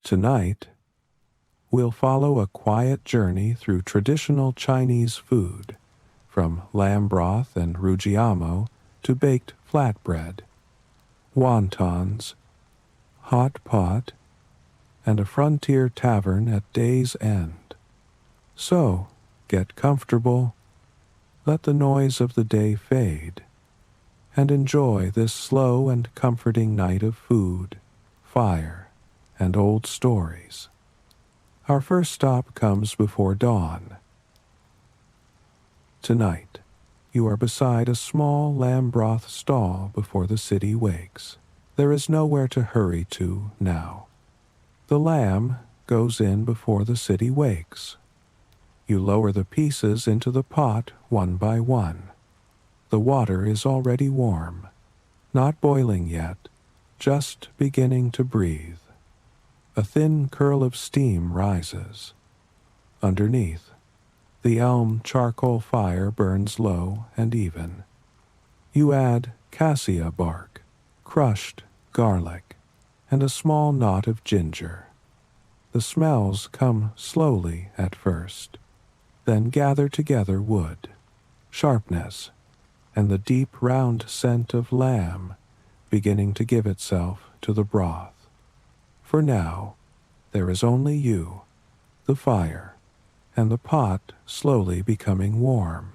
Tonight, we'll follow a quiet journey through traditional Chinese food, from lamb broth and Roujiamo to baked flatbread, wontons, hot pot, and a frontier tavern at day's end. So, get comfortable, let the noise of the day fade, and enjoy this slow and comforting night of food, fire, and old stories. Our first stop comes before dawn. Tonight, you are beside a small lamb broth stall before the city wakes. There is nowhere to hurry to now. The lamb goes in before the city wakes. You lower the pieces into the pot one by one. The water is already warm, not boiling yet, just beginning to breathe. A thin curl of steam rises. Underneath, the elm charcoal fire burns low and even. You add cassia bark, crushed garlic, and a small knot of ginger. The smells come slowly at first, then gather together wood, sharpness, and the deep round scent of lamb beginning to give itself to the broth. For now, there is only you, the fire, and the pot slowly becoming warm.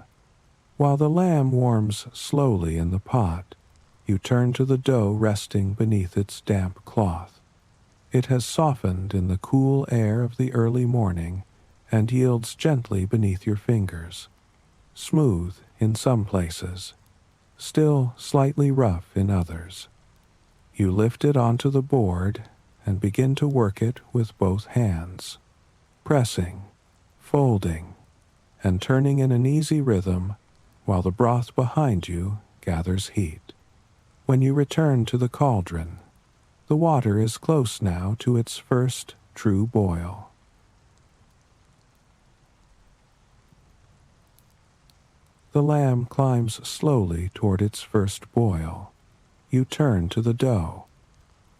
While the lamb warms slowly in the pot, you turn to the dough resting beneath its damp cloth. It has softened in the cool air of the early morning and yields gently beneath your fingers, smooth in some places, still slightly rough in others. You lift it onto the board and begin to work it with both hands, pressing, folding, and turning in an easy rhythm while the broth behind you gathers heat. When you return to the cauldron, the water is close now to its first true boil. The lamb climbs slowly toward its first boil. You turn to the dough.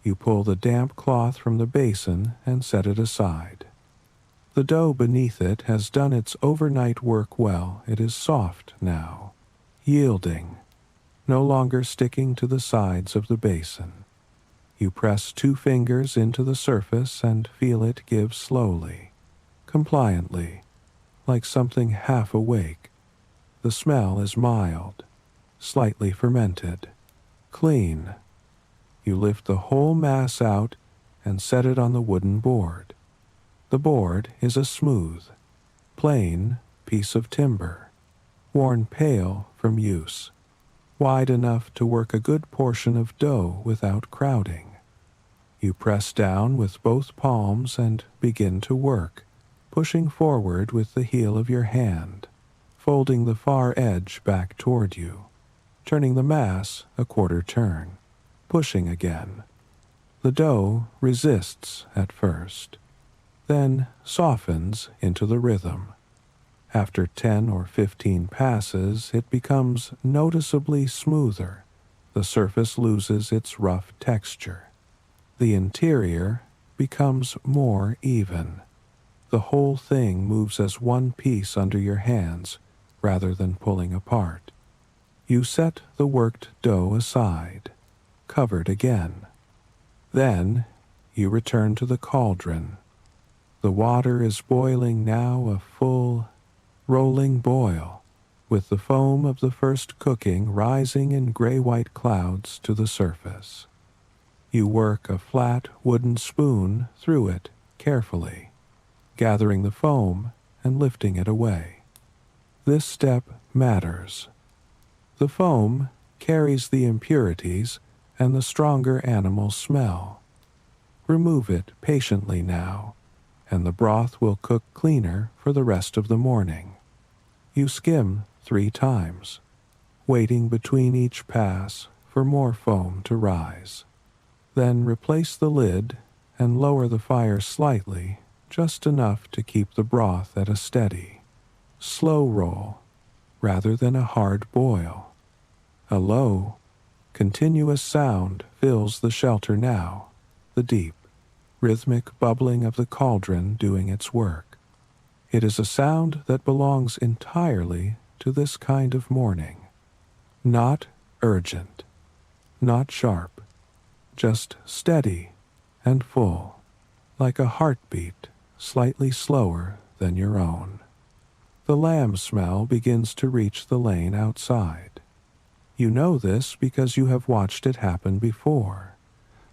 You pull the damp cloth from the basin and set it aside. The dough beneath it has done its overnight work well. It is soft now, yielding, no longer sticking to the sides of the basin. You press 2 fingers into the surface and feel it give slowly, compliantly, like something half awake. The smell is mild, slightly fermented, clean. You lift the whole mass out and set it on the wooden board. The board is a smooth, plain piece of timber, worn pale from use, wide enough to work a good portion of dough without crowding. You press down with both palms and begin to work, pushing forward with the heel of your hand, folding the far edge back toward you, turning the mass a quarter turn, pushing again. The dough resists at first, then softens into the rhythm. After 10 or 15 passes, it becomes noticeably smoother. The surface loses its rough texture. The interior becomes more even. The whole thing moves as one piece under your hands rather than pulling apart. You set the worked dough aside, covered again. Then you return to the cauldron. The water is boiling now, a full, rolling boil, with the foam of the first cooking rising in gray-white clouds to the surface. You work a flat wooden spoon through it carefully, gathering the foam and lifting it away. This step matters. The foam carries the impurities and the stronger animal smell. Remove it patiently now, and the broth will cook cleaner for the rest of the morning. You skim 3 times, waiting between each pass for more foam to rise. Then replace the lid and lower the fire slightly, just enough to keep the broth at a steady, slow roll rather than a hard boil. A low, continuous sound fills the shelter now, the deep, rhythmic bubbling of the cauldron doing its work. It is a sound that belongs entirely to this kind of morning. Not urgent, not sharp, just steady and full, like a heartbeat slightly slower than your own. The lamb smell begins to reach the lane outside. You know this because you have watched it happen before.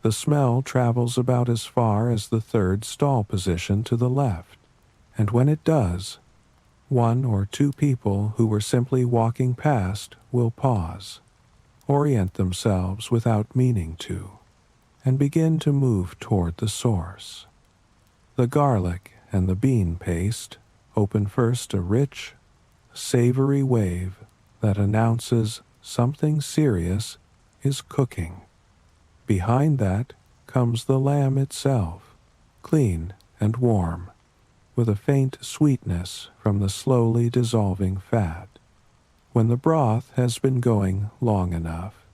The smell travels about as far as the third stall position to the left, and when it does, one or two people who were simply walking past will pause, orient themselves without meaning to, and begin to move toward the source. The garlic and the bean paste open first a rich, savory wave that announces something serious is cooking. Behind that comes the lamb itself, clean and warm, with a faint sweetness from the slowly dissolving fat. When the broth has been going long enough,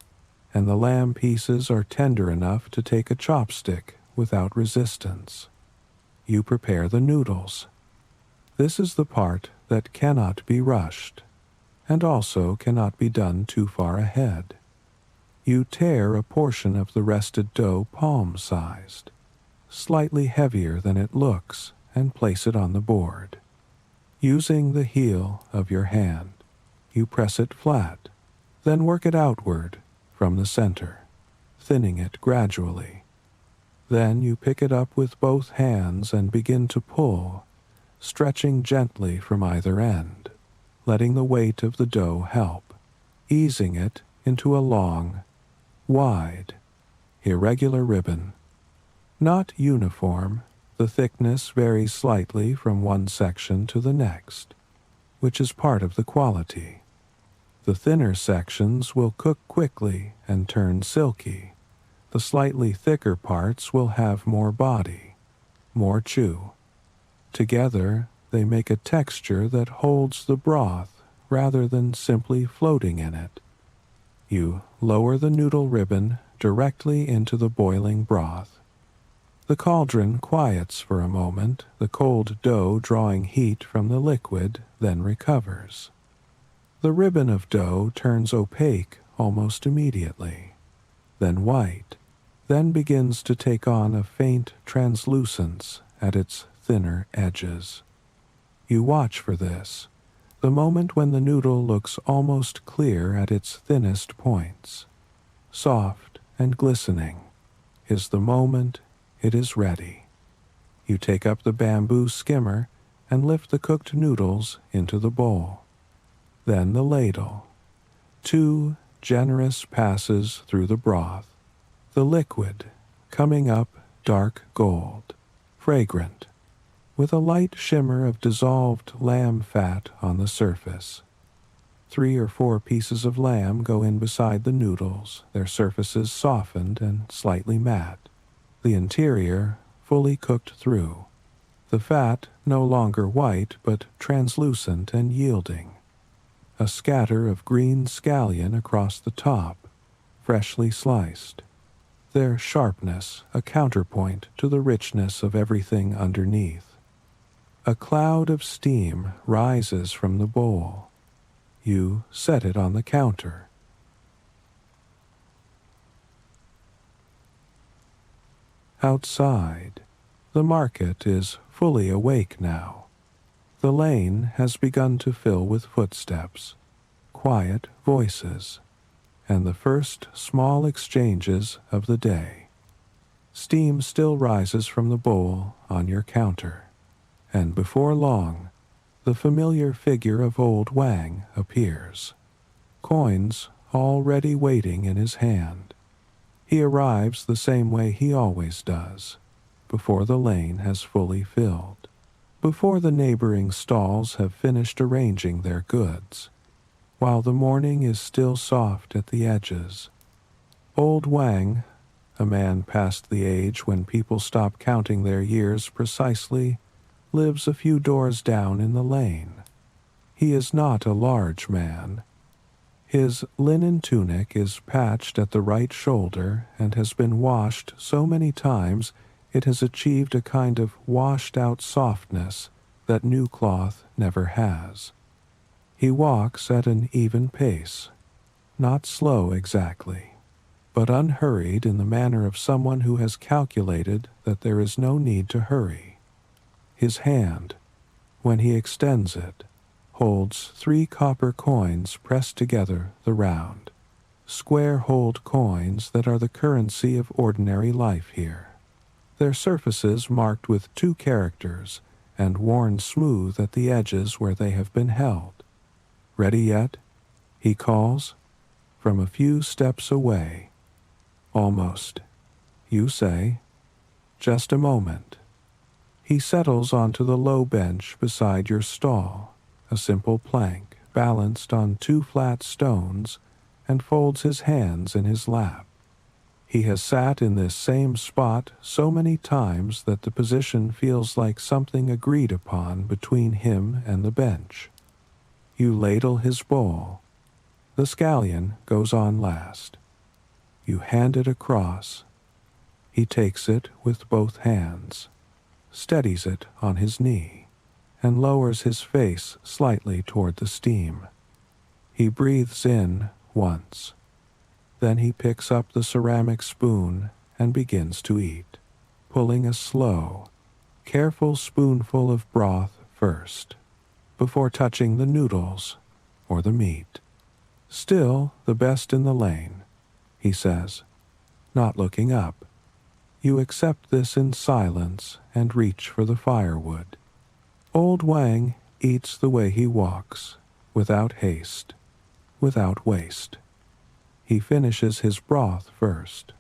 and the lamb pieces are tender enough to take a chopstick without resistance, you prepare the noodles. This is the part that cannot be rushed, and also cannot be done too far ahead. You tear a portion of the rested dough palm-sized, slightly heavier than it looks, and place it on the board. Using the heel of your hand, you press it flat, then work it outward from the center, thinning it gradually. Then you pick it up with both hands and begin to pull, stretching gently from either end, letting the weight of the dough help, easing it into a long, wide, irregular ribbon. Not uniform, the thickness varies slightly from one section to the next, which is part of the quality. The thinner sections will cook quickly and turn silky. The slightly thicker parts will have more body, more chew. Together, they make a texture that holds the broth rather than simply floating in it. You lower the noodle ribbon directly into the boiling broth. The cauldron quiets for a moment, the cold dough drawing heat from the liquid, then recovers. The ribbon of dough turns opaque almost immediately, then white, then begins to take on a faint translucence at its thinner edges. You watch for this. The moment when the noodle looks almost clear at its thinnest points, soft and glistening, is the moment it is ready. You take up the bamboo skimmer and lift the cooked noodles into the bowl. Then the ladle. 2 generous passes through the broth, the liquid coming up dark gold, fragrant, with a light shimmer of dissolved lamb fat on the surface. 3 or 4 pieces of lamb go in beside the noodles, their surfaces softened and slightly matte, the interior fully cooked through, the fat no longer white but translucent and yielding. A scatter of green scallion across the top, freshly sliced, their sharpness a counterpoint to the richness of everything underneath. A cloud of steam rises from the bowl. You set it on the counter. Outside, the market is fully awake now. The lane has begun to fill with footsteps, quiet voices, and the first small exchanges of the day. Steam still rises from the bowl on your counter, and before long, the familiar figure of old Wang appears, coins already waiting in his hand. He arrives the same way he always does, before the lane has fully filled, before the neighboring stalls have finished arranging their goods, while the morning is still soft at the edges. Old Wang, a man past the age when people stop counting their years precisely, lives a few doors down in the lane. He is not a large man. His linen tunic is patched at the right shoulder and has been washed so many times It has achieved a kind of washed-out softness that new cloth never has. He walks at an even pace, not slow exactly, but unhurried in the manner of someone who has calculated that there is no need to hurry. His hand, when he extends it, holds 3 copper coins pressed together the round, square-holed coins that are the currency of ordinary life here, their surfaces marked with 2 characters and worn smooth at the edges where they have been held. "Ready yet?" he calls, from a few steps away. "Almost," you say. "Just a moment." He settles onto the low bench beside your stall, a simple plank balanced on 2 flat stones, and folds his hands in his lap. He has sat in this same spot so many times that the position feels like something agreed upon between him and the bench. You ladle his bowl. The scallion goes on last. You hand it across. He takes it with both hands, steadies it on his knee, and lowers his face slightly toward the steam. He breathes in once. Then he picks up the ceramic spoon and begins to eat, pulling a slow, careful spoonful of broth first, before touching the noodles or the meat. "Still the best in the lane," he says, not looking up. You accept this in silence and reach for the firewood. Old Wang eats the way he walks, without haste, without waste. He finishes his broth first,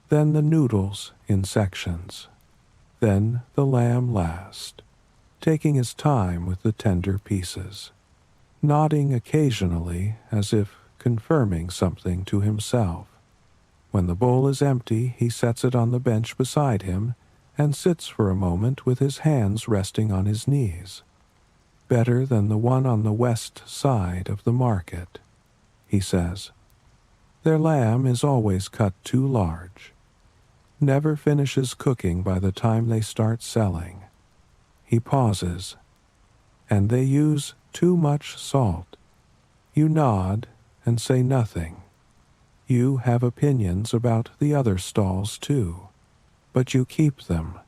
then the noodles in sections, then the lamb last, taking his time with the tender pieces, nodding occasionally as if confirming something to himself. When the bowl is empty, he sets it on the bench beside him and sits for a moment with his hands resting on his knees. "Better than the one on the west side of the market," he says. "Their lamb is always cut too large. Never finishes cooking by the time they start selling." He pauses. "And they use too much salt." You nod and say nothing. You have opinions about the other stalls too, but you keep them.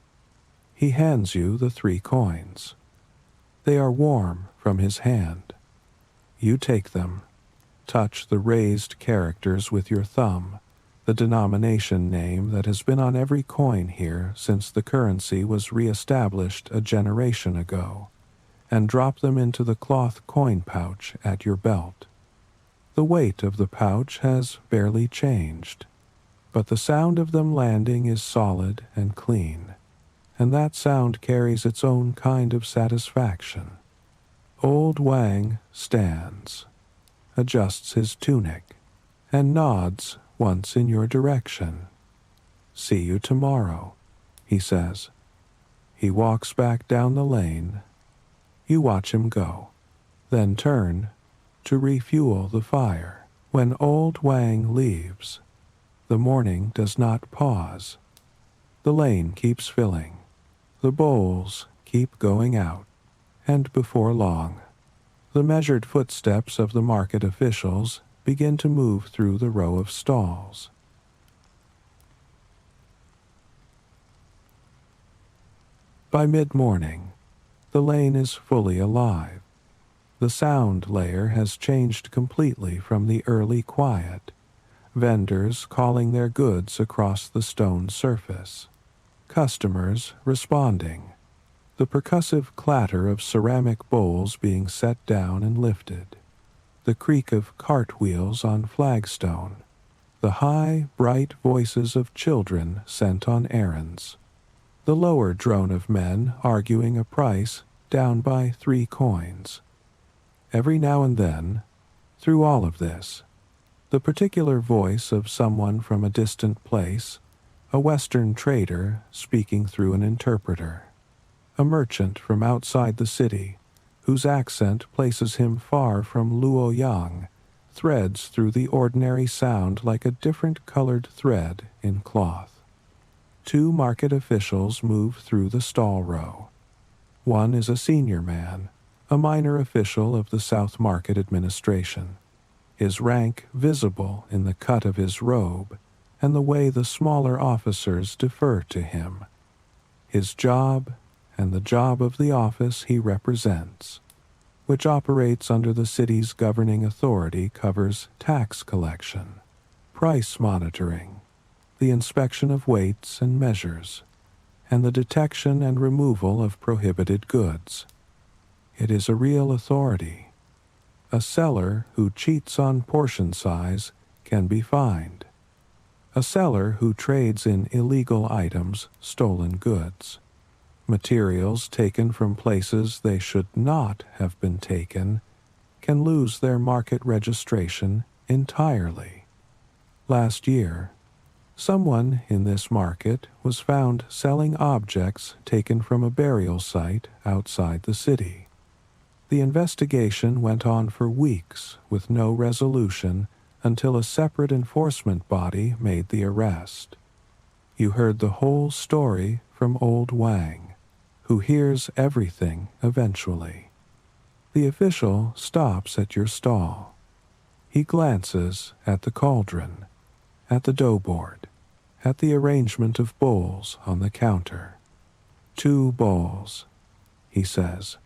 He hands you the 3 coins. They are warm from his hand. You take them, touch the raised characters with your thumb, the denomination name that has been on every coin here since the currency was re-established a generation ago, and drop them into the cloth coin pouch at your belt. The weight of the pouch has barely changed, but the sound of them landing is solid and clean, and that sound carries its own kind of satisfaction. Old Wang stands, adjusts his tunic, and nods once in your direction. "See you tomorrow," he says. He walks back down the lane. You watch him go, then turn to refuel the fire. When old Wang leaves, the morning does not pause. The lane keeps filling. The bowls keep going out, and before long, the measured footsteps of the market officials begin to move through the row of stalls. By mid-morning, the lane is fully alive. The sound layer has changed completely from the early quiet, vendors calling their goods across the stone surface, customers responding, the percussive clatter of ceramic bowls being set down and lifted, the creak of cartwheels on flagstone, the high, bright voices of children sent on errands, the lower drone of men arguing a price down by 3 coins. Every now and then, through all of this, the particular voice of someone from a distant place, a Western trader speaking through an interpreter, a merchant from outside the city, whose accent places him far from Luoyang, threads through the ordinary sound like a different colored thread in cloth. Two market officials move through the stall row. One is a senior man, a minor official of the South Market Administration, his rank visible in the cut of his robe and the way the smaller officers defer to him. His job and the job of the office he represents, which operates under the city's governing authority, covers tax collection, price monitoring, the inspection of weights and measures, and the detection and removal of prohibited goods. It is a real authority. A seller who cheats on portion size can be fined. A seller who trades in illegal items, stolen goods, materials taken from places they should not have been taken, can lose their market registration entirely. Last year, someone in this market was found selling objects taken from a burial site outside the city. The investigation went on for weeks with no resolution until a separate enforcement body made the arrest. You heard the whole story from old Wang, who hears everything eventually. The official stops at your stall. He glances at the cauldron, at the dough board, at the arrangement of bowls on the counter. 2 bowls, he says.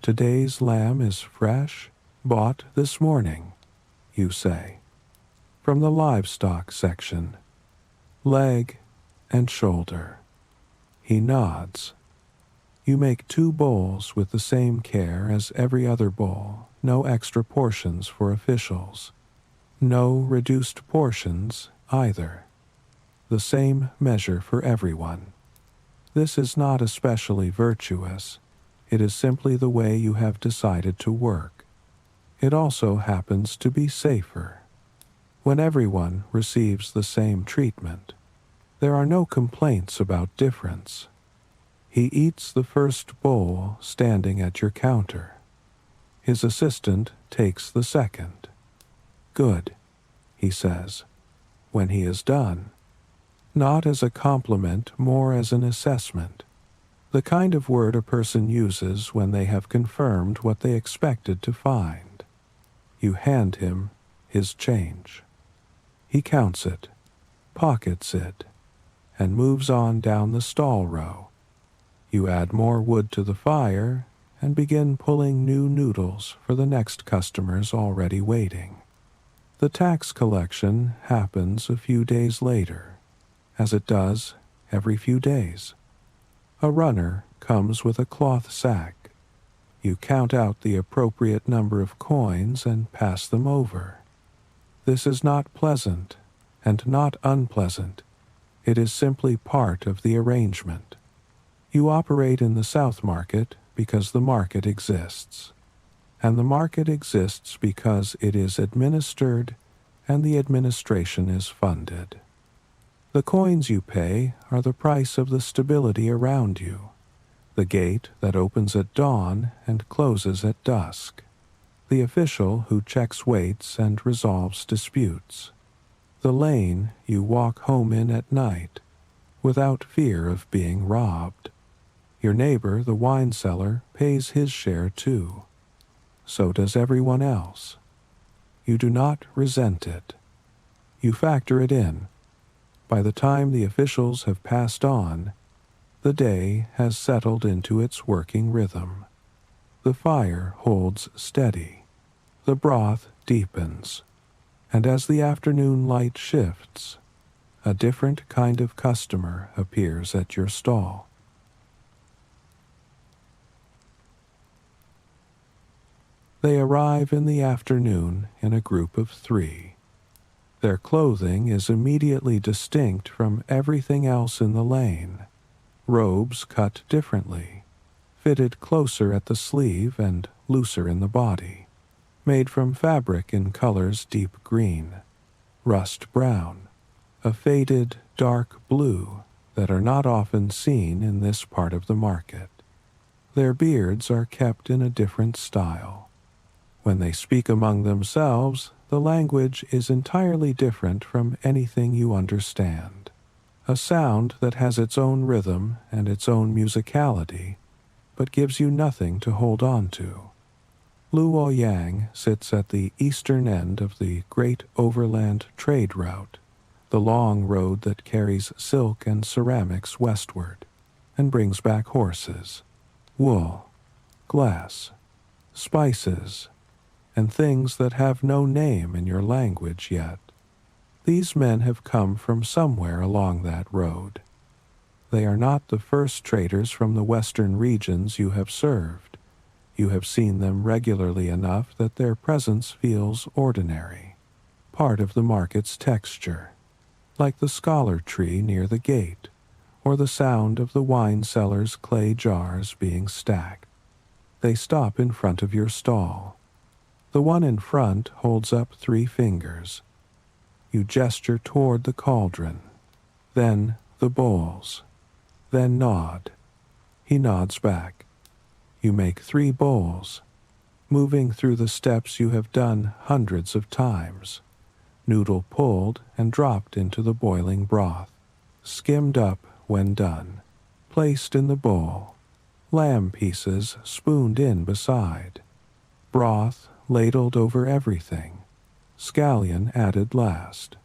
Today's lamb is fresh, bought this morning, you say. From the livestock section. Leg and shoulder. He nods. You make 2 bowls with the same care as every other bowl, no extra portions for officials. No reduced portions either. The same measure for everyone. This is not especially virtuous. It is simply the way you have decided to work. It also happens to be safer. When everyone receives the same treatment, there are no complaints about difference. He eats the first bowl standing at your counter. His assistant takes the second. Good, he says, when he is done. Not as a compliment, more as an assessment. The kind of word a person uses when they have confirmed what they expected to find. You hand him his change. He counts it, pockets it, and moves on down the stall row. You add more wood to the fire and begin pulling new noodles for the next customers already waiting. The tax collection happens a few days later, as it does every few days. A runner comes with a cloth sack. You count out the appropriate number of coins and pass them over. This is not pleasant and not unpleasant. It is simply part of the arrangement. You operate in the South Market because the market exists. And the market exists because it is administered and the administration is funded. The coins you pay are the price of the stability around you, the gate that opens at dawn and closes at dusk, the official who checks weights and resolves disputes, the lane you walk home in at night without fear of being robbed. Your neighbor, the wine seller, pays his share too. So does everyone else. You do not resent it. You factor it in. By the time the officials have passed on, the day has settled into its working rhythm. The fire holds steady. The broth deepens. And as the afternoon light shifts, a different kind of customer appears at your stall. They arrive in the afternoon in a group of 3. Their clothing is immediately distinct from everything else in the lane. Robes cut differently, fitted closer at the sleeve and looser in the body, made from fabric in colors deep green, rust brown, a faded dark blue that are not often seen in this part of the market. Their beards are kept in a different style. When they speak among themselves, the language is entirely different from anything you understand. a sound that has its own rhythm and its own musicality, but gives you nothing to hold on to. Luoyang sits at the eastern end of the great overland trade route, the long road that carries silk and ceramics westward, and brings back horses, wool, glass, spices, and things that have no name in your language yet. These men have come from somewhere along that road. They are not the first traders from the western regions you have served. You have seen them regularly enough that their presence feels ordinary, part of the market's texture, like the scholar tree near the gate, or the sound of the wine cellar's clay jars being stacked. They stop in front of your stall. The one in front holds up 3 fingers. You gesture toward the cauldron, then the bowls, then nod. He nods back. You make 3 bowls, moving through the steps you have done hundreds of times. Noodle pulled and dropped into the boiling broth, skimmed up when done, placed in the bowl, lamb pieces spooned in beside, broth ladled over everything, scallion added last.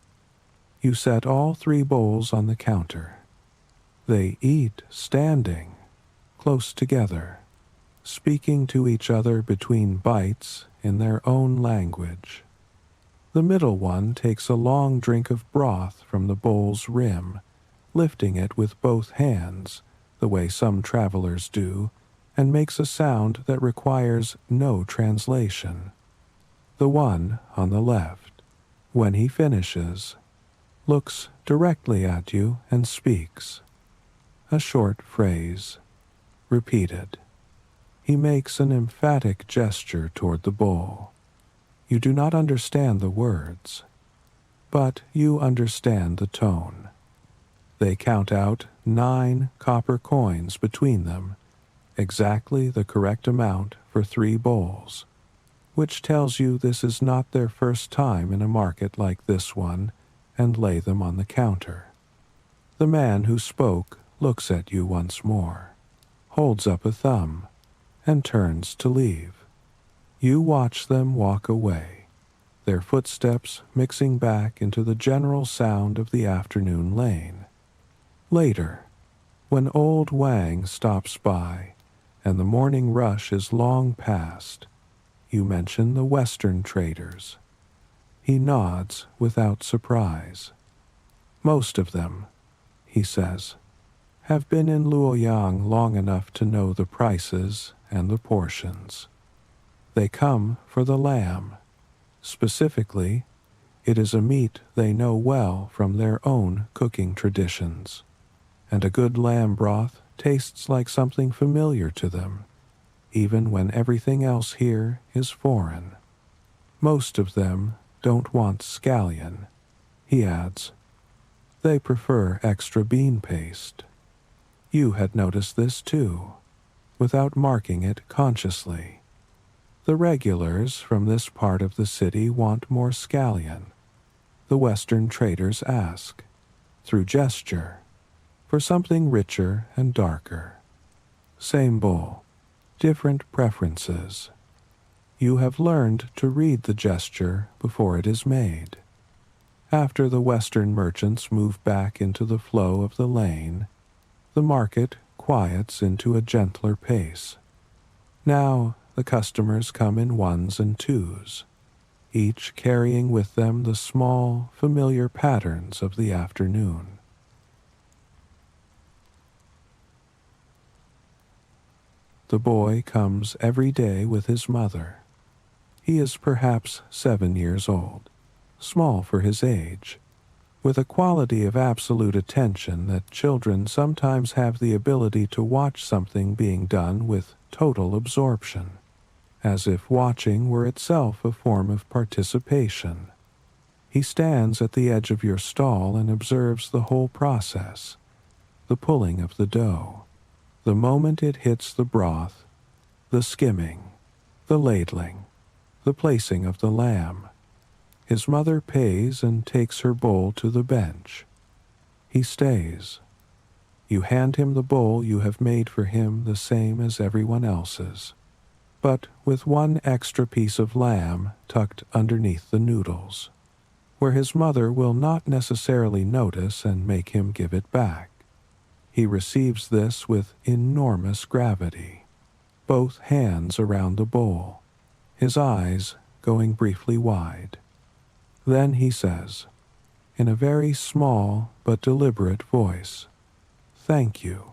You set all 3 bowls on the counter. They eat standing, close together, speaking to each other between bites in their own language. The middle one takes a long drink of broth from the bowl's rim, lifting it with both hands, the way some travelers do, and makes a sound that requires no translation. The one on the left, when he finishes, looks directly at you and speaks. A short phrase, repeated. He makes an emphatic gesture toward the bowl. You do not understand the words, but you understand the tone. They count out 9 copper coins between them, exactly the correct amount for 3 bowls, which tells you this is not their first time in a market like this one, and lay them on the counter. The man who spoke looks at you once more, holds up a thumb, and turns to leave. You watch them walk away, their footsteps mixing back into the general sound of the afternoon lane. Later, when old Wang stops by and the morning rush is long past, you mention the Western traders. He nods without surprise. Most of them, he says, have been in Luoyang long enough to know the prices and the portions. They come for the lamb. Specifically, it is a meat they know well from their own cooking traditions, and a good lamb broth tastes like something familiar to them, even when everything else here is foreign. Most of them don't want scallion, he adds. They prefer extra bean paste. You had noticed this too, without marking it consciously. The regulars from this part of the city want more scallion. The Western traders ask, through gesture, for something richer and darker. Same bowl, different preferences. You have learned to read the gesture before it is made. After the Western merchants move back into the flow of the lane, the market quiets into a gentler pace. Now the customers come in 1s and 2s, each carrying with them the small, familiar patterns of the afternoon. The boy comes every day with his mother. He is perhaps 7 years old, small for his age, with a quality of absolute attention that children sometimes have the ability to watch something being done with total absorption, as if watching were itself a form of participation. He stands at the edge of your stall and observes the whole process, the pulling of the dough, the moment it hits the broth, the skimming, the ladling, the placing of the lamb. His mother pays and takes her bowl to the bench. He stays. You hand him the bowl you have made for him the same as everyone else's, but with one extra piece of lamb tucked underneath the noodles, where his mother will not necessarily notice and make him give it back. He receives this with enormous gravity, both hands around the bowl, his eyes going briefly wide. Then he says, in a very small but deliberate voice, "Thank you."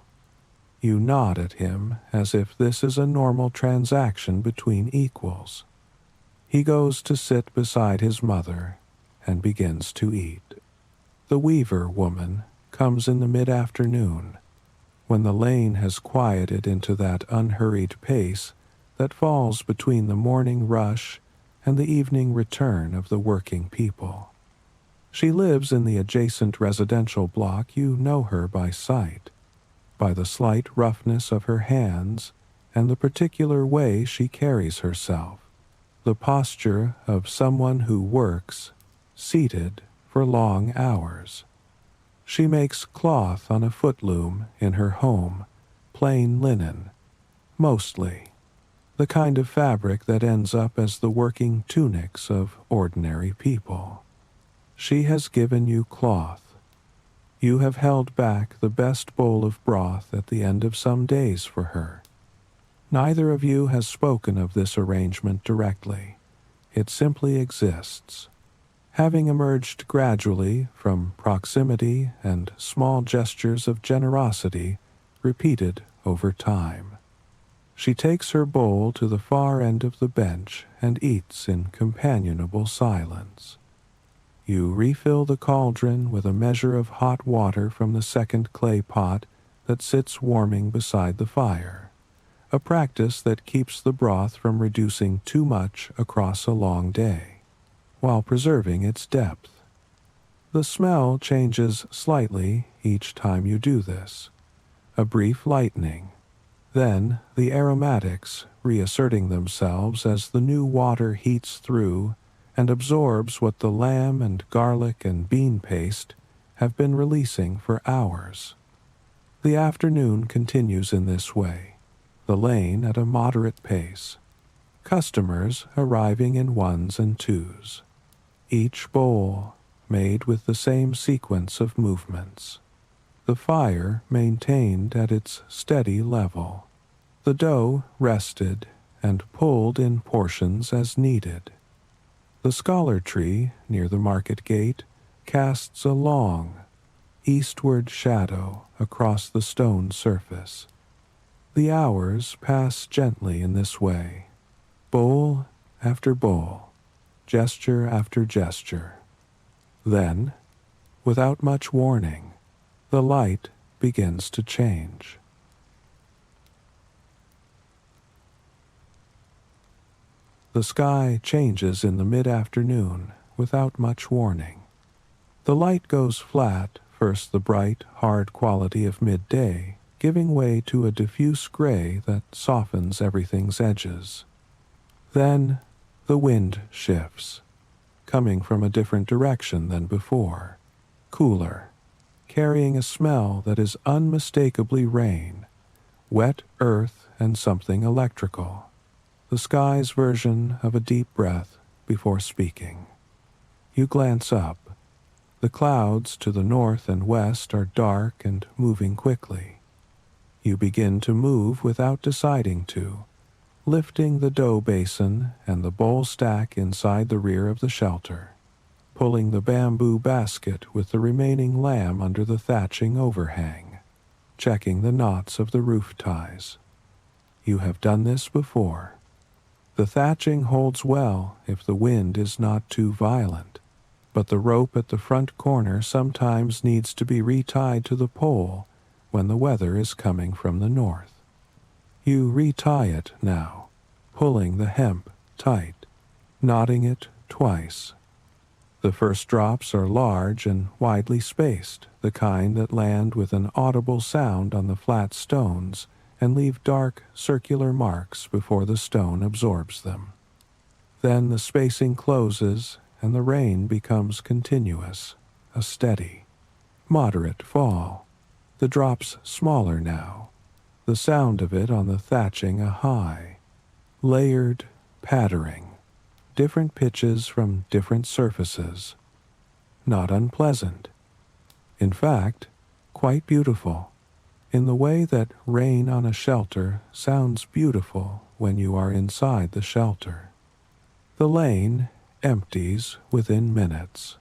You nod at him as if this is a normal transaction between equals. He goes to sit beside his mother and begins to eat. The weaver woman comes in the mid-afternoon, when the lane has quieted into that unhurried pace that falls between the morning rush and the evening return of the working people. She lives in the adjacent residential block. You know her by sight, by the slight roughness of her hands and the particular way she carries herself, the posture of someone who works, seated for long hours. She makes cloth on a footloom in her home, plain linen, mostly, the kind of fabric that ends up as the working tunics of ordinary people. She has given you cloth. You have held back the best bowl of broth at the end of some days for her. Neither of you has spoken of this arrangement directly. It simply exists, having emerged gradually from proximity and small gestures of generosity repeated over time. She takes her bowl to the far end of the bench and eats in companionable silence. You refill the cauldron with a measure of hot water from the second clay pot that sits warming beside the fire, a practice that keeps the broth from reducing too much across a long day, while preserving its depth. The smell changes slightly each time you do this, a brief lightening, then the aromatics reasserting themselves as the new water heats through and absorbs what the lamb and garlic and bean paste have been releasing for hours. The afternoon continues in this way, the lane at a moderate pace, customers arriving in ones and twos, each bowl made with the same sequence of movements, the fire maintained at its steady level, the dough rested and pulled in portions as needed. The scholar tree near the market gate casts a long, eastward shadow across the stone surface. The hours pass gently in this way, bowl after bowl, gesture after gesture. Then, without much warning, the light begins to change. The sky changes in the mid-afternoon without much warning. The light goes flat, first the bright, hard quality of midday, giving way to a diffuse gray that softens everything's edges. Then the wind shifts, coming from a different direction than before, cooler, carrying a smell that is unmistakably rain, wet earth and something electrical. The sky's version of a deep breath before speaking. You glance up. The clouds to the north and west are dark and moving quickly. You begin to move without deciding to, lifting the dough basin and the bowl stack inside the rear of the shelter, pulling the bamboo basket with the remaining lamb under the thatching overhang, checking the knots of the roof ties. You have done this before. The thatching holds well if the wind is not too violent, but the rope at the front corner sometimes needs to be retied to the pole when the weather is coming from the north. You retie it now, pulling the hemp tight, knotting it twice. The first drops are large and widely spaced, the kind that land with an audible sound on the flat stones and leave dark, circular marks before the stone absorbs them. Then the spacing closes and the rain becomes continuous, a steady, Moderate fall. The drops smaller now. The sound of it on the thatching a high. Layered, pattering. Different pitches from different surfaces. Not unpleasant. In fact, quite beautiful, in the way that rain on a shelter sounds beautiful when you are inside the shelter. The lane empties within minutes.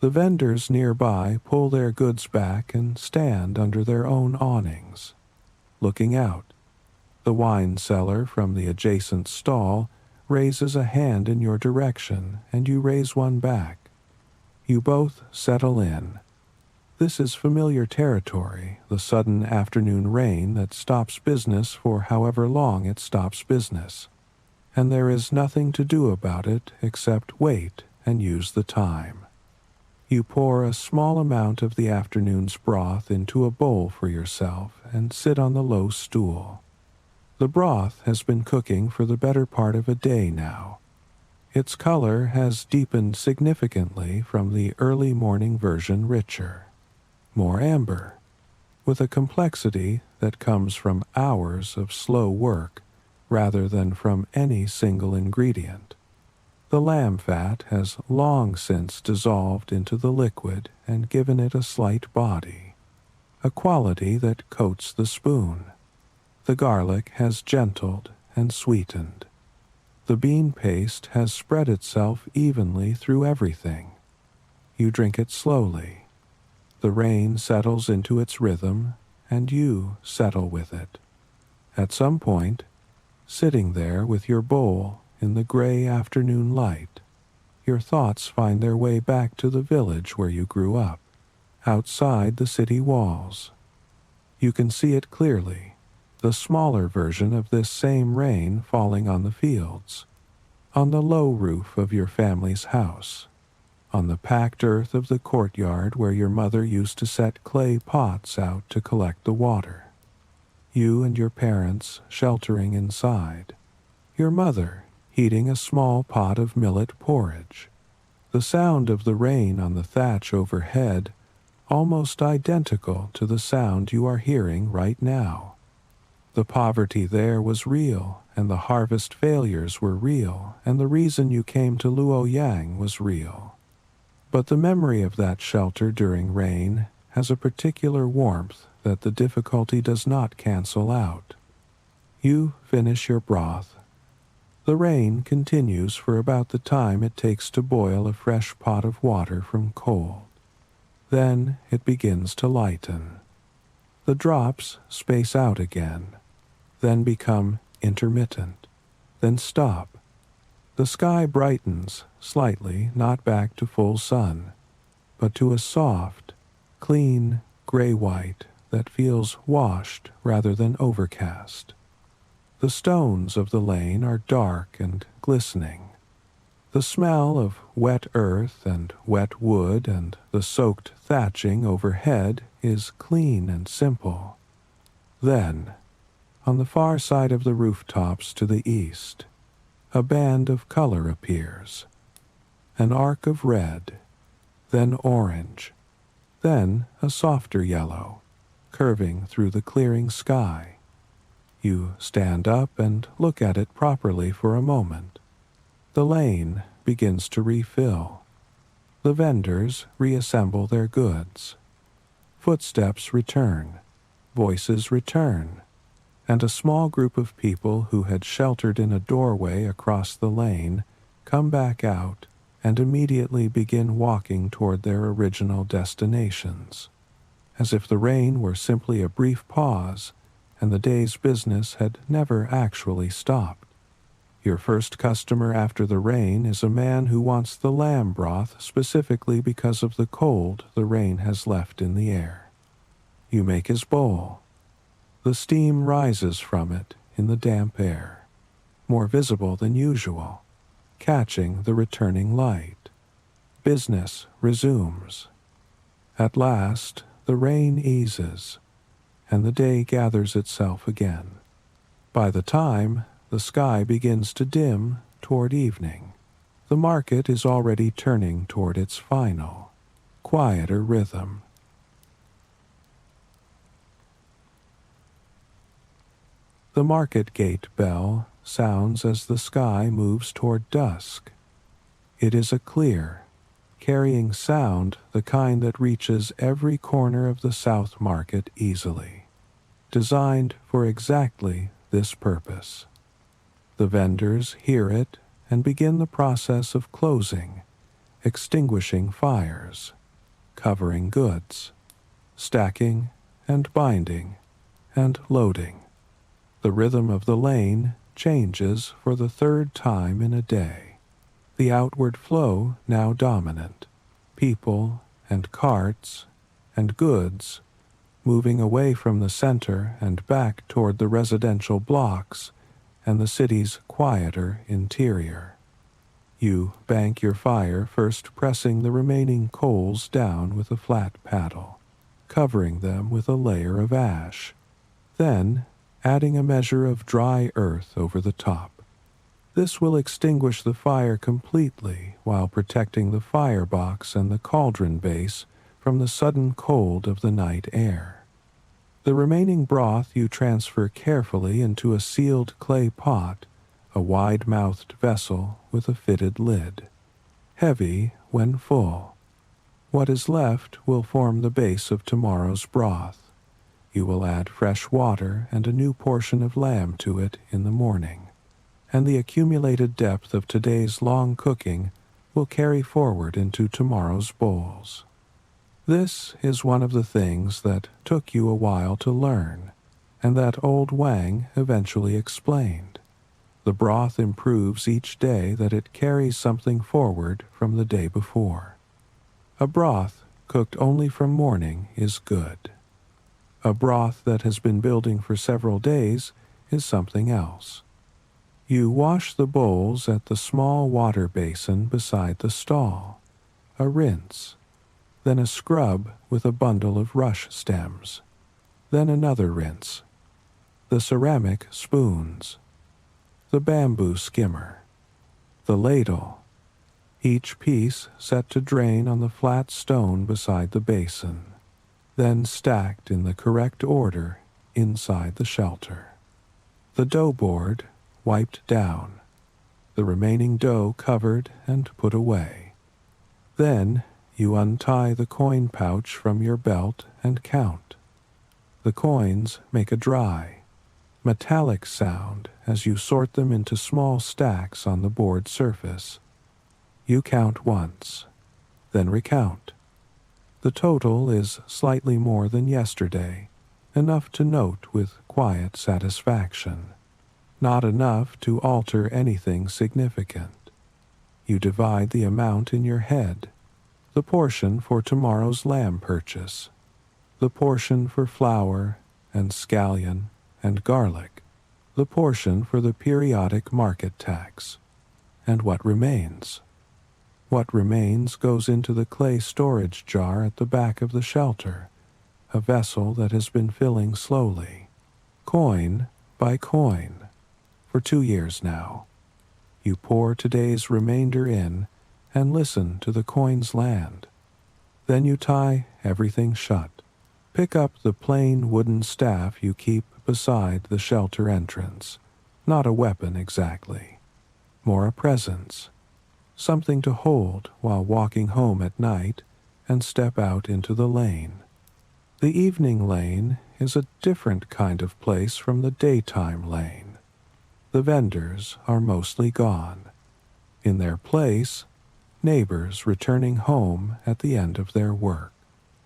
The vendors nearby pull their goods back and stand under their own awnings, looking out. The wine seller from the adjacent stall raises a hand in your direction, and you raise one back. You both settle in. This is familiar territory, the sudden afternoon rain that stops business for however long it stops business, and there is nothing to do about it except wait and use the time. You pour a small amount of the afternoon's broth into a bowl for yourself and sit on the low stool. The broth has been cooking for the better part of a day now. Its color has deepened significantly from the early morning version richer, more amber, with a complexity that comes from hours of slow work rather than from any single ingredient. The lamb fat has long since dissolved into the liquid and given it a slight body, a quality that coats the spoon. The garlic has gentled and sweetened. The bean paste has spread itself evenly through everything. You drink it slowly. The rain settles into its rhythm, and you settle with it. At some point, sitting there with your bowl in the gray afternoon light, your thoughts find their way back to the village where you grew up, outside the city walls. You can see it clearly, the smaller version of this same rain falling on the fields, on the low roof of your family's house, on the packed earth of the courtyard where your mother used to set clay pots out to collect the water. You and your parents sheltering inside. Your mother heating a small pot of millet porridge. The sound of the rain on the thatch overhead almost identical to the sound you are hearing right now. The poverty there was real, and the harvest failures were real, and the reason you came to Luoyang was real. But the memory of that shelter during rain has a particular warmth that the difficulty does not cancel out. You finish your broth. The rain continues for about the time it takes to boil a fresh pot of water from cold. Then it begins to lighten. The drops space out again, then become intermittent, then stop. The sky brightens slightly, not back to full sun, but to a soft, clean, gray-white that feels washed rather than overcast. The stones of the lane are dark and glistening. The smell of wet earth and wet wood and the soaked thatching overhead is clean and simple. Then, on the far side of the rooftops to the east, a band of color appears. An arc of red, then orange, then a softer yellow, curving through the clearing sky. You stand up and look at it properly for a moment. The lane begins to refill. The vendors reassemble their goods. Footsteps return, voices return, and a small group of people who had sheltered in a doorway across the lane come back out and immediately begin walking toward their original destinations, as if the rain were simply a brief pause and the day's business had never actually stopped. Your first customer after the rain is a man who wants the lamb broth specifically because of the cold the rain has left in the air. You make his bowl. The steam rises from it in the damp air, more visible than usual, catching the returning light. Business resumes. At last, the rain eases, and the day gathers itself again. By the time the sky begins to dim toward evening, the market is already turning toward its final, quieter rhythm. The market gate bell sounds as the sky moves toward dusk. It is a clear, carrying sound, the kind that reaches every corner of the South Market easily, designed for exactly this purpose. The vendors hear it and begin the process of closing, extinguishing fires, covering goods, stacking and binding and loading. The rhythm of the lane changes for the third time in a day. The outward flow now dominant, people and carts and goods moving away from the center and back toward the residential blocks and the city's quieter interior. You bank your fire, first pressing the remaining coals down with a flat paddle, covering them with a layer of ash, then adding a measure of dry earth over the top. This will extinguish the fire completely while protecting the firebox and the cauldron base from the sudden cold of the night air. The remaining broth you transfer carefully into a sealed clay pot, a wide-mouthed vessel with a fitted lid, heavy when full. What is left will form the base of tomorrow's broth. You will add fresh water and a new portion of lamb to it in the morning, and the accumulated depth of today's long cooking will carry forward into tomorrow's bowls. This is one of the things that took you a while to learn, and that old Wang eventually explained. The broth improves each day that it carries something forward from the day before. A broth cooked only from morning is good. A broth that has been building for several days is something else. You wash the bowls at the small water basin beside the stall, a rinse, then a scrub with a bundle of rush stems, then another rinse, the ceramic spoons, the bamboo skimmer, the ladle, each piece set to drain on the flat stone beside the basin, then stacked in the correct order inside the shelter. The dough board wiped down, the remaining dough covered and put away. Then you untie the coin pouch from your belt and count. The coins make a dry, metallic sound as you sort them into small stacks on the board surface. You count once, then recount. The total is slightly more than yesterday, enough to note with quiet satisfaction, not enough to alter anything significant. You divide the amount in your head, the portion for tomorrow's lamb purchase, the portion for flour and scallion and garlic, the portion for the periodic market tax, and what remains. What remains goes into the clay storage jar at the back of the shelter, a vessel that has been filling slowly, coin by coin, for 2 years now. You pour today's remainder in and listen to the coins land. Then you tie everything shut. Pick up the plain wooden staff you keep beside the shelter entrance. Not a weapon exactly, more a presence, something to hold while walking home at night, and step out into the lane. The evening lane is a different kind of place from the daytime lane. The vendors are mostly gone. In their place, neighbors returning home at the end of their work,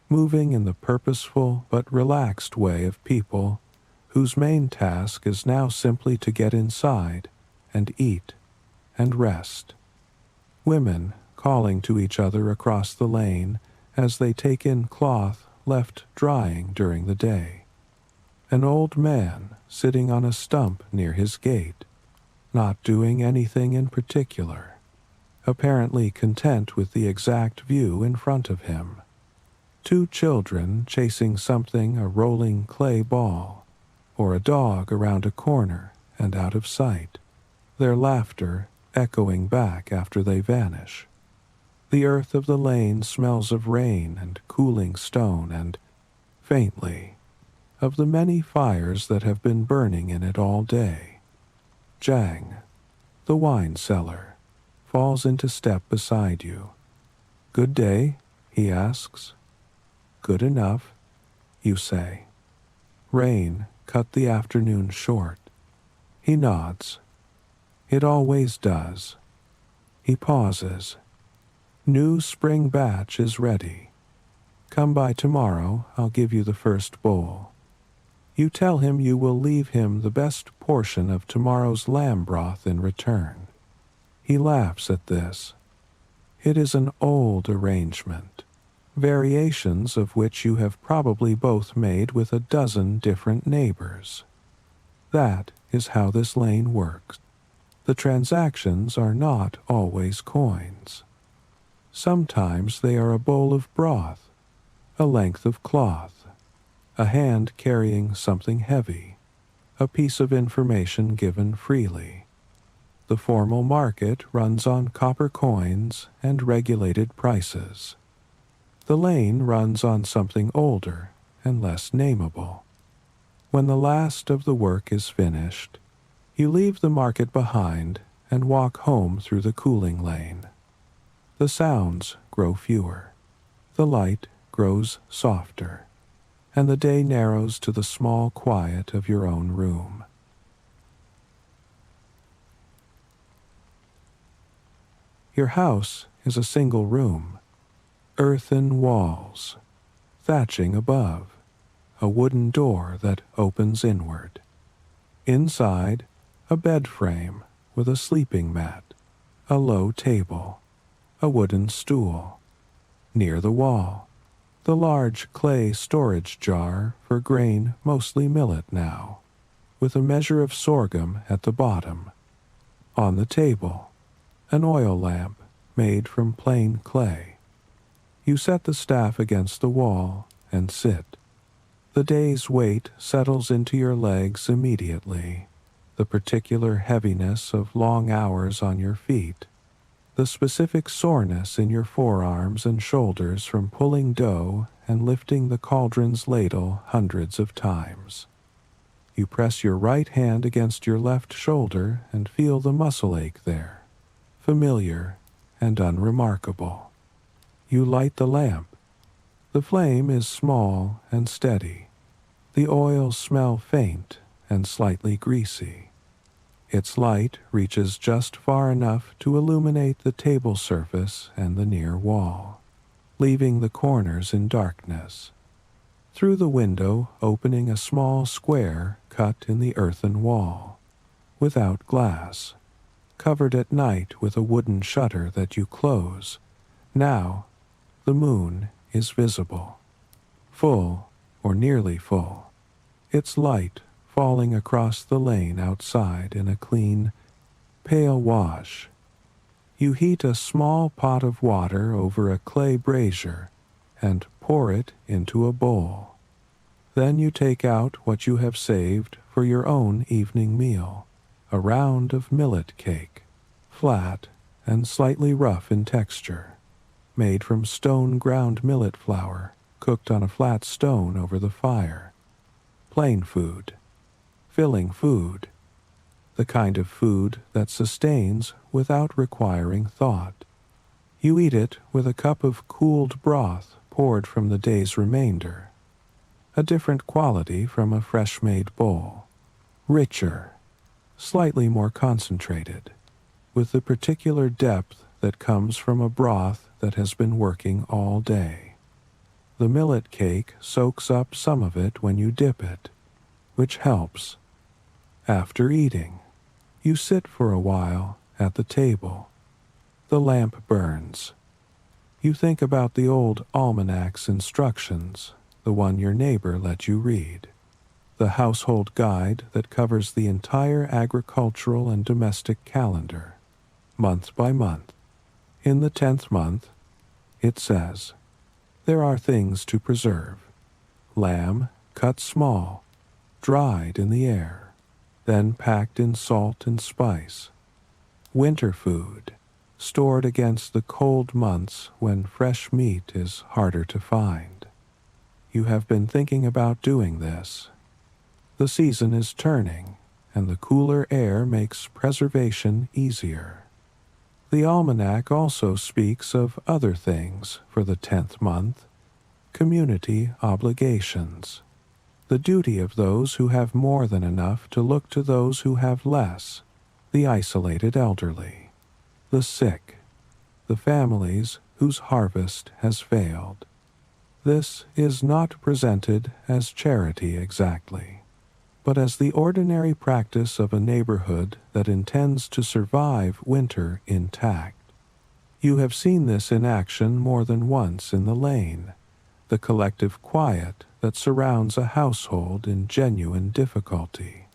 moving in the purposeful but relaxed way of people whose main task is now simply to get inside and eat and rest. Women calling to each other across the lane as they take in cloth left drying during the day. An old man sitting on a stump near his gate, not doing anything in particular, apparently content with the exact view in front of him. 2 children chasing something, a rolling clay ball, or a dog around a corner and out of sight, their laughter echoing back after they vanish. The earth of the lane smells of rain and cooling stone and, faintly, of the many fires that have been burning in it all day. Jang, the wine seller, falls into step beside you. "Good day?" he asks. "Good enough," you say. Rain cut the afternoon short. He nods. It always does. He pauses. "New spring batch is ready. Come by tomorrow, I'll give you the first bowl." You tell him you will leave him the best portion of tomorrow's lamb broth in return. He laughs at this. It is an old arrangement, variations of which you have probably both made with a dozen different neighbors. That is how this lane works. The transactions are not always coins. Sometimes they are a bowl of broth, a length of cloth, a hand carrying something heavy, a piece of information given freely. The formal market runs on copper coins and regulated prices. The lane runs on something older and less nameable. When the last of the work is finished, you leave the market behind and walk home through the cooling lane. The sounds grow fewer. The light grows softer, and the day narrows to the small quiet of your own room. Your house is a single room. Earthen walls, thatching above, a wooden door that opens inward. Inside, a bed frame with a sleeping mat, a low table, a wooden stool. Near the wall, the large clay storage jar for grain, mostly millet now, with a measure of sorghum at the bottom. On the table, an oil lamp made from plain clay. You set the staff against the wall and sit. The day's weight settles into your legs immediately, the particular heaviness of long hours on your feet, the specific soreness in your forearms and shoulders from pulling dough and lifting the cauldron's ladle hundreds of times. You press your right hand against your left shoulder and feel the muscle ache there, familiar and unremarkable. You light the lamp. The flame is small and steady. The oils smell faint and slightly greasy. Its light reaches just far enough to illuminate the table surface and the near wall, leaving the corners in darkness. Through the window opening a small square cut in the earthen wall, without glass, covered at night with a wooden shutter that you close. Now, the moon is visible, full or nearly full, its light falling across the lane outside in a clean, pale wash. You heat a small pot of water over a clay brazier and pour it into a bowl. Then you take out what you have saved for your own evening meal, a round of millet cake, flat and slightly rough in texture, made from stone-ground millet flour cooked on a flat stone over the fire. Plain food, filling food, the kind of food that sustains without requiring thought. You eat it with a cup of cooled broth poured from the day's remainder, a different quality from a fresh-made bowl, richer, slightly more concentrated, with the particular depth that comes from a broth that has been working all day. The millet cake soaks up some of it when you dip it, which helps. After eating, you sit for a while at the table. The lamp burns. You think about the old almanac's instructions, the one your neighbor let you read, the household guide that covers the entire agricultural and domestic calendar, month by month. In the 10th month, it says, there are things to preserve. Lamb cut small, dried in the air, then packed in salt and spice. Winter food, stored against the cold months when fresh meat is harder to find. You have been thinking about doing this. The season is turning, and the cooler air makes preservation easier. The almanac also speaks of other things for the 10th month: community obligations, the duty of those who have more than enough to look to those who have less, the isolated elderly, the sick, the families whose harvest has failed. This is not presented as charity exactly, but as the ordinary practice of a neighborhood that intends to survive winter intact. You have seen this in action more than once in the lane, the collective quiet that surrounds a household in genuine difficulty,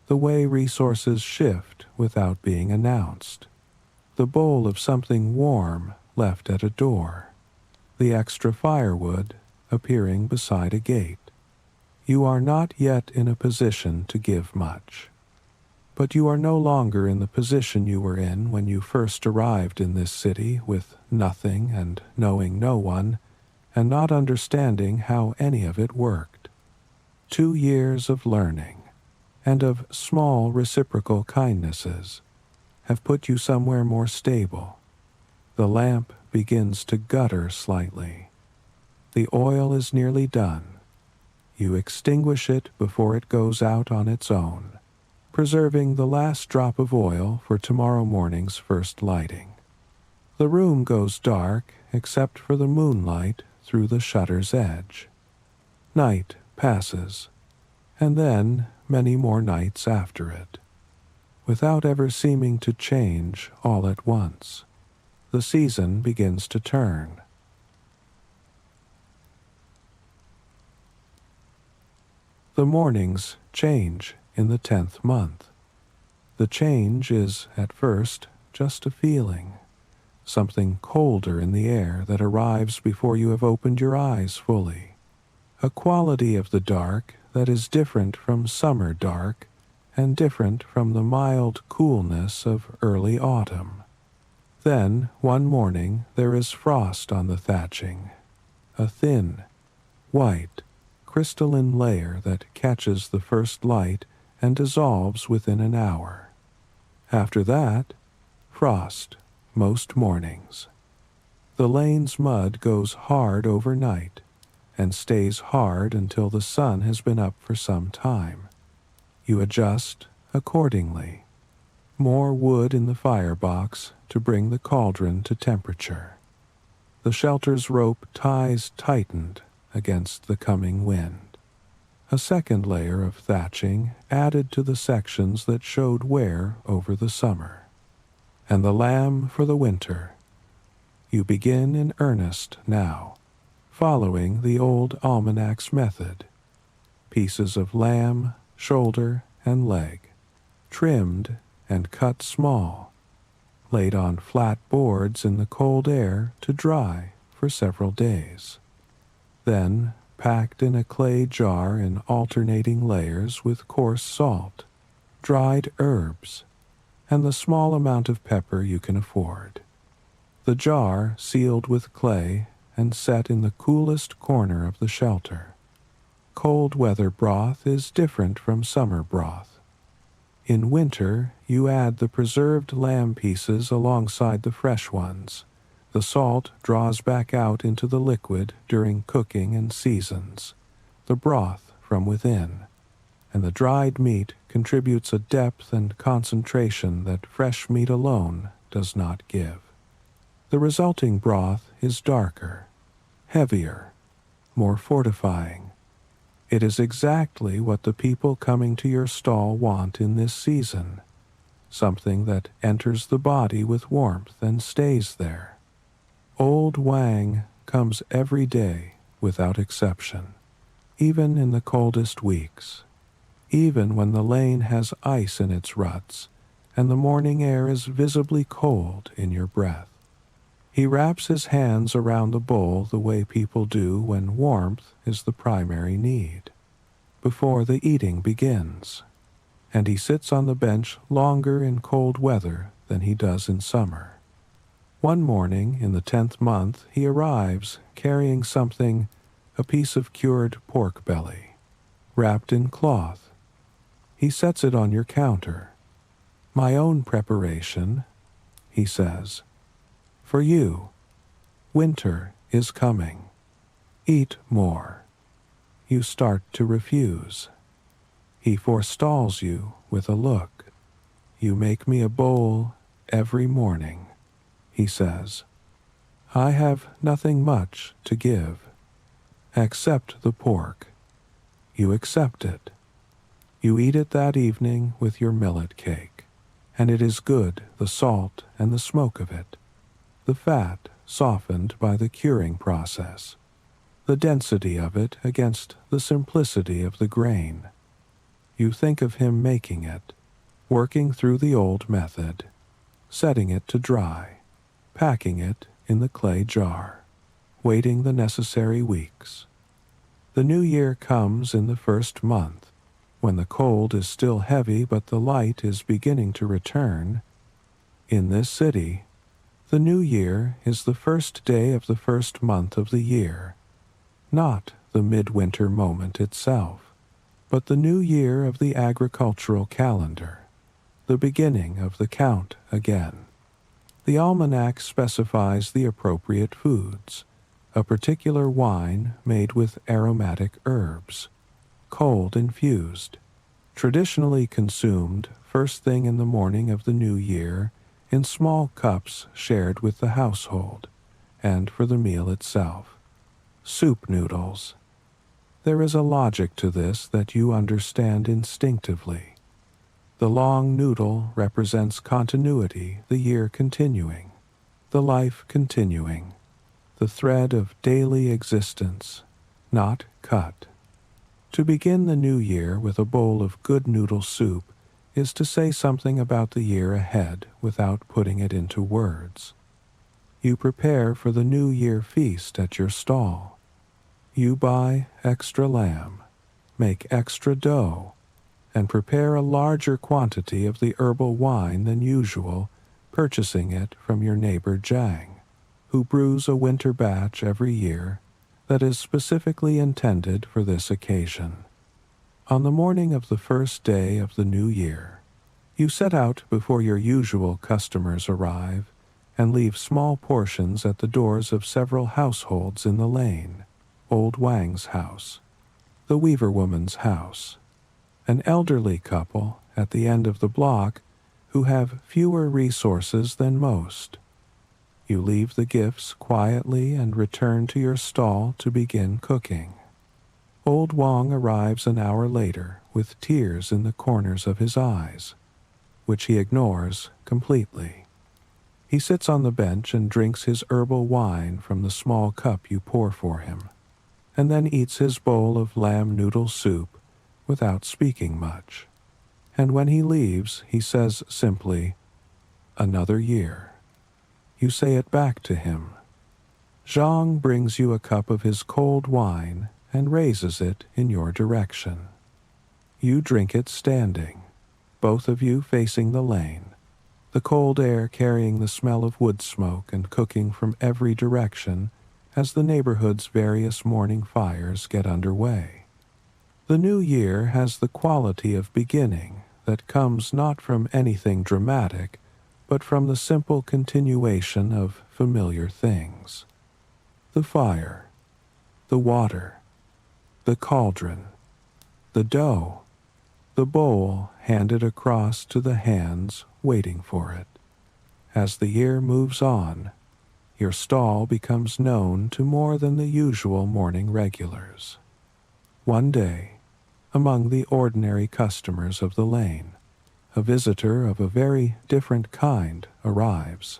the way resources shift without being announced, the bowl of something warm left at a door, the extra firewood appearing beside a gate. You are not yet in a position to give much. But you are no longer in the position you were in when you first arrived in this city, with nothing and knowing no one, and not understanding how any of it worked. 2 years of learning, and of small reciprocal kindnesses, have put you somewhere more stable. The lamp begins to gutter slightly. The oil is nearly done. You extinguish it before it goes out on its own, preserving the last drop of oil for tomorrow morning's first lighting. The room goes dark except for the moonlight through the shutter's edge. Night passes, and then many more nights after it, without ever seeming to change all at once. The season begins to turn. The mornings change in the 10th month. The change is, at first, just a feeling, something colder in the air that arrives before you have opened your eyes fully, a quality of the dark that is different from summer dark and different from the mild coolness of early autumn. Then, one morning, there is frost on the thatching, a thin, white, crystalline layer that catches the first light and dissolves within an hour. After that, frost most mornings. The lane's mud goes hard overnight and stays hard until the sun has been up for some time. You adjust accordingly. More wood in the firebox to bring the cauldron to temperature. The shelter's rope ties tightened against the coming wind. A second layer of thatching added to the sections that showed wear over the summer. And the lamb for the winter. You begin in earnest now, following the old almanac's method. Pieces of lamb, shoulder, and leg, trimmed and cut small, laid on flat boards in the cold air to dry for several days. Then packed in a clay jar in alternating layers with coarse salt, dried herbs, and the small amount of pepper you can afford. The jar sealed with clay and set in the coolest corner of the shelter. Cold weather broth is different from summer broth. In winter, you add the preserved lamb pieces alongside the fresh ones. The salt draws back out into the liquid during cooking and seasons, the broth from within, and the dried meat contributes a depth and concentration that fresh meat alone does not give. The resulting broth is darker, heavier, more fortifying. It is exactly what the people coming to your stall want in this season, something that enters the body with warmth and stays there. Old Wang comes every day without exception, even in the coldest weeks, even when the lane has ice in its ruts and the morning air is visibly cold in your breath. He wraps his hands around the bowl the way people do when warmth is the primary need, before the eating begins, and he sits on the bench longer in cold weather than he does in summer. One morning in the 10th month he arrives carrying something a piece of cured pork belly, wrapped in cloth. He sets it on your counter. My own preparation, he says. For you, winter is coming. Eat more. You start to refuse. He forestalls you with a look. You make me a bowl every morning, he says. I have nothing much to give. Accept the pork. You accept it. You eat it that evening with your millet cake, and it is good, the salt and the smoke of it, the fat softened by the curing process, the density of it against the simplicity of the grain. You think of him making it, working through the old method, setting it to dry, packing it in the clay jar, waiting the necessary weeks. The new year comes in the first month, when the cold is still heavy but the light is beginning to return. In this city, the new year is the first day of the first month of the year, not the midwinter moment itself, but the new year of the agricultural calendar, the beginning of the count again. The almanac specifies the appropriate foods, a particular wine made with aromatic herbs, cold infused, traditionally consumed first thing in the morning of the new year in small cups shared with the household, and for the meal itself. Soup noodles. There is a logic to this that you understand instinctively. The long noodle represents continuity, the year continuing, the life continuing, the thread of daily existence, not cut. To begin the new year with a bowl of good noodle soup is to say something about the year ahead without putting it into words. You prepare for the New Year feast at your stall. You buy extra lamb, make extra dough, and prepare a larger quantity of the herbal wine than usual, purchasing it from your neighbor Jang, who brews a winter batch every year that is specifically intended for this occasion. On the morning of the first day of the new year, you set out before your usual customers arrive and leave small portions at the doors of several households in the lane: Old Wang's house, the weaver woman's house, an elderly couple at the end of the block who have fewer resources than most. You leave the gifts quietly and return to your stall to begin cooking. Old Wang arrives an hour later with tears in the corners of his eyes, which he ignores completely. He sits on the bench and drinks his herbal wine from the small cup you pour for him, and then eats his bowl of lamb noodle soup without speaking much. And when he leaves, he says simply, "Another year." You say it back to him. Zhang brings you a cup of his cold wine and raises it in your direction. You drink it standing, both of you facing the lane, the cold air carrying the smell of wood smoke and cooking from every direction as the neighborhood's various morning fires get underway. The new year has the quality of beginning that comes not from anything dramatic, but from the simple continuation of familiar things. The fire, the water, the cauldron, the dough, the bowl handed across to the hands waiting for it. As the year moves on, your stall becomes known to more than the usual morning regulars. One day, among the ordinary customers of the lane, a visitor of a very different kind arrives.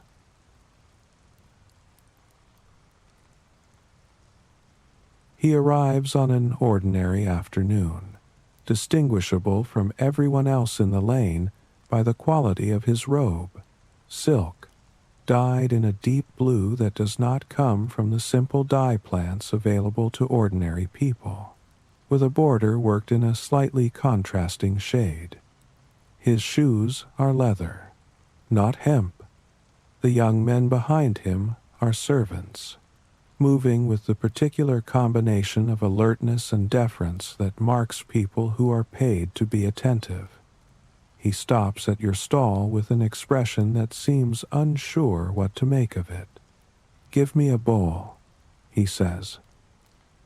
He arrives on an ordinary afternoon, distinguishable from everyone else in the lane by the quality of his robe, silk, dyed in a deep blue that does not come from the simple dye plants available to ordinary people, with a border worked in a slightly contrasting shade. His shoes are leather, not hemp. The young men behind him are servants. moving with the particular combination of alertness and deference that marks people who are paid to be attentive. He stops at your stall with an expression that seems unsure what to make of it. "Give me a bowl," he says.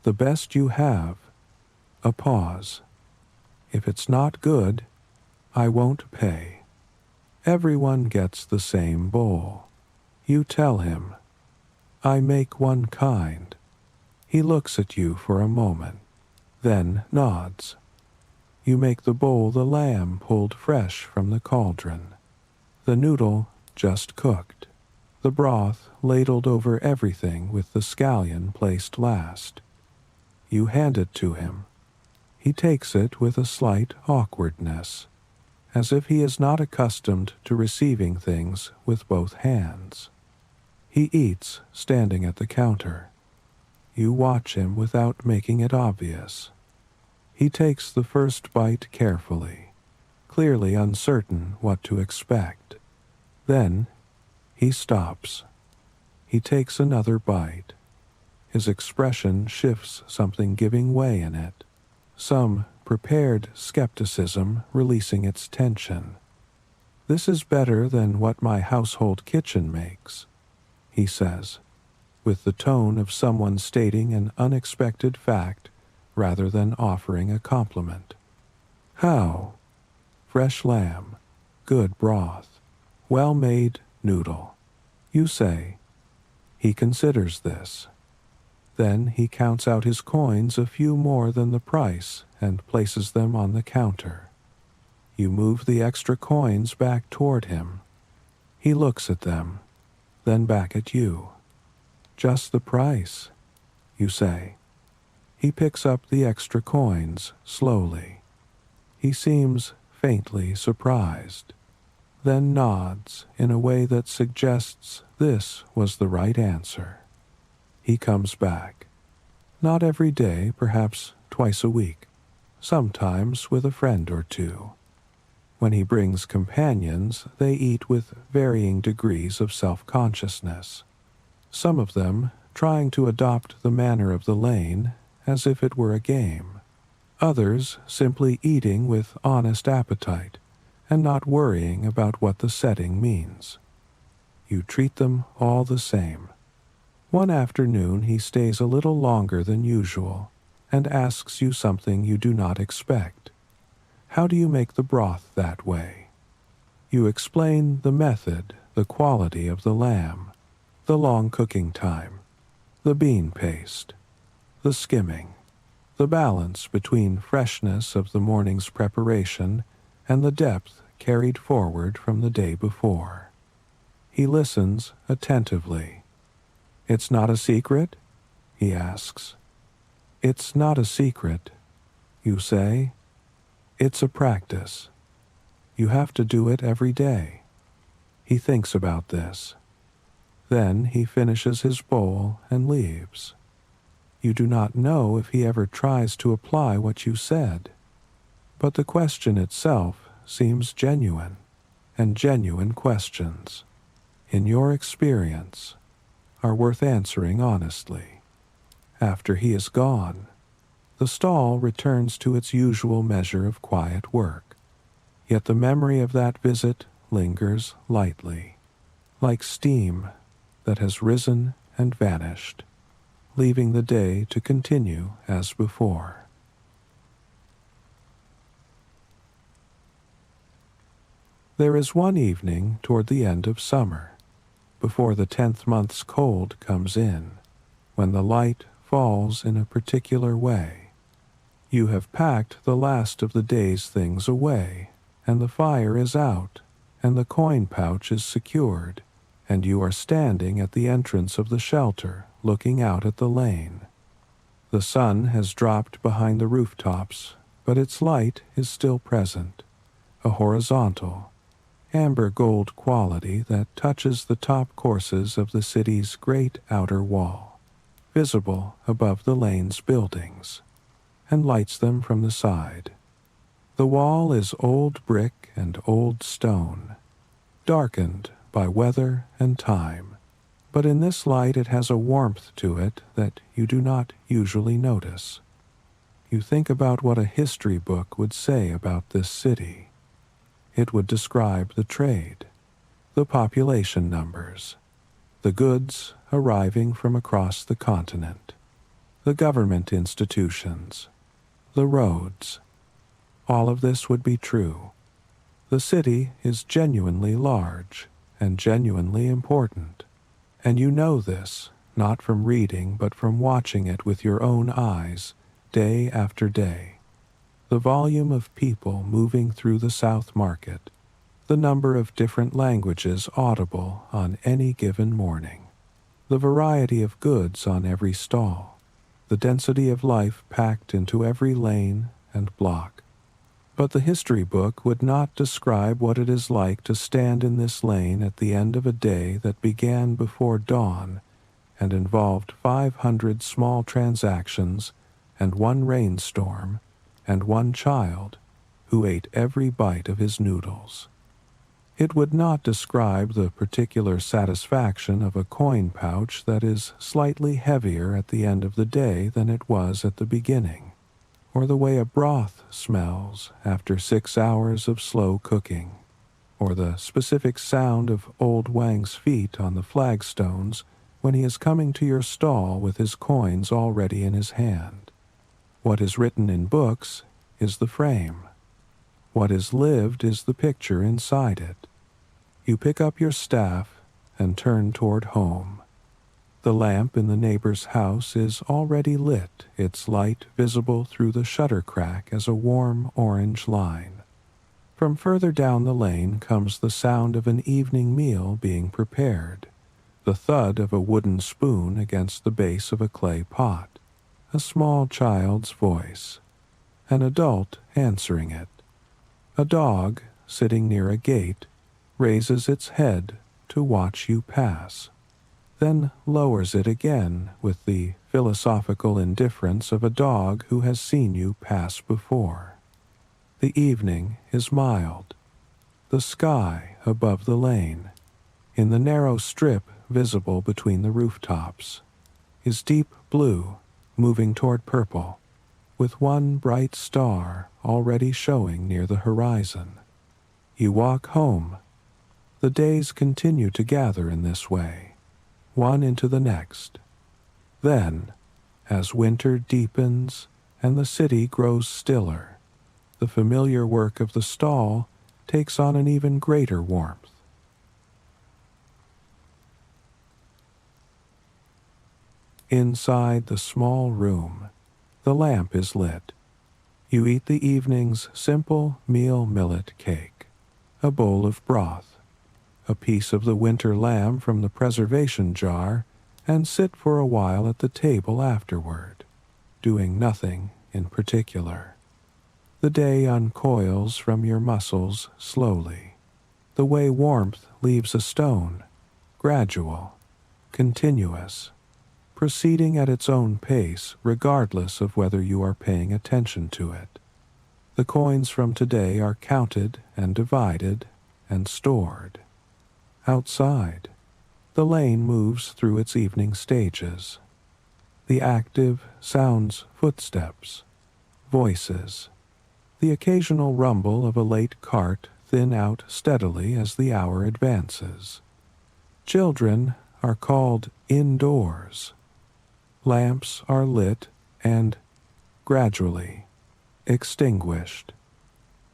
"The best you have." A pause. "If it's not good, I won't pay." Everyone gets the same bowl. You tell him, "I make one kind." He looks at you for a moment, then nods. You make the bowl the lamb pulled fresh from the cauldron, the noodle just cooked, the broth ladled over everything with the scallion placed last. You hand it to him. He takes it with a slight awkwardness, as if he is not accustomed to receiving things with both hands. He eats standing at the counter. You watch him without making it obvious. He takes the first bite carefully, clearly uncertain what to expect. Then he stops. He takes another bite. His expression shifts, something giving way in it, some prepared skepticism releasing its tension. "This is better than what my household kitchen makes," he says, with the tone of someone stating an unexpected fact rather than offering a compliment. "How?" "Fresh lamb, good broth, well-made noodle," you say. He considers this. Then he counts out his coins, a few more than the price, and places them on the counter. You move the extra coins back toward him. He looks at them, then back at you. "Just the price," you say. He picks up the extra coins slowly. He seems faintly surprised, then nods in a way that suggests this was the right answer. He comes back. Not every day, perhaps twice a week, sometimes with a friend or two. When he brings companions, they eat with varying degrees of self-consciousness. Some of them trying to adopt the manner of the lane as if it were a game. Others simply eating with honest appetite and not worrying about what the setting means. You treat them all the same. One afternoon he stays a little longer than usual and asks you something you do not expect. How do you make the broth that way? You explain the method, the quality of the lamb, the long cooking time, the bean paste, the skimming, the balance between freshness of the morning's preparation and the depth carried forward from the day before. He listens attentively. "It's not a secret?" he asks. "It's not a secret," you say. "It's a practice. You have to do it every day." He thinks about this. Then he finishes his bowl and leaves. You do not know if he ever tries to apply what you said, but the question itself seems genuine, and genuine questions, in your experience, are worth answering honestly. After he is gone, the stall returns to its usual measure of quiet work, yet the memory of that visit lingers lightly, like steam that has risen and vanished, leaving the day to continue as before. There is one evening toward the end of summer, before the 10th month's cold comes in, when the light falls in a particular way. You have packed the last of the day's things away, and the fire is out, and the coin pouch is secured, and you are standing at the entrance of the shelter, looking out at the lane. The sun has dropped behind the rooftops, but its light is still present, a horizontal, amber gold quality that touches the top courses of the city's great outer wall, visible above the lane's buildings, and lights them from the side. The wall is old brick and old stone, darkened by weather and time, But in this light it has a warmth to it that you do not usually notice. You think about what a history book would say about this city. It would describe the trade, the population numbers, the goods arriving from across the continent, the government institutions, the roads. All of this would be true. The city is genuinely large and genuinely important, and you know this not from reading but from watching it with your own eyes day after day. The volume of people moving through the South Market, the number of different languages audible on any given morning, the variety of goods on every stall, the density of life packed into every lane and block. But the history book would not describe what it is like to stand in this lane at the end of a day that began before dawn and involved 500 small transactions and one rainstorm and one child who ate every bite of his noodles. It would not describe the particular satisfaction of a coin pouch that is slightly heavier at the end of the day than it was at the beginning, or the way a broth smells after 6 hours of slow cooking, or the specific sound of old Wang's feet on the flagstones when he is coming to your stall with his coins already in his hand. What is written in books is the frame. What is lived is the picture inside it. You pick up your staff and turn toward home. The lamp in the neighbor's house is already lit, its light visible through the shutter crack as a warm orange line. From further down the lane comes the sound of an evening meal being prepared, the thud of a wooden spoon against the base of a clay pot, a small child's voice, an adult answering it. A dog, sitting near a gate, raises its head to watch you pass, then lowers it again with the philosophical indifference of a dog who has seen you pass before. The evening is mild. The sky above the lane, in the narrow strip visible between the rooftops, is deep blue, moving toward purple, with one bright star already showing near the horizon. You walk home. The days continue to gather in this way, one into the next. Then, as winter deepens and the city grows stiller, the familiar work of the stall takes on an even greater warmth. Inside the small room, the lamp is lit. You eat the evening's simple meal millet cake, a bowl of broth, a piece of the winter lamb from the preservation jar, and sit for a while at the table afterward, doing nothing in particular. The day uncoils from your muscles slowly, the way warmth leaves a stone, gradual, continuous, proceeding at its own pace regardless of whether you are paying attention to it. The coins from today are counted and divided and stored. Outside, the lane moves through its evening stages. The active sounds footsteps, voices. The occasional rumble of a late cart thin out steadily as the hour advances. Children are called indoors. Lamps are lit and, gradually, extinguished.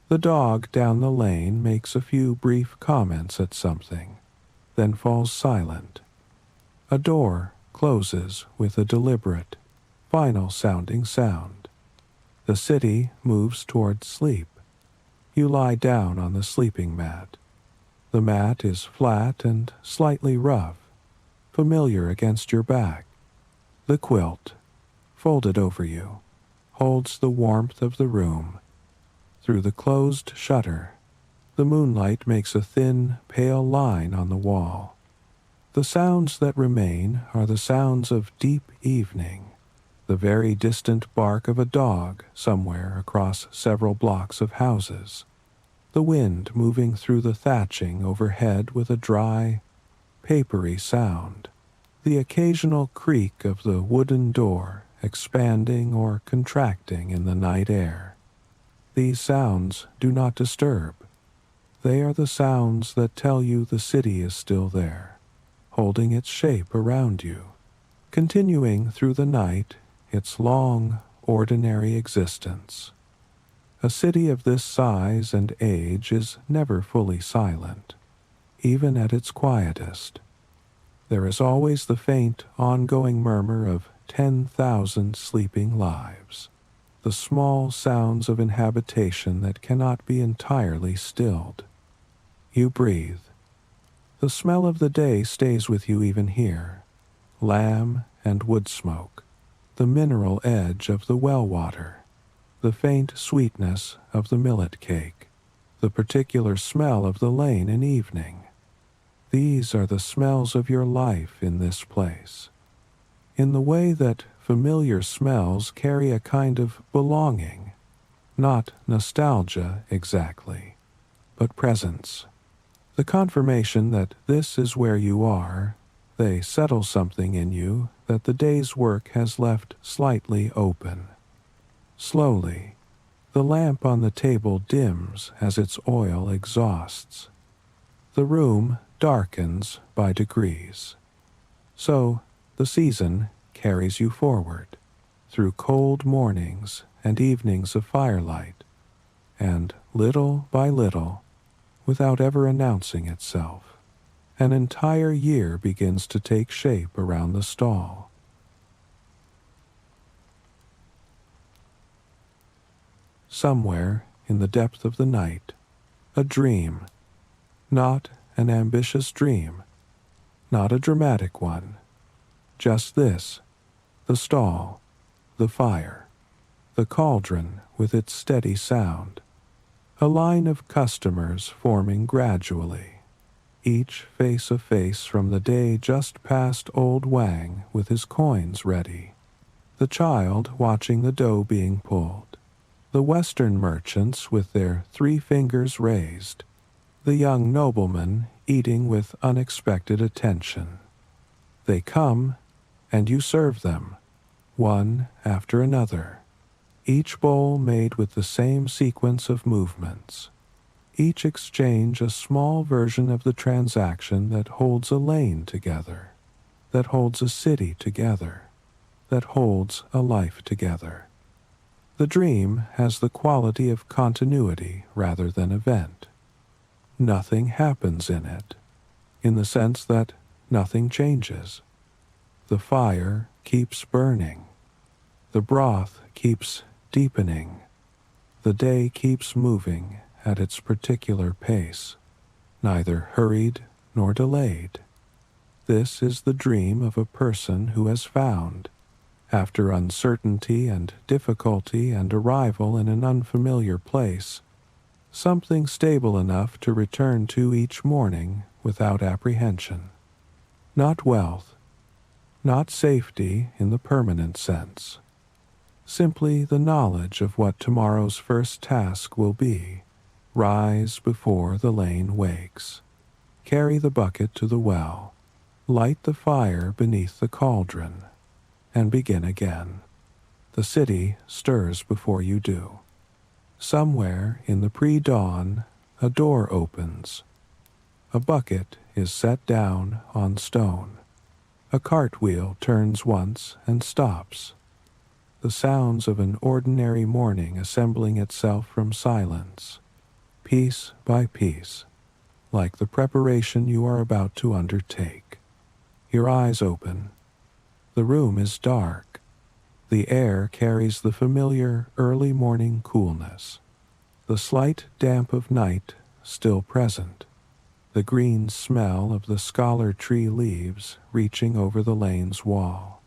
The dog down the lane makes a few brief comments at something, then falls silent. A door closes with a deliberate, final-sounding sound. The city moves toward sleep. You lie down on the sleeping mat. The mat is flat and slightly rough, familiar against your back. The quilt, folded over you, holds the warmth of the room. Through the closed shutter, the moonlight makes a thin, pale line on the wall. The sounds that remain are the sounds of deep evening, the very distant bark of a dog somewhere across several blocks of houses, the wind moving through the thatching overhead with a dry, papery sound, the occasional creak of the wooden door expanding or contracting in the night air. These sounds do not disturb. They are the sounds that tell you the city is still there, holding its shape around you, continuing through the night its long, ordinary existence. A city of this size and age is never fully silent, even at its quietest. There is always the faint, ongoing murmur of 10,000 sleeping lives, the small sounds of inhabitation that cannot be entirely stilled. You breathe. The smell of the day stays with you even here. Lamb and wood smoke, the mineral edge of the well water, the faint sweetness of the millet cake, the particular smell of the lane in evening. These are the smells of your life in this place. In the way that familiar smells carry a kind of belonging, not nostalgia exactly, but presence. The confirmation that this is where you are, they settle something in you that the day's work has left slightly open. Slowly, the lamp on the table dims as its oil exhausts. The room darkens by degrees. So, the season carries you forward, through cold mornings and evenings of firelight, and little by little, without ever announcing itself, an entire year begins to take shape around the stall. Somewhere in the depth of the night, a dream, not an ambitious dream, not a dramatic one, just this, the stall, the fire, the cauldron with its steady sound, a line of customers forming gradually, each face from the day just past old Wang with his coins ready, the child watching the dough being pulled, the Western merchants with their 3 fingers raised, the young nobleman eating with unexpected attention. They come, and you serve them, one after another, each bowl made with the same sequence of movements, each exchange a small version of the transaction that holds a lane together, that holds a city together, that holds a life together. The dream has the quality of continuity rather than event. Nothing happens in it, in the sense that nothing changes. The fire keeps burning. The broth keeps deepening. The day keeps moving at its particular pace, neither hurried nor delayed. This is the dream of a person who has found, after uncertainty and difficulty and arrival in an unfamiliar place, something stable enough to return to each morning without apprehension. Not wealth, not safety in the permanent sense, simply the knowledge of what tomorrow's first task will be. Rise before the lane wakes. Carry the bucket to the well. Light the fire beneath the cauldron, and begin again. The city stirs before you do. Somewhere in the pre-dawn, a door opens. A bucket is set down on stone. A cartwheel turns once and stops. The sounds of an ordinary morning assembling itself from silence, piece by piece, like the preparation you are about to undertake. Your eyes open. The room is dark. The air carries the familiar early morning coolness. The slight damp of night still present. The green smell of the scholar tree leaves reaching over the lane's wall.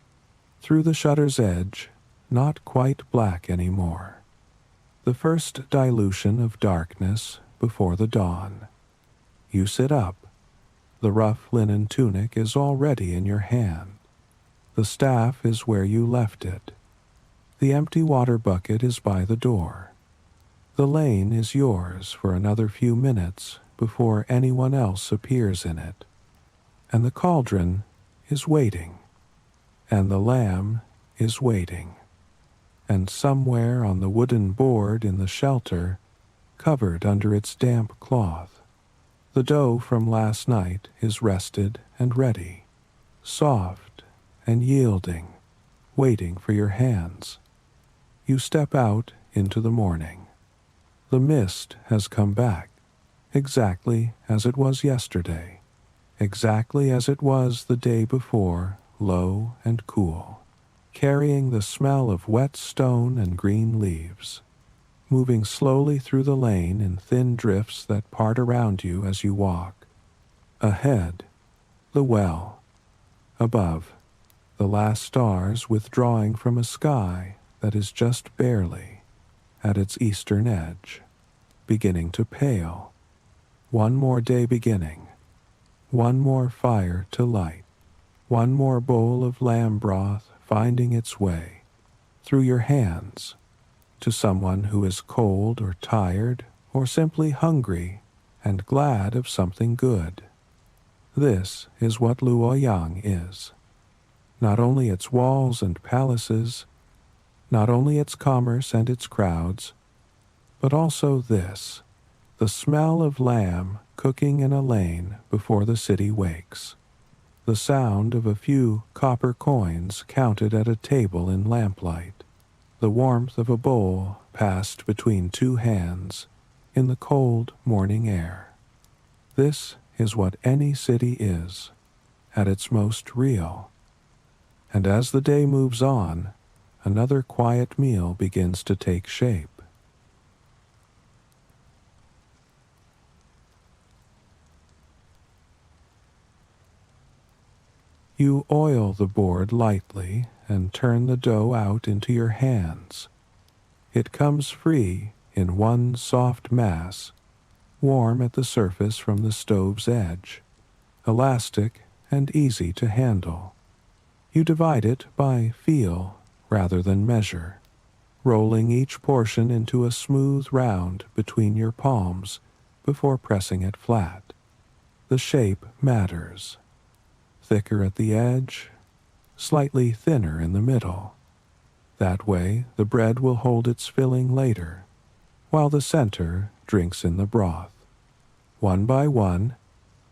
Through the shutter's edge, not quite black anymore. The first dilution of darkness before the dawn. You sit up. The rough linen tunic is already in your hand. The staff is where you left it. The empty water bucket is by the door. The lane is yours for another few minutes before anyone else appears in it. And the cauldron is waiting, and the lamb is waiting. And somewhere on the wooden board in the shelter, covered under its damp cloth, the dough from last night is rested and ready, soft and yielding, waiting for your hands. You step out into the morning. The mist has come back, exactly as it was yesterday, exactly as it was the day before, low and cool, carrying the smell of wet stone and green leaves, moving slowly through the lane in thin drifts that part around you as you walk. Ahead, the well. Above, the last stars withdrawing from a sky that is just barely, at its eastern edge, beginning to pale. One more day beginning, one more fire to light, one more bowl of lamb broth finding its way, through your hands, to someone who is cold or tired or simply hungry and glad of something good. This is what Luoyang is. Not only its walls and palaces, not only its commerce and its crowds, but also this, the smell of lamb cooking in a lane before the city wakes, the sound of a few copper coins counted at a table in lamplight, the warmth of a bowl passed between two hands in the cold morning air. This is what any city is, at its most real. And as the day moves on, another quiet meal begins to take shape. You oil the board lightly and turn the dough out into your hands. It comes free in one soft mass, warm at the surface from the stove's edge, elastic and easy to handle. You divide it by feel rather than measure, rolling each portion into a smooth round between your palms before pressing it flat. The shape matters. Thicker at the edge, slightly thinner in the middle. That way the bread will hold its filling later, while the center drinks in the broth. One by one,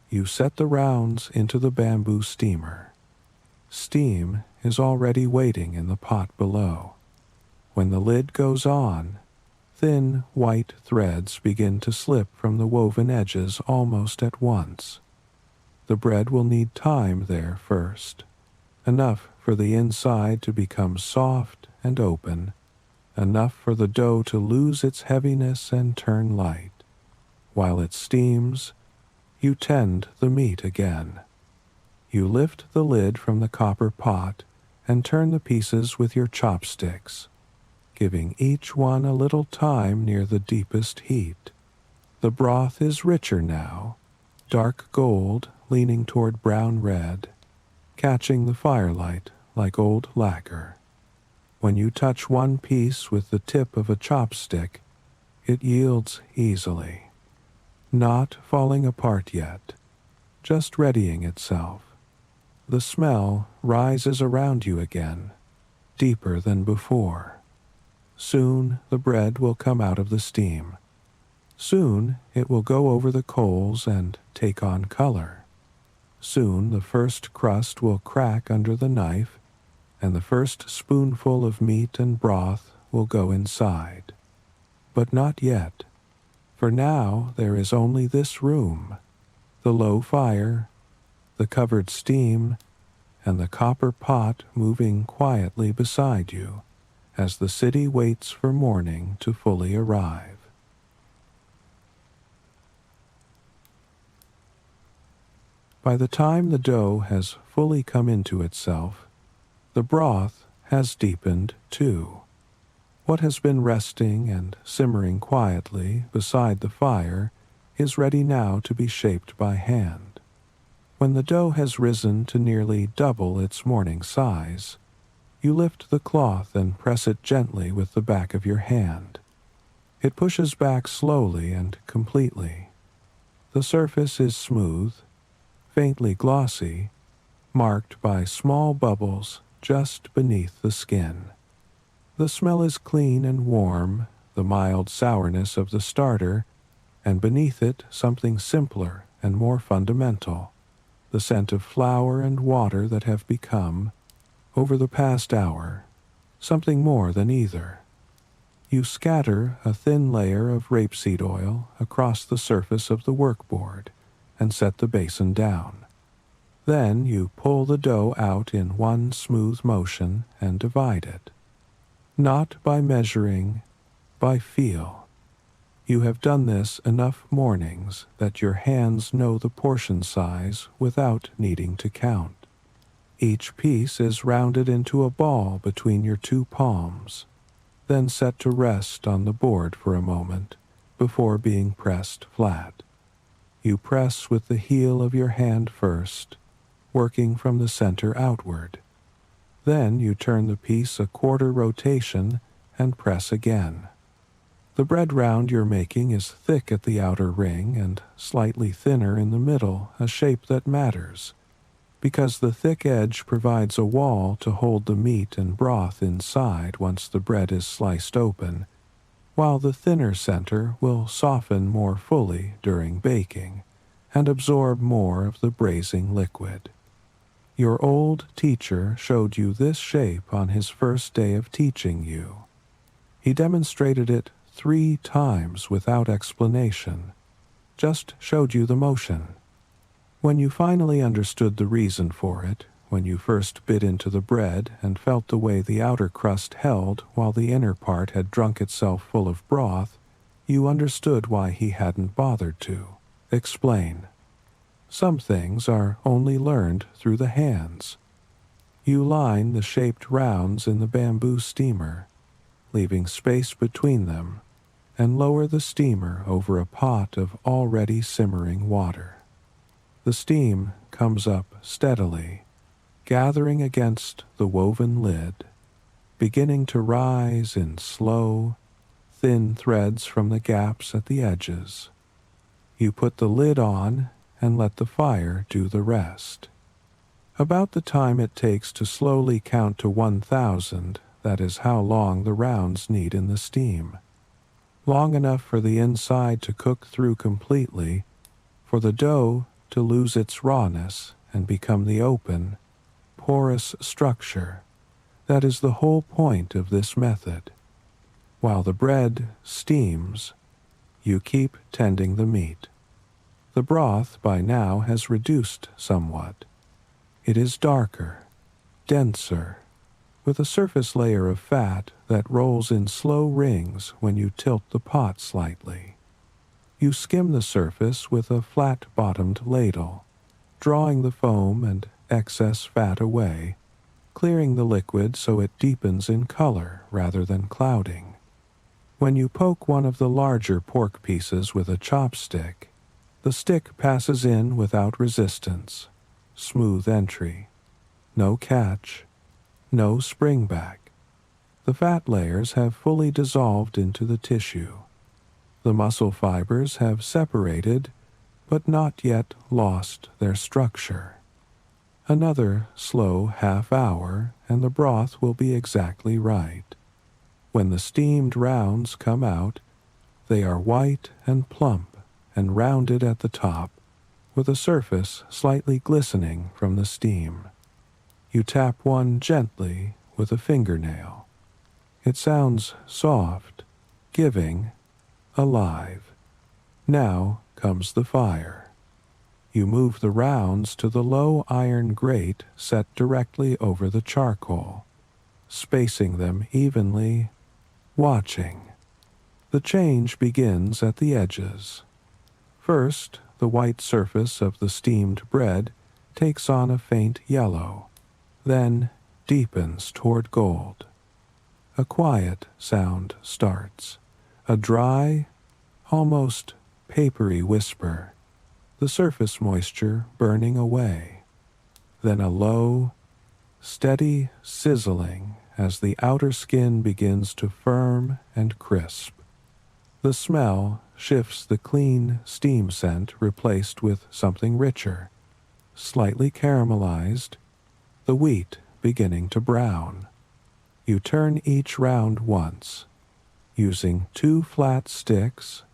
you set the rounds into the bamboo steamer. Steam is already waiting in the pot below. When the lid goes on, thin white threads begin to slip from the woven edges almost at once. The bread will need time there first, enough for the inside to become soft and open, enough for the dough to lose its heaviness and turn light. While it steams, you tend the meat again. You lift the lid from the copper pot and turn the pieces with your chopsticks, giving each one a little time near the deepest heat. The broth is richer now, dark gold leaning toward brown-red, catching the firelight like old lacquer. When you touch one piece with the tip of a chopstick, it yields easily, not falling apart yet, just readying itself. The smell rises around you again, deeper than before. Soon the bread will come out of the steam. Soon it will go over the coals and take on color. Soon the first crust will crack under the knife, and the first spoonful of meat and broth will go inside. But not yet, for now there is only this room, the low fire, the covered steam, and the copper pot moving quietly beside you as the city waits for morning to fully arrive. By the time the dough has fully come into itself, the broth has deepened too. What has been resting and simmering quietly beside the fire is ready now to be shaped by hand. When the dough has risen to nearly double its morning size, you lift the cloth and press it gently with the back of your hand. It pushes back slowly and completely. The surface is smooth, faintly glossy, marked by small bubbles just beneath the skin. The smell is clean and warm, the mild sourness of the starter, and beneath it something simpler and more fundamental, the scent of flour and water that have become, over the past hour, something more than either. You scatter a thin layer of rapeseed oil across the surface of the workboard and set the basin down. Then you pull the dough out in one smooth motion and divide it. Not by measuring, by feel. You have done this enough mornings that your hands know the portion size without needing to count. Each piece is rounded into a ball between your two palms, then set to rest on the board for a moment before being pressed flat. You press with the heel of your hand first, working from the center outward. Then you turn the piece a quarter rotation and press again. The bread round you're making is thick at the outer ring and slightly thinner in the middle, a shape that matters, because the thick edge provides a wall to hold the meat and broth inside once the bread is sliced open, while the thinner center will soften more fully during baking and absorb more of the braising liquid. Your old teacher showed you this shape on his first day of teaching you. He demonstrated it 3 times without explanation, just showed you the motion. When you finally understood the reason for it, when you first bit into the bread and felt the way the outer crust held while the inner part had drunk itself full of broth, you understood why he hadn't bothered to explain. Some things are only learned through the hands. You line the shaped rounds in the bamboo steamer, leaving space between them, and lower the steamer over a pot of already simmering water. The steam comes up steadily, gathering against the woven lid, beginning to rise in slow, thin threads from the gaps at the edges. You put the lid on and let the fire do the rest. About the time it takes to slowly count to 1,000, that is how long the rounds need in the steam. Long enough for the inside to cook through completely, for the dough to lose its rawness and become the open, porous structure that is the whole point of this method. While the bread steams, you keep tending the meat. The broth by now has reduced somewhat. It is darker, denser, with a surface layer of fat that rolls in slow rings when you tilt the pot slightly. You skim the surface with a flat-bottomed ladle, drawing the foam and excess fat away, clearing the liquid so it deepens in color rather than clouding. When you poke one of the larger pork pieces with a chopstick, the stick passes in without resistance, smooth entry, no catch, no springback. The fat layers have fully dissolved into the tissue. The muscle fibers have separated, but not yet lost their structure. Another slow half-hour, and the broth will be exactly right. When the steamed rounds come out, they are white and plump and rounded at the top, with a surface slightly glistening from the steam. You tap one gently with a fingernail. It sounds soft, giving, alive. Now comes the fire. You move the rounds to the low iron grate set directly over the charcoal, spacing them evenly, watching. The change begins at the edges. First, the white surface of the steamed bread takes on a faint yellow, then deepens toward gold. A quiet sound starts, a dry, almost papery whisper, the surface moisture burning away. Then a low, steady sizzling as the outer skin begins to firm and crisp. The smell shifts, the clean steam scent replaced with something richer, slightly caramelized, the wheat beginning to brown. You turn each round once, using 2 flat sticks,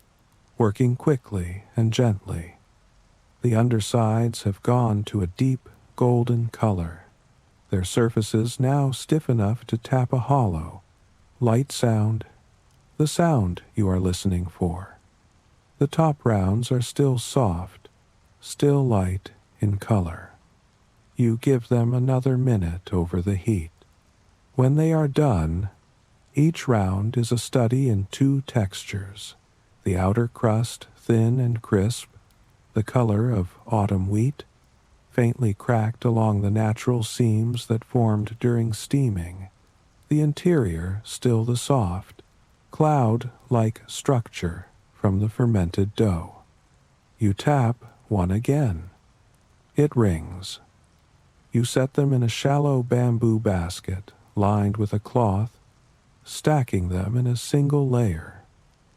working quickly and gently. The undersides have gone to a deep golden color, their surfaces now stiff enough to tap a hollow, light sound, the sound you are listening for. The top rounds are still soft, still light in color. You give them another minute over the heat. When they are done, each round is a study in 2 textures, the outer crust thin and crisp, the color of autumn wheat, faintly cracked along the natural seams that formed during steaming, the interior still the soft, cloud-like structure from the fermented dough. You tap one again. It rings. You set them in a shallow bamboo basket lined with a cloth, stacking them in a single layer,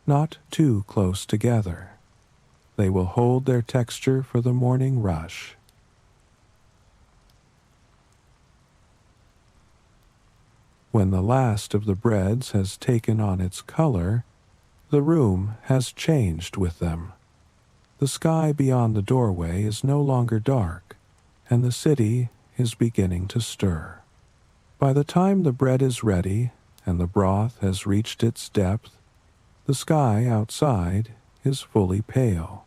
not too close together. They will hold their texture for the morning rush. When the last of the breads has taken on its color, the room has changed with them. The sky beyond the doorway is no longer dark, and the city is beginning to stir. By the time the bread is ready and the broth has reached its depth, the sky outside is fully pale.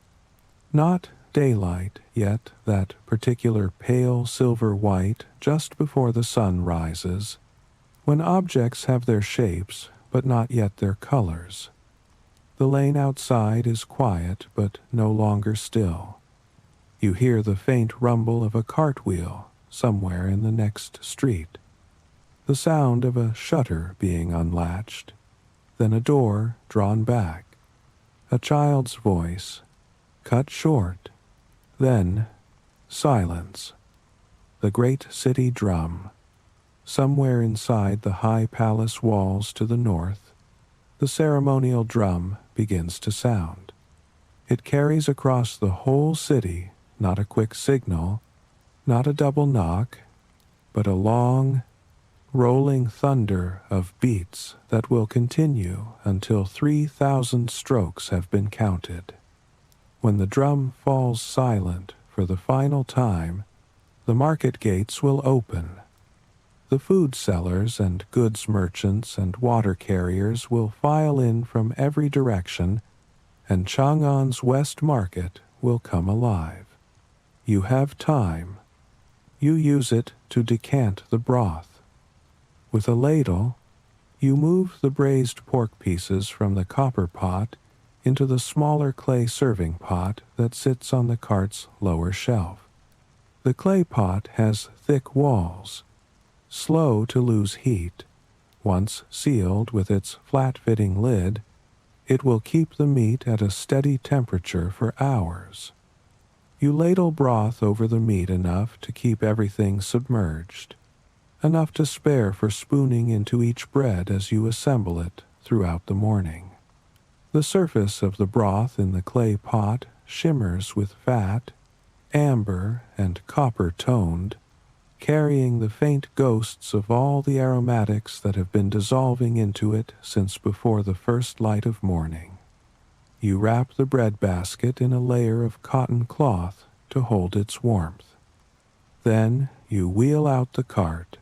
Not daylight yet, that particular pale silver white just before the sun rises, when objects have their shapes but not yet their colors. The lane outside is quiet but no longer still. You hear the faint rumble of a cartwheel somewhere in the next street, the sound of a shutter being unlatched, then a door drawn back, a child's voice, cut short, then silence. The great city drum, somewhere inside the high palace walls to the north, the ceremonial drum begins to sound. It carries across the whole city not a quick signal, not a double knock, but a long, rolling thunder of beats that will continue until 3,000 strokes have been counted. When the drum falls silent for the final time, the market gates will open. The food sellers and goods merchants and water carriers will file in from every direction, and Chang'an's West Market will come alive. You have time. You use it to decant the broth. With a ladle, you move the braised pork pieces from the copper pot into the smaller clay serving pot that sits on the cart's lower shelf. The clay pot has thick walls, slow to lose heat. Once sealed with its flat-fitting lid, it will keep the meat at a steady temperature for hours. You ladle broth over the meat enough to keep everything submerged, enough to spare for spooning into each bread as you assemble it throughout the morning. The surface of the broth in the clay pot shimmers with fat, amber and copper-toned, carrying the faint ghosts of all the aromatics that have been dissolving into it since before the first light of morning. You wrap the bread basket in a layer of cotton cloth to hold its warmth. Then you wheel out the cart.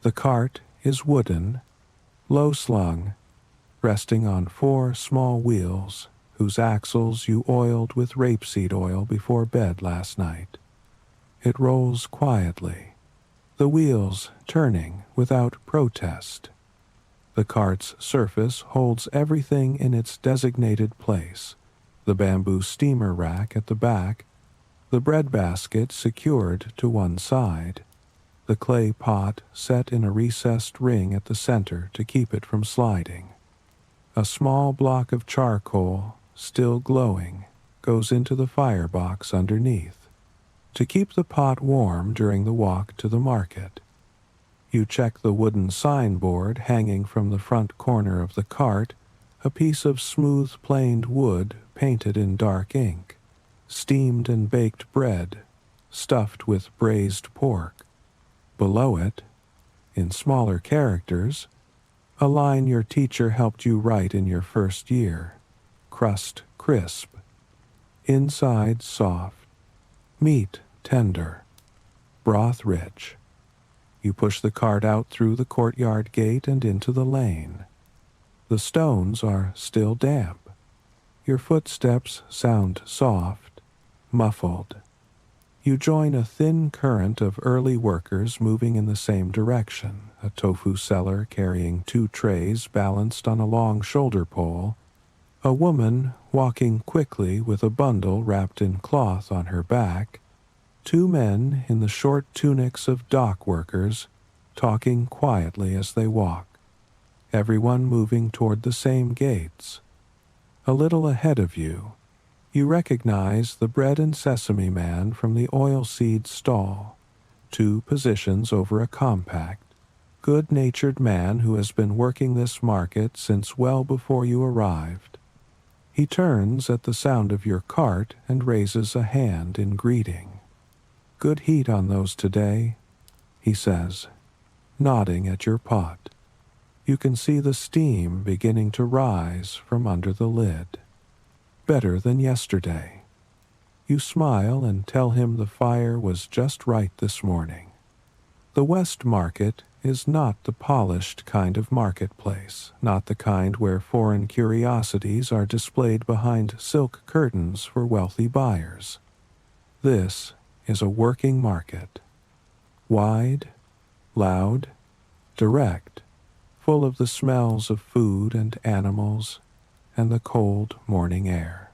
The cart is wooden, low-slung, resting on 4 small wheels whose axles you oiled with rapeseed oil before bed last night. It rolls quietly, the wheels turning without protest. The cart's surface holds everything in its designated place, the bamboo steamer rack at the back, the bread basket secured to one side, the clay pot set in a recessed ring at the center to keep it from sliding. A small block of charcoal, still glowing, goes into the firebox underneath, to keep the pot warm during the walk to the market. You check the wooden signboard hanging from the front corner of the cart, a piece of smooth planed wood painted in dark ink, steamed and baked bread, stuffed with braised pork. Below it, in smaller characters, a line your teacher helped you write in your first year. Crust crisp, inside soft, meat tender, broth rich. You push the cart out through the courtyard gate and into the lane. The stones are still damp. Your footsteps sound soft, muffled. You join a thin current of early workers moving in the same direction, a tofu seller carrying 2 trays balanced on a long shoulder pole, a woman walking quickly with a bundle wrapped in cloth on her back, 2 men in the short tunics of dock workers talking quietly as they walk, everyone moving toward the same gates. A little ahead of you, you recognize the bread and sesame man from the oilseed stall, 2 positions over a compact, good-natured man who has been working this market since well before you arrived. He turns at the sound of your cart and raises a hand in greeting. "Good heat on those today," he says, nodding at your pot. You can see the steam beginning to rise from under the lid. "Better than yesterday." You smile and tell him the fire was just right this morning. The West Market is not the polished kind of marketplace, not the kind where foreign curiosities are displayed behind silk curtains for wealthy buyers. This is a working market. Wide, loud, direct, full of the smells of food and animals and the cold morning air.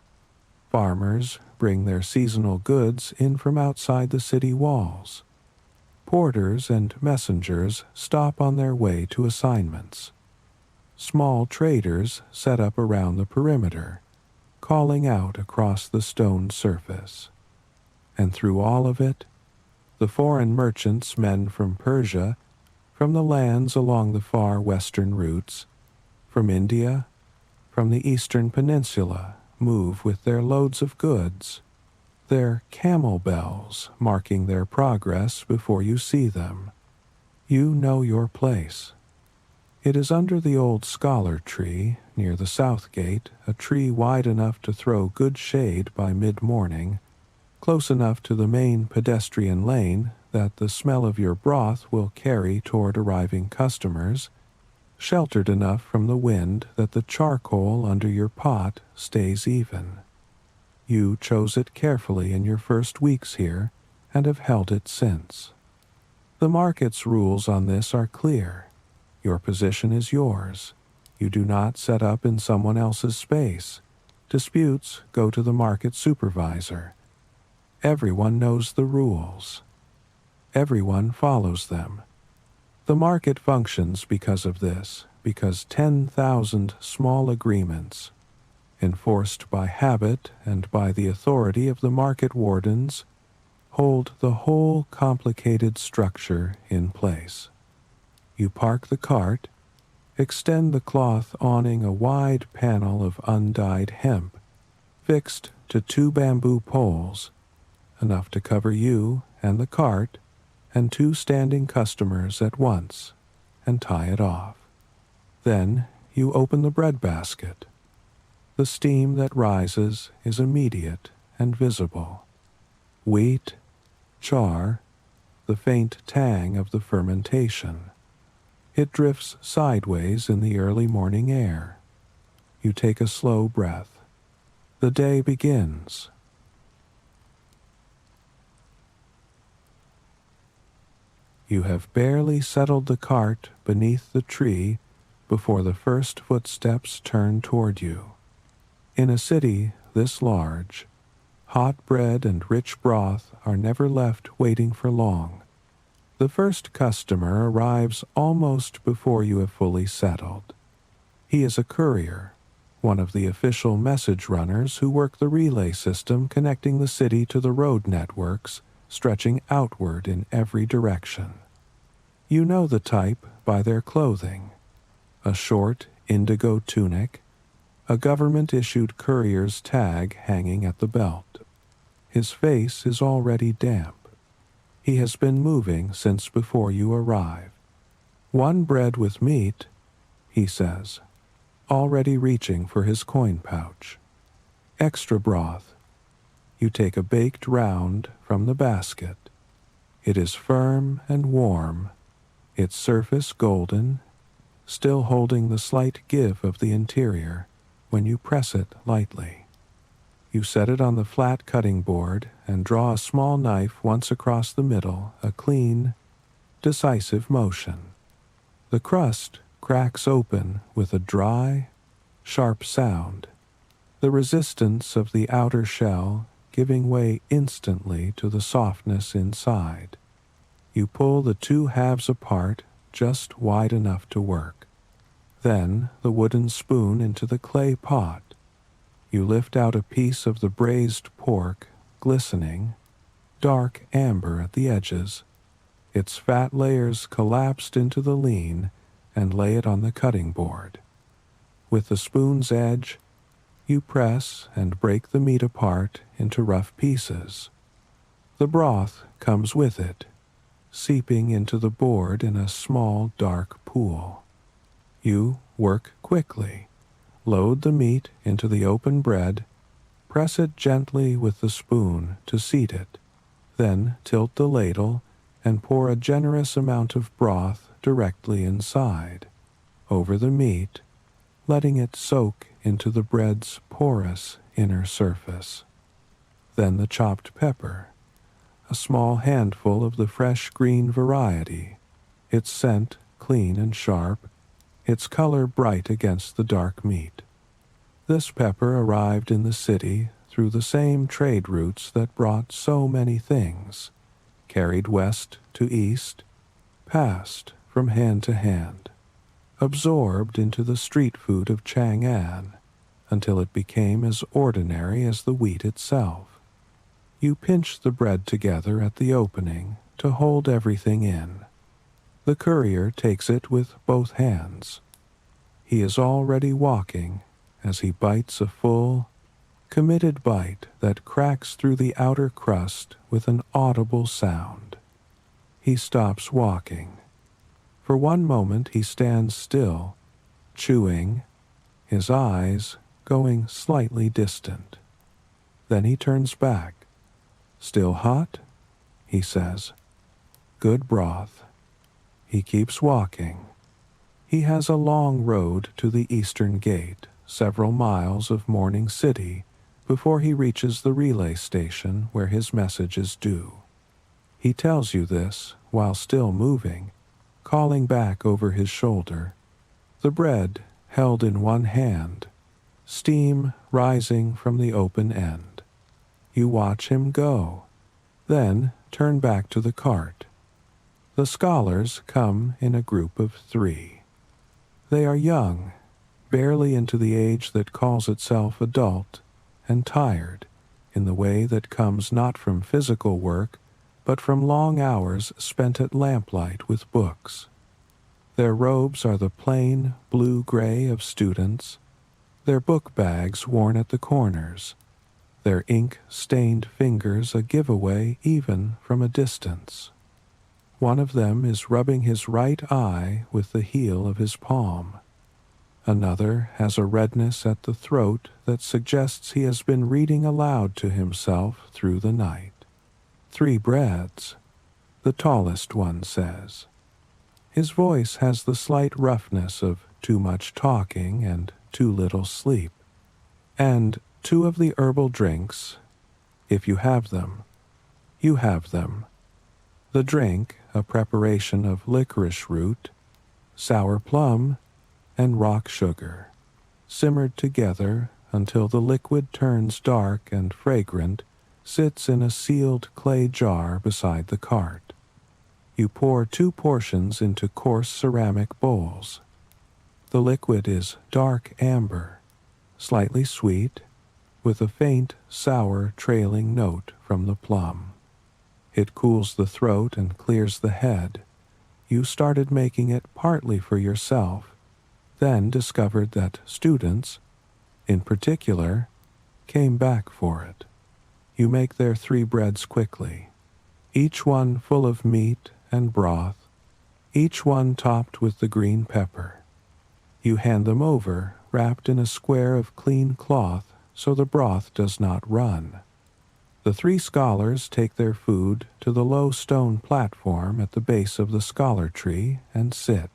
Farmers bring their seasonal goods in from outside the city walls. Porters and messengers stop on their way to assignments. Small traders set up around the perimeter, calling out across the stone surface. And through all of it, the foreign merchants, men from Persia, from the lands along the far western routes, from India, from the eastern peninsula, move with their loads of goods, their camel bells marking their progress before you see them. You know your place. It is under the old scholar tree near the south gate, a tree wide enough to throw good shade by mid-morning, close enough to the main pedestrian lane that the smell of your broth will carry toward arriving customers, sheltered enough from the wind that the charcoal under your pot stays even. You chose it carefully in your first weeks here and have held it since. The market's rules on this are clear. Your position is yours. You do not set up in someone else's space. Disputes go to the market supervisor. Everyone knows the rules. Everyone follows them. The market functions because of this, because 10,000 small agreements, enforced by habit and by the authority of the market wardens, hold the whole complicated structure in place. You park the cart, extend the cloth awning a wide panel of undyed hemp, fixed to 2 bamboo poles, enough to cover you and the cart and 2 standing customers at once, and tie it off. Then you open the bread basket. The steam that rises is immediate and visible. Wheat, char, the faint tang of the fermentation. It drifts sideways in the early morning air. You take a slow breath. The day begins. You have barely settled the cart beneath the tree before the first footsteps turn toward you. In a city this large, hot bread and rich broth are never left waiting for long. The first customer arrives almost before you have fully settled. He is a courier, one of the official message runners who work the relay system connecting the city to the road networks stretching outward in every direction. You know the type by their clothing: a short indigo tunic, a government-issued courier's tag hanging at the belt. His face is already damp. He has been moving since before you arrive. "One bread with meat," he says, already reaching for his coin pouch. "Extra broth." You take a baked round from the basket. It is firm and warm, its surface golden, still holding the slight give of the interior when you press it lightly. You set it on the flat cutting board and draw a small knife once across the middle, a clean, decisive motion. The crust cracks open with a dry, sharp sound, the resistance of the outer shell giving way instantly to the softness inside. You pull the two halves apart just wide enough to work. Then the wooden spoon into the clay pot. You lift out a piece of the braised pork, glistening, dark amber at the edges, its fat layers collapsed into the lean, and lay it on the cutting board. With the spoon's edge, you press and break the meat apart into rough pieces. The broth comes with it, seeping into the board in a small dark pool. You work quickly, load the meat into the open bread, press it gently with the spoon to seat it, then tilt the ladle and pour a generous amount of broth directly inside, over the meat, letting it soak into the bread's porous inner surface. Then the chopped pepper, a small handful of the fresh green variety, its scent clean and sharp, its color bright against the dark meat. This pepper arrived in the city through the same trade routes that brought so many things, carried west to east, passed from hand to hand, absorbed into the street food of Chang'an until it became as ordinary as the wheat itself. You pinch the bread together at the opening to hold everything in. The courier takes it with both hands. He is already walking as he bites a full, committed bite that cracks through the outer crust with an audible sound. He stops walking. For one moment he stands still, chewing, his eyes going slightly distant. Then he turns back. "Still hot?" he says. "Good broth." He keeps walking. He has a long road to the eastern gate, several miles of Morning City, before he reaches the relay station where his message is due. He tells you this while still moving, calling back over his shoulder, the bread held in one hand, steam rising from the open end. You watch him go, then turn back to the cart. The scholars come in a group of 3. They are young, barely into the age that calls itself adult, and tired in the way that comes not from physical work, but from long hours spent at lamplight with books. Their robes are the plain blue-gray of students, their book bags worn at the corners, their ink-stained fingers a giveaway even from a distance. One of them is rubbing his right eye with the heel of his palm. Another has a redness at the throat that suggests he has been reading aloud to himself through the night. 3 breads, the tallest one says. His voice has the slight roughness of too much talking and too little sleep. And 2 of the herbal drinks, if you have them. You have them. The drink, a preparation of licorice root, sour plum, and rock sugar, simmered together until the liquid turns dark and fragrant, sits in a sealed clay jar beside the cart. You pour 2 portions into coarse ceramic bowls. The liquid is dark amber, slightly sweet, with a faint, sour trailing note from the plum. It cools the throat and clears the head. You started making it partly for yourself, then discovered that students, in particular, came back for it. You make their 3 breads quickly. each one full of meat and broth, each one topped with the green pepper. You hand them over, wrapped in a square of clean cloth so the broth does not run. The 3 scholars take their food to the low stone platform at the base of the scholar tree and sit.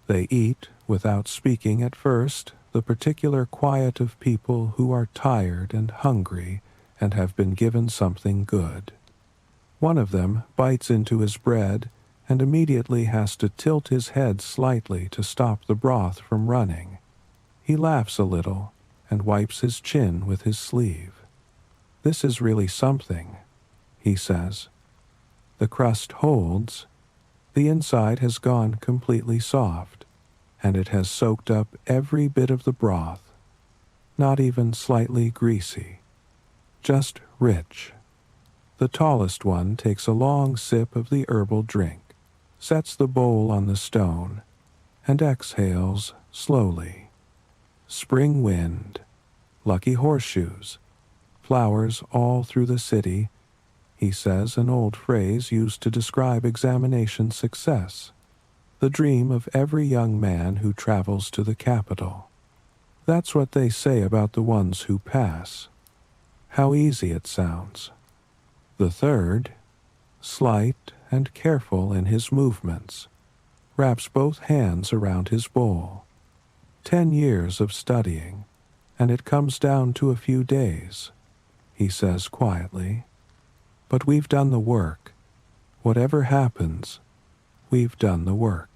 They eat, without speaking at first, the particular quiet of people who are tired and hungry and have been given something good. One of them bites into his bread and immediately has to tilt his head slightly to stop the broth from running. He laughs a little and wipes his chin with his sleeve. "This is really something," he says. The crust holds. The inside has gone completely soft, and it has soaked up every bit of the broth. Not even slightly greasy. Just rich. The tallest one takes a long sip of the herbal drink, sets the bowl on the stone, and exhales slowly. Spring wind, lucky horseshoes, flowers all through the city, he says, an old phrase used to describe examination success, the dream of every young man who travels to the capital. That's what they say about the ones who pass. How easy it sounds. The third, slight and careful in his movements, wraps both hands around his bowl. 10 years of studying, and it comes down to a few days, he says quietly. But we've done the work. Whatever happens, we've done the work.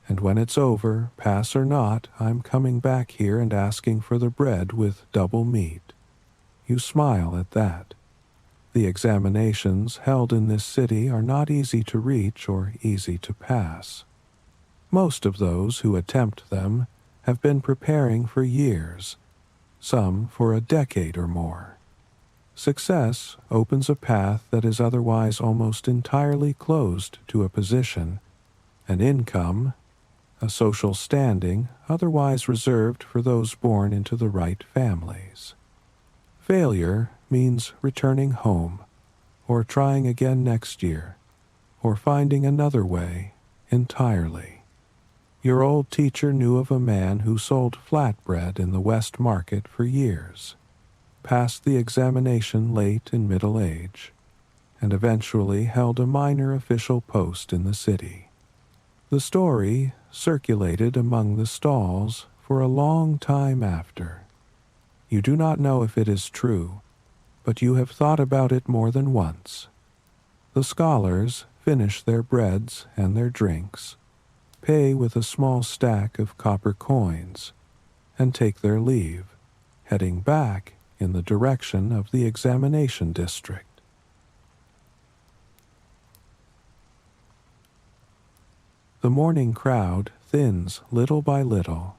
And when it's over, pass or not, I'm coming back here and asking for the bread with double meat. You smile at that. The examinations held in this city are not easy to reach or easy to pass. Most of those who attempt them have been preparing for years, some for a decade or more. Success opens a path that is otherwise almost entirely closed to a position, an income, a social standing otherwise reserved for those born into the right families. Failure means returning home, or trying again next year, or finding another way entirely. Your old teacher knew of a man who sold flatbread in the West Market for years, passed the examination late in middle age, and eventually held a minor official post in the city. The story circulated among the stalls for a long time after. You do not know if it is true, but you have thought about it more than once. The scholars finish their breads and their drinks, pay with a small stack of copper coins, and take their leave, heading back in the direction of the examination district. The morning crowd thins little by little,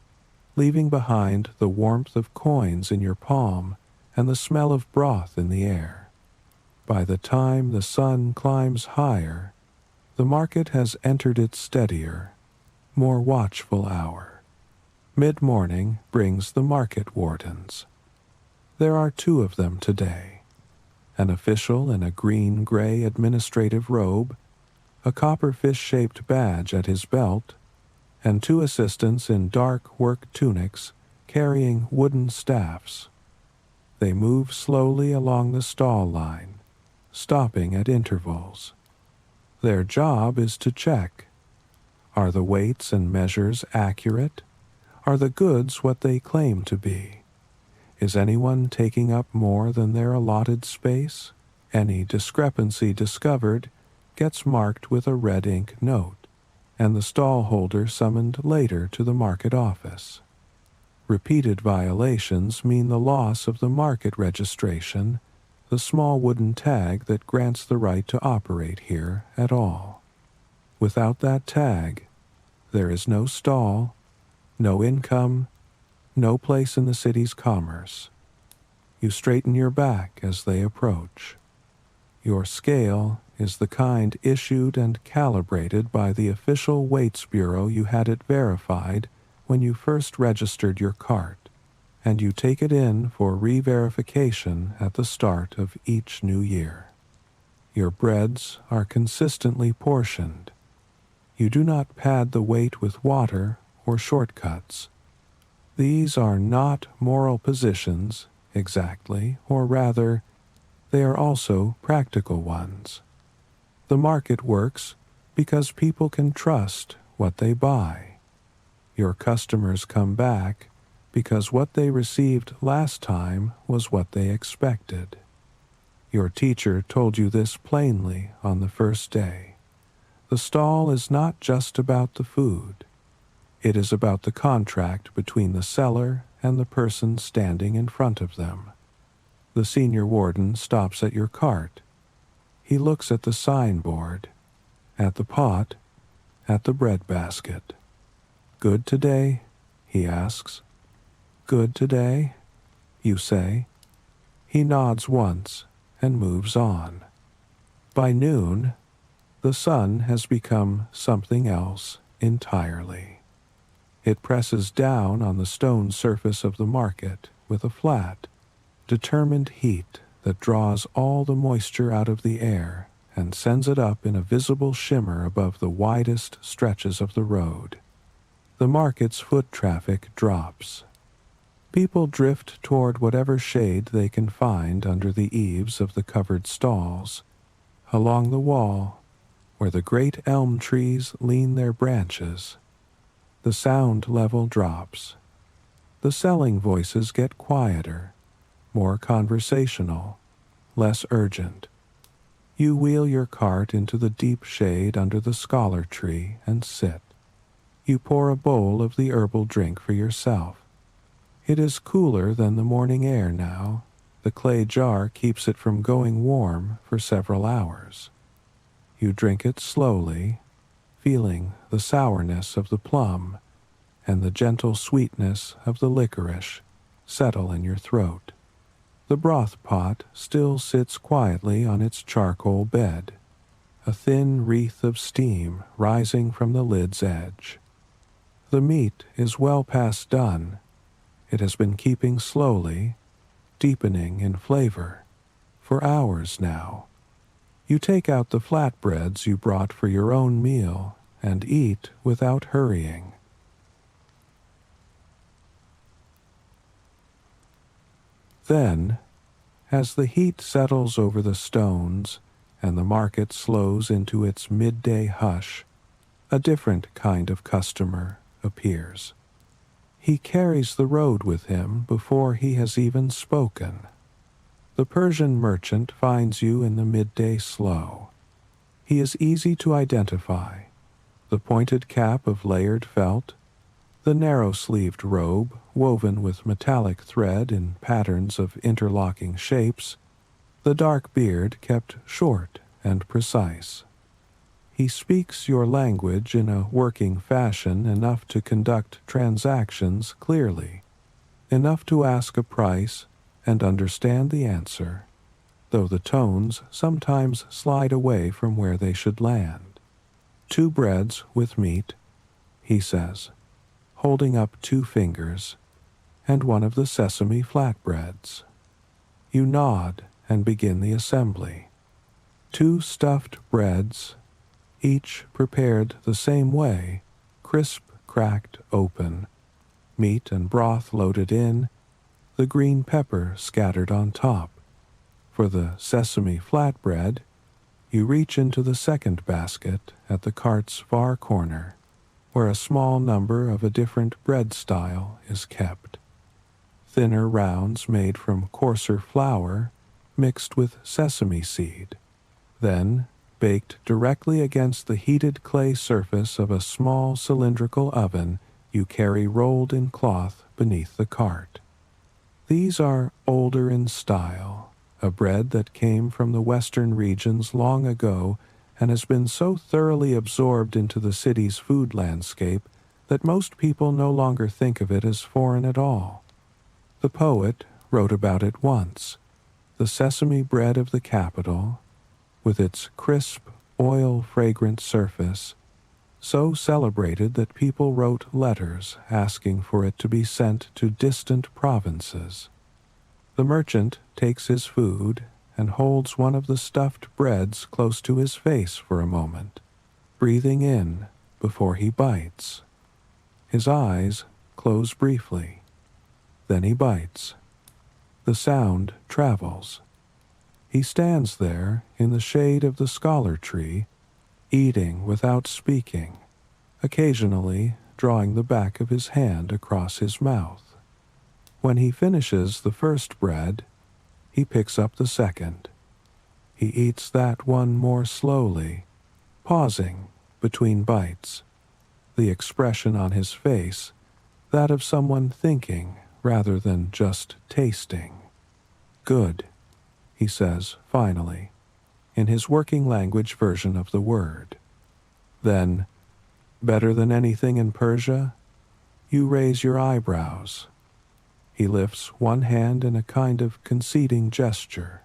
leaving behind the warmth of coins in your palm and the smell of broth in the air. By the time the sun climbs higher, the market has entered its steadier, more watchful hour. Mid-morning brings the market wardens. There are 2 of them today, an official in a green-gray administrative robe, a copper fish-shaped badge at his belt, and 2 assistants in dark work tunics carrying wooden staffs. They move slowly along the stall line, stopping at intervals. Their job is to check. Are the weights and measures accurate? Are the goods what they claim to be? Is anyone taking up more than their allotted space? Any discrepancy discovered gets marked with a red ink note, and the stall holder summoned later to the market office. Repeated violations mean the loss of the market registration, the small wooden tag that grants the right to operate here at all. Without that tag, there is no stall, no income, no place in the city's commerce. You straighten your back as they approach. Your scale is the kind issued and calibrated by the official weights bureau you had it verified when you first registered your cart, and you take it in for re-verification at the start of each new year. Your breads are consistently portioned. You do not pad the weight with water or shortcuts. These are not moral positions, exactly, or rather, they are also practical ones. The market works because people can trust what they buy. Your customers come back because what they received last time was what they expected. Your teacher told you this plainly on the first day. The stall is not just about the food. It is about the contract between the seller and the person standing in front of them. The senior warden stops at your cart. He looks at the signboard, at the pot, at the bread basket. "Good today?" he asks. "Good today?" you say. He nods once and moves on. By noon, the sun has become something else entirely. It presses down on the stone surface of the market with a flat, determined heat that draws all the moisture out of the air and sends it up in a visible shimmer above the widest stretches of the road. The market's foot traffic drops. People drift toward whatever shade they can find under the eaves of the covered stalls, along the wall, where the great elm trees lean their branches. The sound level drops. The selling voices get quieter, more conversational, less urgent. You wheel your cart into the deep shade under the scholar tree and sit. You pour a bowl of the herbal drink for yourself. It is cooler than the morning air now. The clay jar keeps it from going warm for several hours. You drink it slowly, feeling the sourness of the plum and the gentle sweetness of the licorice settle in your throat. The broth pot still sits quietly on its charcoal bed, a thin wreath of steam rising from the lid's edge. The meat is well past done. It has been keeping slowly, deepening in flavor, for hours now. You take out the flatbreads you brought for your own meal and eat without hurrying. Then, as the heat settles over the stones and the market slows into its midday hush, a different kind of customer appears. He carries the road with him before he has even spoken. The Persian merchant finds you in the midday slow. He is easy to identify. The pointed cap of layered felt, the narrow-sleeved robe woven with metallic thread in patterns of interlocking shapes, the dark beard kept short and precise. He speaks your language in a working fashion enough to conduct transactions clearly, enough to ask a price and understand the answer, though the tones sometimes slide away from where they should land. "2 breads with meat," he says, holding up 2 fingers, and one of the sesame flatbreads. You nod and begin the assembly. 2 stuffed breads, each prepared the same way, crisp, cracked open, meat and broth loaded in, the green pepper scattered on top. For the sesame flatbread, you reach into the second basket at the cart's far corner, where a small number of a different bread style is kept. Thinner rounds made from coarser flour mixed with sesame seed, then baked directly against the heated clay surface of a small cylindrical oven you carry rolled in cloth beneath the cart. These are older in style, a bread that came from the western regions long ago and has been so thoroughly absorbed into the city's food landscape that most people no longer think of it as foreign at all. The poet wrote about it once, the sesame bread of the capital, with its crisp, oil-fragrant surface, so celebrated that people wrote letters asking for it to be sent to distant provinces. The merchant takes his food and holds one of the stuffed breads close to his face for a moment, breathing in before he bites. His eyes close briefly. Then he bites. The sound travels. He stands there in the shade of the scholar tree, eating without speaking, occasionally drawing the back of his hand across his mouth. When he finishes the first bread, he picks up the second. He eats that one more slowly, pausing between bites, the expression on his face that of someone thinking rather than just tasting. "Good," he says finally, in his working language version of the word. Then, "Better than anything in Persia?" You raise your eyebrows. He lifts one hand in a kind of conceding gesture.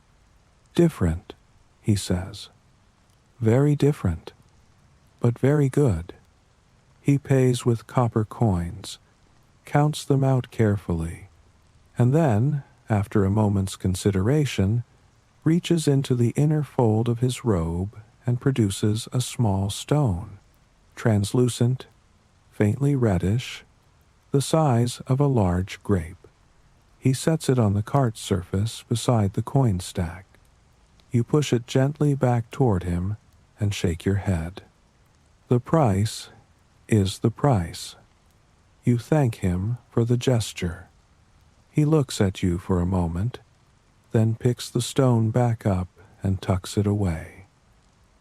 "Different," he says. "Very different, but very good." He pays with copper coins, counts them out carefully, and then, after a moment's consideration, reaches into the inner fold of his robe and produces a small stone, translucent, faintly reddish, the size of a large grape. He sets it on the cart surface beside the coin stack. You push it gently back toward him and shake your head. The price is the price. You thank him for the gesture. He looks at you for a moment, then picks the stone back up and tucks it away.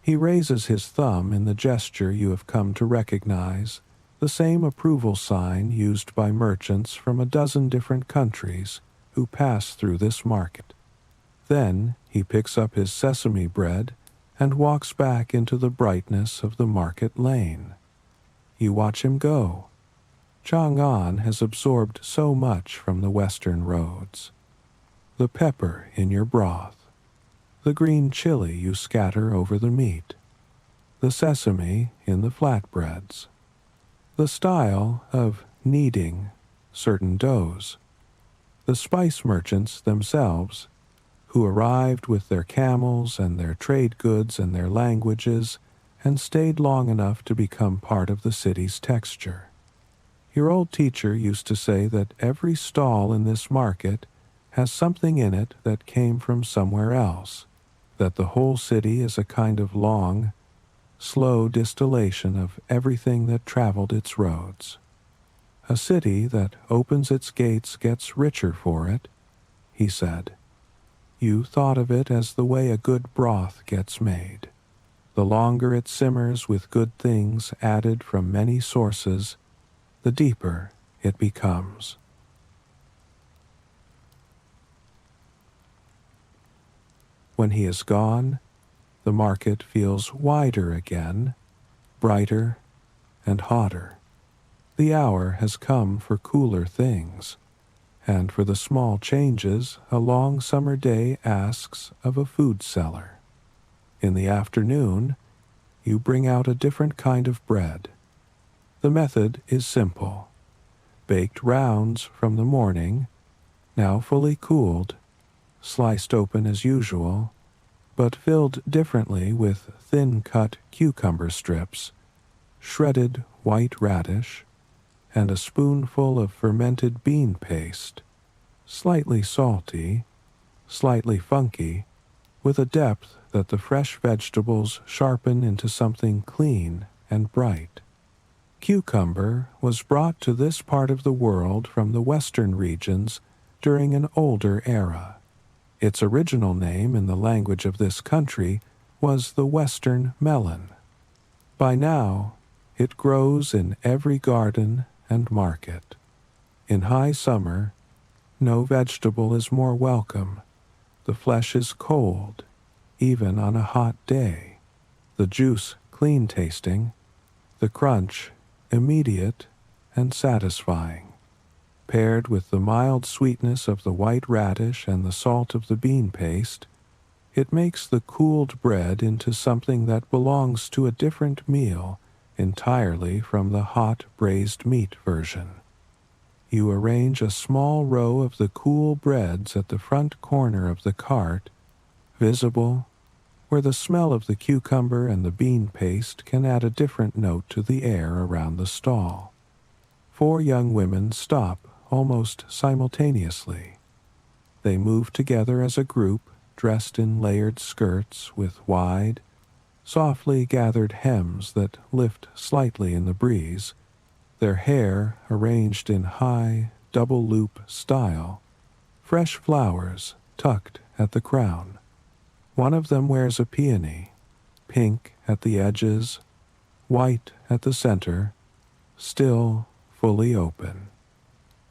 He raises his thumb in the gesture you have come to recognize, the same approval sign used by merchants from a dozen different countries who pass through this market. Then he picks up his sesame bread and walks back into the brightness of the market lane. You watch him go. Chang'an has absorbed so much from the western roads. The pepper in your broth, the green chili you scatter over the meat, the sesame in the flatbreads, the style of kneading certain doughs, the spice merchants themselves, who arrived with their camels and their trade goods and their languages and stayed long enough to become part of the city's texture. Your old teacher used to say that every stall in this market has something in it that came from somewhere else, that the whole city is a kind of long, slow distillation of everything that traveled its roads. A city that opens its gates gets richer for it, he said. You thought of it as the way a good broth gets made. The longer it simmers with good things added from many sources, the deeper it becomes. When he is gone, the market feels wider again, brighter and hotter. The hour has come for cooler things, and for the small changes a long summer day asks of a food seller. In the afternoon, you bring out a different kind of bread. The method is simple. Baked rounds from the morning, now fully cooled, sliced open as usual, but filled differently with thin-cut cucumber strips, shredded white radish, and a spoonful of fermented bean paste, slightly salty, slightly funky, with a depth that the fresh vegetables sharpen into something clean and bright. Cucumber was brought to this part of the world from the western regions during an older era. Its original name in the language of this country was the western melon. By now, it grows in every garden and market. In high summer, no vegetable is more welcome. The flesh is cold, even on a hot day. The juice clean-tasting, the crunch immediate and satisfying. Paired with the mild sweetness of the white radish and the salt of the bean paste, it makes the cooled bread into something that belongs to a different meal entirely from the hot braised meat version. You arrange a small row of the cool breads at the front corner of the cart visible, where the smell of the cucumber and the bean paste can add a different note to the air around the stall. 4 young women stop almost simultaneously. They move together as a group, dressed in layered skirts with wide, softly gathered hems that lift slightly in the breeze, their hair arranged in high, double-loop style, fresh flowers tucked at the crown. One of them wears a peony, pink at the edges, white at the center, still fully open.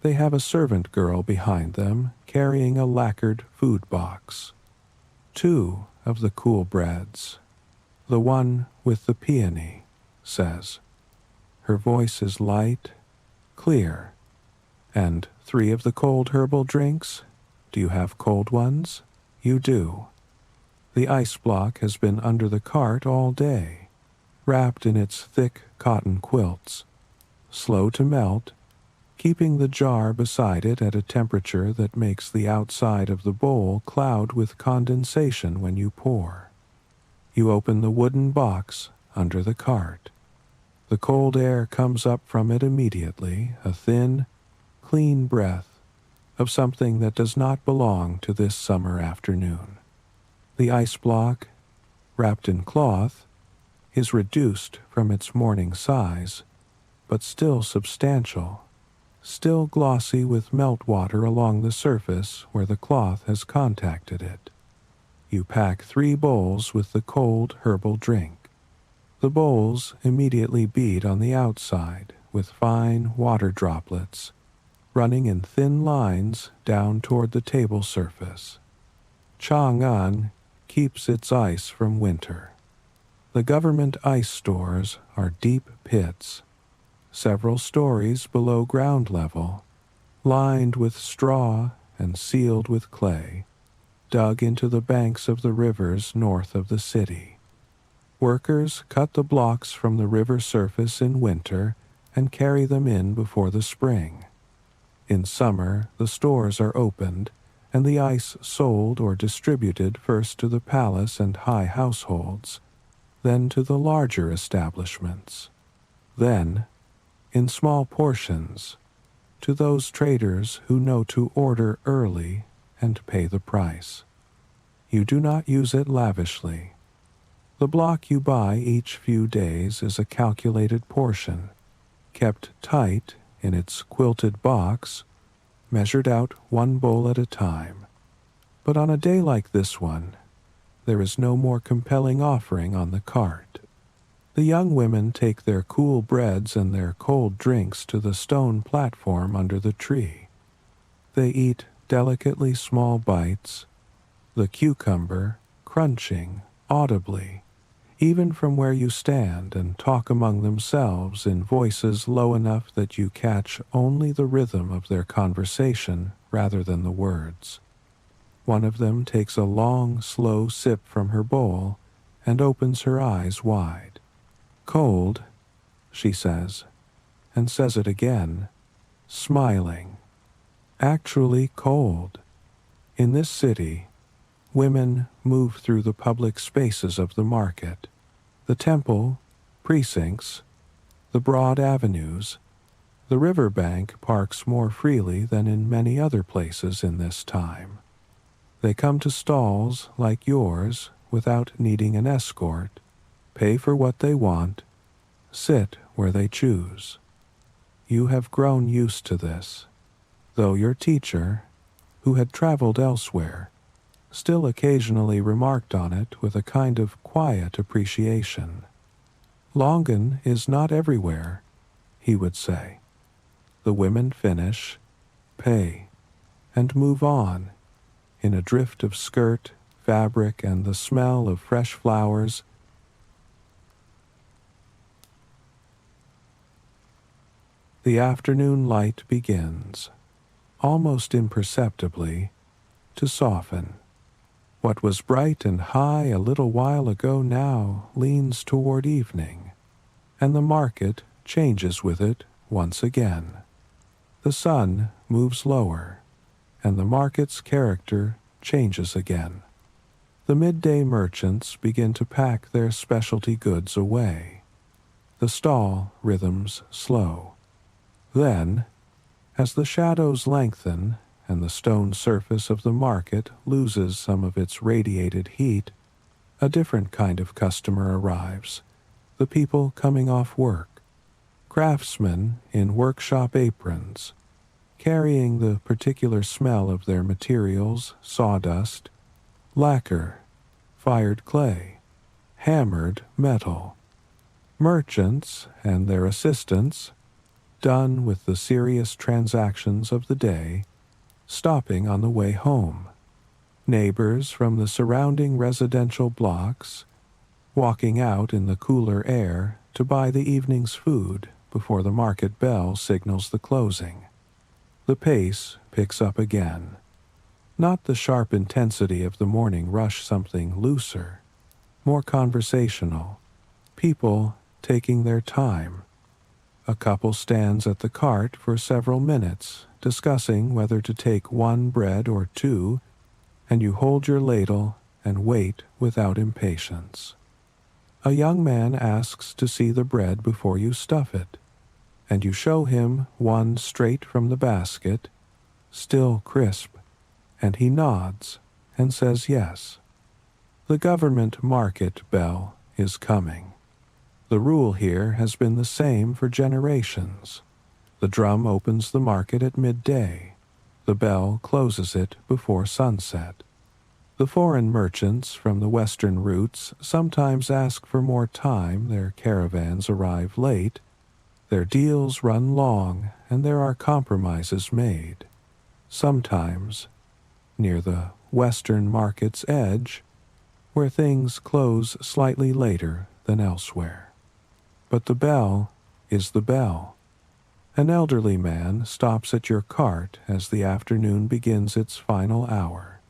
They have a servant girl behind them carrying a lacquered food box. 2 of the cool breads. The one with the peony says. Her voice is light, clear. And 3 of the cold herbal drinks? Do you have cold ones? You do. The ice block has been under the cart all day, wrapped in its thick cotton quilts, slow to melt, keeping the jar beside it at a temperature that makes the outside of the bowl cloud with condensation when you pour. You open the wooden box under the cart. The cold air comes up from it immediately, a thin, clean breath of something that does not belong to this summer afternoon. The ice block, wrapped in cloth, is reduced from its morning size, but still substantial, still glossy with meltwater along the surface where the cloth has contacted it. You pack 3 bowls with the cold herbal drink. The bowls immediately bead on the outside with fine water droplets, running in thin lines down toward the table surface. Chang'an keeps its ice from winter. The government ice stores are deep pits, several stories below ground level, lined with straw and sealed with clay, dug into the banks of the rivers north of the city. Workers cut the blocks from the river surface in winter and carry them in before the spring. In summer, the stores are opened and the ice sold or distributed first to the palace and high households, then to the larger establishments. Then, in small portions, to those traders who know to order early and pay the price. You do not use it lavishly. The block you buy each few days is a calculated portion, kept tight in its quilted box, measured out 1 bowl at a time. But on a day like this one, there is no more compelling offering on the cart. The young women take their cool breads and their cold drinks to the stone platform under the tree. They eat delicately small bites, the cucumber crunching audibly, even from where you stand, and talk among themselves in voices low enough that you catch only the rhythm of their conversation rather than the words. One of them takes a long, slow sip from her bowl and opens her eyes wide. Cold, she says, and says it again, smiling. Actually cold. In this city, women move through the public spaces of the market, the temple, precincts, the broad avenues. The riverbank parks more freely than in many other places in this time. They come to stalls like yours without needing an escort, pay for what they want, sit where they choose. You have grown used to this, though your teacher, who had traveled elsewhere, still occasionally remarked on it with a kind of quiet appreciation. Longan is not everywhere, he would say. The women finish, pay, and move on, in a drift of skirt, fabric, and the smell of fresh flowers. The afternoon light begins, almost imperceptibly, to soften. What was bright and high a little while ago now leans toward evening, and the market changes with it once again. The sun moves lower, and the market's character changes again. The midday merchants begin to pack their specialty goods away. The stall rhythms slow. Then, as the shadows lengthen and the stone surface of the market loses some of its radiated heat, a different kind of customer arrives, the people coming off work, craftsmen in workshop aprons, carrying the particular smell of their materials, sawdust, lacquer, fired clay, hammered metal. Merchants and their assistants, done with the serious transactions of the day, stopping on the way home. Neighbors from the surrounding residential blocks, walking out in the cooler air to buy the evening's food before the market bell signals the closing. The pace picks up again. Not the sharp intensity of the morning rush, something looser, more conversational, people taking their time. A couple stands at the cart for several minutes, discussing whether to take one bread or two, and you hold your ladle and wait without impatience. A young man asks to see the bread before you stuff it, and you show him one straight from the basket, still crisp, and he nods and says yes. The government market bell is coming. The rule here has been the same for generations. The drum opens the market at midday. The bell closes it before sunset. The foreign merchants from the western routes sometimes ask for more time. Their caravans arrive late. Their deals run long, and there are compromises made. Sometimes, near the western market's edge, where things close slightly later than elsewhere. But the bell is the bell. An elderly man stops at your cart as the afternoon begins its final hour.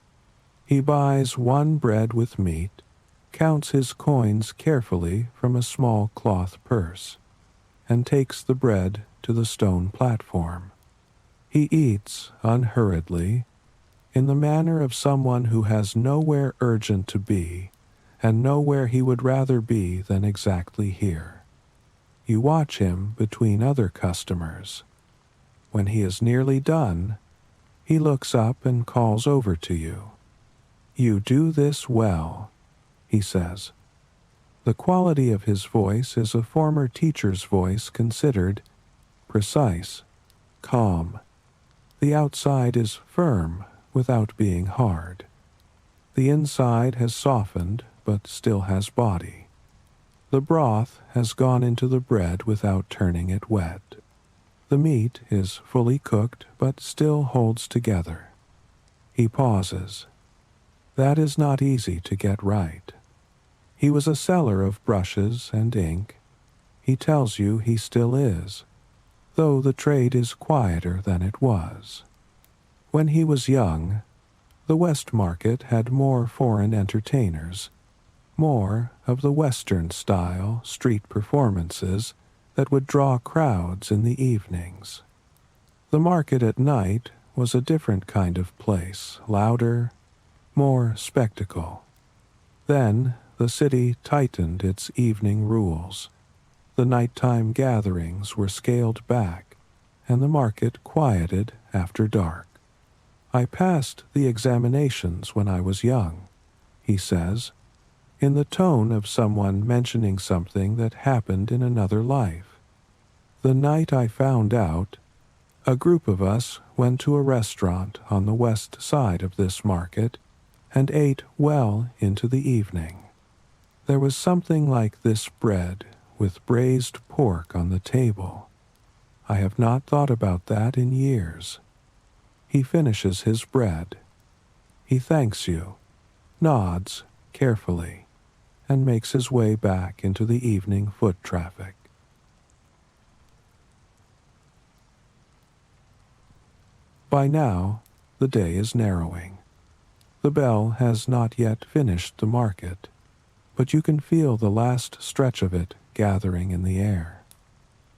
He buys one bread with meat, counts his coins carefully from a small cloth purse, and takes the bread to the stone platform. He eats unhurriedly, in the manner of someone who has nowhere urgent to be, and nowhere he would rather be than exactly here. You watch him between other customers. When he is nearly done, he looks up and calls over to you. "You do this well," he says. The quality of his voice is a former teacher's voice, considered precise, calm. The outside is firm without being hard. The inside has softened but still has body. The broth has gone into the bread without turning it wet. The meat is fully cooked but still holds together. He pauses. That is not easy to get right. He was a seller of brushes and ink. He tells you he still is, though the trade is quieter than it was. When he was young, the West Market had more foreign entertainers, more of the Western-style street performances that would draw crowds in the evenings. The market at night was a different kind of place, louder, more spectacle. Then the city tightened its evening rules. The nighttime gatherings were scaled back, and the market quieted after dark. I passed the examinations when I was young, he says, in the tone of someone mentioning something that happened in another life. The night I found out, a group of us went to a restaurant on the west side of this market and ate well into the evening. There was something like this bread with braised pork on the table. I have not thought about that in years. He finishes his bread. He thanks you, nods carefully, and makes his way back into the evening foot traffic. By now, the day is narrowing. The bell has not yet finished the market, but you can feel the last stretch of it gathering in the air.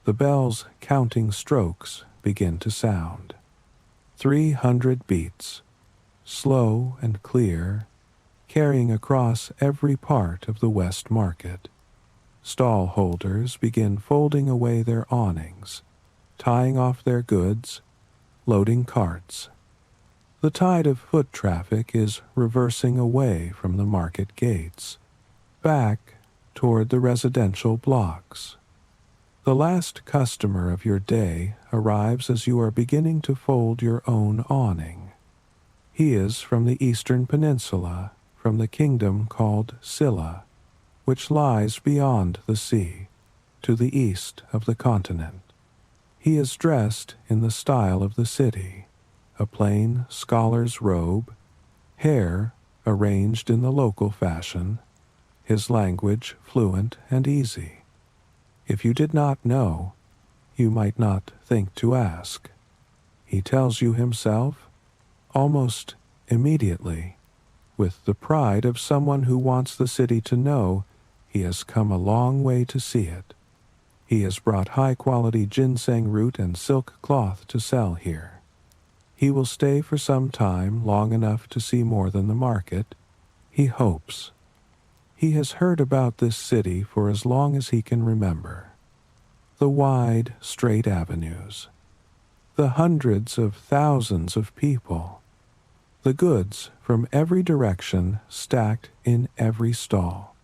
The bell's counting strokes begin to sound. 300 beats, slow and clear, carrying across every part of the West Market. Stall holders begin folding away their awnings, tying off their goods, loading carts. The tide of foot traffic is reversing away from the market gates, back toward the residential blocks. The last customer of your day arrives as you are beginning to fold your own awning. He is from the Eastern Peninsula, from the kingdom called Scylla, which lies beyond the sea, to the east of the continent. He is dressed in the style of the city, a plain scholar's robe, hair arranged in the local fashion, his language fluent and easy. If you did not know, you might not think to ask. He tells you himself, almost immediately, with the pride of someone who wants the city to know he has come a long way to see it. He has brought high-quality ginseng root and silk cloth to sell here. He will stay for some time, long enough to see more than the market, he hopes. He has heard about this city for as long as he can remember. The wide, straight avenues, the hundreds of thousands of people, the goods from every direction stacked in every stall.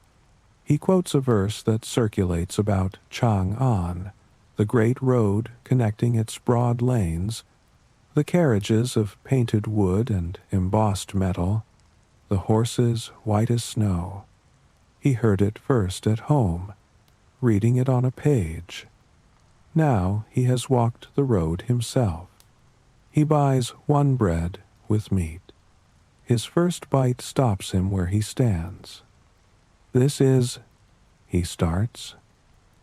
He quotes a verse that circulates about Chang'an, the great road connecting its broad lanes, the carriages of painted wood and embossed metal, the horses white as snow. He heard it first at home, reading it on a page. Now he has walked the road himself. He buys one bread with meat. His first bite stops him where he stands. This is, he starts,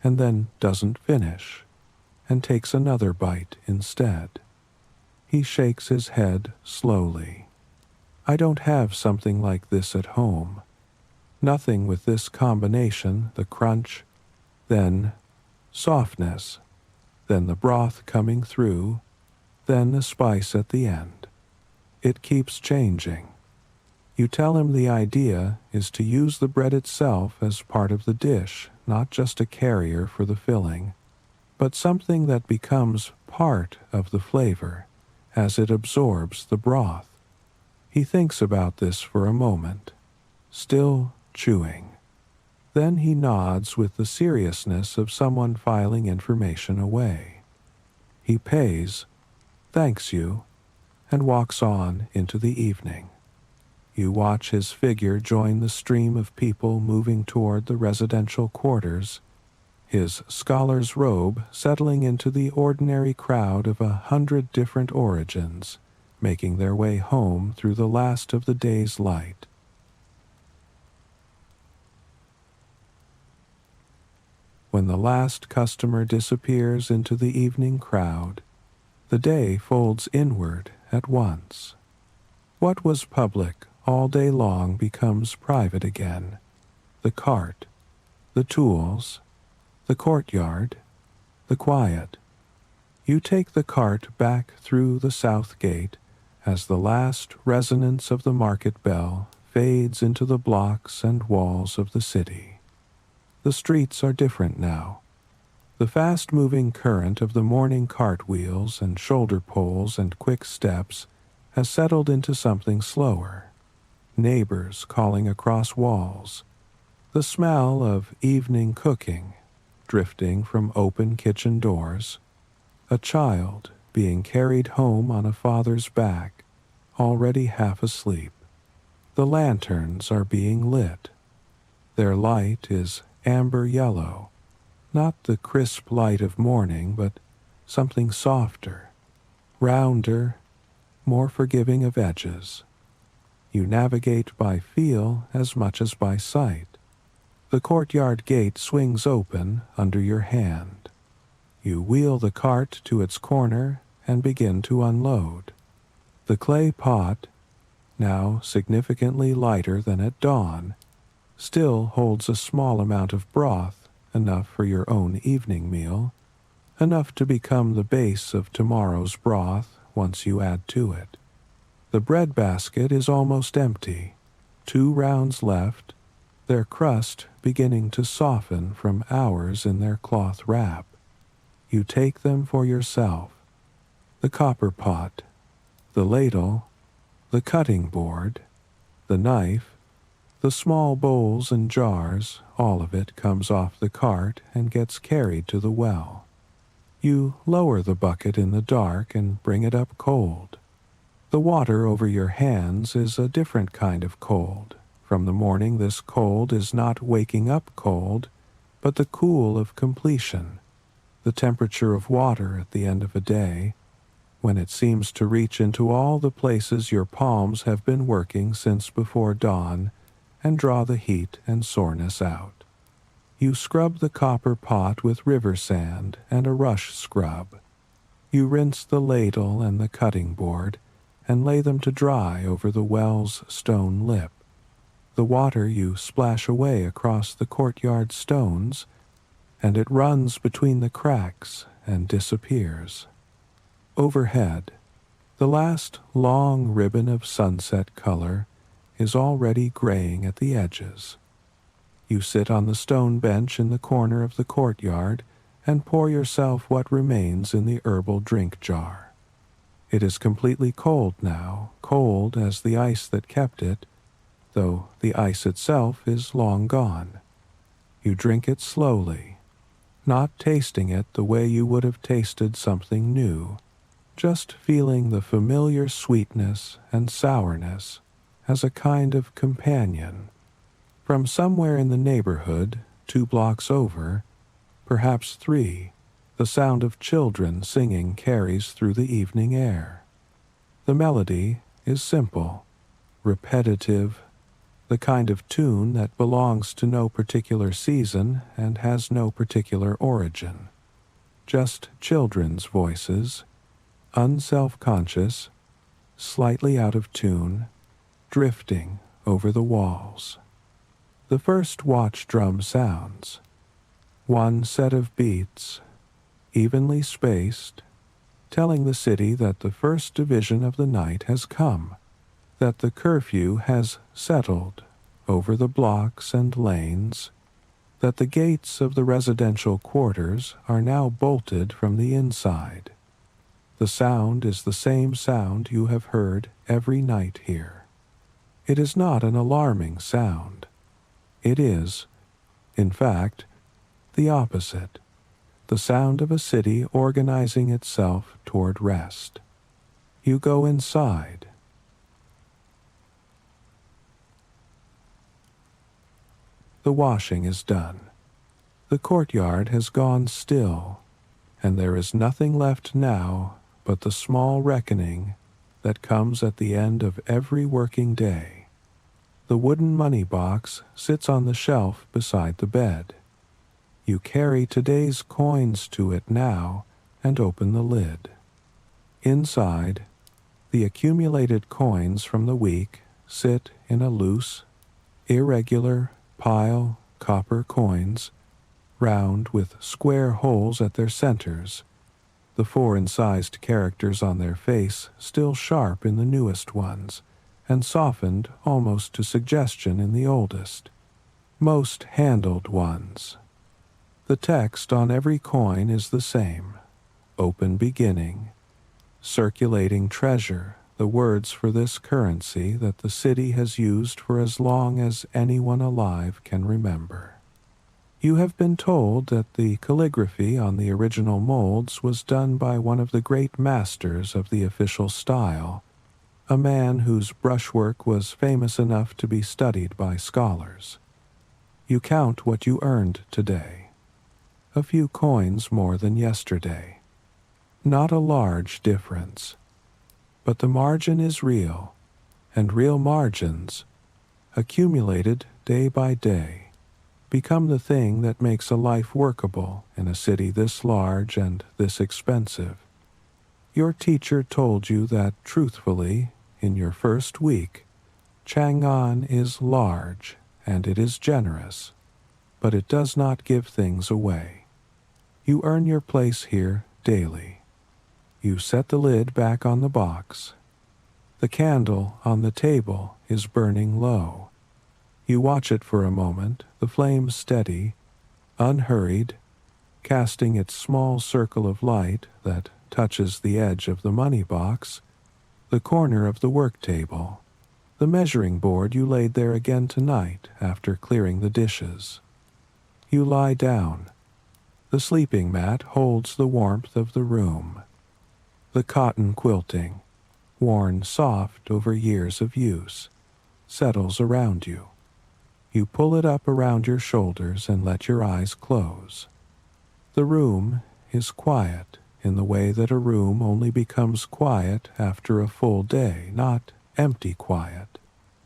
and then doesn't finish, and takes another bite instead. He shakes his head slowly. I don't have something like this at home. Nothing with this combination, the crunch, then softness, then the broth coming through, then the spice at the end. It keeps changing. You tell him the idea is to use the bread itself as part of the dish, not just a carrier for the filling, but something that becomes part of the flavor as it absorbs the broth. He thinks about this for a moment, still chewing. Then he nods with the seriousness of someone filing information away. He pays, thanks you, and walks on into the evening. You watch his figure join the stream of people moving toward the residential quarters, his scholar's robe settling into the ordinary crowd of 100 different origins, making their way home through the last of the day's light. When the last customer disappears into the evening crowd, the day folds inward at once. What was public all day long becomes private again. The cart, the tools, the courtyard, the quiet. You take the cart back through the south gate as the last resonance of the market bell fades into the blocks and walls of the city. The streets are different now. The fast-moving current of the morning cartwheels and shoulder poles and quick steps has settled into something slower. Neighbors calling across walls, the smell of evening cooking drifting from open kitchen doors, a child being carried home on a father's back, already half asleep. The lanterns are being lit. Their light is amber yellow, not the crisp light of morning, but something softer, rounder, more forgiving of edges. You navigate by feel as much as by sight. The courtyard gate swings open under your hand. You wheel the cart to its corner and begin to unload. The clay pot, now significantly lighter than at dawn, still holds a small amount of broth, enough for your own evening meal, enough to become the base of tomorrow's broth once you add to it. The bread basket is almost empty. 2 rounds left, their crust beginning to soften from hours in their cloth wrap. You take them for yourself. The copper pot, the ladle, the cutting board, the knife, the small bowls and jars, all of it comes off the cart and gets carried to the well. You lower the bucket in the dark and bring it up cold. The water over your hands is a different kind of cold. From the morning, this cold is not waking up cold, but the cool of completion, the temperature of water at the end of a day, when it seems to reach into all the places your palms have been working since before dawn and draw the heat and soreness out. You scrub the copper pot with river sand and a rush scrub. You rinse the ladle and the cutting board and lay them to dry over the well's stone lip. The water you splash away across the courtyard stones, and it runs between the cracks and disappears. Overhead, the last long ribbon of sunset color is already graying at the edges. You sit on the stone bench in the corner of the courtyard and pour yourself what remains in the herbal drink jar. It is completely cold now, cold as the ice that kept it, though the ice itself is long gone. You drink it slowly, not tasting it the way you would have tasted something new, just feeling the familiar sweetness and sourness as a kind of companion. From somewhere in the neighborhood, 2 blocks over, perhaps 3, the sound of children singing carries through the evening air. The melody is simple, repetitive, the kind of tune that belongs to no particular season and has no particular origin. Just children's voices, unself-conscious, slightly out of tune, drifting over the walls. The first watch drum sounds. 1 set of beats, evenly spaced, telling the city that the first division of the night has come, that the curfew has settled over the blocks and lanes, that the gates of the residential quarters are now bolted from the inside. The sound is the same sound you have heard every night here. It is not an alarming sound. It is, in fact, the opposite, the sound of a city organizing itself toward rest. You go inside. The washing is done. The courtyard has gone still, and there is nothing left now but the small reckoning that comes at the end of every working day. The wooden money box sits on the shelf beside the bed. You carry today's coins to it now and open the lid. Inside, the accumulated coins from the week sit in a loose, irregular pile, copper coins, round with square holes at their centers, the 4 incised characters on their face still sharp in the newest ones, and softened almost to suggestion in the oldest, most handled ones. The text on every coin is the same: open beginning, circulating treasure, the words for this currency that the city has used for as long as anyone alive can remember. You have been told that the calligraphy on the original molds was done by one of the great masters of the official style, a man whose brushwork was famous enough to be studied by scholars. You count what you earned today. A few coins more than yesterday. Not a large difference. But the margin is real, and real margins, accumulated day by day, become the thing that makes a life workable in a city this large and this expensive. Your teacher told you that, truthfully, in your first week, Chang'an is large and it is generous, but it does not give things away. You earn your place here daily. You set the lid back on the box. The candle on the table is burning low. You watch it for a moment, the flame steady, unhurried, casting its small circle of light that touches the edge of the money box, the corner of the work table, the measuring board you laid there again tonight after clearing the dishes. You lie down. The sleeping mat holds the warmth of the room. The cotton quilting, worn soft over years of use, settles around you. You pull it up around your shoulders and let your eyes close. The room is quiet in the way that a room only becomes quiet after a full day, not empty quiet,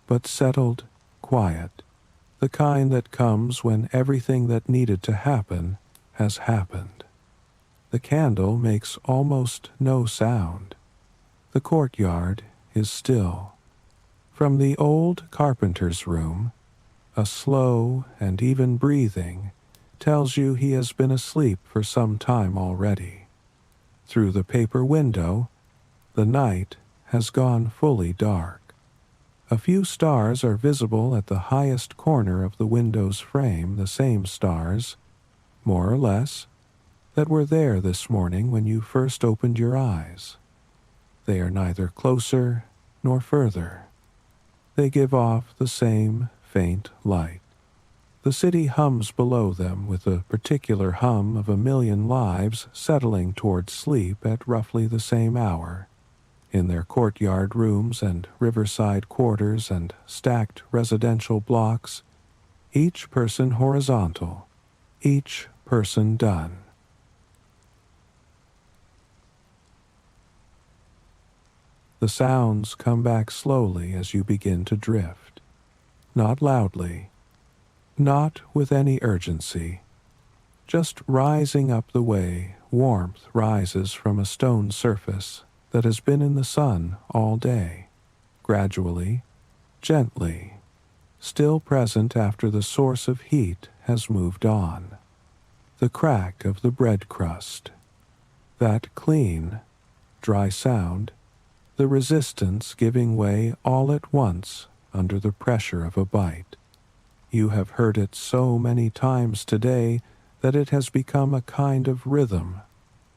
but settled quiet, the kind that comes when everything that needed to happen has happened. The candle makes almost no sound. The courtyard is still. From the old carpenter's room, a slow and even breathing tells you he has been asleep for some time already. Through the paper window, the night has gone fully dark. A few stars are visible at the highest corner of the window's frame, the same stars, more or less, that were there this morning when you first opened your eyes. They are neither closer nor further. They give off the same faint light. The city hums below them with a particular hum of a million lives settling towards sleep at roughly the same hour, in their courtyard rooms and riverside quarters and stacked residential blocks, each person horizontal, each person done. The sounds come back slowly as you begin to drift. Not loudly, not with any urgency, just rising up the way warmth rises from a stone surface that has been in the sun all day, gradually, gently, still present after the source of heat has moved on. The crack of the bread crust, that clean, dry sound, the resistance giving way all at once under the pressure of a bite. You have heard it so many times today that it has become a kind of rhythm,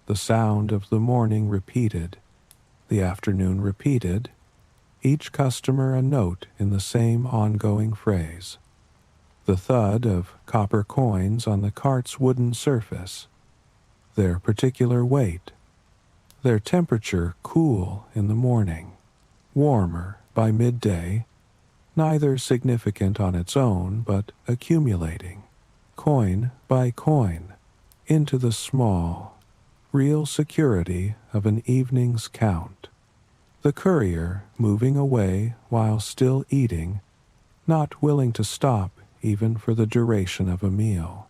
the sound of the morning repeated, the afternoon repeated, each customer a note in the same ongoing phrase. The thud of copper coins on the cart's wooden surface, their particular weight, their temperature cool in the morning, warmer by midday, neither significant on its own but accumulating, coin by coin, into the small, real security of an evening's count. The courier moving away while still eating, not willing to stop even for the duration of a meal.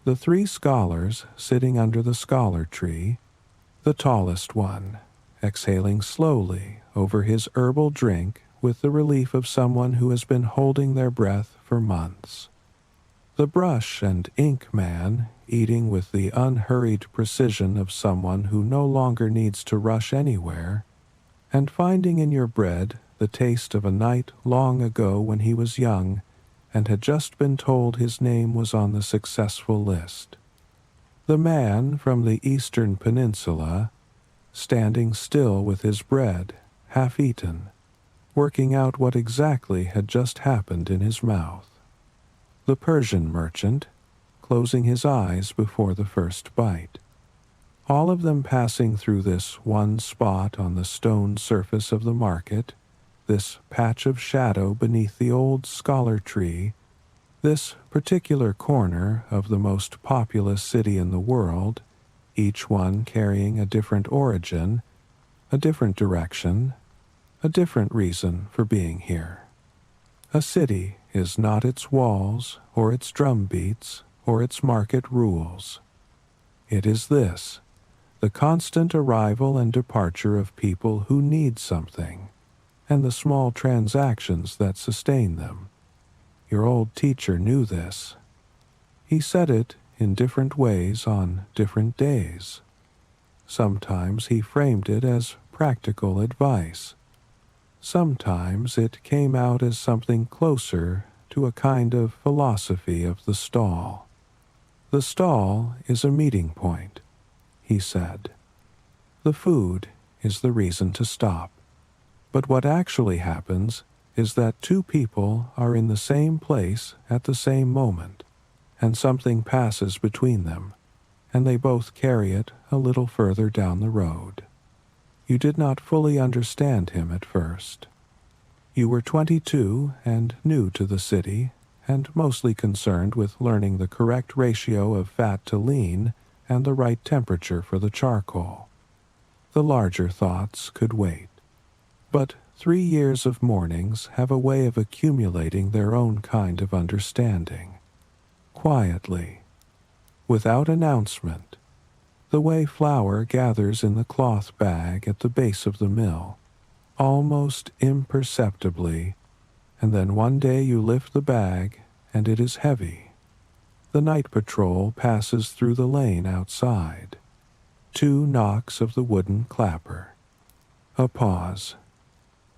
The three scholars sitting under the scholar tree, the tallest one, exhaling slowly over his herbal drink with the relief of someone who has been holding their breath for months. The brush and ink man eating with the unhurried precision of someone who no longer needs to rush anywhere, and finding in your bread the taste of a night long ago when he was young and had just been told his name was on the successful list. The man from the eastern peninsula, standing still with his bread, half eaten, working out what exactly had just happened in his mouth. The Persian merchant, closing his eyes before the first bite. All of them passing through this one spot on the stone surface of the market, this patch of shadow beneath the old scholar tree, this particular corner of the most populous city in the world, each one carrying a different origin, a different direction, a different reason for being here. A city is not its walls or its drum beats or its market rules. It is this, the constant arrival and departure of people who need something, and the small transactions that sustain them. Your old teacher knew this. He said it in different ways on different days. Sometimes he framed it as practical advice. Sometimes it came out as something closer to a kind of philosophy of the stall. The stall is a meeting point, he said. The food is the reason to stop. But what actually happens is that two people are in the same place at the same moment, and something passes between them, and they both carry it a little further down the road. You did not fully understand him at first. You were 22 and new to the city, and mostly concerned with learning the correct ratio of fat to lean and the right temperature for the charcoal. The larger thoughts could wait. But 3 years of mornings have a way of accumulating their own kind of understanding. Quietly, without announcement, the way flour gathers in the cloth bag at the base of the mill, almost imperceptibly, and then one day you lift the bag and it is heavy. The night patrol passes through the lane outside. 2 knocks of the wooden clapper. A pause.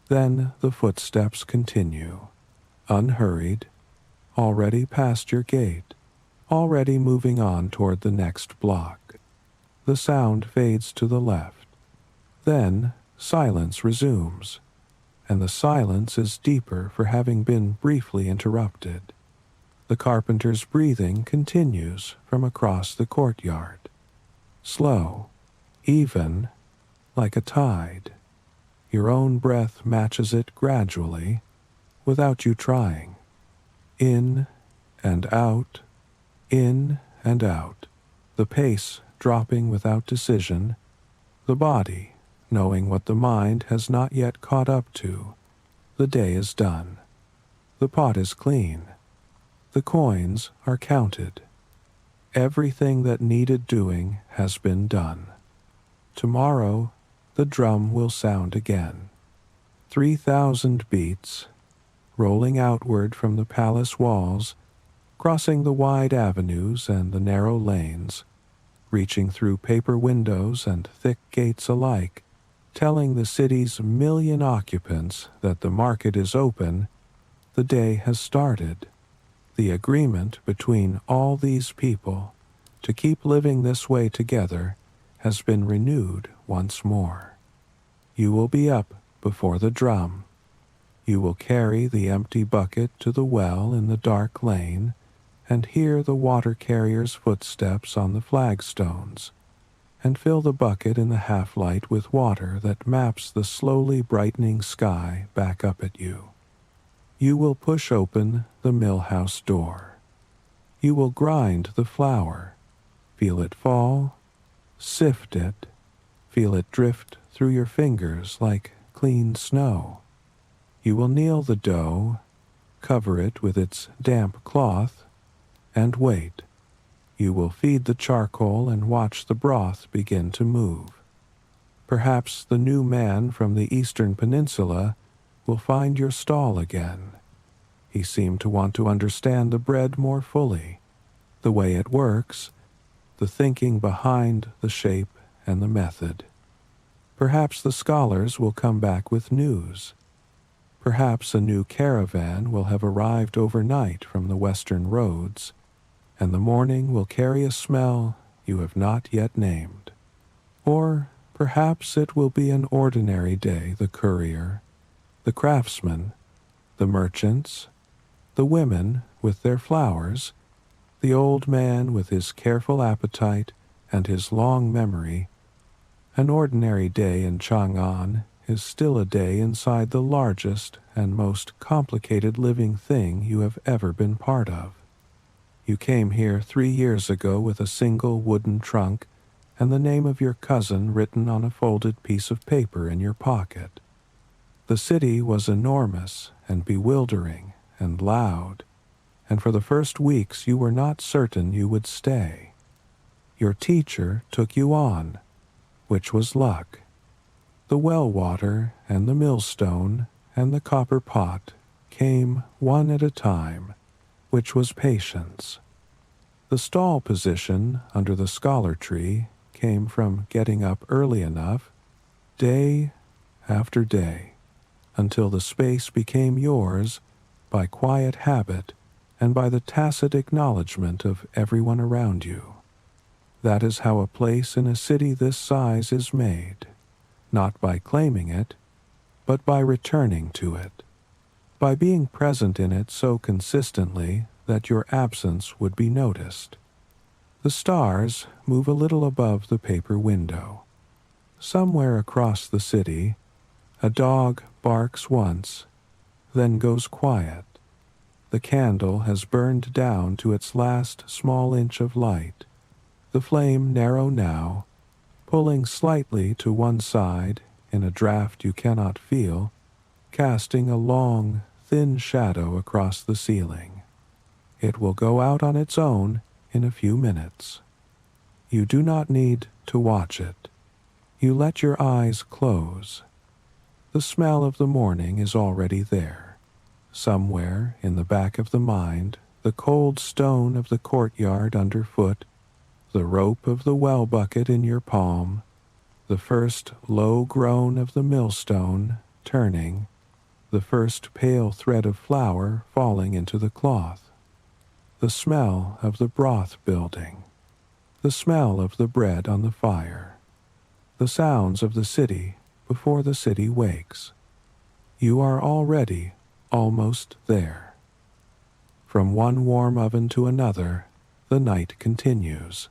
Then the footsteps continue, unhurried, already past your gate, already moving on toward the next block. The sound fades to the left. Then silence resumes, and the silence is deeper for having been briefly interrupted. The carpenter's breathing continues from across the courtyard. Slow, even, like a tide. Your own breath matches it gradually, without you trying. In and out, in and out, the pace dropping without decision, the body knowing what the mind has not yet caught up to. The day is done. The pot is clean. The coins are counted. Everything that needed doing has been done. Tomorrow, the drum will sound again. 3,000 beats, rolling outward from the palace walls, crossing the wide avenues and the narrow lanes, reaching through paper windows and thick gates alike, telling the city's 1,000,000 occupants that the market is open, the day has started. The agreement between all these people to keep living this way together has been renewed once more. You will be up before the drum. You will carry the empty bucket to the well in the dark lane and hear the water carrier's footsteps on the flagstones, and fill the bucket in the half-light with water that maps the slowly brightening sky back up at you. You will push open the mill-house door. You will grind the flour, feel it fall, sift it, feel it drift through your fingers like clean snow. You will knead the dough, cover it with its damp cloth, and wait. You will feed the charcoal and watch the broth begin to move. Perhaps the new man from the eastern peninsula will find your stall again. He seemed to want to understand the bread more fully, the way it works, the thinking behind the shape and the method. Perhaps the scholars will come back with news. Perhaps a new caravan will have arrived overnight from the western roads, and the morning will carry a smell you have not yet named. Or perhaps it will be an ordinary day. The courier, the craftsman, the merchants, the women with their flowers, the old man with his careful appetite and his long memory. An ordinary day in Chang'an is still a day inside the largest and most complicated living thing you have ever been part of. You came here 3 years ago with a single wooden trunk and the name of your cousin written on a folded piece of paper in your pocket. The city was enormous and bewildering and loud, and for the first weeks you were not certain you would stay. Your teacher took you on, which was luck. The well water and the millstone and the copper pot came one at a time, which was patience. The stall position under the scholar tree came from getting up early enough, day after day, until the space became yours by quiet habit, and by the tacit acknowledgement of everyone around you. That is how a place in a city this size is made, not by claiming it, but by returning to it, by being present in it so consistently that your absence would be noticed. The stars move a little above the paper window. Somewhere across the city, a dog barks once, then goes quiet. The candle has burned down to its last small inch of light, the flame narrow now, pulling slightly to one side in a draught you cannot feel, casting a long, thin shadow across the ceiling. It will go out on its own in a few minutes. You do not need to watch it. You let your eyes close. The smell of the morning is already there. Somewhere in the back of the mind, the cold stone of the courtyard underfoot, the rope of the well bucket in your palm, the first low groan of the millstone turning, the first pale thread of flour falling into the cloth, the smell of the broth building, the smell of the bread on the fire, the sounds of the city before the city wakes. You are already almost there. From one warm oven to another, the night continues.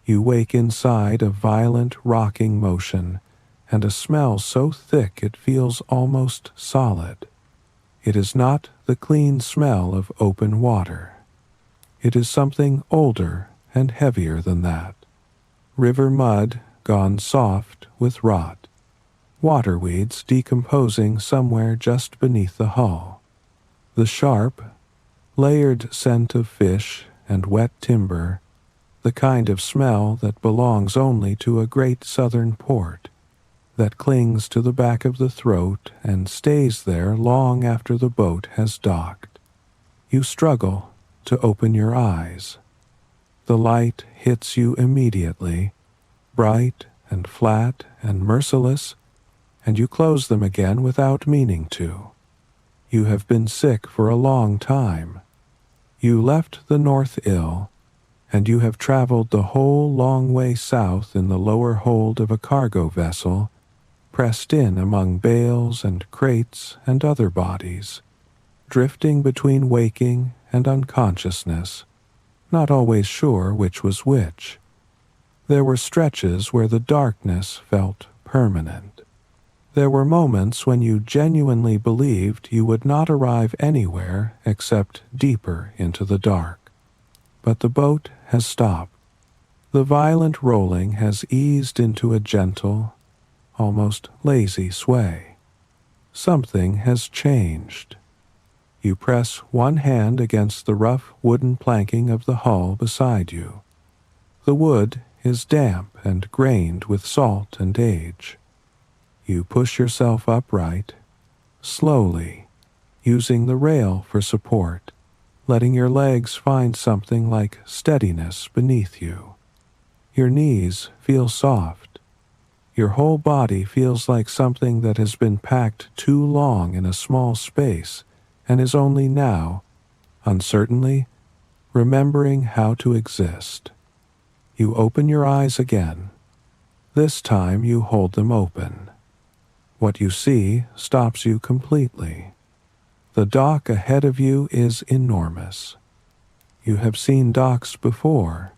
You wake inside a violent rocking motion and a smell so thick it feels almost solid. It is not the clean smell of open water. It is something older and heavier than that. River mud gone soft with rot. Water weeds decomposing somewhere just beneath the hull. The sharp, layered scent of fish and wet timber, the kind of smell that belongs only to a great southern port, that clings to the back of the throat and stays there long after the boat has docked. You struggle to open your eyes. The light hits you immediately, bright and flat and merciless, and you close them again without meaning to. You have been sick for a long time. You left the north ill, and you have traveled the whole long way south in the lower hold of a cargo vessel, pressed in among bales and crates and other bodies, drifting between waking and unconsciousness, not always sure which was which. There were stretches where the darkness felt permanent. There were moments when you genuinely believed you would not arrive anywhere except deeper into the dark. But the boat has stopped. The violent rolling has eased into a gentle, almost lazy sway. Something has changed. You press one hand against the rough wooden planking of the hull beside you. The wood is damp and grained with salt and age. You push yourself upright, slowly, using the rail for support, letting your legs find something like steadiness beneath you. Your knees feel soft. Your whole body feels like something that has been packed too long in a small space and is only now, uncertainly, remembering how to exist. You open your eyes again. This time you hold them open. What you see stops you completely. The dock ahead of you is enormous. You have seen docks before,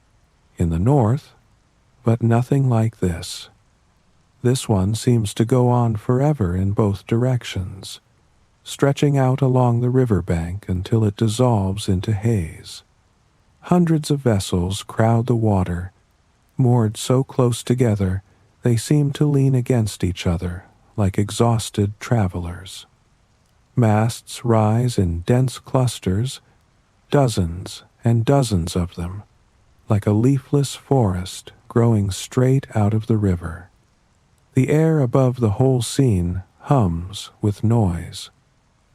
in the north, but nothing like this. This one seems to go on forever in both directions, stretching out along the riverbank until it dissolves into haze. Hundreds of vessels crowd the water, moored so close together they seem to lean against each other like exhausted travelers. Masts rise in dense clusters, dozens and dozens of them, like a leafless forest growing straight out of the river. The air above the whole scene hums with noise,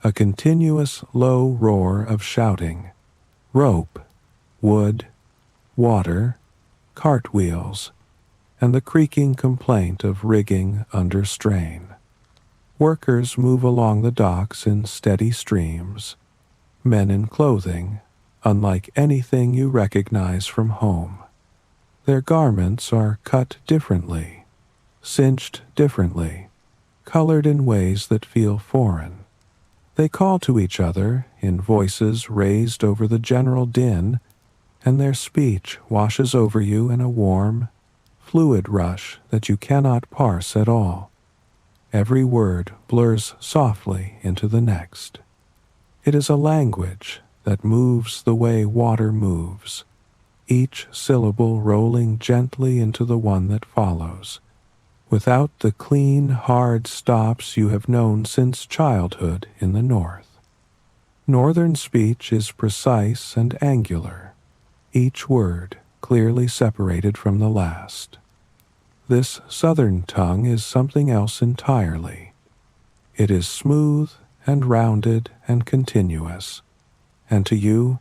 a continuous low roar of shouting, rope, wood, water, cartwheels, and the creaking complaint of rigging under strain. Workers move along the docks in steady streams, men in clothing unlike anything you recognize from home. Their garments are cut differently, cinched differently, colored in ways that feel foreign. They call to each other in voices raised over the general din, and their speech washes over you in a warm, fluid rush that you cannot parse at all. Every word blurs softly into the next. It is a language that moves the way water moves, each syllable rolling gently into the one that follows, without the clean, hard stops you have known since childhood in the north. Northern speech is precise and angular, each word clearly separated from the last. This southern tongue is something else entirely. It is smooth and rounded and continuous, and to you,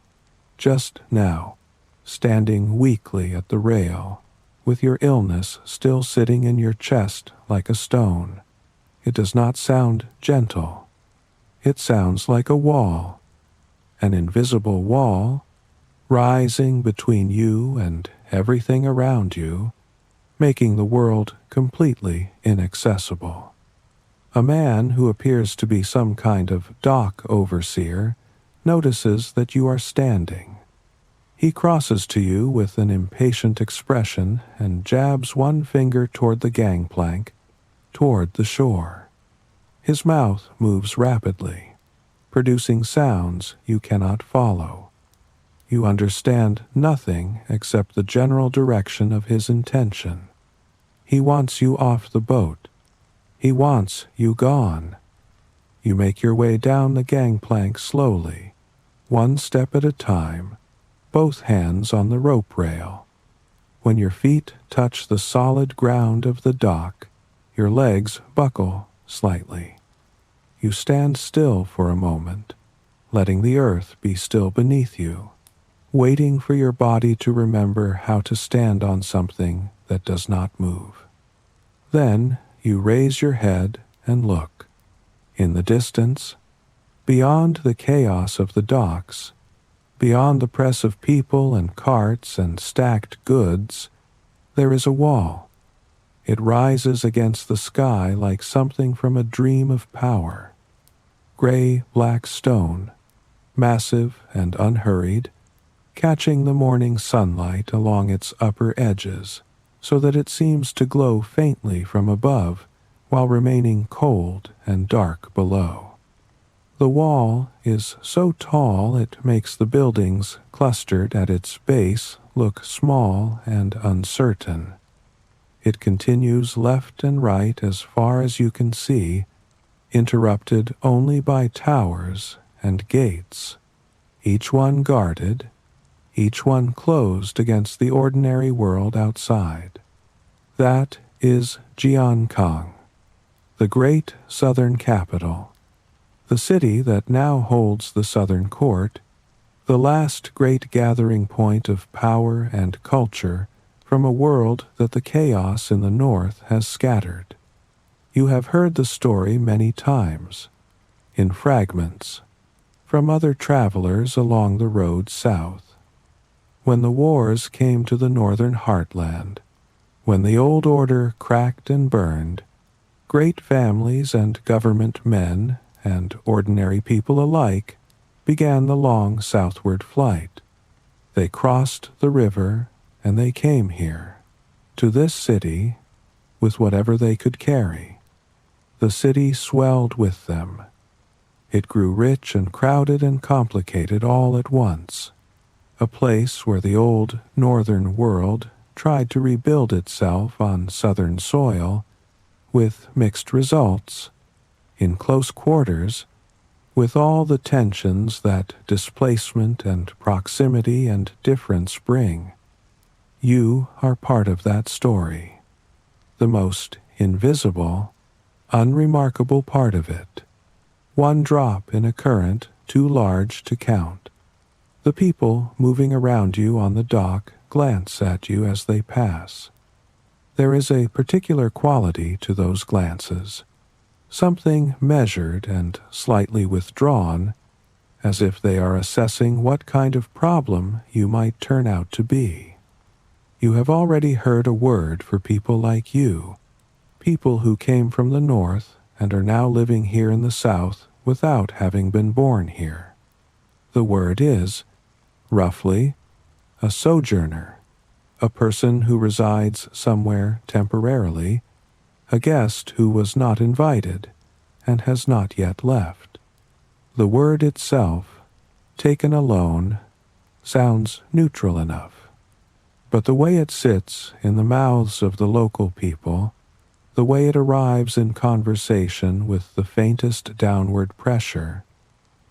just now, standing weakly at the rail, with your illness still sitting in your chest like a stone, it does not sound gentle. It sounds like a wall, an invisible wall, rising between you and everything around you, making the world completely inaccessible. A man who appears to be some kind of dock overseer notices that you are standing. He crosses to you with an impatient expression and jabs one finger toward the gangplank, toward the shore. His mouth moves rapidly, producing sounds you cannot follow. You understand nothing except the general direction of his intention. He wants you off the boat. He wants you gone. You make your way down the gangplank slowly, one step at a time, both hands on the rope rail. When your feet touch the solid ground of the dock, your legs buckle slightly. You stand still for a moment, letting the earth be still beneath you, waiting for your body to remember how to stand on something that does not move. Then you raise your head and look. In the distance, beyond the chaos of the docks, beyond the press of people and carts and stacked goods, there is a wall. It rises against the sky like something from a dream of power. Gray-black stone, massive and unhurried, catching the morning sunlight along its upper edges, so that it seems to glow faintly from above while remaining cold and dark below. The wall is so tall it makes the buildings clustered at its base look small and uncertain. It continues left and right as far as you can see, interrupted only by towers and gates, each one guarded, each one closed against the ordinary world outside. That is Jiankang, the great southern capital, the city that now holds the southern court, the last great gathering point of power and culture from a world that the chaos in the north has scattered. You have heard the story many times, in fragments, from other travelers along the road south. When the wars came to the northern heartland, when the old order cracked and burned, great families and government men and ordinary people alike began the long southward flight. They crossed the river and they came here, to this city, with whatever they could carry. The city swelled with them. It grew rich and crowded and complicated all at once, a place where the old northern world tried to rebuild itself on southern soil, with mixed results, in close quarters, with all the tensions that displacement and proximity and difference bring. You are part of that story, the most invisible, unremarkable part of it, one drop in a current too large to count. The people moving around you on the dock glance at you as they pass. There is a particular quality to those glances. something measured and slightly withdrawn, as if they are assessing what kind of problem you might turn out to be. You have already heard a word for people like you, people who came from the north and are now living here in the south without having been born here. The word is, roughly, a sojourner, a person who resides somewhere temporarily, a guest who was not invited and has not yet left. The word itself, taken alone, sounds neutral enough, but the way it sits in the mouths of the local people, the way it arrives in conversation with the faintest downward pressure,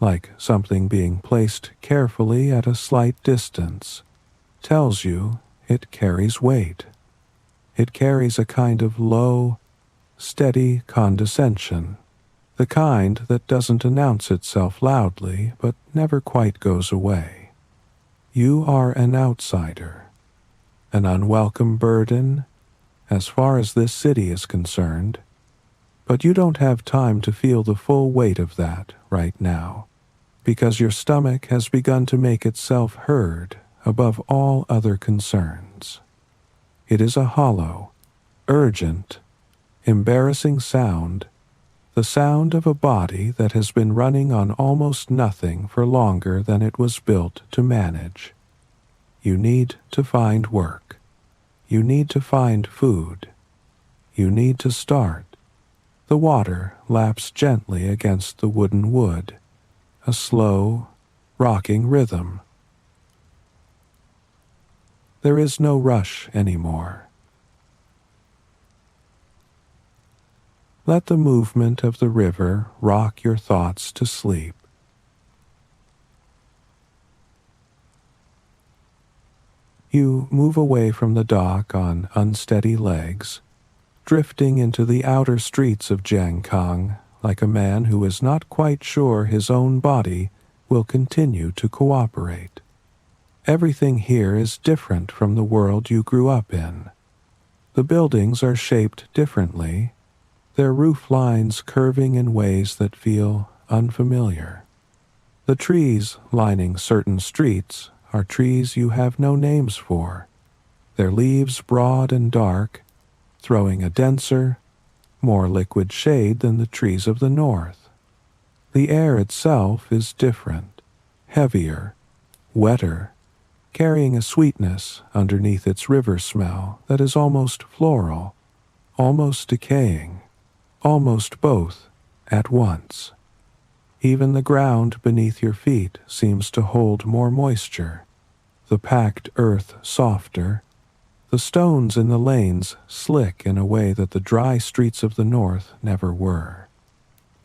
like something being placed carefully at a slight distance, tells you it carries weight. It carries a kind of low, steady condescension, the kind that doesn't announce itself loudly but never quite goes away. You are an outsider, an unwelcome burden, as far as this city is concerned, but you don't have time to feel the full weight of that right now, because your stomach has begun to make itself heard above all other concerns. It is a hollow, urgent, embarrassing sound, the sound of a body that has been running on almost nothing for longer than it was built to manage. You need to find work. You need to find food. You need to start. The water laps gently against the wooden wood, a slow, rocking rhythm. There is no rush anymore. Let the movement of the river rock your thoughts to sleep. You move away from the dock on unsteady legs, drifting into the outer streets of Jiangkang like a man who is not quite sure his own body will continue to cooperate. Everything here is different from the world you grew up in. The buildings are shaped differently, their roof lines curving in ways that feel unfamiliar. The trees lining certain streets are trees you have no names for, their leaves broad and dark, throwing a denser, more liquid shade than the trees of the north. The air itself is different, heavier, wetter, carrying a sweetness underneath its river smell that is almost floral, almost decaying, almost both at once. Even the ground beneath your feet seems to hold more moisture, the packed earth softer, the stones in the lanes slick in a way that the dry streets of the north never were.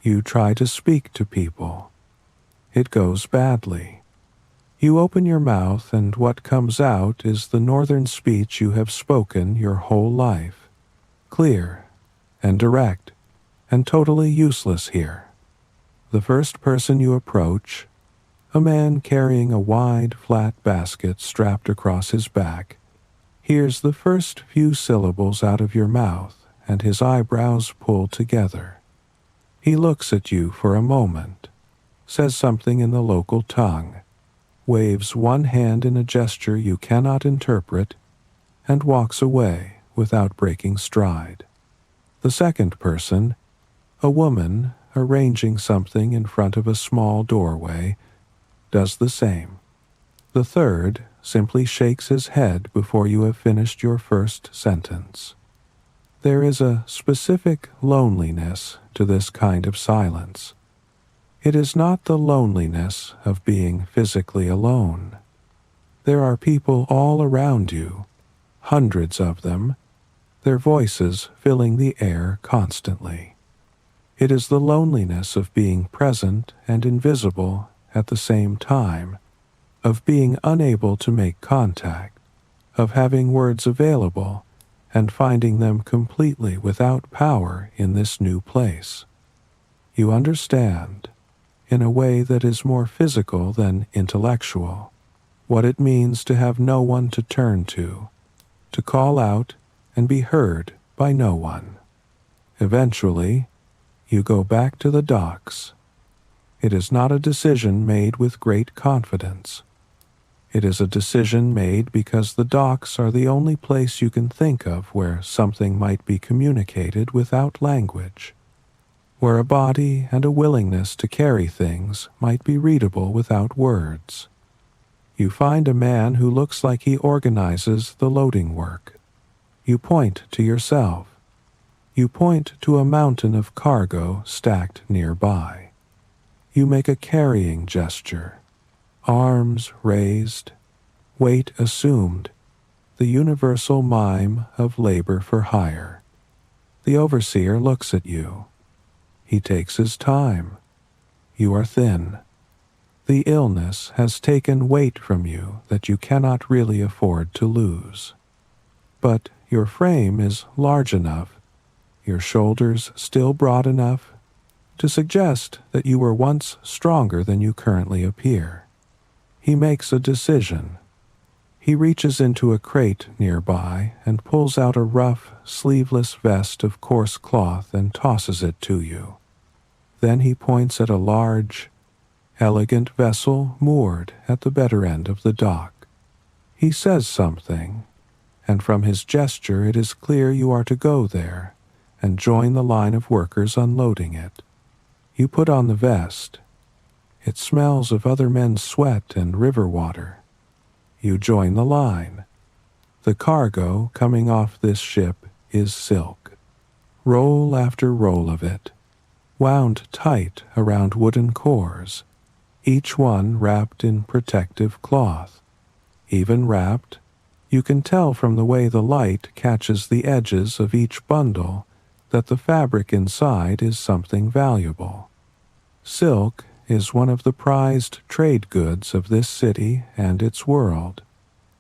You try to speak to people. It goes badly. You open your mouth and what comes out is the northern speech you have spoken your whole life, clear and direct and totally useless here. The first person you approach, a man carrying a wide, flat basket strapped across his back, hears the first few syllables out of your mouth and his eyebrows pull together. He looks at you for a moment, says something in the local tongue, waves one hand in a gesture you cannot interpret, and walks away without breaking stride. The second person, a woman arranging something in front of a small doorway, does the same. The third simply shakes his head before you have finished your first sentence. There is a specific loneliness to this kind of silence. It is not the loneliness of being physically alone. There are people all around you, hundreds of them, their voices filling the air constantly. It is the loneliness of being present and invisible at the same time, of being unable to make contact, of having words available and finding them completely without power in this new place. You understand, in a way that is more physical than intellectual, what it means to have no one to turn to call out and be heard by no one. Eventually, You go back to the docks. It is not a decision made with great confidence. It is a decision made because the docks are the only place you can think of where something might be communicated without language, where a body and a willingness to carry things might be readable without words. You find a man who looks like he organizes the loading work. You point to yourself. You point to a mountain of cargo stacked nearby. You make a carrying gesture, arms raised, weight assumed, the universal mime of labor for hire. The overseer looks at you. He takes his time. You are thin. The illness has taken weight from you that you cannot really afford to lose. But your frame is large enough, your shoulders still broad enough, to suggest that you were once stronger than you currently appear. He makes a decision. He reaches into a crate nearby and pulls out a rough, sleeveless vest of coarse cloth and tosses it to you. Then he points at a large, elegant vessel moored at the better end of the dock. He says something, and from his gesture it is clear you are to go there and join the line of workers unloading it. You put on the vest. It smells of other men's sweat and river water. You join the line. The cargo coming off this ship is silk. Roll after roll of it, wound tight around wooden cores, each one wrapped in protective cloth. Even wrapped, you can tell from the way the light catches the edges of each bundle that the fabric inside is something valuable. Silk is one of the prized trade goods of this city and its world,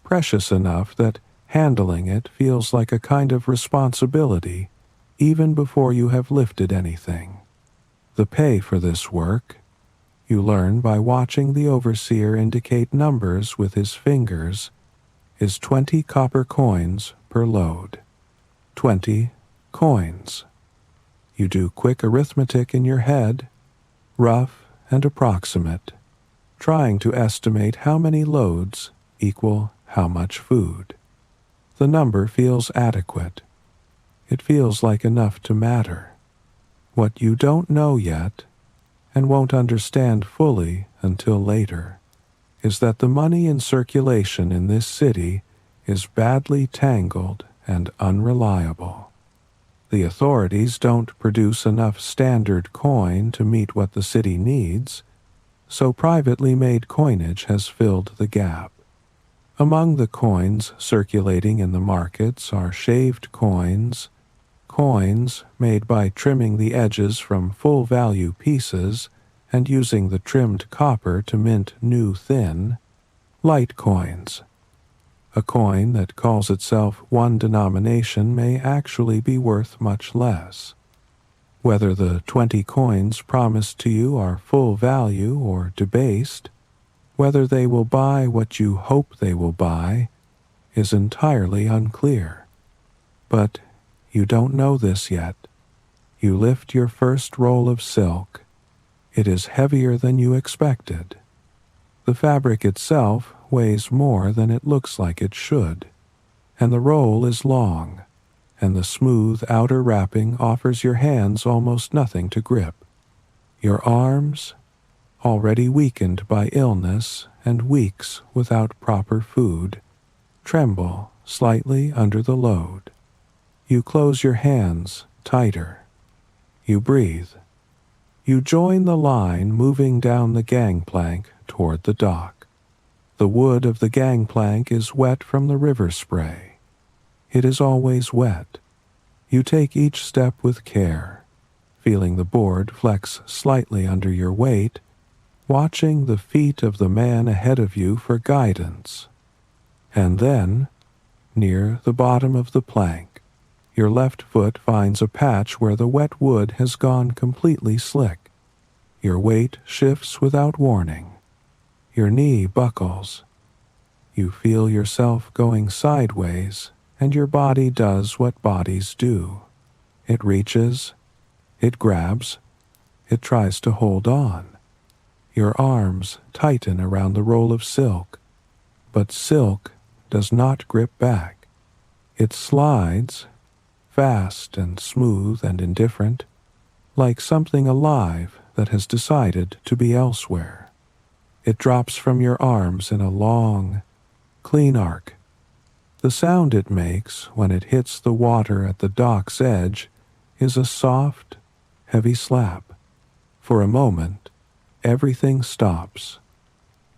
precious enough that handling it feels like a kind of responsibility even before you have lifted anything. The pay for this work, you learn by watching the overseer indicate numbers with his fingers, is 20 copper coins per load. 20 coins. You do quick arithmetic in your head, rough and approximate, trying to estimate how many loads equal how much food. The number feels adequate. It feels like enough to matter. What you don't know yet, and won't understand fully until later, is that the money in circulation in this city is badly tangled and unreliable. The authorities don't produce enough standard coin to meet what the city needs, so privately made coinage has filled the gap. Among the coins circulating in the markets are shaved coins, coins made by trimming the edges from full-value pieces and using the trimmed copper to mint new thin, light coins. A coin that calls itself one denomination may actually be worth much less. Whether the 20 coins promised to you are full value or debased, whether they will buy what you hope they will buy, is entirely unclear. But you don't know this yet. You lift your first roll of silk. It is heavier than you expected. The fabric itself weighs more than it looks like it should, and the roll is long, and the smooth outer wrapping offers your hands almost nothing to grip. Your arms, already weakened by illness and weeks without proper food, tremble slightly under the load. You close your hands tighter. You breathe. You join the line moving down the gangplank toward the dock. The wood of the gangplank is wet from the river spray. It is always wet. You take each step with care, feeling the board flex slightly under your weight, watching the feet of the man ahead of you for guidance. And then, near the bottom of the plank, your left foot finds a patch where the wet wood has gone completely slick. Your weight shifts without warning. Your knee buckles. You feel yourself going sideways, and your body does what bodies do. It reaches, it grabs, It tries to hold on. Your arms tighten around the roll of silk, but silk does not grip back. It slides, fast and smooth and indifferent, like something alive that has decided to be elsewhere. It drops from your arms in a long, clean arc. The sound it makes when it hits the water at the dock's edge is a soft, heavy slap. For a moment, everything stops.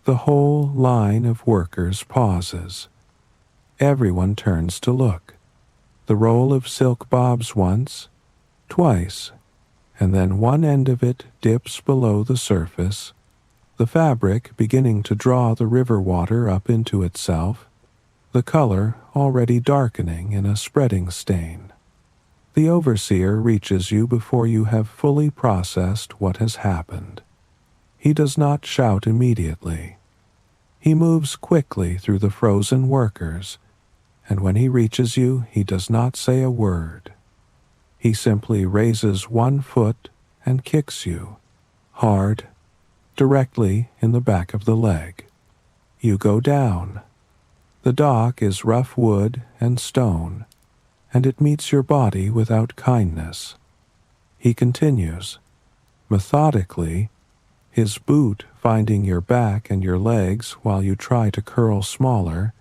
The whole line of workers pauses. Everyone turns to look. The roll of silk bobs once, twice, and then one end of it dips below the surface, the fabric beginning to draw the river water up into itself, the color already darkening in a spreading stain. The overseer reaches you before you have fully processed what has happened. He does not shout immediately. He moves quickly through the frozen workers, and when he reaches you, he does not say a word. He simply raises one foot and kicks you, hard, directly in the back of the leg. You go down. The dock is rough wood and stone, and it meets your body without kindness. He continues, methodically, his boot finding your back and your legs while you try to curl smaller,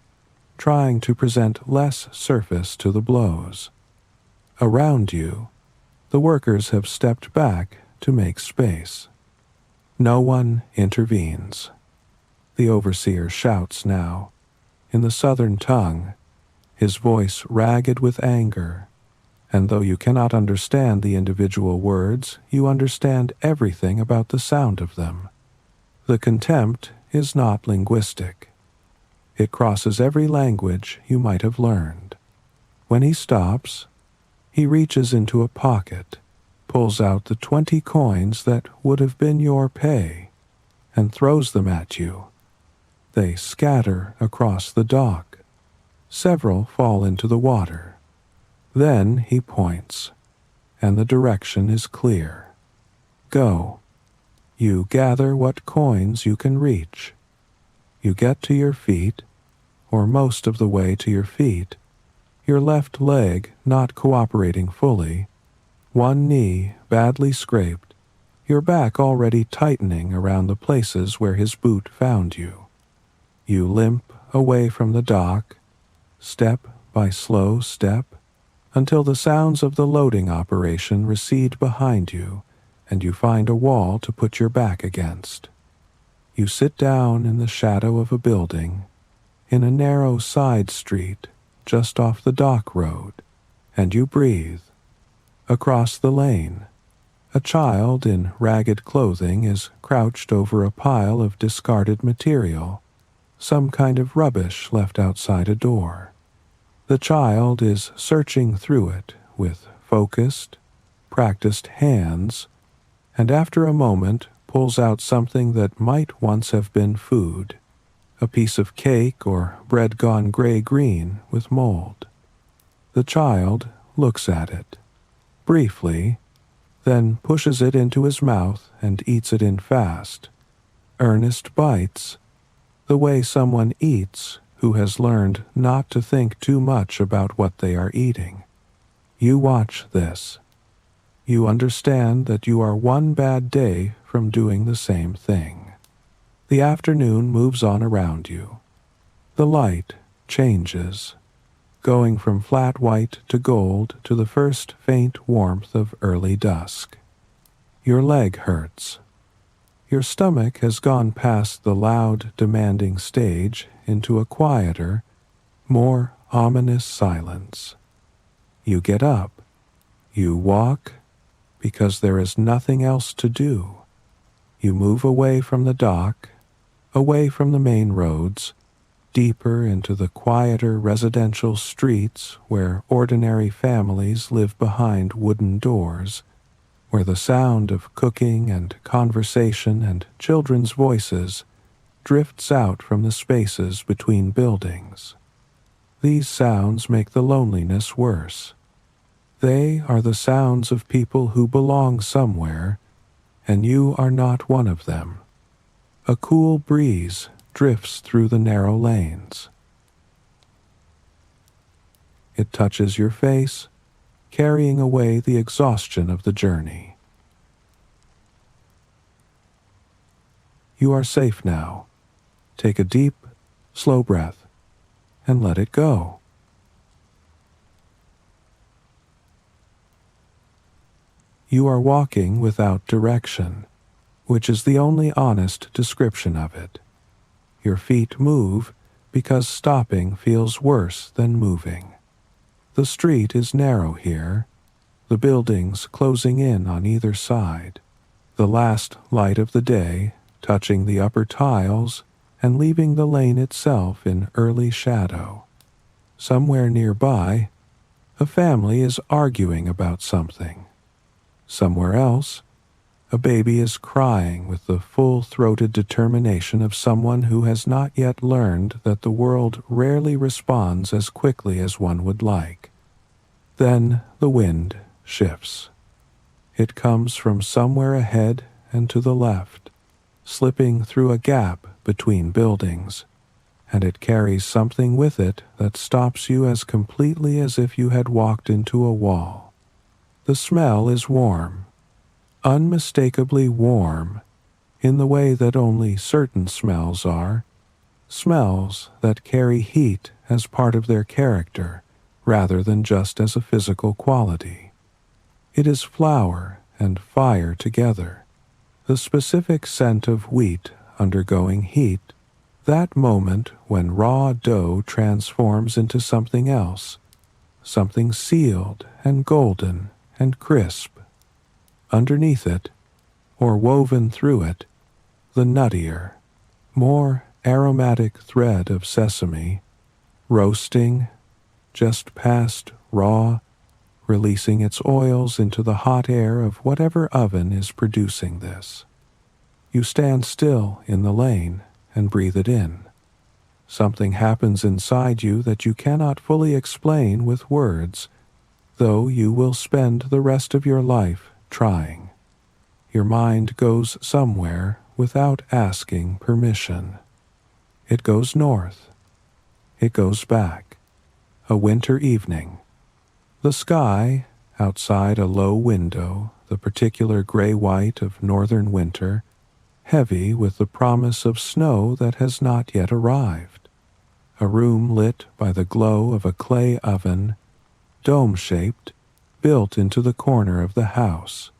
trying to present less surface to the blows. Around you, the workers have stepped back to make space. No one intervenes. The overseer shouts now, in the southern tongue, his voice ragged with anger, and though you cannot understand the individual words, you understand everything about the sound of them. The contempt is not linguistic. It crosses every language you might have learned. When he stops, he reaches into a pocket, pulls out the 20 coins that would have been your pay, and throws them at you. They scatter across the dock. Several fall into the water. Then he points, and the direction is clear. Go. You gather what coins you can reach. You get to your feet, or most of the way to your feet, your left leg not cooperating fully, one knee badly scraped, your back already tightening around the places where his boot found you. You limp away from the dock, step by slow step, until the sounds of the loading operation recede behind you and you find a wall to put your back against. You sit down in the shadow of a building, in a narrow side street just off the dock road, and you breathe. Across the lane, a child in ragged clothing is crouched over a pile of discarded material, some kind of rubbish left outside a door. The child is searching through it with focused, practiced hands, and after a moment pulls out something that might once have been food, a piece of cake or bread gone gray-green with mold. The child looks at it, briefly, then pushes it into his mouth and eats it in fast, earnest bites, the way someone eats who has learned not to think too much about what they are eating. You watch this. You understand that you are one bad day from doing the same thing. The afternoon moves on around you. The light changes, going from flat white to gold to the first faint warmth of early dusk. Your leg hurts. Your stomach has gone past the loud, demanding stage into a quieter, more ominous silence. You get up. You walk, because there is nothing else to do. You move away from the dock, away from the main roads, deeper into the quieter residential streets where ordinary families live behind wooden doors, where the sound of cooking and conversation and children's voices drifts out from the spaces between buildings. These sounds make the loneliness worse. They are the sounds of people who belong somewhere and you are not one of them. A cool breeze drifts through the narrow lanes. It touches your face, carrying away the exhaustion of the journey. You are safe now. Take a deep, slow breath and let it go. You are walking without direction, which is the only honest description of it. Your feet move because stopping feels worse than moving. The street is narrow here, the buildings closing in on either side, the last light of the day touching the upper tiles and leaving the lane itself in early shadow. Somewhere nearby, a family is arguing about something. Somewhere else, a baby is crying with the full-throated determination of someone who has not yet learned that the world rarely responds as quickly as one would like. Then the wind shifts. It comes from somewhere ahead and to the left, slipping through a gap between buildings, and it carries something with it that stops you as completely as if you had walked into a wall. The smell is warm, unmistakably warm, in the way that only certain smells are, smells that carry heat as part of their character rather than just as a physical quality. It is flour and fire together, the specific scent of wheat undergoing heat, that moment when raw dough transforms into something else, something sealed and golden and crisp. Underneath it, or woven through it, the nuttier, more aromatic thread of sesame, roasting, just past raw, releasing its oils into the hot air of whatever oven is producing this. You stand still in the lane and breathe it in. Something happens inside you that you cannot fully explain with words, though you will spend the rest of your life trying. Your mind goes somewhere without asking permission. It goes north. It goes back. A winter evening. The sky, outside a low window, the particular gray-white of northern winter, heavy with the promise of snow that has not yet arrived. A room lit by the glow of a clay oven, dome-shaped, built into the corner of the house.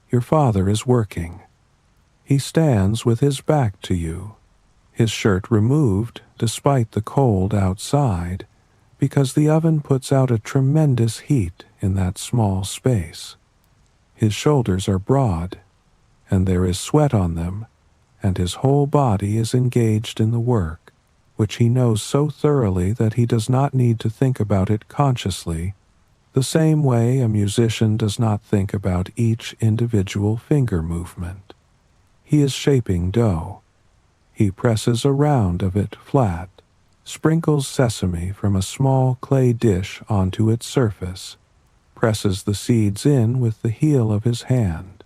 Your father is working. He stands with his back to you, his shirt removed despite the cold outside, because the oven puts out a tremendous heat in that small space. His shoulders are broad, and there is sweat on them, and his whole body is engaged in the work, which he knows so thoroughly that he does not need to think about it consciously, the same way a musician does not think about each individual finger movement. He is shaping dough. He presses a round of it flat, sprinkles sesame from a small clay dish onto its surface, presses the seeds in with the heel of his hand.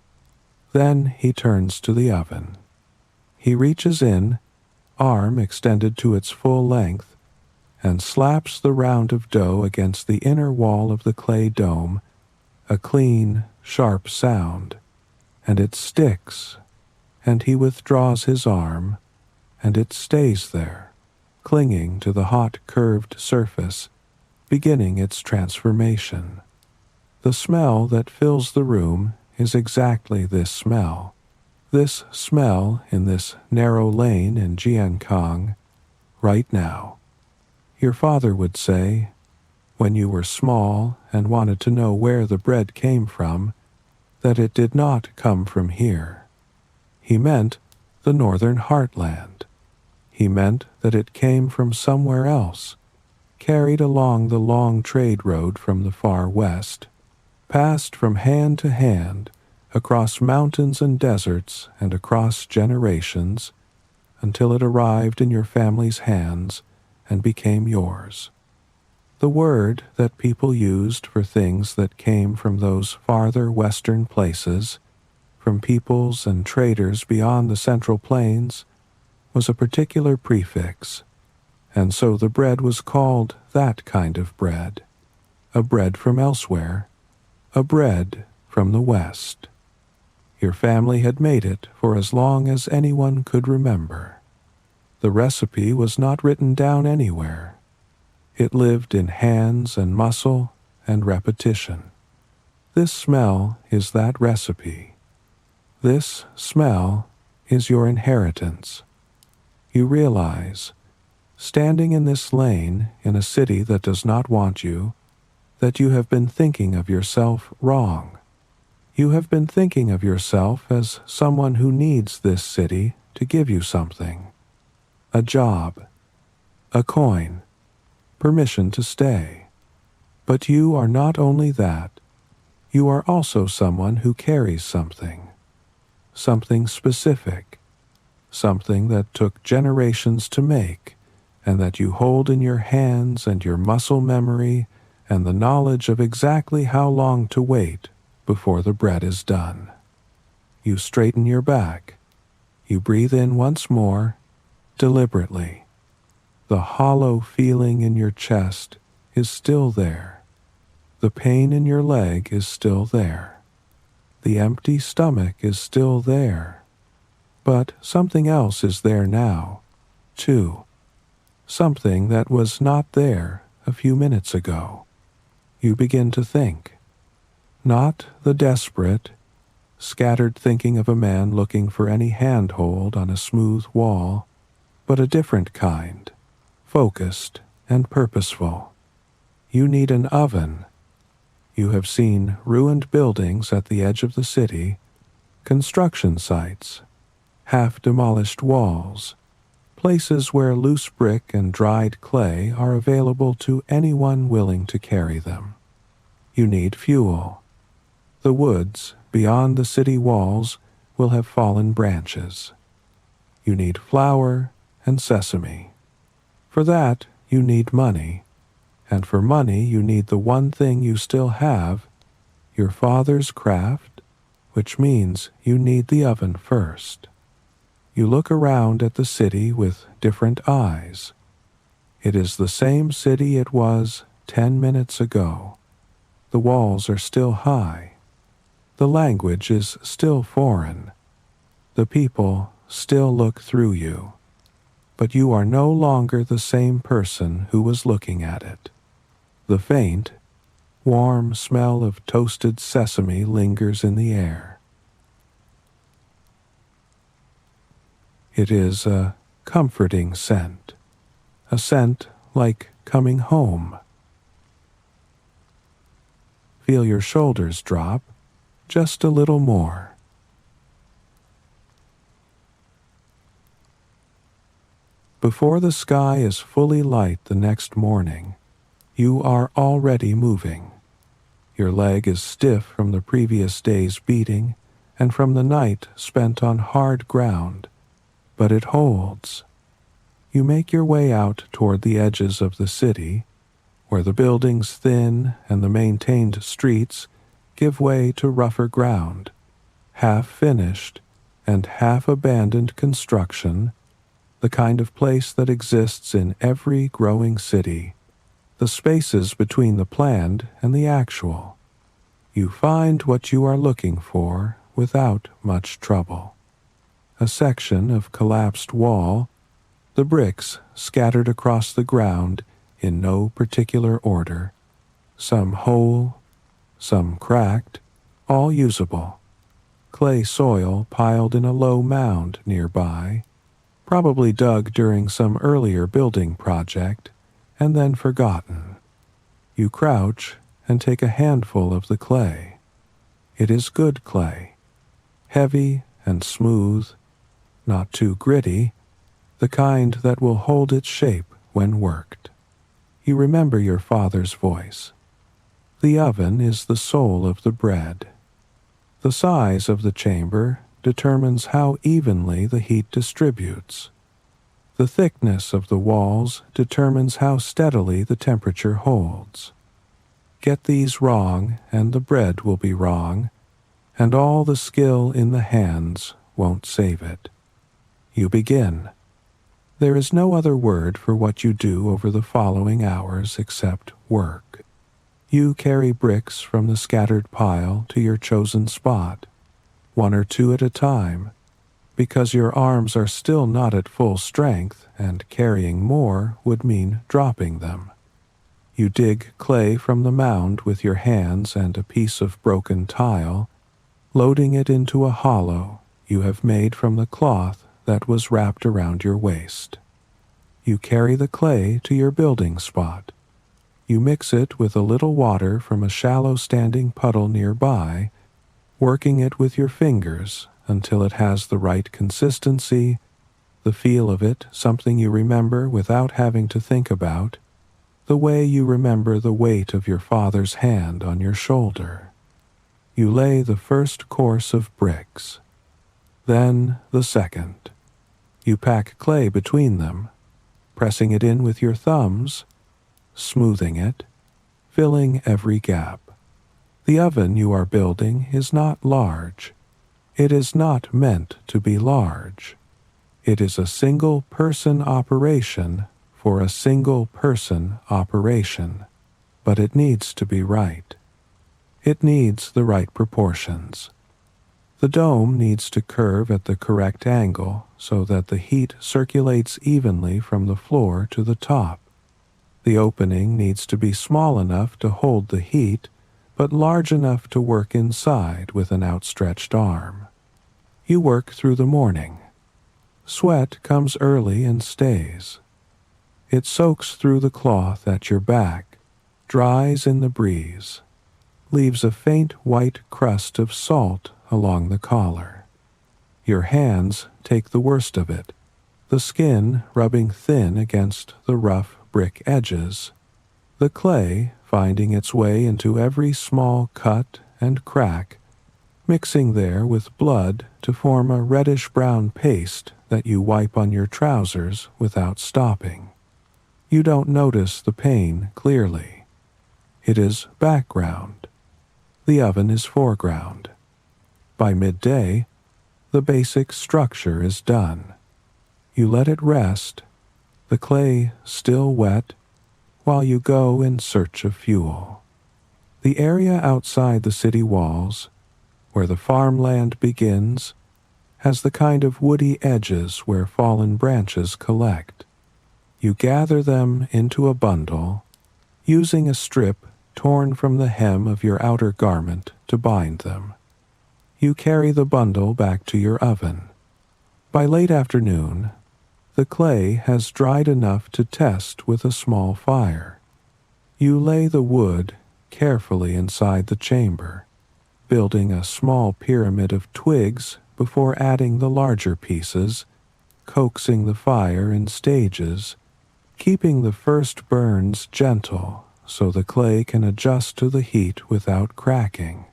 Then he turns to the oven. He reaches in, arm extended to its full length, and slaps the round of dough against the inner wall of the clay dome, a clean, sharp sound, and it sticks, and he withdraws his arm, and it stays there, clinging to the hot curved surface, beginning its transformation. The smell that fills the room is exactly this smell in this narrow lane in Jiankang, right now. Your father would say, when you were small and wanted to know where the bread came from, that it did not come from here. He meant the northern heartland. He meant that it came from somewhere else, carried along the long trade road from the far west, passed from hand to hand, across mountains and deserts and across generations, until it arrived in your family's hands and became yours. The word that people used for things that came from those farther western places, from peoples and traders beyond the Central Plains was a particular prefix, and so the bread was called that kind of bread, a bread from elsewhere, a bread from the West. Your family had made it for as long as anyone could remember. The recipe was not written down anywhere. It lived in hands and muscle and repetition. This smell is that recipe. This smell is your inheritance. You realize, standing in this lane in a city that does not want you, that you have been thinking of yourself wrong. You have been thinking of yourself as someone who needs this city to give you something. A job, a coin, permission to stay. But you are not only that, you are also someone who carries something. Something specific. Something that took generations to make, and that you hold in your hands and your muscle memory and the knowledge of exactly how long to wait before the bread is done. You straighten your back. You breathe in once more, deliberately. The hollow feeling in your chest is still there. The pain in your leg is still there. The empty stomach is still there. But something else is there now, too. Something that was not there a few minutes ago. You begin to think. Not the desperate, scattered thinking of a man looking for any handhold on a smooth wall, but a different kind, focused and purposeful. You need an oven. You have seen ruined buildings at the edge of the city, construction sites, half-demolished walls, places where loose brick and dried clay are available to anyone willing to carry them. You need fuel. The woods beyond the city walls will have fallen branches. You need flour and sesame. For that, you need money, and for money you need the one thing you still have, your father's craft, which means you need the oven first. You look around at the city with different eyes. It is the same city it was 10 minutes ago. The walls are still high. The language is still foreign. The people still look through you. But you are no longer the same person who was looking at it. The faint, warm smell of toasted sesame lingers in the air. It is a comforting scent, a scent like coming home. Feel your shoulders drop just a little more. Before the sky is fully light the next morning, you are already moving. Your leg is stiff from the previous day's beating and from the night spent on hard ground, but it holds. You make your way out toward the edges of the city, where the buildings thin and the maintained streets give way to rougher ground, half-finished and half-abandoned construction, the kind of place that exists in every growing city, the spaces between the planned and the actual. You find what you are looking for without much trouble. A section of collapsed wall, the bricks scattered across the ground in no particular order, some whole, some cracked, all usable. Clay soil piled in a low mound nearby, probably dug during some earlier building project, and then forgotten. You crouch and take a handful of the clay. It is good clay, heavy and smooth, not too gritty, the kind that will hold its shape when worked. You remember your father's voice. The oven is the soul of the bread. The size of the chamber determines how evenly the heat distributes. The thickness of the walls determines how steadily the temperature holds. Get these wrong and the bread will be wrong, and all the skill in the hands won't save it. You begin. There is no other word for what you do over the following hours except work. You carry bricks from the scattered pile to your chosen spot, one or two at a time, because your arms are still not at full strength and carrying more would mean dropping them. You dig clay from the mound with your hands and a piece of broken tile, loading it into a hollow you have made from the cloth that was wrapped around your waist. You carry the clay to your building spot. You mix it with a little water from a shallow standing puddle nearby, working it with your fingers until it has the right consistency, the feel of it something you remember without having to think about, the way you remember the weight of your father's hand on your shoulder. You lay the first course of bricks, then the second. You pack clay between them, pressing it in with your thumbs, smoothing it, filling every gap. The oven you are building is not large. It is not meant to be large. It is a single-person operation for a single-person operation, but it needs to be right. It needs the right proportions. The dome needs to curve at the correct angle so that the heat circulates evenly from the floor to the top. The opening needs to be small enough to hold the heat, but large enough to work inside with an outstretched arm. You work through the morning. Sweat comes early and stays. It soaks through the cloth at your back, dries in the breeze, leaves a faint white crust of salt along the collar. Your hands take the worst of it, the skin rubbing thin against the rough brick edges, the clay finding its way into every small cut and crack, mixing there with blood to form a reddish-brown paste that you wipe on your trousers without stopping. You don't notice the pain clearly. It is background. The oven is foreground. By midday, the basic structure is done. You let it rest, the clay still wet, while you go in search of fuel. The area outside the city walls, where the farmland begins, has the kind of woody edges where fallen branches collect. You gather them into a bundle, using a strip torn from the hem of your outer garment to bind them. You carry the bundle back to your oven. By late afternoon, the clay has dried enough to test with a small fire. You lay the wood carefully inside the chamber, building a small pyramid of twigs before adding the larger pieces, coaxing the fire in stages, keeping the first burns gentle so the clay can adjust to the heat without cracking.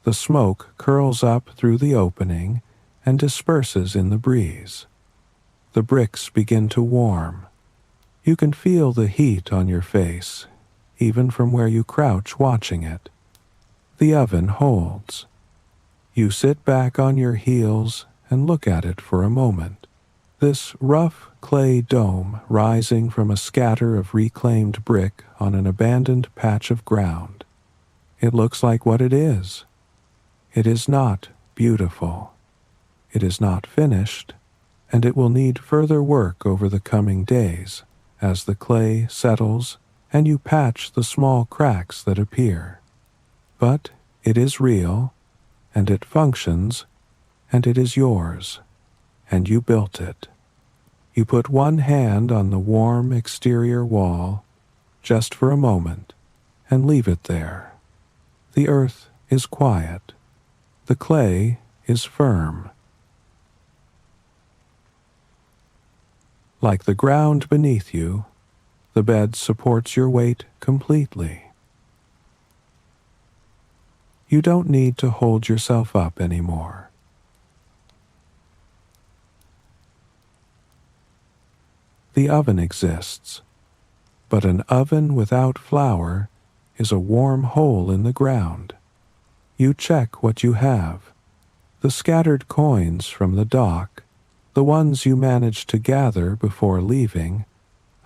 The smoke curls up through the opening and disperses in the breeze. The bricks begin to warm. You can feel the heat on your face, even from where you crouch watching it. The oven holds. You sit back on your heels and look at it for a moment. This rough clay dome rising from a scatter of reclaimed brick on an abandoned patch of ground. It looks like what it is. It is not beautiful. It is not finished, and it will need further work over the coming days as the clay settles and you patch the small cracks that appear. But it is real, and it functions, and it is yours, and you built it. You put one hand on the warm exterior wall, just for a moment, and leave it there. The earth is quiet. The clay is firm. Like the ground beneath you, the bed supports your weight completely. You don't need to hold yourself up anymore. The oven exists, but an oven without flour is a warm hole in the ground. You check what you have. The scattered coins from the dock, the ones you managed to gather before leaving,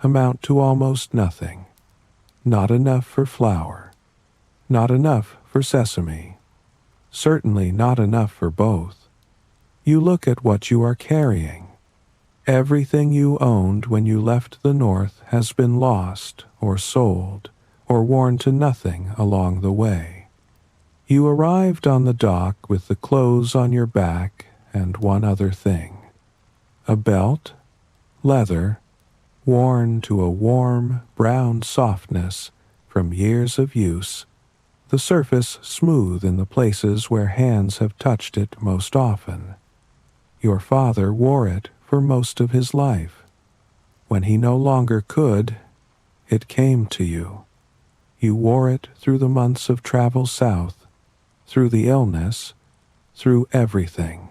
amount to almost nothing. Not enough for flour. Not enough for sesame. Certainly not enough for both. You look at what you are carrying. Everything you owned when you left the north has been lost or sold or worn to nothing along the way. You arrived on the dock with the clothes on your back and one other thing. A belt, leather, worn to a warm, brown softness from years of use, the surface smooth in the places where hands have touched it most often. Your father wore it for most of his life. When he no longer could, it came to you. You wore it through the months of travel south, through the illness, through everything.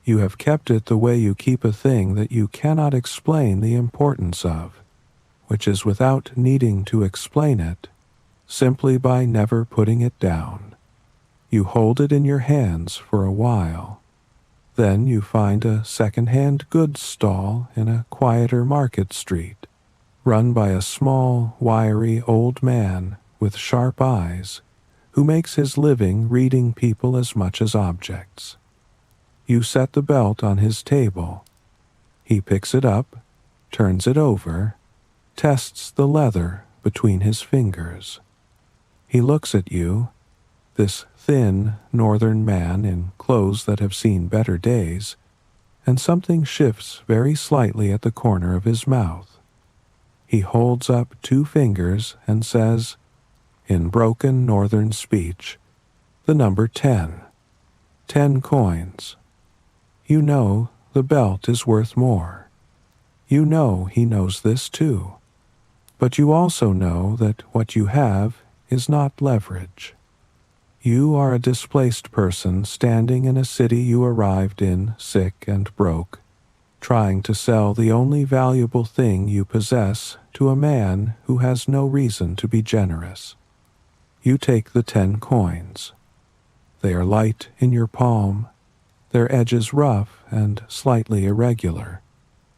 You have kept it the way you keep a thing that you cannot explain the importance of, which is without needing to explain it, simply by never putting it down. You hold it in your hands for a while. Then you find a second-hand goods stall in a quieter market street, run by a small, wiry old man with sharp eyes, who makes his living reading people as much as objects. You set the belt on his table. He picks it up, turns it over, tests the leather between his fingers. He looks at you, this thin northern man in clothes that have seen better days, and something shifts very slightly at the corner of his mouth. He holds up 2 fingers and says, in broken northern speech, the number 10. 10 coins. You know the belt is worth more. You know he knows this too. But you also know that what you have is not leverage. You are a displaced person standing in a city you arrived in sick and broke, trying to sell the only valuable thing you possess to a man who has no reason to be generous. You take the 10 coins. They are light in your palm, their edges rough and slightly irregular,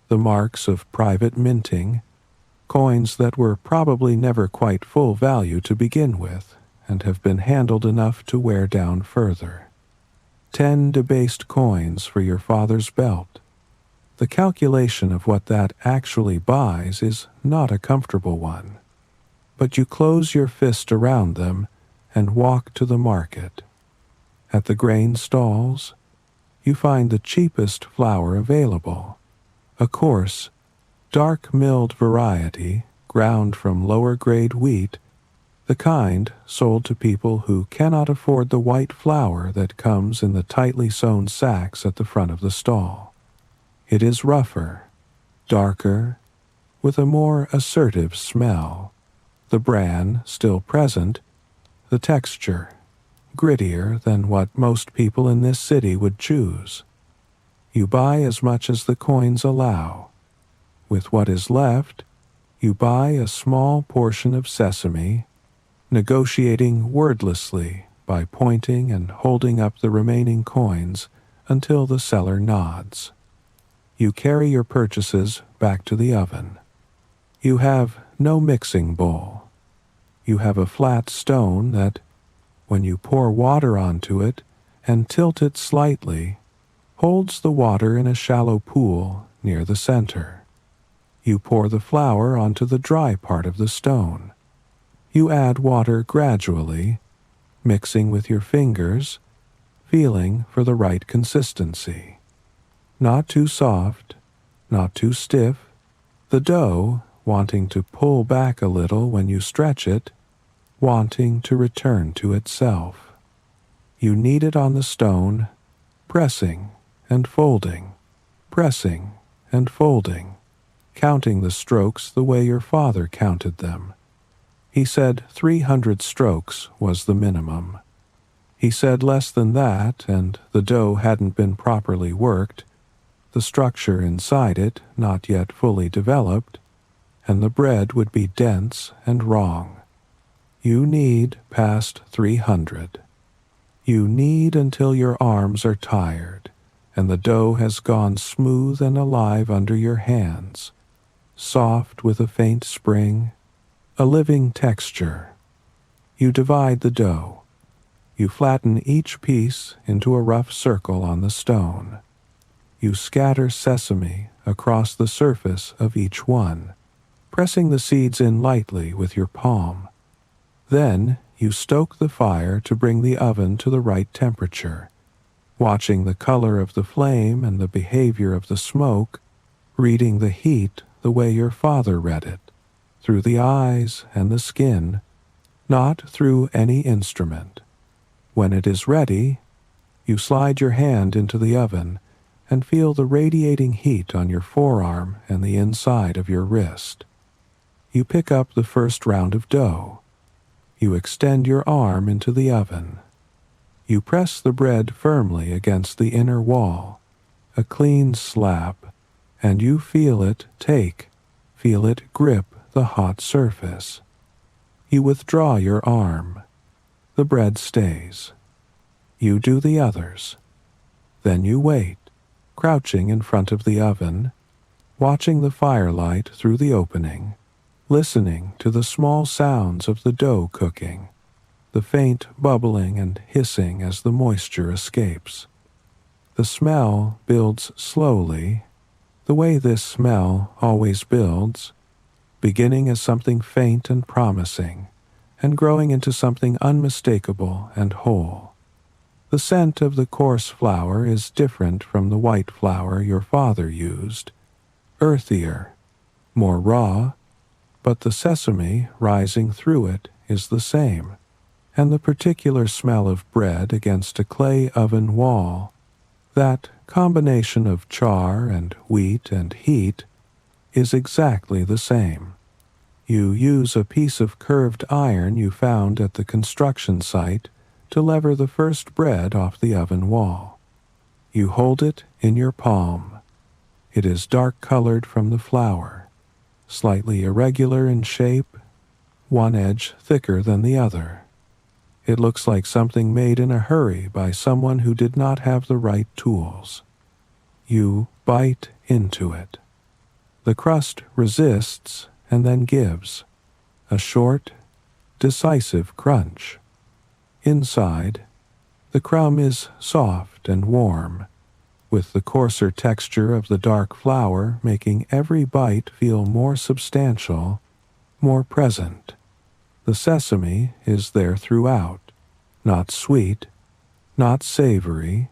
the marks of private minting, coins that were probably never quite full value to begin with and have been handled enough to wear down further. 10 debased coins for your father's belt. The calculation of what that actually buys is not a comfortable one, but you close your fist around them and walk to the market. At the grain stalls, you find the cheapest flour available, a coarse, dark-milled variety ground from lower-grade wheat, the kind sold to people who cannot afford the white flour that comes in the tightly sewn sacks at the front of the stall. It is rougher, darker, with a more assertive smell. The bran still present, the texture grittier than what most people in this city would choose. You buy as much as the coins allow. With what is left, you buy a small portion of sesame, negotiating wordlessly by pointing and holding up the remaining coins until the seller nods. You carry your purchases back to the oven. You have no mixing bowl. You have a flat stone that, when you pour water onto it and tilt it slightly, holds the water in a shallow pool near the center. You pour the flour onto the dry part of the stone. You add water gradually, mixing with your fingers, feeling for the right consistency. Not too soft, not too stiff, the dough wanting to pull back a little when you stretch it, wanting to return to itself. You knead it on the stone, pressing and folding, pressing and folding, counting the strokes the way your father counted them. He said 300 strokes was the minimum. He said less than that, and the dough hadn't been properly worked, the structure inside it not yet fully developed, and the bread would be dense and wrong. You knead past 300. You knead until your arms are tired, and the dough has gone smooth and alive under your hands, soft with a faint spring, a living texture. You divide the dough. You flatten each piece into a rough circle on the stone. You scatter sesame across the surface of each one, pressing the seeds in lightly with your palm. Then you stoke the fire to bring the oven to the right temperature, watching the color of the flame and the behavior of the smoke, reading the heat the way your father read it, through the eyes and the skin, not through any instrument. When it is ready, you slide your hand into the oven and feel the radiating heat on your forearm and the inside of your wrist. You pick up the first round of dough. You extend your arm into the oven. You press the bread firmly against the inner wall, a clean slab, and you feel it grip the hot surface. You withdraw your arm. The bread stays. You do the others. Then you wait, crouching in front of the oven, watching the firelight through the opening, listening to the small sounds of the dough cooking, the faint bubbling and hissing as the moisture escapes. The smell builds slowly, the way this smell always builds, beginning as something faint and promising, and growing into something unmistakable and whole. The scent of the coarse flour is different from the white flour your father used, earthier, more raw, but the sesame rising through it is the same, and the particular smell of bread against a clay oven wall, that combination of char and wheat and heat, is exactly the same. You use a piece of curved iron you found at the construction site to lever the first bread off the oven wall. You hold it in your palm. It is dark-colored from the flour, slightly irregular in shape, one edge thicker than the other. It looks like something made in a hurry by someone who did not have the right tools. You bite into it. The crust resists and then gives, a short, decisive crunch. Inside, the crumb is soft and warm, with the coarser texture of the dark flour making every bite feel more substantial, more present. The sesame is there throughout, not sweet, not savory,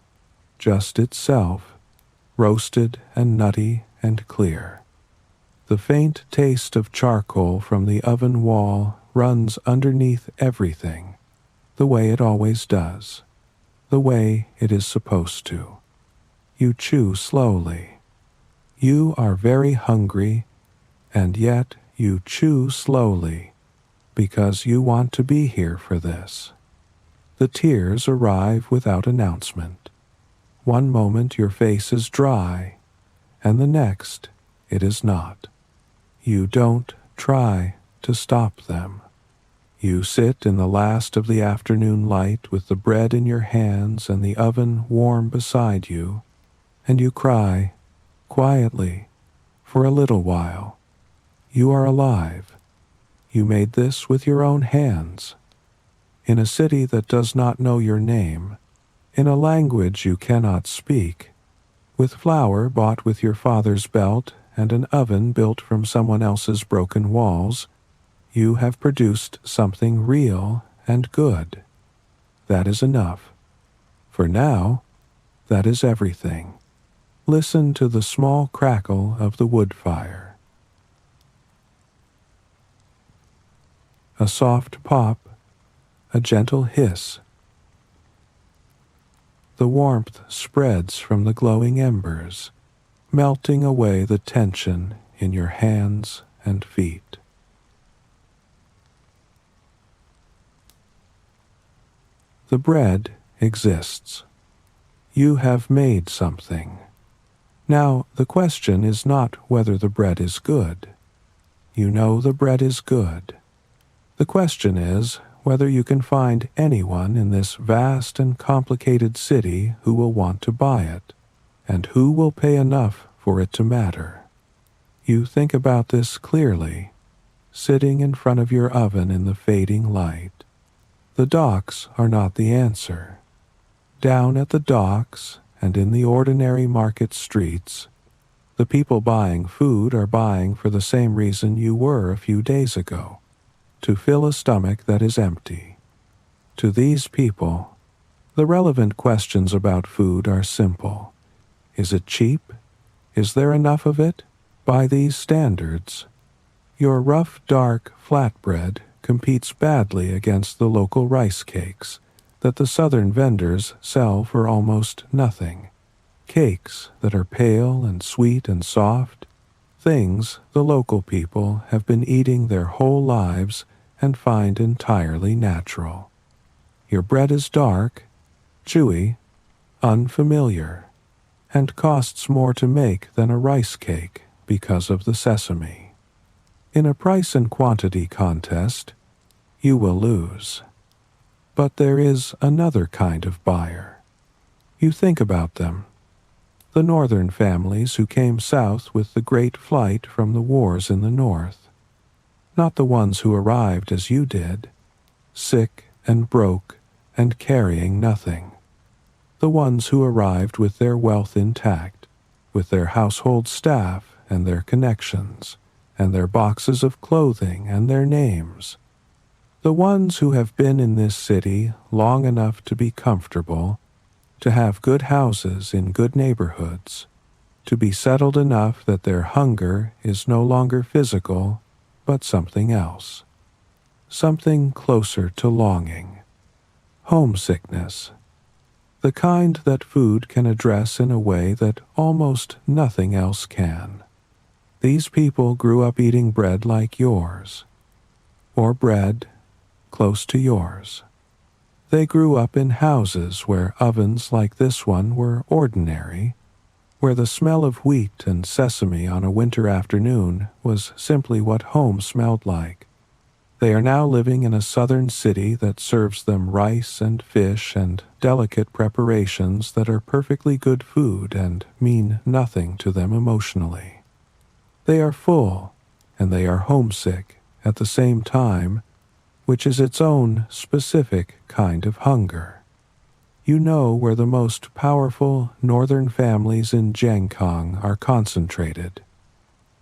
just itself, roasted and nutty and clear. The faint taste of charcoal from the oven wall runs underneath everything, the way it always does, the way it is supposed to. You chew slowly. You are very hungry, and yet you chew slowly, because you want to be here for this. The tears arrive without announcement. One moment your face is dry, and the next it is not. You don't try to stop them. You sit in the last of the afternoon light with the bread in your hands and the oven warm beside you, and you cry, quietly, for a little while. You are alive. You made this with your own hands. In a city that does not know your name, in a language you cannot speak, with flour bought with your father's belt and an oven built from someone else's broken walls, you have produced something real and good. That is enough. For now, that is everything. Listen to the small crackle of the wood fire. A soft pop, a gentle hiss. The warmth spreads from the glowing embers, melting away the tension in your hands and feet. The bread exists. You have made something. Now, the question is not whether the bread is good. You know the bread is good. The question is whether you can find anyone in this vast and complicated city who will want to buy it, and who will pay enough for it to matter. You think about this clearly, sitting in front of your oven in the fading light. The docks are not the answer. Down at the docks and in the ordinary market streets, the people buying food are buying for the same reason you were a few days ago, to fill a stomach that is empty. To these people, the relevant questions about food are simple. Is it cheap? Is there enough of it? By these standards, your rough, dark flatbread competes badly against the local rice cakes that the southern vendors sell for almost nothing. Cakes that are pale and sweet and soft, things the local people have been eating their whole lives and find entirely natural. Your bread is dark, chewy, unfamiliar, and costs more to make than a rice cake because of the sesame. In a price and quantity contest, you will lose. But there is another kind of buyer. You think about them. The northern families who came south with the great flight from the wars in the north. Not the ones who arrived as you did, sick and broke and carrying nothing. The ones who arrived with their wealth intact, with their household staff and their connections, and their boxes of clothing and their names. The ones who have been in this city long enough to be comfortable, to have good houses in good neighborhoods, to be settled enough that their hunger is no longer physical, but something else. Something closer to longing. Homesickness. The kind that food can address in a way that almost nothing else can. These people grew up eating bread like yours, or bread close to yours. They grew up in houses where ovens like this one were ordinary, where the smell of wheat and sesame on a winter afternoon was simply what home smelled like. They are now living in a southern city that serves them rice and fish and delicate preparations that are perfectly good food and mean nothing to them emotionally. They are full, and they are homesick at the same time, which is its own specific kind of hunger. You know where the most powerful northern families in Jiangkong are concentrated.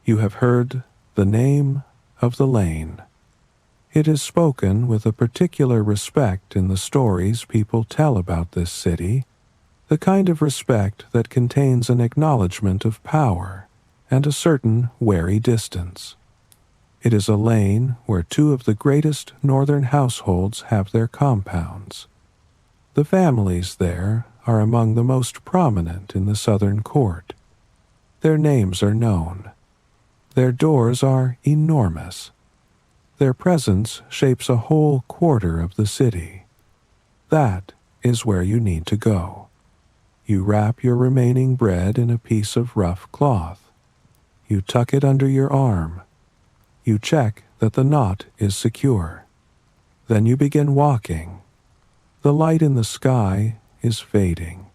You have heard the name of the lane. It is spoken with a particular respect in the stories people tell about this city, the kind of respect that contains an acknowledgement of power and a certain wary distance. It is a lane where two of the greatest northern households have their compounds. The families there are among the most prominent in the southern court. Their names are known. Their doors are enormous. Their presence shapes a whole quarter of the city. That is where you need to go. You wrap your remaining bread in a piece of rough cloth. You tuck it under your arm. You check that the knot is secure. Then you begin walking. The light in the sky is fading.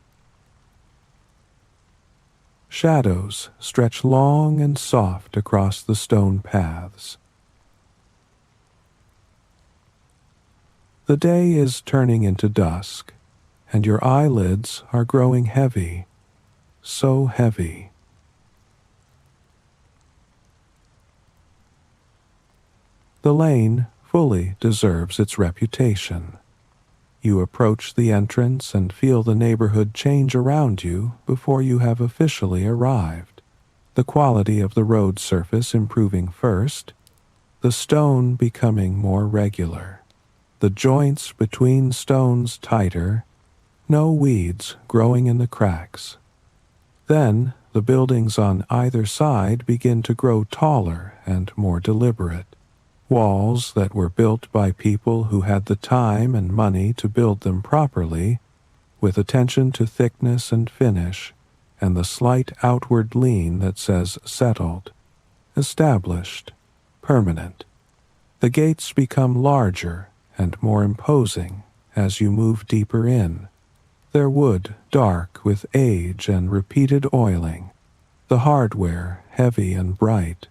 Shadows stretch long and soft across the stone paths. The day is turning into dusk, and your eyelids are growing heavy, so heavy. The lane fully deserves its reputation. You approach the entrance and feel the neighborhood change around you before you have officially arrived. The quality of the road surface improving first, the stone becoming more regular, the joints between stones tighter, no weeds growing in the cracks. Then the buildings on either side begin to grow taller and more deliberate. Walls that were built by people who had the time and money to build them properly, with attention to thickness and finish, and the slight outward lean that says settled, established, permanent. The gates become larger and more imposing as you move deeper in, their wood dark with age and repeated oiling, the hardware heavy and bright.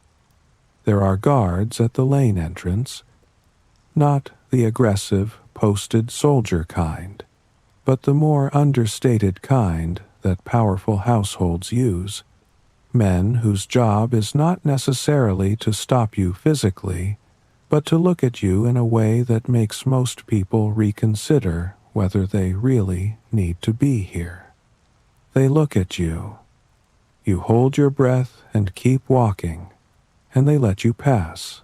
There are guards at the lane entrance, not the aggressive, posted soldier kind, but the more understated kind that powerful households use. Men whose job is not necessarily to stop you physically, but to look at you in a way that makes most people reconsider whether they really need to be here. They look at you. You hold your breath and keep walking, and they let you pass,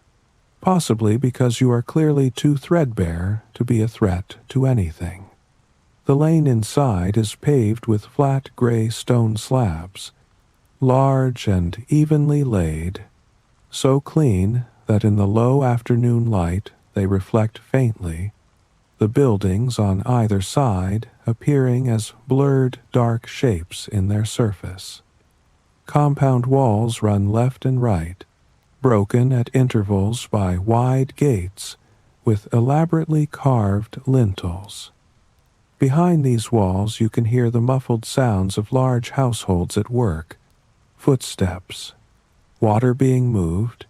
possibly because you are clearly too threadbare to be a threat to anything. The lane inside is paved with flat gray stone slabs, large and evenly laid, so clean that in the low afternoon light they reflect faintly, the buildings on either side appearing as blurred dark shapes in their surface. Compound walls run left and right, broken at intervals by wide gates with elaborately carved lintels. Behind these walls you can hear the muffled sounds of large households at work, footsteps, water being moved,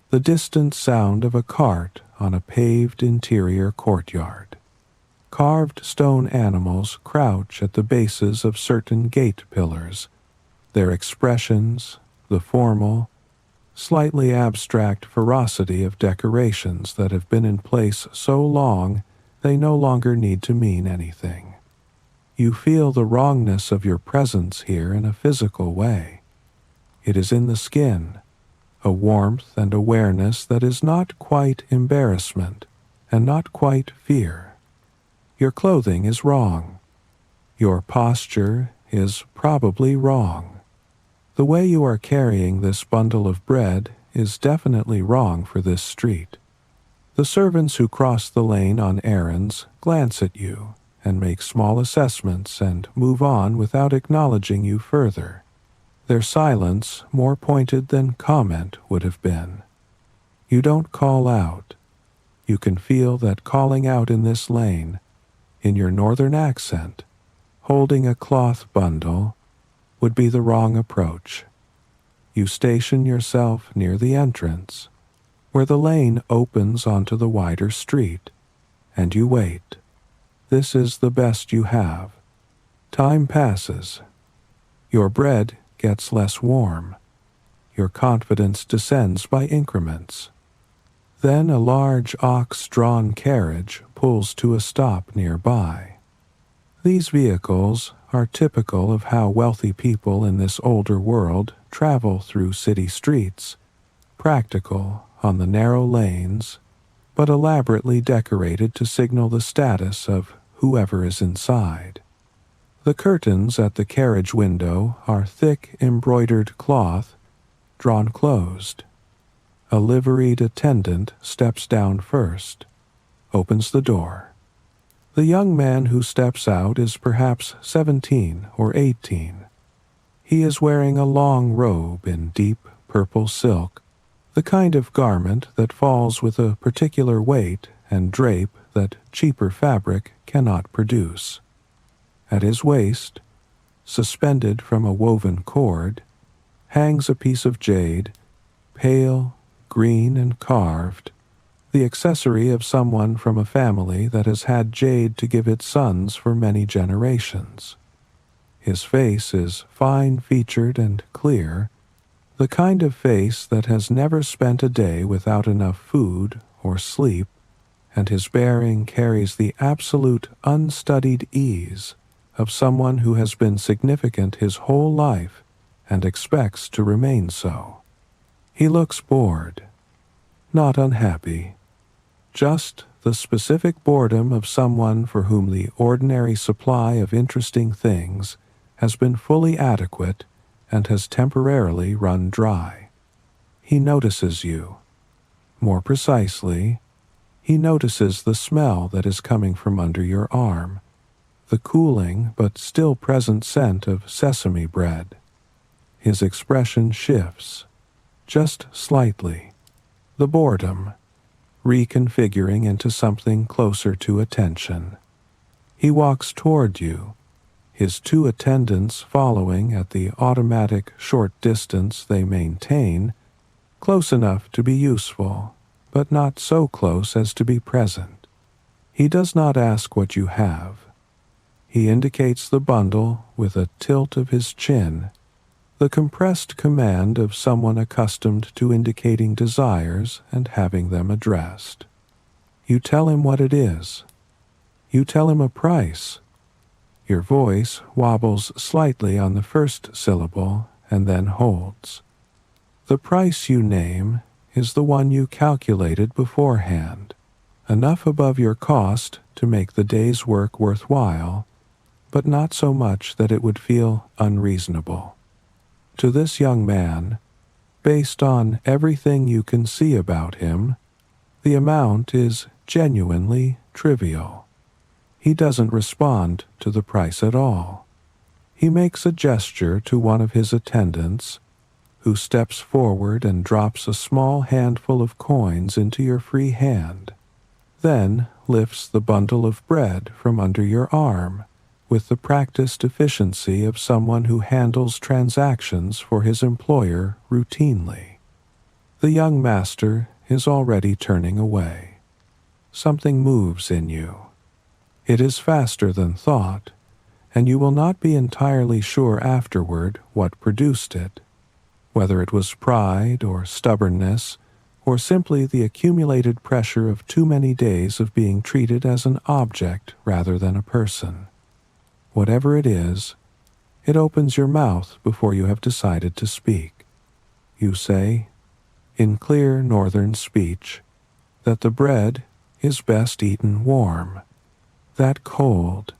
the distant sound of a cart on a paved interior courtyard. Carved stone animals crouch at the bases of certain gate pillars, their expressions, the formal, slightly abstract ferocity of decorations that have been in place so long they no longer need to mean anything. You feel the wrongness of your presence here in a physical way. It is in the skin, a warmth and awareness that is not quite embarrassment and not quite fear. Your clothing is wrong. Your posture is probably wrong. The way you are carrying this bundle of bread is definitely wrong for this street. The servants who cross the lane on errands glance at you and make small assessments and move on without acknowledging you further, their silence more pointed than comment would have been. You don't call out. You can feel that calling out in this lane, in your northern accent, holding a cloth bundle, would be the wrong approach. You station yourself near the entrance, where the lane opens onto the wider street, and you wait. This is the best you have. Time passes. Your bread gets less warm. Your confidence descends by increments. Then a large ox-drawn carriage pulls to a stop nearby. These vehicles are typical of how wealthy people in this older world travel through city streets, practical on the narrow lanes, but elaborately decorated to signal the status of whoever is inside. The curtains at the carriage window are thick embroidered cloth, drawn closed. A liveried attendant steps down first, opens the door. The young man who steps out is perhaps 17 or 18. He is wearing a long robe in deep purple silk, the kind of garment that falls with a particular weight and drape that cheaper fabric cannot produce. At his waist, suspended from a woven cord, hangs a piece of jade, pale, green, and carved, the accessory of someone from a family that has had jade to give its sons for many generations. His face is fine-featured and clear, the kind of face that has never spent a day without enough food or sleep, and his bearing carries the absolute unstudied ease of someone who has been significant his whole life and expects to remain so. He looks bored, not unhappy, just the specific boredom of someone for whom the ordinary supply of interesting things has been fully adequate and has temporarily run dry. He notices you. More precisely, he notices the smell that is coming from under your arm, the cooling but still present scent of sesame bread. His expression shifts, just slightly. The boredom, reconfiguring into something closer to attention. He walks toward you, his two attendants following at the automatic short distance they maintain, close enough to be useful, but not so close as to be present. He does not ask what you have. He indicates the bundle with a tilt of his chin, the compressed command of someone accustomed to indicating desires and having them addressed. You tell him what it is. You tell him a price. Your voice wobbles slightly on the first syllable and then holds. The price you name is the one you calculated beforehand, enough above your cost to make the day's work worthwhile, but not so much that it would feel unreasonable. To this young man, based on everything you can see about him, the amount is genuinely trivial. He doesn't respond to the price at all. He makes a gesture to one of his attendants, who steps forward and drops a small handful of coins into your free hand, then lifts the bundle of bread from under your arm with the practiced efficiency of someone who handles transactions for his employer routinely. The young master is already turning away. Something moves in you. It is faster than thought, and you will not be entirely sure afterward what produced it, whether it was pride or stubbornness, or simply the accumulated pressure of too many days of being treated as an object rather than a person. Whatever it is, it opens your mouth before you have decided to speak. You say, in clear northern speech, that the bread is best eaten warm, that cold,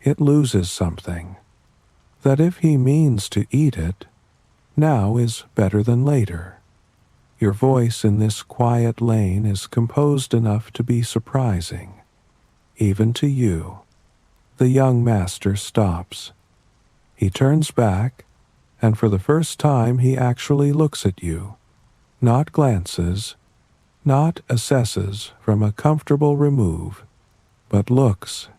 it loses something, that if he means to eat it, now is better than later. Your voice in this quiet lane is composed enough to be surprising, even to you. The young master stops. He turns back, and for the first time he actually looks at you, not glances, not assesses from a comfortable remove, but looks,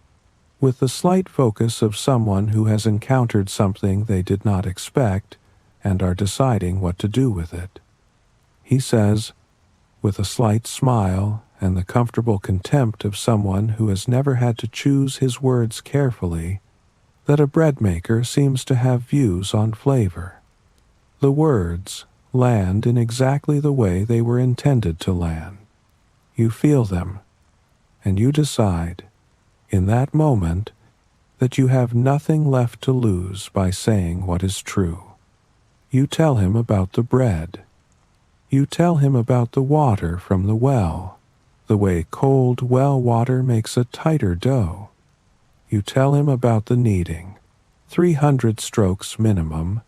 with the slight focus of someone who has encountered something they did not expect and are deciding what to do with it. He says, with a slight smile and the comfortable contempt of someone who has never had to choose his words carefully, that a bread maker seems to have views on flavor. The words land in exactly the way they were intended to land. You feel them, and you decide, in that moment, that you have nothing left to lose by saying what is true. You tell him about the bread. You tell him about the water from the well, the way cold well water makes a tighter dough. You tell him about the kneading, 300 strokes minimum,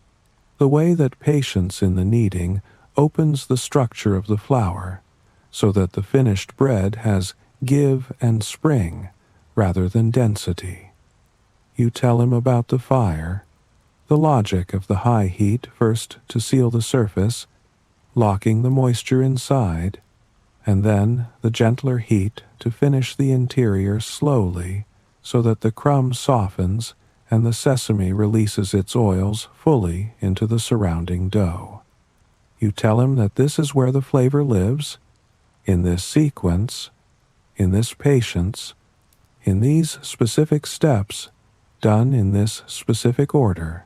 the way that patience in the kneading opens the structure of the flour, so that the finished bread has give and spring rather than density. You tell him about the fire, the logic of the high heat first to seal the surface, locking the moisture inside, and then the gentler heat to finish the interior slowly so that the crumb softens and the sesame releases its oils fully into the surrounding dough. You tell him that this is where the flavor lives, in this sequence, in this patience, in these specific steps, done in this specific order.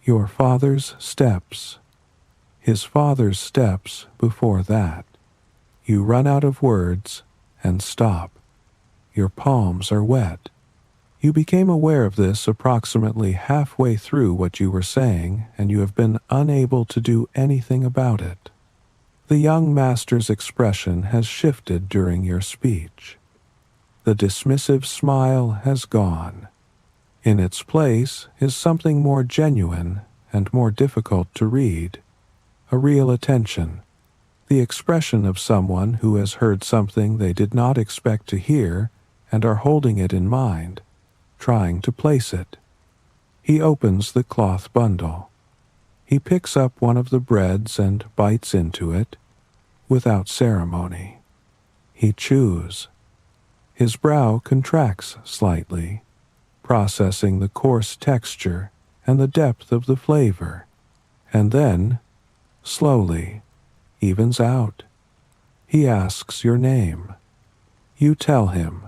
Your father's steps, his father's steps before that. You run out of words and stop. Your palms are wet. You became aware of this approximately halfway through what you were saying, and you have been unable to do anything about it. The young master's expression has shifted during your speech. The dismissive smile has gone. In its place is something more genuine and more difficult to read, a real attention, the expression of someone who has heard something they did not expect to hear and are holding it in mind, trying to place it. He opens the cloth bundle. He picks up one of the breads and bites into it, without ceremony. He chews. His brow contracts slightly, processing the coarse texture and the depth of the flavor, and then, slowly, evens out. He asks your name. You tell him.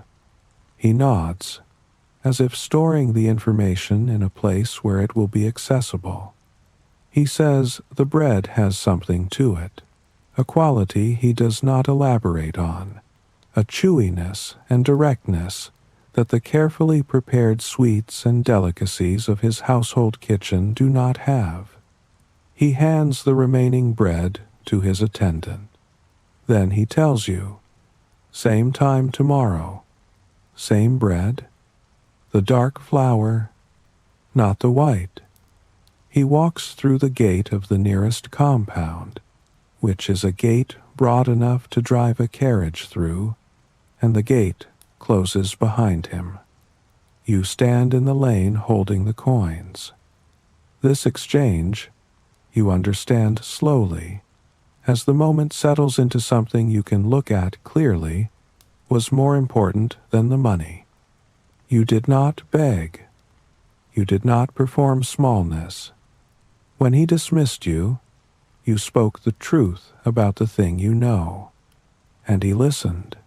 He nods, as if storing the information in a place where it will be accessible. He says the bread has something to it, a quality he does not elaborate on, a chewiness and directness that the carefully prepared sweets and delicacies of his household kitchen do not have. He hands the remaining bread to his attendant. Then he tells you, same time tomorrow, same bread, the dark flour, not the white. He walks through the gate of the nearest compound, which is a gate broad enough to drive a carriage through, and the gate closes behind him. You stand in the lane holding the coins. This exchange, you understand slowly, as the moment settles into something you can look at clearly, was more important than the money. You did not beg. You did not perform smallness. When he dismissed you, you spoke the truth about the thing you know, and he listened.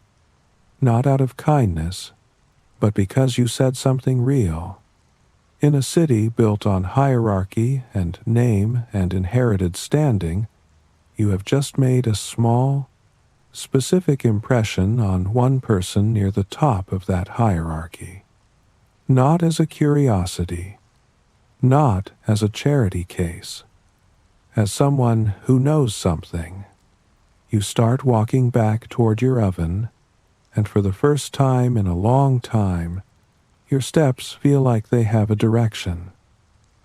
Not out of kindness, but because you said something real. In a city built on hierarchy and name and inherited standing, you have just made a small, specific impression on one person near the top of that hierarchy. Not as a curiosity, not as a charity case, as someone who knows something. You start walking back toward your oven, and for the first time in a long time, your steps feel like they have a direction.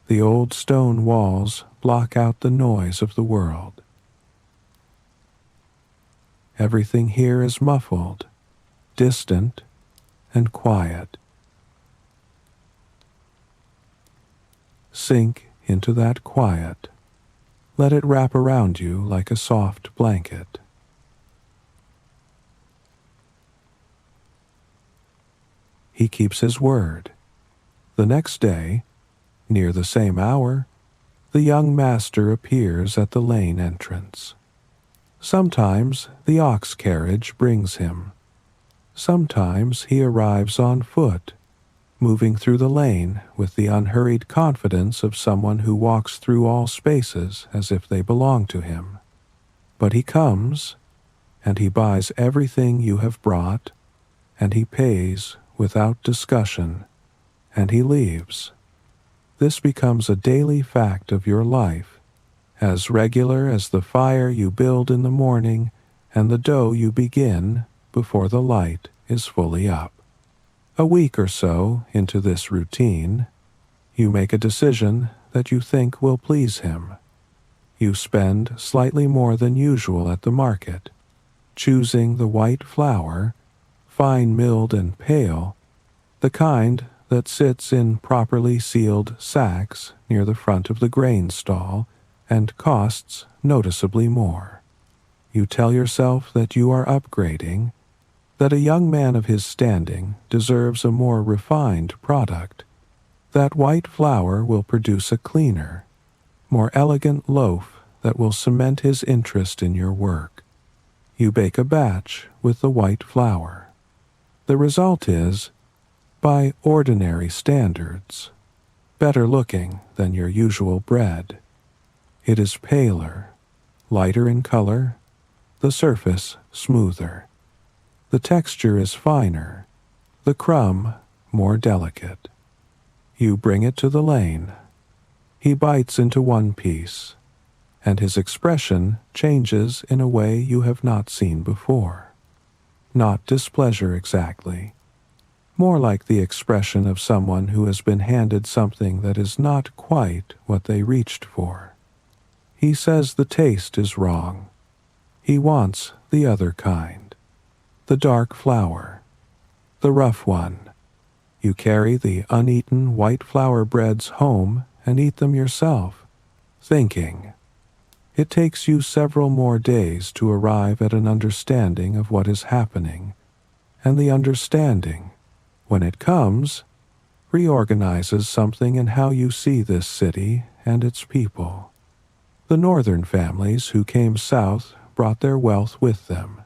The old stone walls block out the noise of the world. Everything here is muffled, distant, and quiet. Sink into that quiet. Let it wrap around you like a soft blanket. He keeps his word. The next day, near the same hour, the young master appears at the lane entrance. Sometimes the ox carriage brings him. Sometimes he arrives on foot, moving through the lane with the unhurried confidence of someone who walks through all spaces as if they belong to him. But he comes, and he buys everything you have brought, and he pays without discussion, and he leaves. This becomes a daily fact of your life, as regular as the fire you build in the morning and the dough you begin before the light is fully up. A week or so into this routine, you make a decision that you think will please him. You spend slightly more than usual at the market, choosing the white flour, fine milled and pale, the kind that sits in properly sealed sacks near the front of the grain stall and costs noticeably more. You tell yourself that you are upgrading, that a young man of his standing deserves a more refined product, that white flour will produce a cleaner, more elegant loaf that will cement his interest in your work. You bake a batch with the white flour. The result is, by ordinary standards, better looking than your usual bread. It is paler, lighter in color, the surface smoother. The texture is finer, the crumb more delicate. You bring it to the lane. He bites into one piece, and his expression changes in a way you have not seen before. Not displeasure exactly, more like the expression of someone who has been handed something that is not quite what they reached for. He says the taste is wrong. He wants the other kind, the dark flour, the rough one. You carry the uneaten white flour breads home and eat them yourself, thinking, It takes you several more days to arrive at an understanding of what is happening, and the understanding, when it comes, reorganizes something in how you see this city and its people. The northern families who came south brought their wealth with them.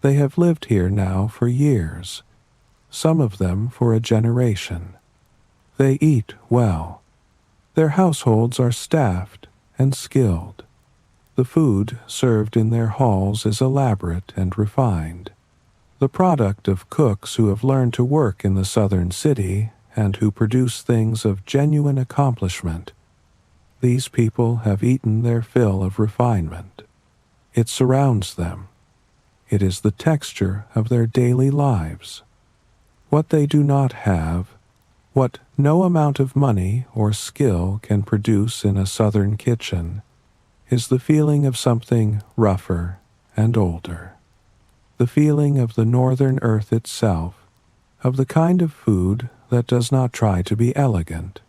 They have lived here now for years, some of them for a generation. They eat well. Their households are staffed and skilled. The food served in their halls is elaborate and refined, the product of cooks who have learned to work in the southern city and who produce things of genuine accomplishment. These people have eaten their fill of refinement. It surrounds them. It is the texture of their daily lives. What they do not have, what no amount of money or skill can produce in a southern kitchen, is the feeling of something rougher and older. The feeling of the northern earth itself, of the kind of food that does not try to be elegant,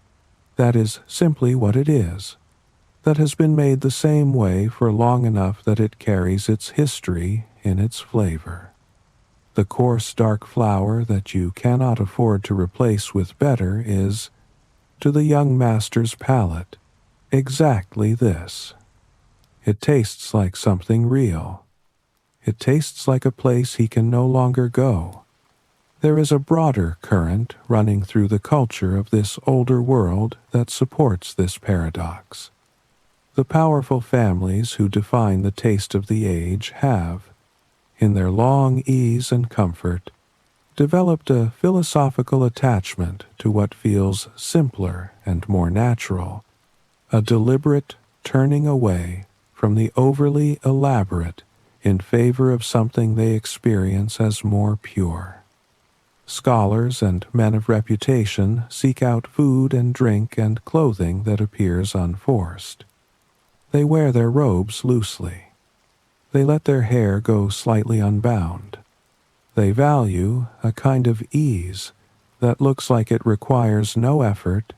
that is simply what it is, that has been made the same way for long enough that it carries its history in its flavor. The coarse dark flour that you cannot afford to replace with better is, to the young master's palate, exactly this. It tastes like something real. It tastes like a place he can no longer go. There is a broader current running through the culture of this older world that supports this paradox. The powerful families who define the taste of the age have, in their long ease and comfort, developed a philosophical attachment to what feels simpler and more natural, a deliberate turning away from the overly elaborate in favor of something they experience as more pure. Scholars and men of reputation seek out food and drink and clothing that appears unforced. They wear their robes loosely. They let their hair go slightly unbound. They value a kind of ease that looks like it requires no effort,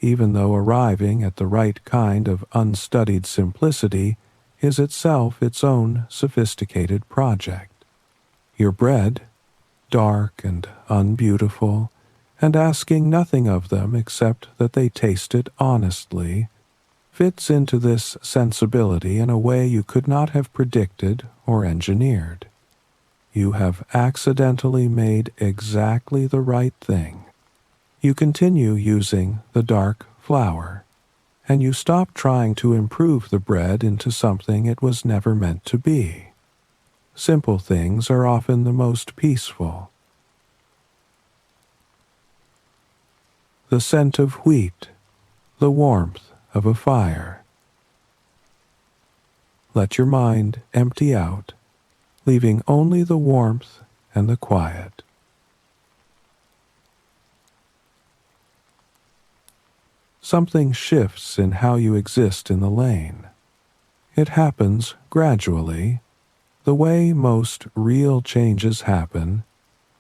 even though arriving at the right kind of unstudied simplicity is itself its own sophisticated project. Your bread, dark and unbeautiful, and asking nothing of them except that they taste it honestly, fits into this sensibility in a way you could not have predicted or engineered. You have accidentally made exactly the right thing. You continue using the dark flour, and you stop trying to improve the bread into something it was never meant to be. Simple things are often the most peaceful. The scent of wheat, the warmth of a fire. Let your mind empty out, leaving only the warmth and the quiet. Something shifts in how you exist in the lane. It happens gradually, the way most real changes happen,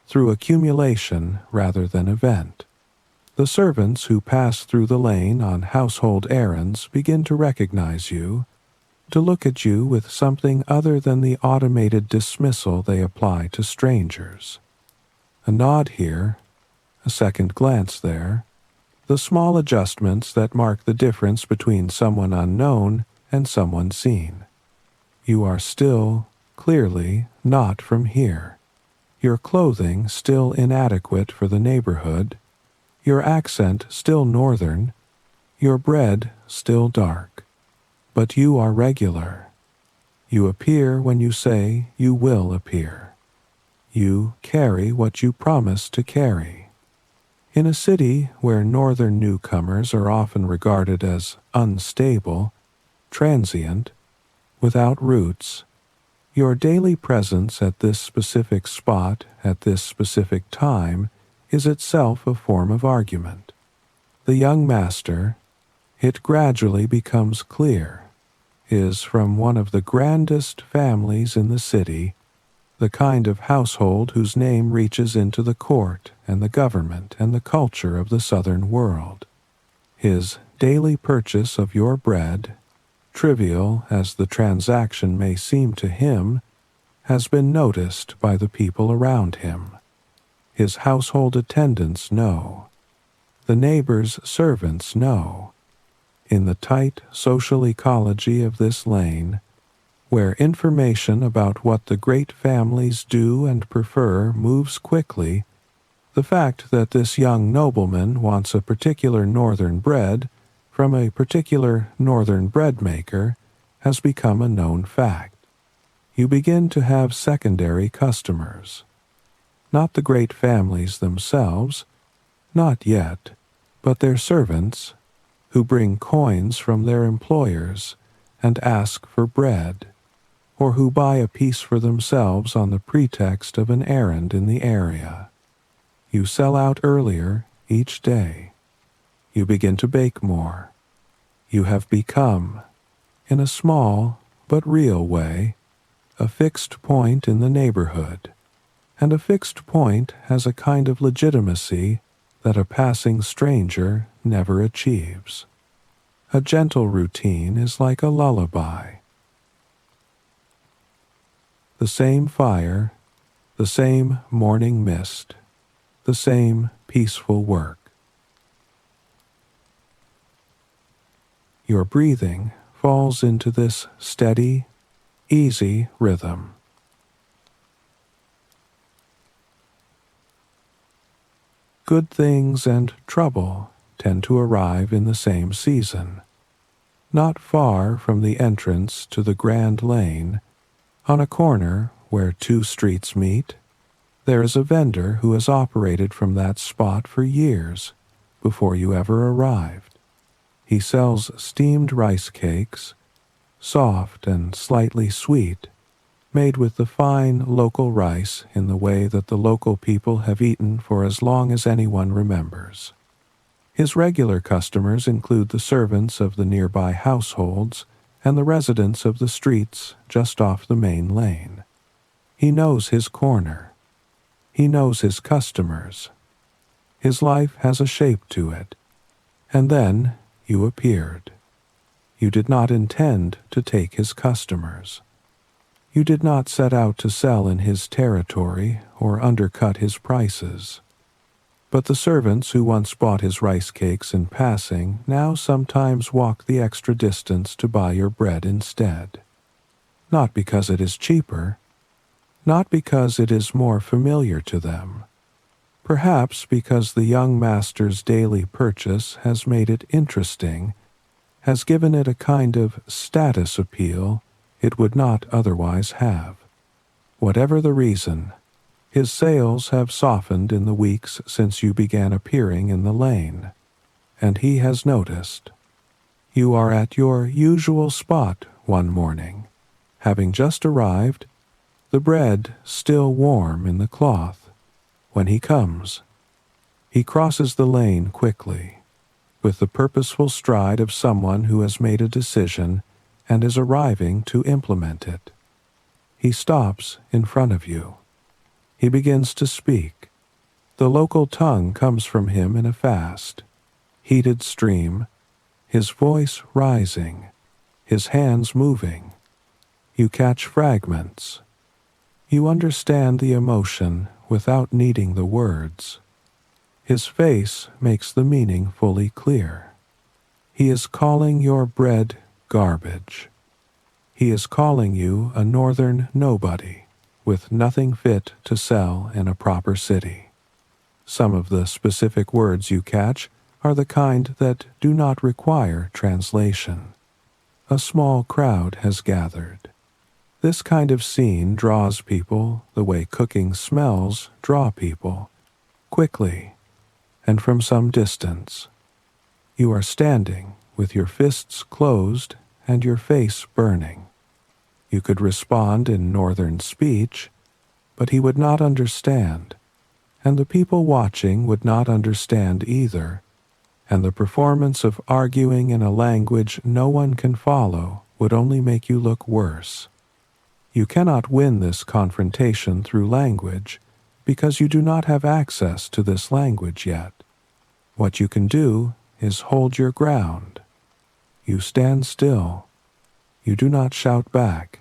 through accumulation rather than event. The servants who pass through the lane on household errands begin to recognize you, to look at you with something other than the automated dismissal they apply to strangers. A nod here, a second glance there, the small adjustments that mark the difference between someone unknown and someone seen. You are still, clearly, not from here. Your clothing still inadequate for the neighborhood, your accent still northern, your bread still dark. But you are regular. You appear when you say you will appear. You carry what you promise to carry. In a city where northern newcomers are often regarded as unstable, transient, without roots, your daily presence at this specific spot at this specific time is itself a form of argument. The young master, it gradually becomes clear, is from one of the grandest families in the city, the kind of household whose name reaches into the court and the government and the culture of the southern world. His daily purchase of your bread, trivial as the transaction may seem to him, has been noticed by the people around him. His household attendants know. The neighbors' servants know. In the tight social ecology of this lane, where information about what the great families do and prefer moves quickly, the fact that this young nobleman wants a particular northern bread from a particular northern bread maker has become a known fact. You begin to have secondary customers. Not the great families themselves, not yet, but their servants, who bring coins from their employers and ask for bread, or who buy a piece for themselves on the pretext of an errand in the area. You sell out earlier each day. You begin to bake more. You have become, in a small but real way, a fixed point in the neighborhood, and a fixed point has a kind of legitimacy that a passing stranger never achieves. A gentle routine is like a lullaby. The same fire, the same morning mist, the same peaceful work. Your breathing falls into this steady, easy rhythm. Good things and trouble tend to arrive in the same season. Not far from the entrance to the Grand Lane, on a corner where two streets meet, there is a vendor who has operated from that spot for years before you ever arrived. He sells steamed rice cakes, soft and slightly sweet, made with the fine local rice in the way that the local people have eaten for as long as anyone remembers. His regular customers include the servants of the nearby households and the residents of the streets just off the main lane. He knows his corner. He knows his customers. His life has a shape to it. And then you appeared. You did not intend to take his customers. You did not set out to sell in his territory or undercut his prices. But the servants who once bought his rice cakes in passing now sometimes walk the extra distance to buy your bread instead. Not because it is cheaper, not because it is more familiar to them. Perhaps because the young master's daily purchase has made it interesting, has given it a kind of status appeal it would not otherwise have. Whatever the reason, his sales have softened in the weeks since you began appearing in the lane, and he has noticed. You are at your usual spot one morning, having just arrived, the bread still warm in the cloth. When he comes, he crosses the lane quickly, with the purposeful stride of someone who has made a decision and is arriving to implement it. He stops in front of you. He begins to speak. The local tongue comes from him in a fast, heated stream, his voice rising, his hands moving. You catch fragments. You understand the emotion without needing the words. His face makes the meaning fully clear. He is calling your bread garbage. He is calling you a northern nobody, with nothing fit to sell in a proper city. Some of the specific words you catch are the kind that do not require translation. A small crowd has gathered. This kind of scene draws people the way cooking smells draw people, quickly, and from some distance. You are standing with your fists closed and your face burning. You could respond in northern speech, but he would not understand, and the people watching would not understand either, and the performance of arguing in a language no one can follow would only make you look worse. You cannot win this confrontation through language because you do not have access to this language yet. What you can do is hold your ground. You stand still. You do not shout back.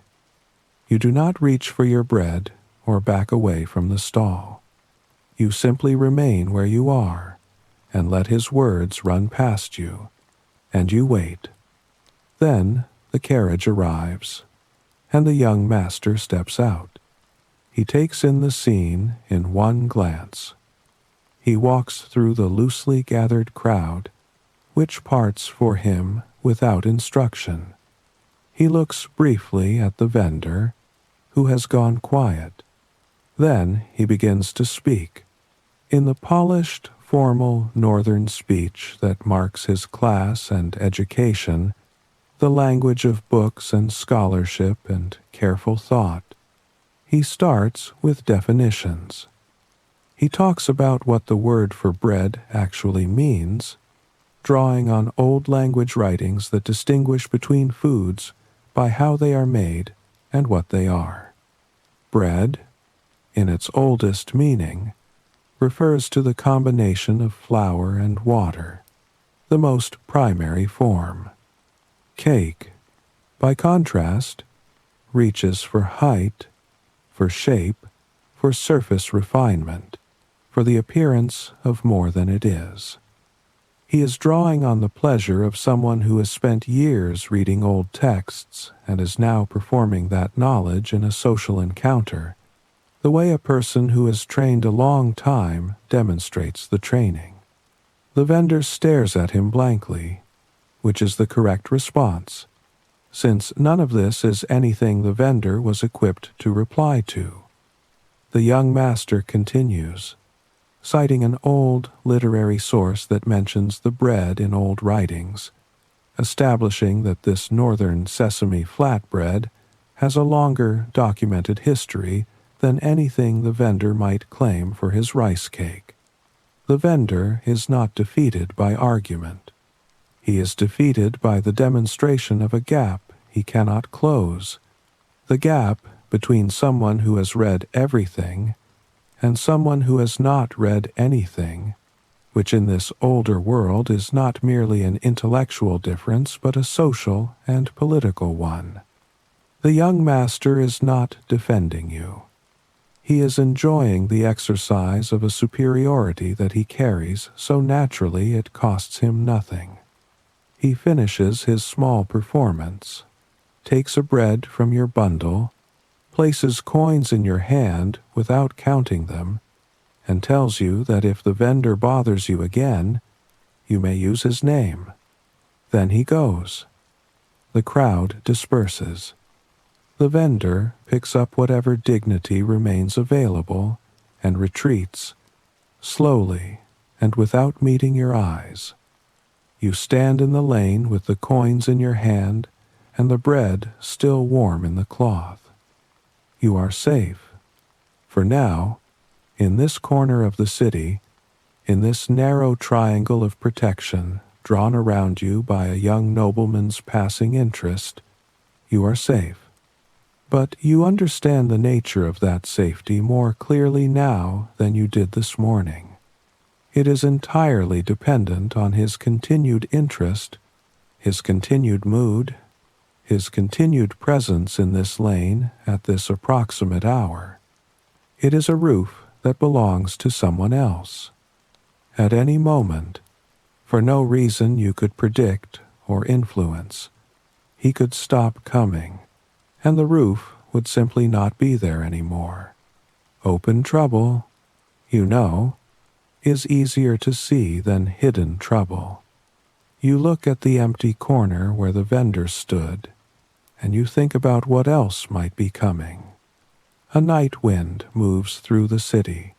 You do not reach for your bread or back away from the stall. You simply remain where you are and let his words run past you, and you wait. Then the carriage arrives, and the young master steps out. He takes in the scene in one glance. He walks through the loosely gathered crowd, which parts for him without instruction. He looks briefly at the vendor, who has gone quiet. Then he begins to speak, in the polished, formal northern speech that marks his class and education, the language of books and scholarship and careful thought. He starts with definitions. He talks about what the word for bread actually means, drawing on old language writings that distinguish between foods by how they are made and what they are. Bread, in its oldest meaning, refers to the combination of flour and water, the most primary form. Cake, by contrast, reaches for height, for shape, for surface refinement, for the appearance of more than it is. He is drawing on the pleasure of someone who has spent years reading old texts and is now performing that knowledge in a social encounter, the way a person who has trained a long time demonstrates the training. The vendor stares at him blankly, which is the correct response, since none of this is anything the vendor was equipped to reply to. The young master continues, citing an old literary source that mentions the bread in old writings, establishing that this northern sesame flatbread has a longer documented history than anything the vendor might claim for his rice cake. The vendor is not defeated by argument. He is defeated by the demonstration of a gap he cannot close, the gap between someone who has read everything and someone who has not read anything, which in this older world is not merely an intellectual difference but a social and political one. The young master is not defending you. He is enjoying the exercise of a superiority that he carries so naturally it costs him nothing. He finishes his small performance, takes a bread from your bundle, places coins in your hand without counting them, and tells you that if the vendor bothers you again, you may use his name. Then he goes. The crowd disperses. The vendor picks up whatever dignity remains available and retreats, slowly and without meeting your eyes. You stand in the lane with the coins in your hand and the bread still warm in the cloth. You are safe, for now, in this corner of the city, in this narrow triangle of protection drawn around you by a young nobleman's passing interest, you are safe. But you understand the nature of that safety more clearly now than you did this morning. It is entirely dependent on his continued interest, his continued mood, his continued presence in this lane at this approximate hour. It is a roof that belongs to someone else. At any moment, for no reason you could predict or influence, he could stop coming, and the roof would simply not be there anymore. Open trouble, you know, is easier to see than hidden trouble. You look at the empty corner where the vendor stood, and you think about what else might be coming. A night wind moves through the city.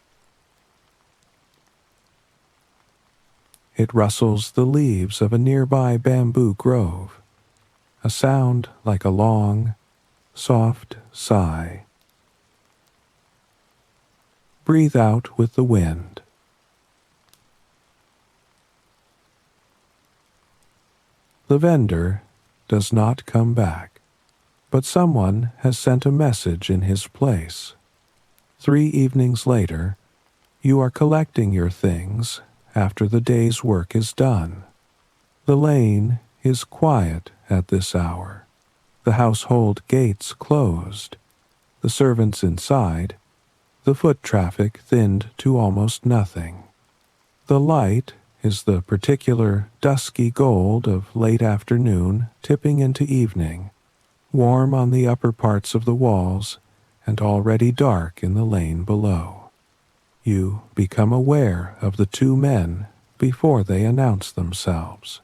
It rustles the leaves of a nearby bamboo grove, a sound like a long, soft sigh. Breathe out with the wind. The vendor does not come back, but someone has sent a message in his place. 3 evenings later, you are collecting your things after the day's work is done. The lane is quiet at this hour. the household gates closed, the servants inside, the foot traffic thinned to almost nothing. The light is the particular dusky gold of late afternoon tipping into evening, warm on the upper parts of the walls and already dark in the lane below. You become aware of the two men before they announce themselves.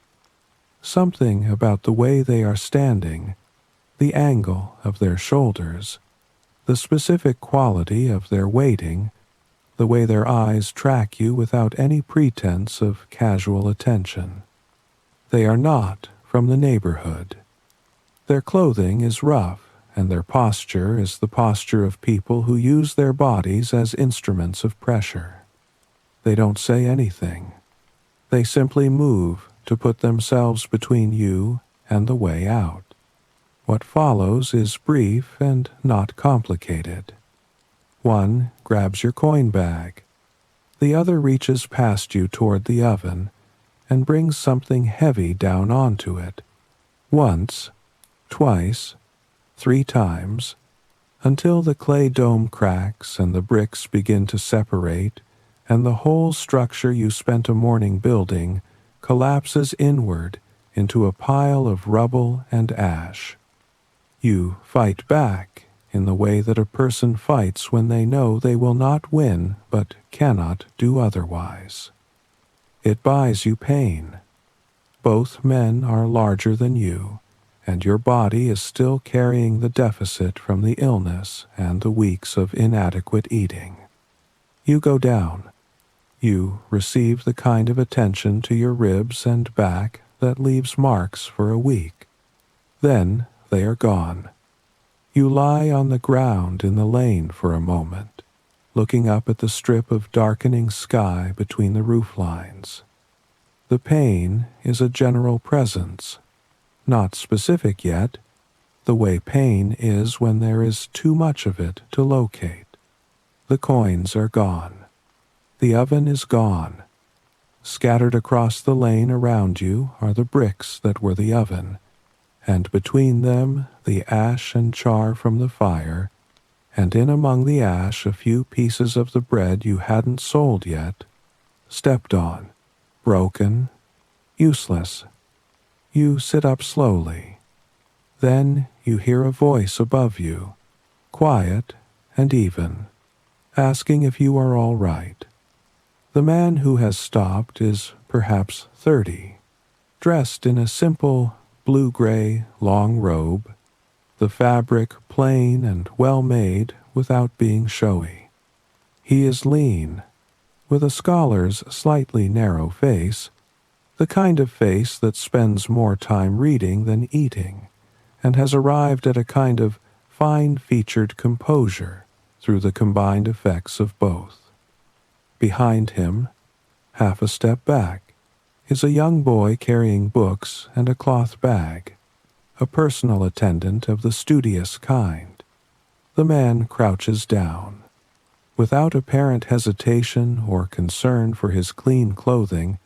Something about the way they are standing, the angle of their shoulders, the specific quality of their waiting, the way their eyes track you without any pretense of casual attention. They are not from the neighborhood. Their clothing is rough, and their posture is the posture of people who use their bodies as instruments of pressure. They don't say anything. They simply move to put themselves between you and the way out. What follows is brief and not complicated. One grabs your coin bag. The other reaches past you toward the oven and brings something heavy down onto it. Once, twice, 3 times, until the clay dome cracks and the bricks begin to separate and the whole structure you spent a morning building collapses inward into a pile of rubble and ash. You fight back in the way that a person fights when they know they will not win but cannot do otherwise. It buys you pain. Both men are larger than you, and your body is still carrying the deficit from the illness and the weeks of inadequate eating. You go down. You receive the kind of attention to your ribs and back that leaves marks for a week. Then they are gone. You lie on the ground in the lane for a moment, looking up at the strip of darkening sky between the roof lines. The pain is a general presence, not specific yet, the way pain is when there is too much of it to locate. The coins are gone. The oven is gone. Scattered across the lane around you are the bricks that were the oven, and between them the ash and char from the fire, and in among the ash a few pieces of the bread you hadn't sold yet, stepped on, broken, useless. You sit up slowly. Then you hear a voice above you, quiet and even, asking if you are all right. The man who has stopped is perhaps 30, dressed in a simple blue-gray long robe, the fabric plain and well-made without being showy. He is lean, with a scholar's slightly narrow face, the kind of face that spends more time reading than eating, and has arrived at a kind of fine-featured composure through the combined effects of both. Behind him, half a step back, is a young boy carrying books and a cloth bag, a personal attendant of the studious kind. The man crouches down. Without apparent hesitation or concern for his clean clothing,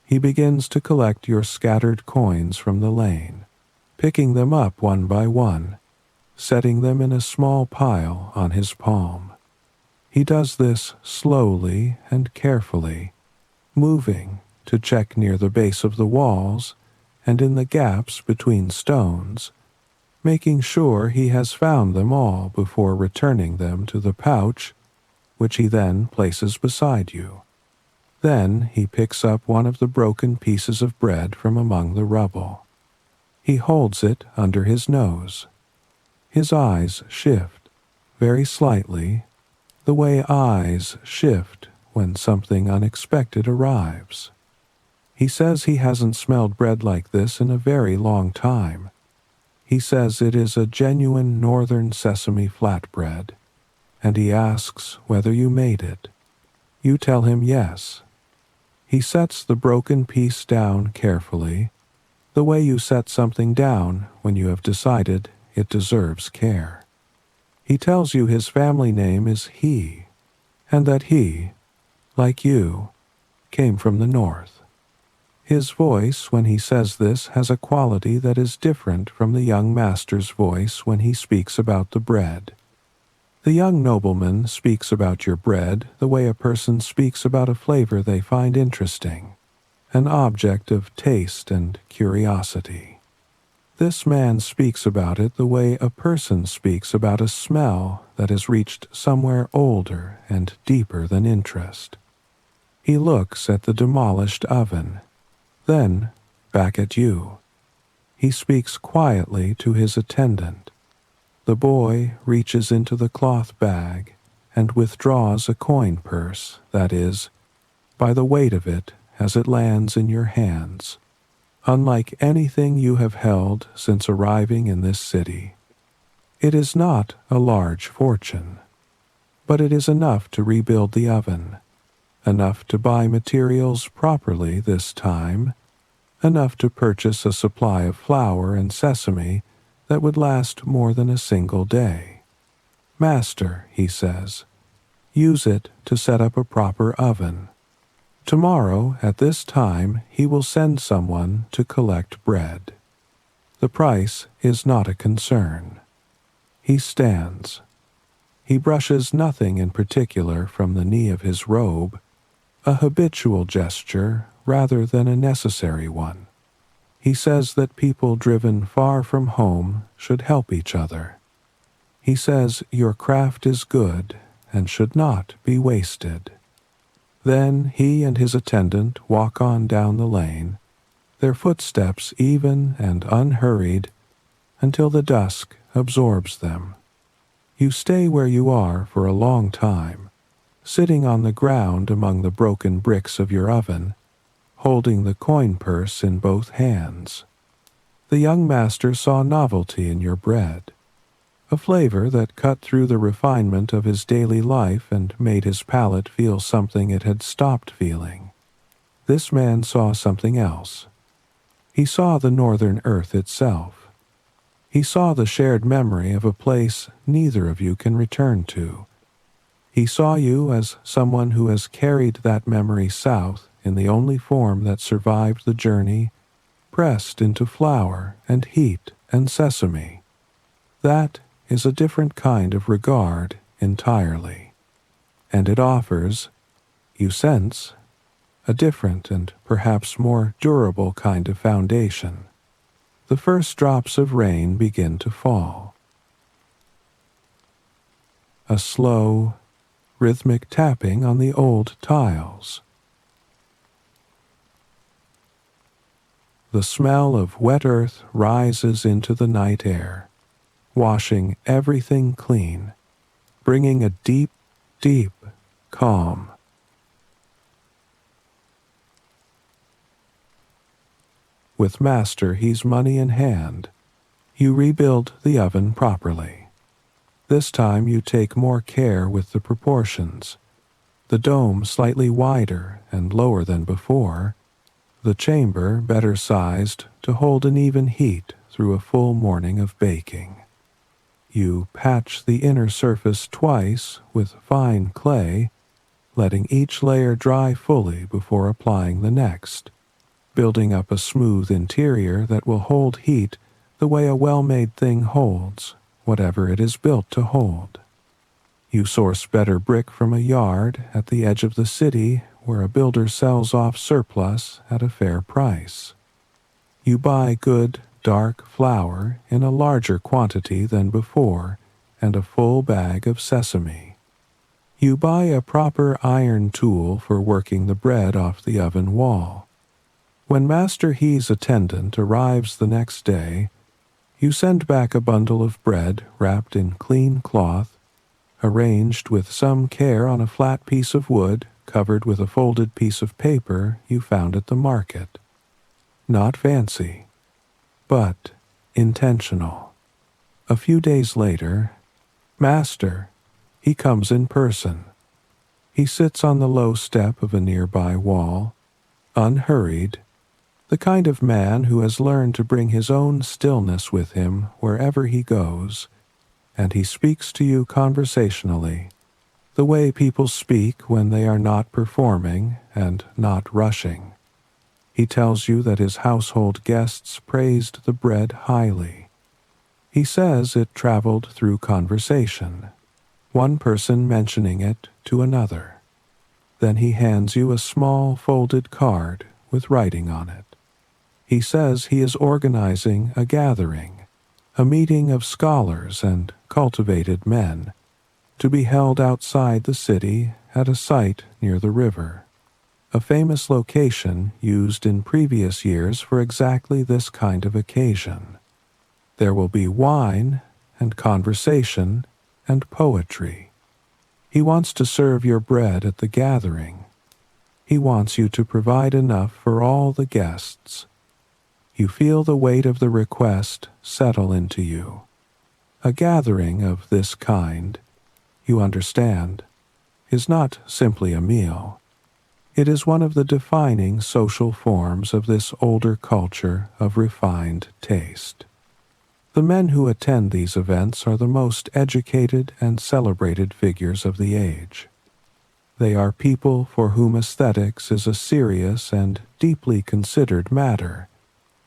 he begins to collect your scattered coins from the lane, picking them up one by one, setting them in a small pile on his palm. He does this slowly and carefully, moving to check near the base of the walls and in the gaps between stones, making sure he has found them all before returning them to the pouch, which he then places beside you. Then he picks up one of the broken pieces of bread from among the rubble. He holds it under his nose. His eyes shift, very slightly, the way eyes shift when something unexpected arrives. He says he hasn't smelled bread like this in a very long time. He says it is a genuine northern sesame flatbread, and he asks whether you made it. You tell him yes. He sets the broken piece down carefully, the way you set something down when you have decided it deserves care. He tells you his family name is He, and that he, like you, came from the north. His voice when he says this has a quality that is different from the young master's voice when he speaks about the bread. The young nobleman speaks about your bread the way a person speaks about a flavor they find interesting, an object of taste and curiosity. This man speaks about it the way a person speaks about a smell that has reached somewhere older and deeper than interest. He looks at the demolished oven, then back at you. He speaks quietly to his attendant. The boy reaches into the cloth bag and withdraws a coin purse, that is, by the weight of it as it lands in your hands, unlike anything you have held since arriving in this city. It is not a large fortune, but it is enough to rebuild the oven, enough to buy materials properly this time, enough to purchase a supply of flour and sesame that would last more than a single day. Master, he says, use it to set up a proper oven. Tomorrow, at this time, he will send someone to collect bread. The price is not a concern. He stands. He brushes nothing in particular from the knee of his robe, a habitual gesture rather than a necessary one. He says that people driven far from home should help each other. He says your craft is good and should not be wasted. Then he and his attendant walk on down the lane, their footsteps even and unhurried, until the dusk absorbs them. You stay where you are for a long time, sitting on the ground among the broken bricks of your oven, holding the coin purse in both hands. The young master saw novelty in your bread, a flavor that cut through the refinement of his daily life and made his palate feel something it had stopped feeling. This man saw something else. He saw the northern earth itself. He saw the shared memory of a place neither of you can return to. He saw you as someone who has carried that memory south in the only form that survived the journey, pressed into flour and heat and sesame. That is a different kind of regard entirely, and it offers, you sense, a different and perhaps more durable kind of foundation. The first drops of rain begin to fall. A slow, rhythmic tapping on the old tiles. The smell of wet earth rises into the night air, washing everything clean, bringing a deep, deep calm. With Master He's money in hand, you rebuild the oven properly. This time you take more care with the proportions. The dome slightly wider and lower than before, the chamber better sized to hold an even heat through a full morning of baking. You patch the inner surface twice with fine clay, letting each layer dry fully before applying the next, building up a smooth interior that will hold heat the way a well-made thing holds, whatever it is built to hold. You source better brick from a yard at the edge of the city where a builder sells off surplus at a fair price. You buy good, dark flour in a larger quantity than before and a full bag of sesame. You buy a proper iron tool for working the bread off the oven wall. When Master He's attendant arrives the next day, you send back a bundle of bread wrapped in clean cloth, arranged with some care on a flat piece of wood covered with a folded piece of paper you found at the market. Not fancy, but intentional. A few days later, Master, he comes in person. He sits on the low step of a nearby wall, unhurried, the kind of man who has learned to bring his own stillness with him wherever he goes, and he speaks to you conversationally, the way people speak when they are not performing and not rushing. He tells you that his household guests praised the bread highly. He says it traveled through conversation, one person mentioning it to another. Then he hands you a small folded card with writing on it. He says he is organizing a gathering, a meeting of scholars and cultivated men, to be held outside the city at a site near the river, a famous location used in previous years for exactly this kind of occasion. There will be wine and conversation and poetry. He wants to serve your bread at the gathering. He wants you to provide enough for all the guests. You feel the weight of the request settle into you. A gathering of this kind, you understand, is not simply a meal. It is one of the defining social forms of this older culture of refined taste. The men who attend these events are the most educated and celebrated figures of the age. They are people for whom aesthetics is a serious and deeply considered matter,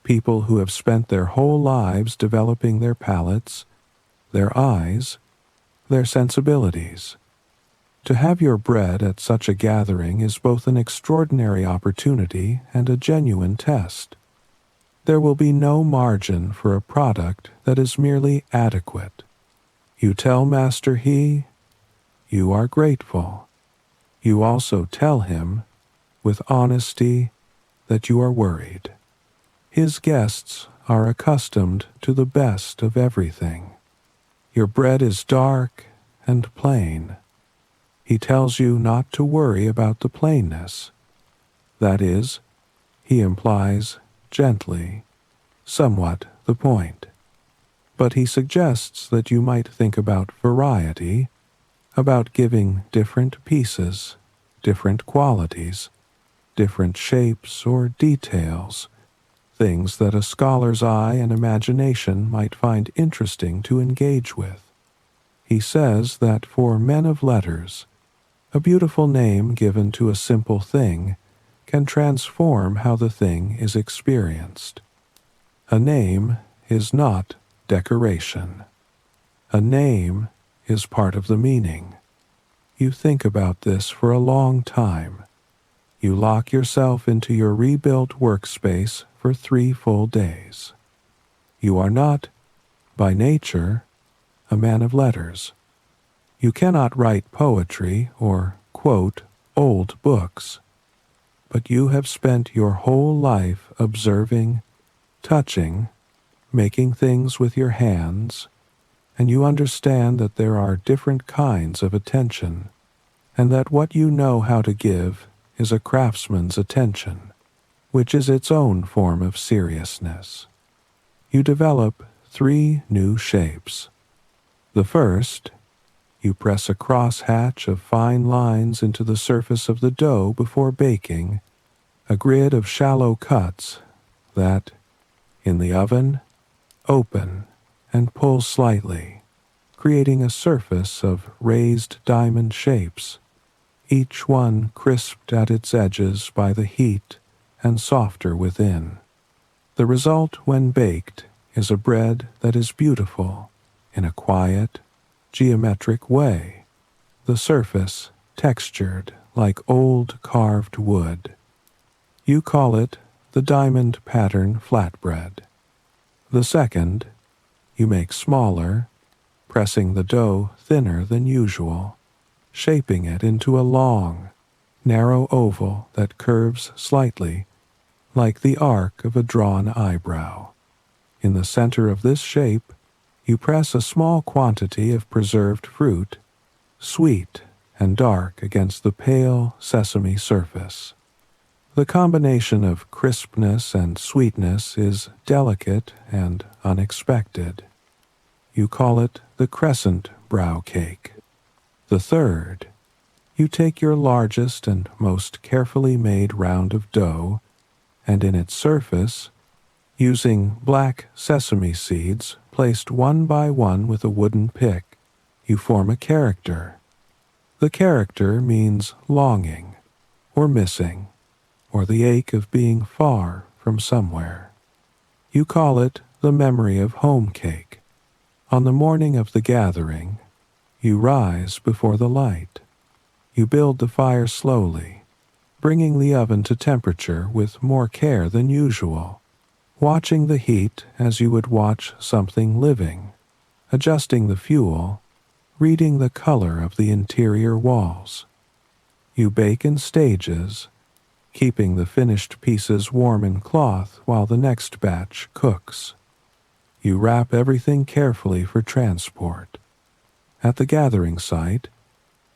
people who have spent their whole lives developing their palates, their eyes, their sensibilities. To have your bread at such a gathering is both an extraordinary opportunity and a genuine test. There will be no margin for a product that is merely adequate. You tell Master He, you are grateful. You also tell him, with honesty, that you are worried. His guests are accustomed to the best of everything. Your bread is dark and plain. He tells you not to worry about the plainness. That is, he implies, gently, somewhat the point. But he suggests that you might think about variety, about giving different pieces, different qualities, different shapes or details, things that a scholar's eye and imagination might find interesting to engage with. He says that for men of letters, a beautiful name given to a simple thing can transform how the thing is experienced. A name is not decoration. A name is part of the meaning. You think about this for a long time. You lock yourself into your rebuilt workspace for 3 full days. You are not, by nature, a man of letters. You cannot write poetry or quote old books, but you have spent your whole life observing, touching, making things with your hands, and you understand that there are different kinds of attention, and that what you know how to give is a craftsman's attention, which is its own form of seriousness. You develop 3 new shapes. The first, you press a cross-hatch of fine lines into the surface of the dough before baking, a grid of shallow cuts that, in the oven, open and pull slightly, creating a surface of raised diamond shapes, each one crisped at its edges by the heat and softer within. The result when baked is a bread that is beautiful in a quiet, geometric way, the surface textured like old carved wood. You call it the diamond pattern flatbread. The second, you make smaller, pressing the dough thinner than usual, shaping it into a long, narrow oval that curves slightly, like the arc of a drawn eyebrow. In the center of this shape, you press a small quantity of preserved fruit, sweet and dark against the pale sesame surface. The combination of crispness and sweetness is delicate and unexpected. You call it the crescent brow cake. The third, you take your largest and most carefully made round of dough, and in its surface, using black sesame seeds placed one by one with a wooden pick, you form a character. The character means longing, or missing, or the ache of being far from somewhere. You call it the memory of home cake. On the morning of the gathering, you rise before the light. You build the fire slowly, bringing the oven to temperature with more care than usual, watching the heat as you would watch something living, adjusting the fuel, reading the color of the interior walls. You bake in stages, keeping the finished pieces warm in cloth while the next batch cooks. You wrap everything carefully for transport. At the gathering site,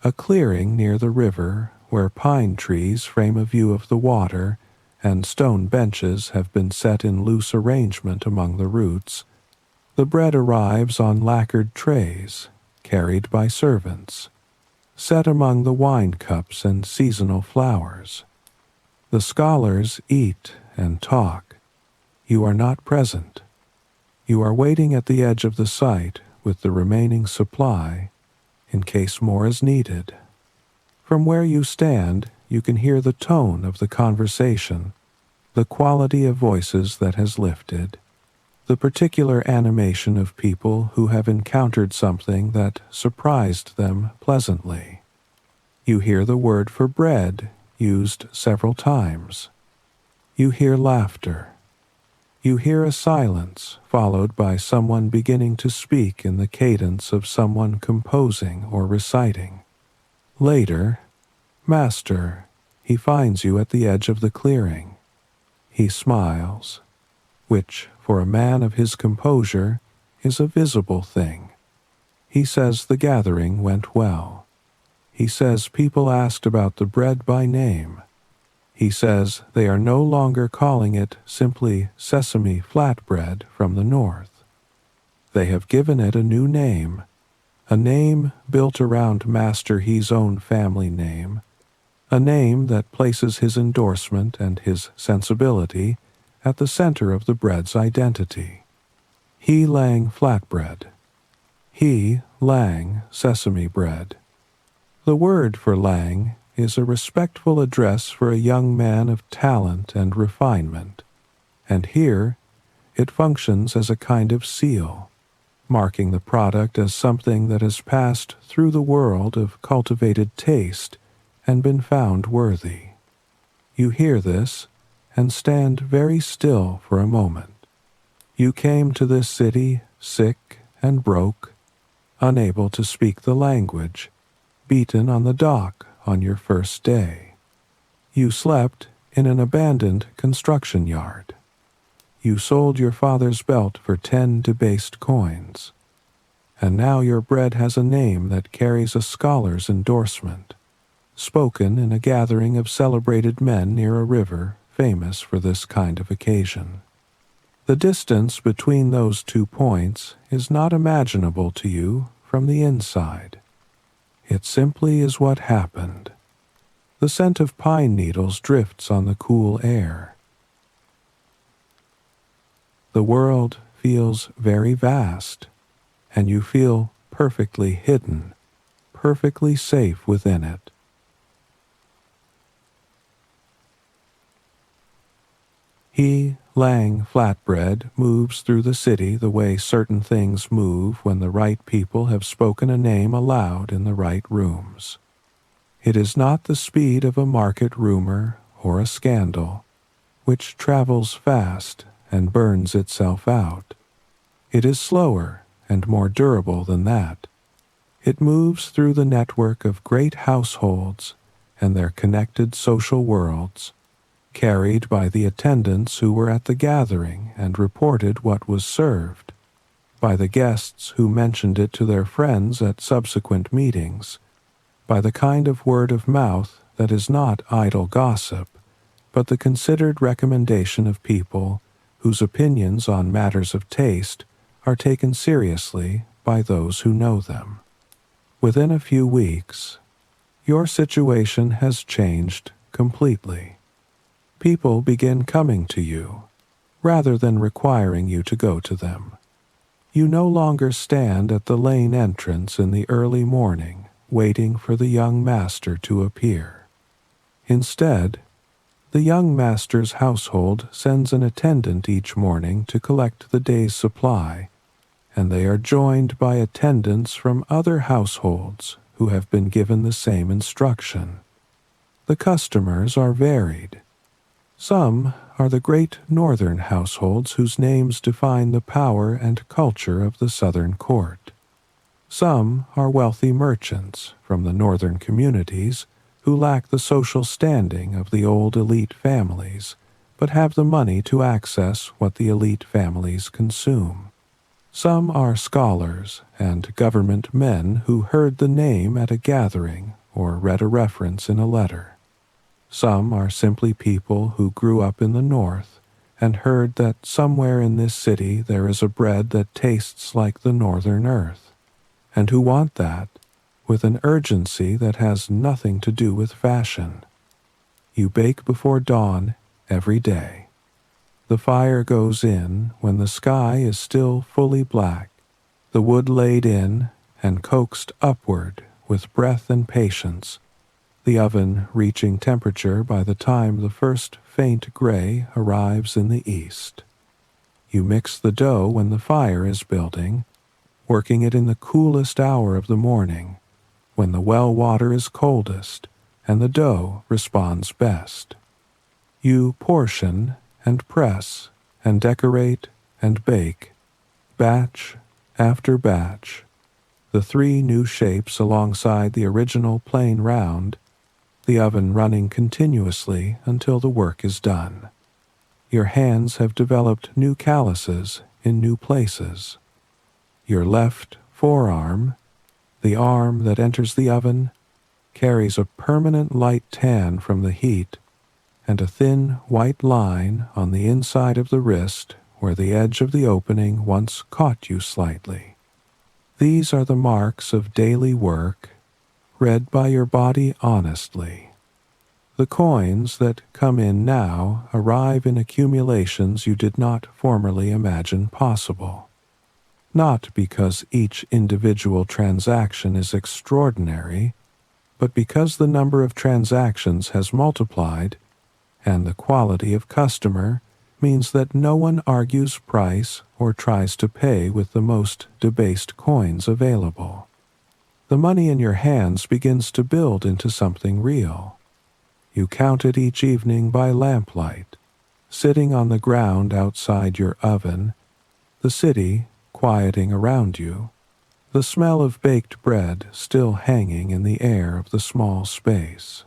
a clearing near the river where pine trees frame a view of the water and stone benches have been set in loose arrangement among the roots, the bread arrives on lacquered trays, carried by servants, set among the wine cups and seasonal flowers. The scholars eat and talk. You are not present. You are waiting at the edge of the site with the remaining supply in case more is needed. From where you stand, you can hear the tone of the conversation, the quality of voices that has lifted, the particular animation of people who have encountered something that surprised them pleasantly. You hear the word for bread used several times. You hear laughter. You hear a silence followed by someone beginning to speak in the cadence of someone composing or reciting. Later, Master, he finds you at the edge of the clearing. He smiles, which, for a man of his composure, is a visible thing. He says the gathering went well. He says people asked about the bread by name. He says they are no longer calling it simply sesame flatbread from the north. They have given it a new name, a name built around Master He's own family name, a name that places his endorsement and his sensibility at the center of the bread's identity. He Lang flatbread. He Lang sesame bread. The word for Lang is a respectful address for a young man of talent and refinement, and here it functions as a kind of seal, marking the product as something that has passed through the world of cultivated taste and been found worthy. You hear this and stand very still for a moment. You came to this city sick and broke, unable to speak the language, beaten on the dock on your first day. You slept in an abandoned construction yard. You sold your father's belt for 10 debased coins. And now your bread has a name that carries a scholar's endorsement, spoken in a gathering of celebrated men near a river famous for this kind of occasion. The distance between those 2 points is not imaginable to you from the inside. It simply is what happened. The scent of pine needles drifts on the cool air. The world feels very vast, and you feel perfectly hidden, perfectly safe within it. He Lang flatbread moves through the city the way certain things move when the right people have spoken a name aloud in the right rooms. It is not the speed of a market rumor or a scandal, which travels fast and burns itself out. It is slower and more durable than that. It moves through the network of great households and their connected social worlds, carried by the attendants who were at the gathering and reported what was served, by the guests who mentioned it to their friends at subsequent meetings, by the kind of word of mouth that is not idle gossip, but the considered recommendation of people whose opinions on matters of taste are taken seriously by those who know them. Within a few weeks, your situation has changed completely. People begin coming to you, rather than requiring you to go to them. You no longer stand at the lane entrance in the early morning, waiting for the young master to appear. Instead, The young master's household sends an attendant each morning to collect the day's supply, and they are joined by attendants from other households who have been given the same instruction. The customers are varied. Some are the great northern households whose names define the power and culture of the southern court. Some are wealthy merchants from the northern communities who lack the social standing of the old elite families, but have the money to access what the elite families consume. Some are scholars and government men who heard the name at a gathering or read a reference in a letter. Some are simply people who grew up in the north and heard that somewhere in this city there is a bread that tastes like the northern earth, and who want that with an urgency that has nothing to do with fashion. You bake before dawn every day. The fire goes in when the sky is still fully black, the wood laid in and coaxed upward with breath and patience, the oven reaching temperature by the time the first faint gray arrives in the east. You mix the dough when the fire is building, working it in the coolest hour of the morning, when the well water is coldest and the dough responds best. You portion and press and decorate and bake, batch after batch, the 3 new shapes alongside the original plain round, the oven running continuously until the work is done. Your hands have developed new calluses in new places. Your left forearm, the arm that enters the oven, carries a permanent light tan from the heat and a thin white line on the inside of the wrist where the edge of the opening once caught you slightly. These are the marks of daily work, read by your body honestly. The coins that come in now arrive in accumulations you did not formerly imagine possible. Not because each individual transaction is extraordinary, but because the number of transactions has multiplied, and the quality of customer means that no one argues price or tries to pay with the most debased coins available. The money in your hands begins to build into something real. You count it each evening by lamplight, sitting on the ground outside your oven, the city quieting around you, the smell of baked bread still hanging in the air of the small space.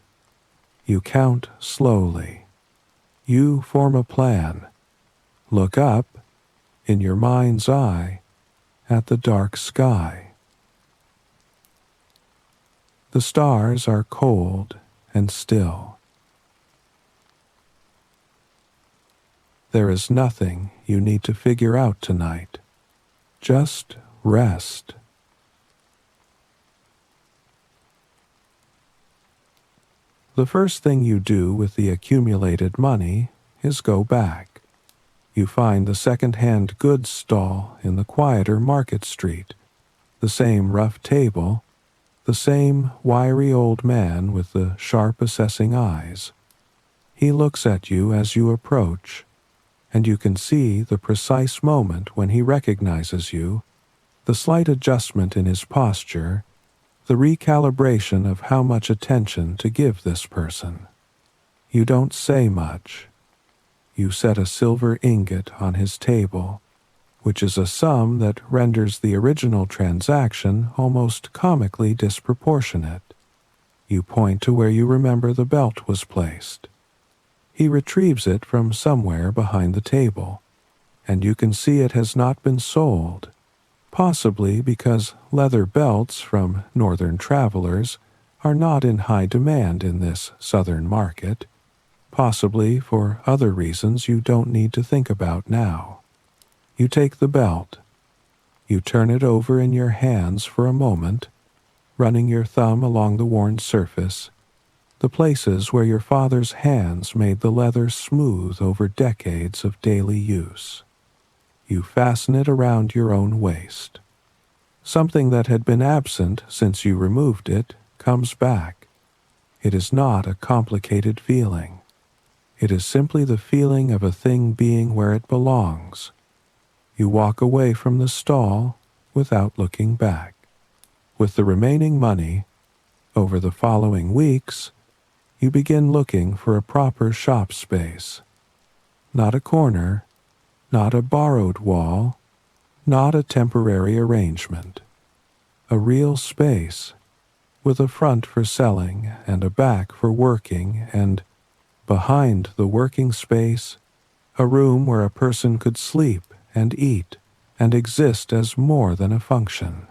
You count slowly. You form a plan. Look up, in your mind's eye, at the dark sky. The stars are cold and still. There is nothing you need to figure out tonight. Just rest. The first thing you do with the accumulated money is go back. You find the second-hand goods stall in the quieter market street, the same rough table, the same wiry old man with the sharp assessing eyes. He looks at you as you approach, and you can see the precise moment when he recognizes you, the slight adjustment in his posture, the recalibration of how much attention to give this person. You don't say much. You set a silver ingot on his table, which is a sum that renders the original transaction almost comically disproportionate. You point to where you remember the belt was placed. He retrieves it from somewhere behind the table, and you can see it has not been sold, possibly because leather belts from northern travelers are not in high demand in this southern market, possibly for other reasons you don't need to think about now. You take the belt. You turn it over in your hands for a moment, running your thumb along the worn surface, the places where your father's hands made the leather smooth over decades of daily use. You fasten it around your own waist. Something that had been absent since you removed it comes back. It is not a complicated feeling. It is simply the feeling of a thing being where it belongs. You walk away from the stall without looking back. With the remaining money, over the following weeks, you begin looking for a proper shop space. Not a corner, not a borrowed wall, not a temporary arrangement. A real space, with a front for selling and a back for working, and behind the working space, a room where a person could sleep and eat and exist as more than a function.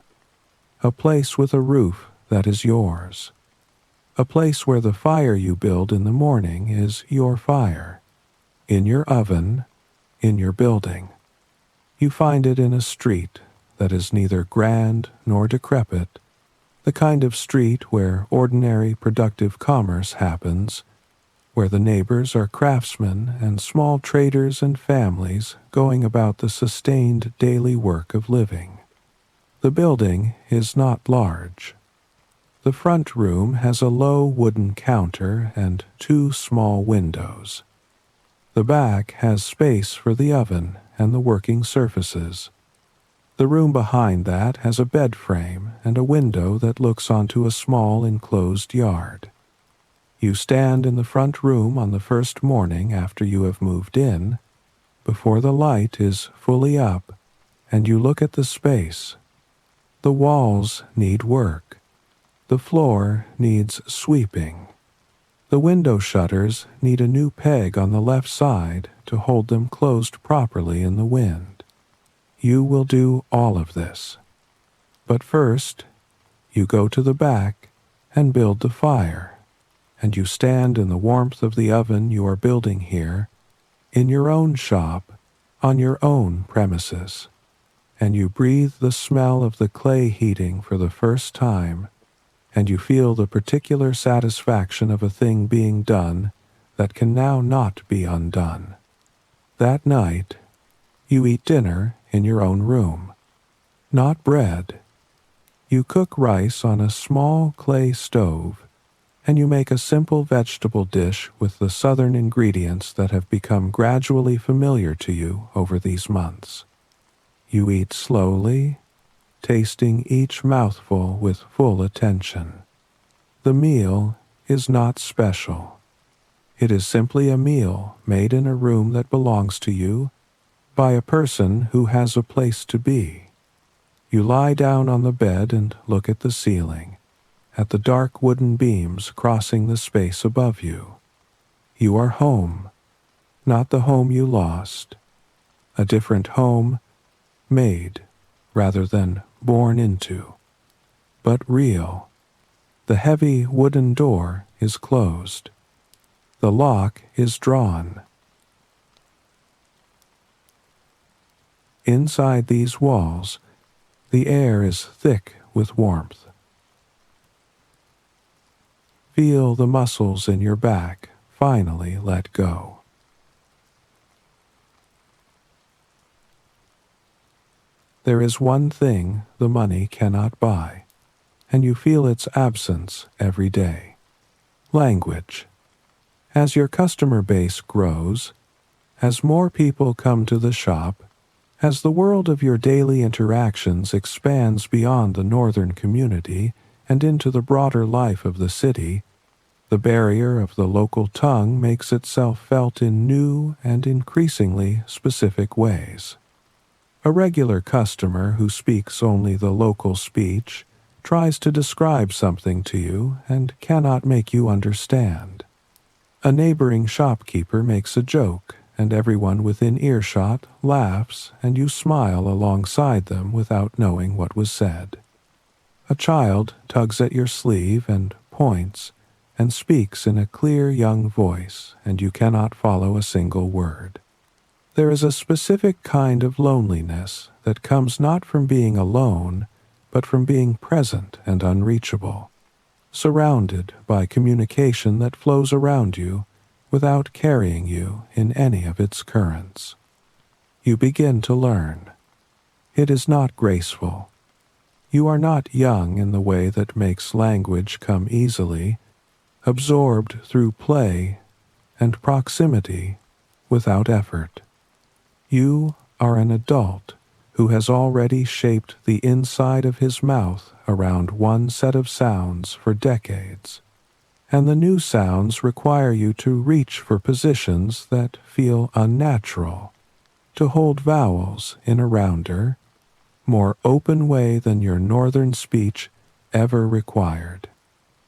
A place with a roof that is yours. A place where the fire you build in the morning is your fire. In your oven, in your building. You find it in a street that is neither grand nor decrepit, the kind of street where ordinary productive commerce happens, where the neighbors are craftsmen and small traders and families going about the sustained daily work of living. The building is not large. The front room has a low wooden counter and 2 small windows. The back has space for the oven and the working surfaces. The room behind that has a bed frame and a window that looks onto a small enclosed yard. You stand in the front room on the first morning after you have moved in, before the light is fully up, and you look at the space. The walls need work. The floor needs sweeping. The window shutters need a new peg on the left side to hold them closed properly in the wind. You will do all of this. But first, you go to the back and build the fire, and you stand in the warmth of the oven you are building here, in your own shop, on your own premises, and you breathe the smell of the clay heating for the first time, and you feel the particular satisfaction of a thing being done that can now not be undone. That night, you eat dinner in your own room. Not bread. You cook rice on a small clay stove, and you make a simple vegetable dish with the southern ingredients that have become gradually familiar to you over these months. You eat slowly, tasting each mouthful with full attention. The meal is not special. It is simply a meal made in a room that belongs to you by a person who has a place to be. You lie down on the bed and look at the ceiling, at the dark wooden beams crossing the space above you. You are home, not the home you lost. A different home, made rather than born into, but real. The heavy wooden door is closed. The lock is drawn. Inside these walls, the air is thick with warmth. Feel the muscles in your back finally let go. There is one thing the money cannot buy, and you feel its absence every day. Language. As your customer base grows, as more people come to the shop, as the world of your daily interactions expands beyond the northern community and into the broader life of the city, the barrier of the local tongue makes itself felt in new and increasingly specific ways. A regular customer who speaks only the local speech tries to describe something to you and cannot make you understand. A neighboring shopkeeper makes a joke, and everyone within earshot laughs, and you smile alongside them without knowing what was said. A child tugs at your sleeve and points and speaks in a clear young voice, and you cannot follow a single word. There is a specific kind of loneliness that comes not from being alone, but from being present and unreachable, surrounded by communication that flows around you without carrying you in any of its currents. You begin to learn. It is not graceful. You are not young in the way that makes language come easily, absorbed through play and proximity without effort. You are an adult who has already shaped the inside of his mouth around one set of sounds for decades, and the new sounds require you to reach for positions that feel unnatural, to hold vowels in a rounder, more open way than your northern speech ever required,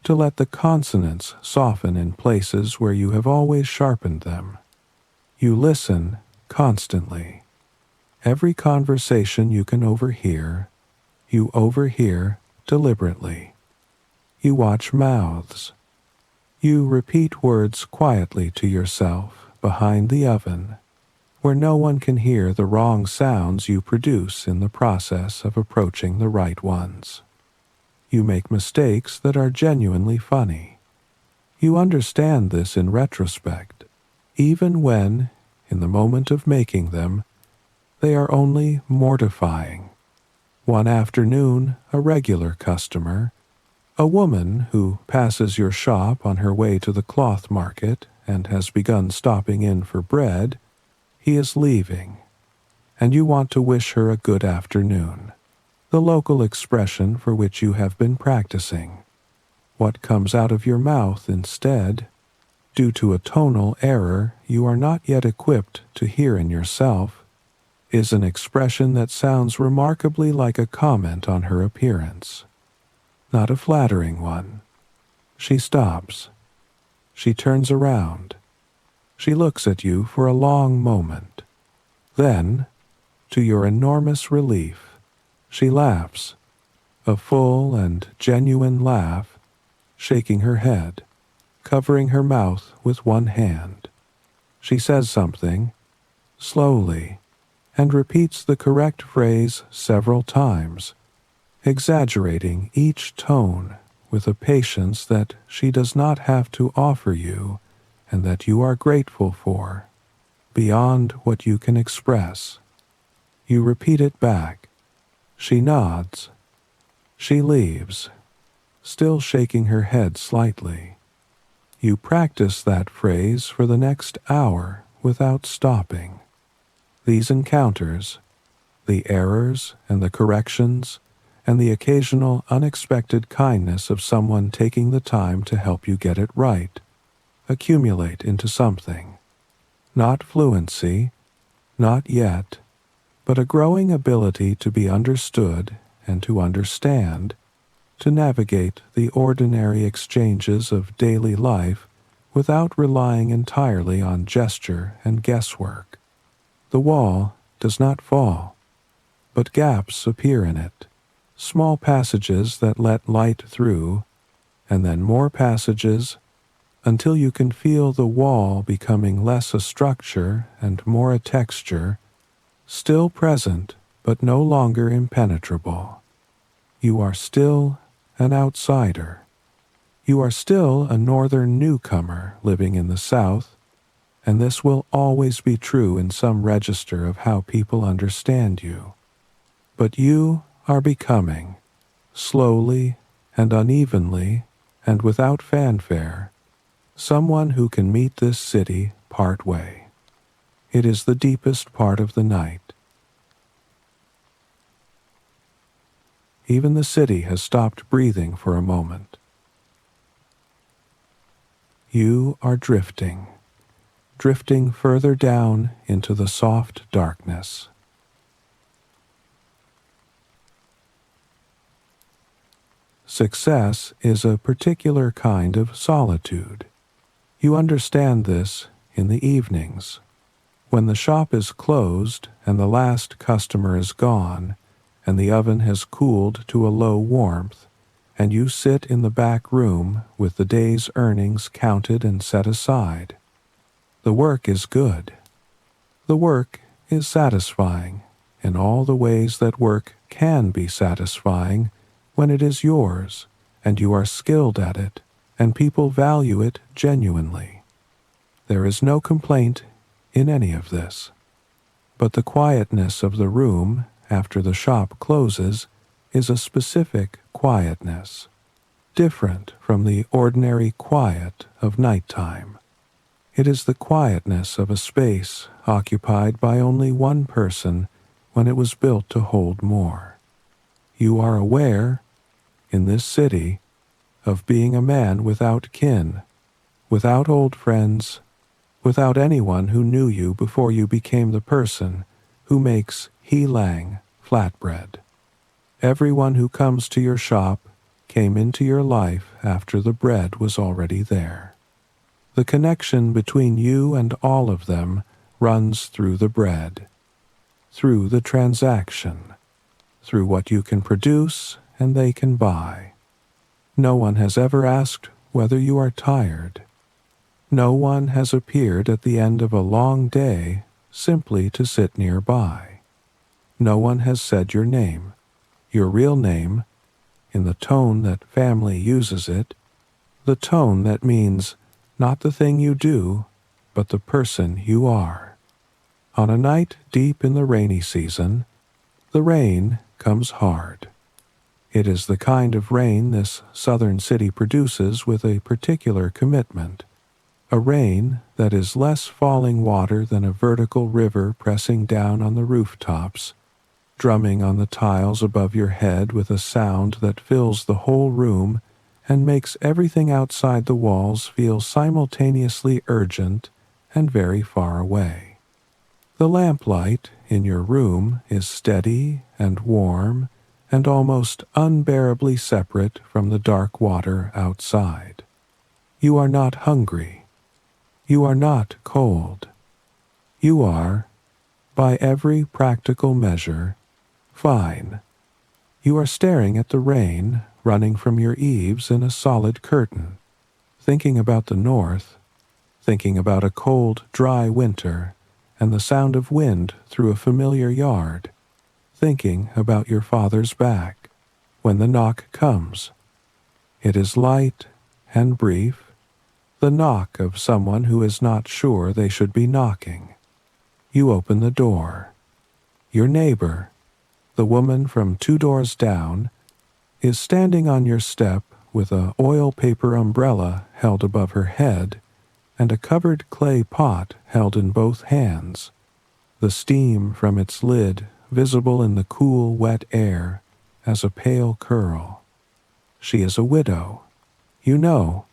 to let the consonants soften in places where you have always sharpened them. You listen constantly. Every conversation you can overhear, you overhear deliberately. You watch mouths. You repeat words quietly to yourself behind the oven, where no one can hear the wrong sounds you produce in the process of approaching the right ones. You make mistakes that are genuinely funny. You understand this in retrospect, even when, in the moment of making them, they are only mortifying. One afternoon, a regular customer, a woman who passes your shop on her way to the cloth market and has begun stopping in for bread, he is leaving, and you want to wish her a good afternoon, the local expression for which you have been practicing. What comes out of your mouth instead, due to a tonal error you are not yet equipped to hear in yourself, is an expression that sounds remarkably like a comment on her appearance. Not a flattering one. She stops. She turns around. She looks at you for a long moment. Then, to your enormous relief, she laughs, a full and genuine laugh, shaking her head, covering her mouth with one hand. She says something, slowly, and repeats the correct phrase several times, exaggerating each tone with a patience that she does not have to offer you and that you are grateful for, beyond what you can express. You repeat it back. She nods. She leaves, still shaking her head slightly. You practice that phrase for the next hour without stopping. These encounters, the errors and the corrections, and the occasional unexpected kindness of someone taking the time to help you get it right, accumulate into something. Not fluency, not yet, but a growing ability to be understood and to understand, to navigate the ordinary exchanges of daily life without relying entirely on gesture and guesswork. The wall does not fall, but gaps appear in it, small passages that let light through, and then more passages, until you can feel the wall becoming less a structure and more a texture, still present but no longer impenetrable. You are still an outsider. You are still a northern newcomer living in the South, and this will always be true in some register of how people understand you. But you are becoming, slowly and unevenly and without fanfare, someone who can meet this city part way. It is the deepest part of the night. Even the city has stopped breathing for a moment. You are drifting further down into the soft darkness. Success is a particular kind of solitude. You understand this in the evenings. When the shop is closed and the last customer is gone, and the oven has cooled to a low warmth, and you sit in the back room with the day's earnings counted and set aside. The work is good. The work is satisfying in all the ways that work can be satisfying when it is yours and you are skilled at it and people value it genuinely. There is no complaint in any of this. But the quietness of the room after the shop closes is a specific quietness, different from the ordinary quiet of nighttime. It is the quietness of a space occupied by only one person when it was built to hold more. You are aware, in this city, of being a man without kin, without old friends, without anyone who knew you before you became the person who makes Helang flatbread. Everyone who comes to your shop came into your life after the bread was already there. The connection between you and all of them runs through the bread, through the transaction, through what you can produce and they can buy. No one has ever asked whether you are tired. No one has appeared at the end of a long day simply to sit nearby. No one has said your name, your real name, in the tone that family uses it, the tone that means not the thing you do, but the person you are. On a night deep in the rainy season, the rain comes hard. It is the kind of rain this southern city produces with a particular commitment, a rain that is less falling water than a vertical river pressing down on the rooftops, drumming on the tiles above your head with a sound that fills the whole room and makes everything outside the walls feel simultaneously urgent and very far away. The lamplight in your room is steady and warm and almost unbearably separate from the dark water outside. You are not hungry. You are not cold. You are, by every practical measure, fine. You are staring at the rain running from your eaves in a solid curtain, thinking about the north, thinking about a cold, dry winter and the sound of wind through a familiar yard, thinking about your father's back when the knock comes. It is light and brief, the knock of someone who is not sure they should be knocking. You open the door. Your neighbor, the woman from 2 doors down, is standing on your step with a oil paper umbrella held above her head and a covered clay pot held in both hands, the steam from its lid visible in the cool, wet air as a pale curl. She is a widow, you know,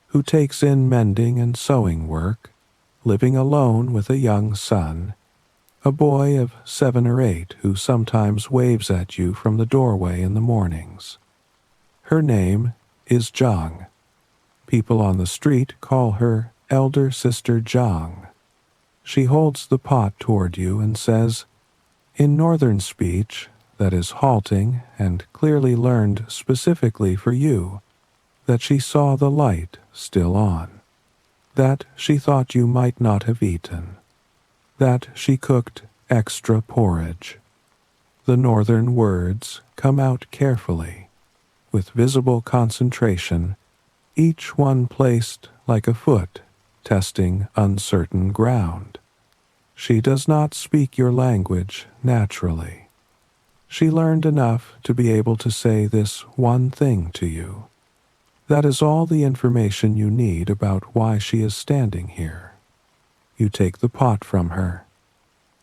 who takes in mending and sewing work, living alone with a young son, a boy of 7 or 8 who sometimes waves at you from the doorway in the mornings. Her name is Zhang. People on the street call her Elder Sister Zhang. She holds the pot toward you and says, in northern speech that is halting and clearly learned specifically for you, that she saw the light still on, that she thought you might not have eaten, that she cooked extra porridge. The northern words come out carefully, with visible concentration, each one placed like a foot testing uncertain ground. She does not speak your language naturally. She learned enough to be able to say this one thing to you. That is all the information you need about why she is standing here. You take the pot from her.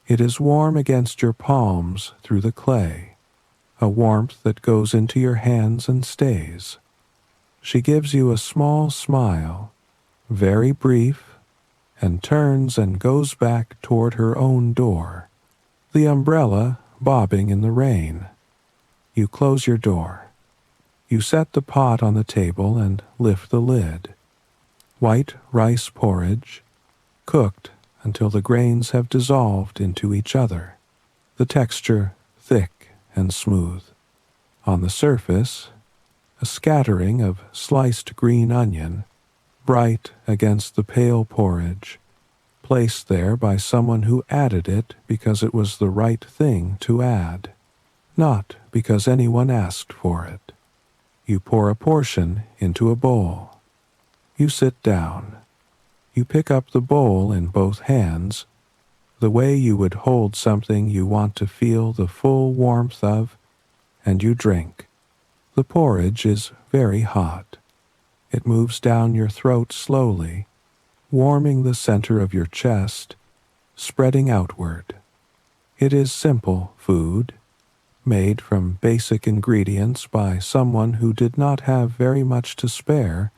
It is warm against your palms through the clay, a warmth that goes into your hands and stays. She gives you a small smile, very brief, and turns and goes back toward her own door, the umbrella bobbing in the rain. You close your door. You set the pot on the table and lift the lid. White rice porridge, cooked until the grains have dissolved into each other, the texture thick and smooth. On the surface, a scattering of sliced green onion, bright against the pale porridge, placed there by someone who added it because it was the right thing to add, not because anyone asked for it. You pour a portion into a bowl. You sit down. You pick up the bowl in both hands, the way you would hold something you want to feel the full warmth of, and you drink. The porridge is very hot. It moves down your throat slowly, warming the center of your chest, spreading outward. It is simple food, made from basic ingredients by someone who did not have very much to spare,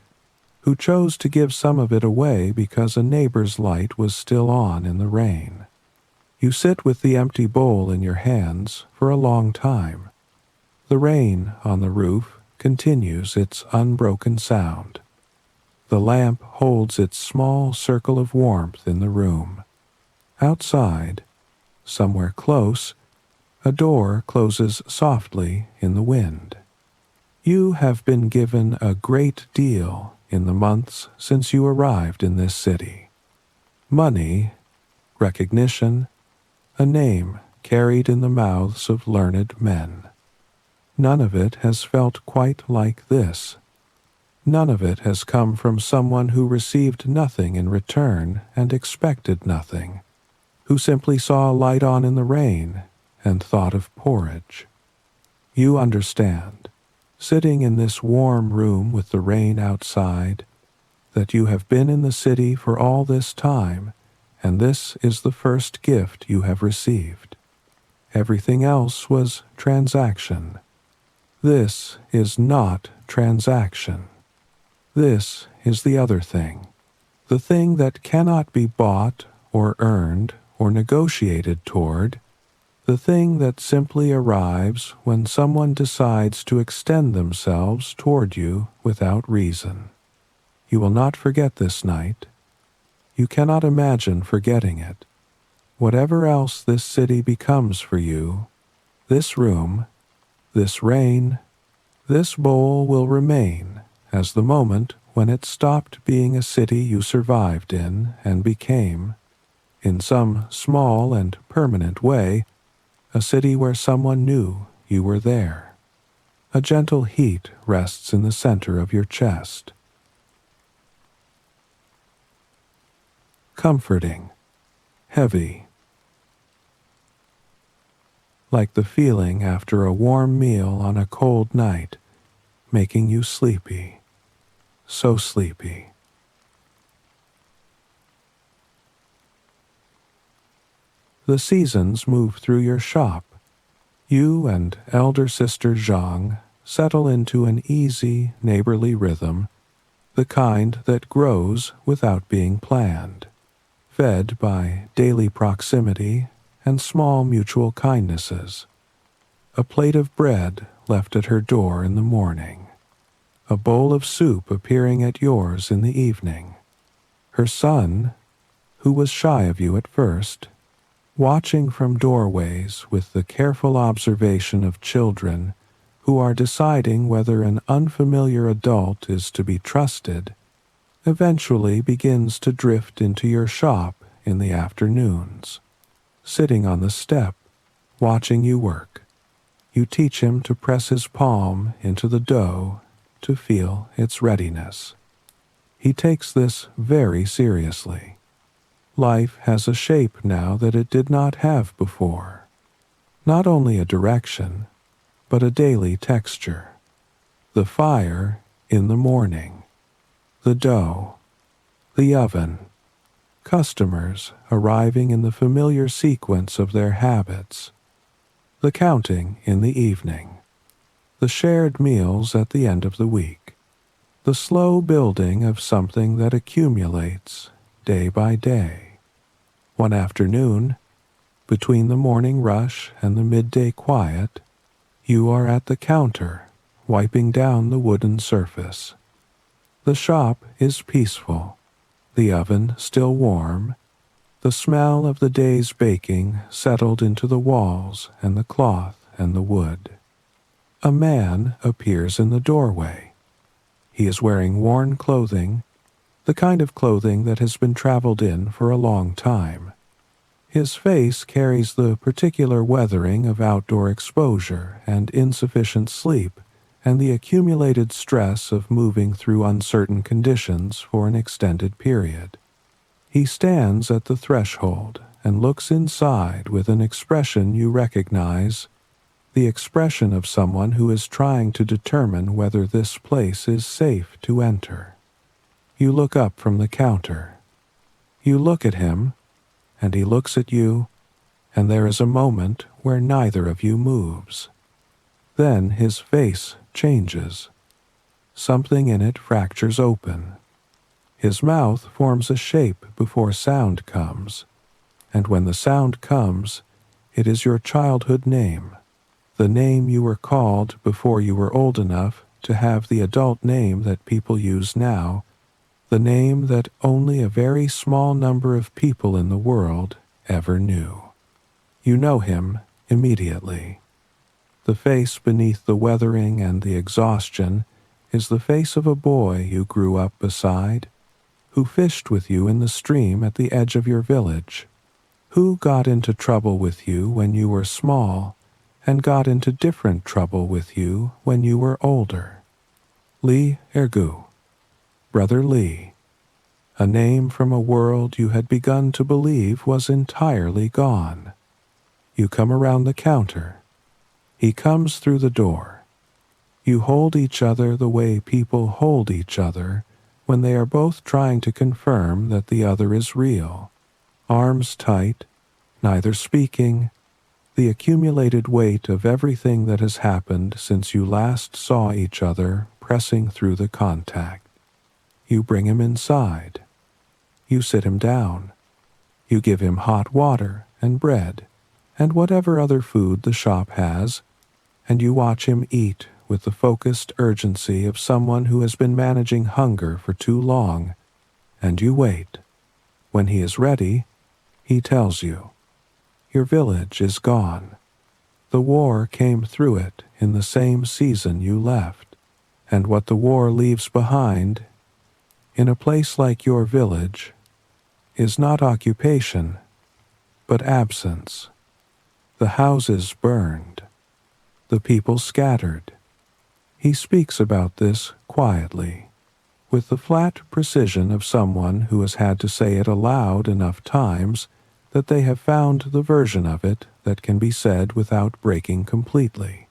who chose to give some of it away because a neighbor's light was still on in the rain. You sit with the empty bowl in your hands for a long time. The rain on the roof continues its unbroken sound. The lamp holds its small circle of warmth in the room. Outside, somewhere close, a door closes softly in the wind. You have been given a great deal in the months since you arrived in this city. Money, recognition, a name carried in the mouths of learned men. None of it has felt quite like this. None of it has come from someone who received nothing in return and expected nothing, who simply saw a light on in the rain and thought of porridge. You understand, sitting in this warm room with the rain outside, that you have been in the city for all this time, and this is the first gift you have received. Everything else was transaction. This is not transaction. This is the other thing, the thing that cannot be bought or earned or negotiated toward, the thing that simply arrives when someone decides to extend themselves toward you without reason. You will not forget this night. You cannot imagine forgetting it. Whatever else this city becomes for you, this room, this rain, this bowl will remain as the moment when it stopped being a city you survived in and became, in some small and permanent way, a city where someone knew you were there. A gentle heat rests in the center of your chest. Comforting, heavy, like the feeling after a warm meal on a cold night, making you sleepy, so sleepy. The seasons move through your shop. You and elder sister Zhang settle into an easy, neighborly rhythm, the kind that grows without being planned, fed by daily proximity and small mutual kindnesses. A plate of bread left at her door in the morning, a bowl of soup appearing at yours in the evening. Her son, who was shy of you at first, watching from doorways with the careful observation of children who are deciding whether an unfamiliar adult is to be trusted, eventually begins to drift into your shop in the afternoons, sitting on the step, watching you work. You teach him to press his palm into the dough to feel its readiness. He takes this very seriously. Life has a shape now that it did not have before. Not only a direction, but a daily texture. The fire in the morning, the dough, the oven, customers arriving in the familiar sequence of their habits, the counting in the evening, the shared meals at the end of the week, the slow building of something that accumulates day by day. One afternoon, between the morning rush and the midday quiet, you are at the counter, wiping down the wooden surface. The shop is peaceful, the oven still warm, the smell of the day's baking settled into the walls and the cloth and the wood. A man appears in the doorway. He is wearing worn clothing, the kind of clothing that has been traveled in for a long time. His face carries the particular weathering of outdoor exposure and insufficient sleep and the accumulated stress of moving through uncertain conditions for an extended period. He stands at the threshold and looks inside with an expression you recognize, the expression of someone who is trying to determine whether this place is safe to enter. You look up from the counter. You look at him, and he looks at you, and there is a moment where neither of you moves. Then his face changes. Something in it fractures open. His mouth forms a shape before sound comes, and when the sound comes, it is your childhood name, the name you were called before you were old enough to have the adult name that people use now, the name that only a very small number of people in the world ever knew. You know him immediately. The face beneath the weathering and the exhaustion is the face of a boy you grew up beside, who fished with you in the stream at the edge of your village, who got into trouble with you when you were small and got into different trouble with you when you were older. Lee Ergu, Brother Lee, a name from a world you had begun to believe was entirely gone. You come around the counter. He comes through the door. You hold each other the way people hold each other when they are both trying to confirm that the other is real. Arms tight, neither speaking, the accumulated weight of everything that has happened since you last saw each other pressing through the contact. You bring him inside. You sit him down. You give him hot water and bread and whatever other food the shop has, and you watch him eat with the focused urgency of someone who has been managing hunger for too long, and you wait. When he is ready, he tells you. Your village is gone. The war came through it in the same season you left, and what the war leaves behind, in a place like your village, is not occupation, but absence. The houses burned. The people scattered. He speaks about this quietly, with the flat precision of someone who has had to say it aloud enough times that they have found the version of it that can be said without breaking completely.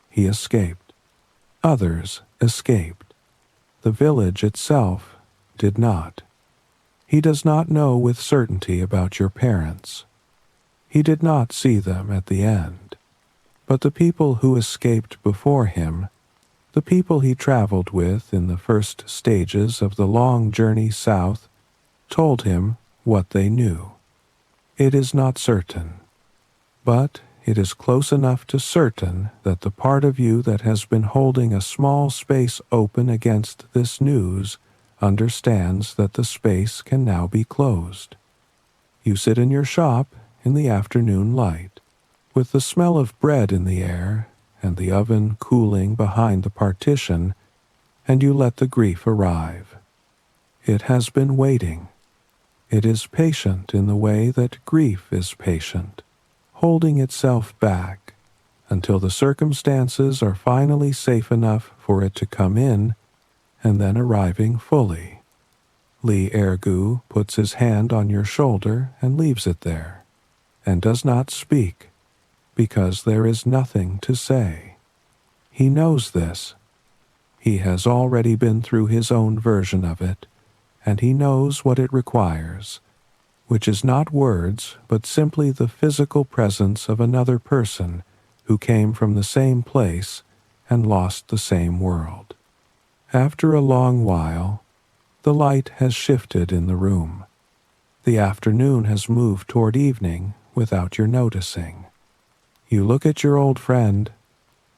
He escaped. Others escaped. The village itself did not. He does not know with certainty about your parents. He did not see them at the end. But the people who escaped before him, the people he traveled with in the first stages of the long journey south, told him what they knew. It is not certain, but it is close enough to certain that the part of you that has been holding a small space open against this news understands that the space can now be closed. You sit in your shop in the afternoon light, with the smell of bread in the air and the oven cooling behind the partition, and you let the grief arrive. It has been waiting. It is patient in the way that grief is patient, holding itself back until the circumstances are finally safe enough for it to come in, and then arriving fully. Lee Ergu puts his hand on your shoulder and leaves it there, and does not speak, because there is nothing to say. He knows this. He has already been through his own version of it, and he knows what it requires, which is not words, but simply the physical presence of another person who came from the same place and lost the same world. After a long while, the light has shifted in the room. The afternoon has moved toward evening without your noticing. You look at your old friend,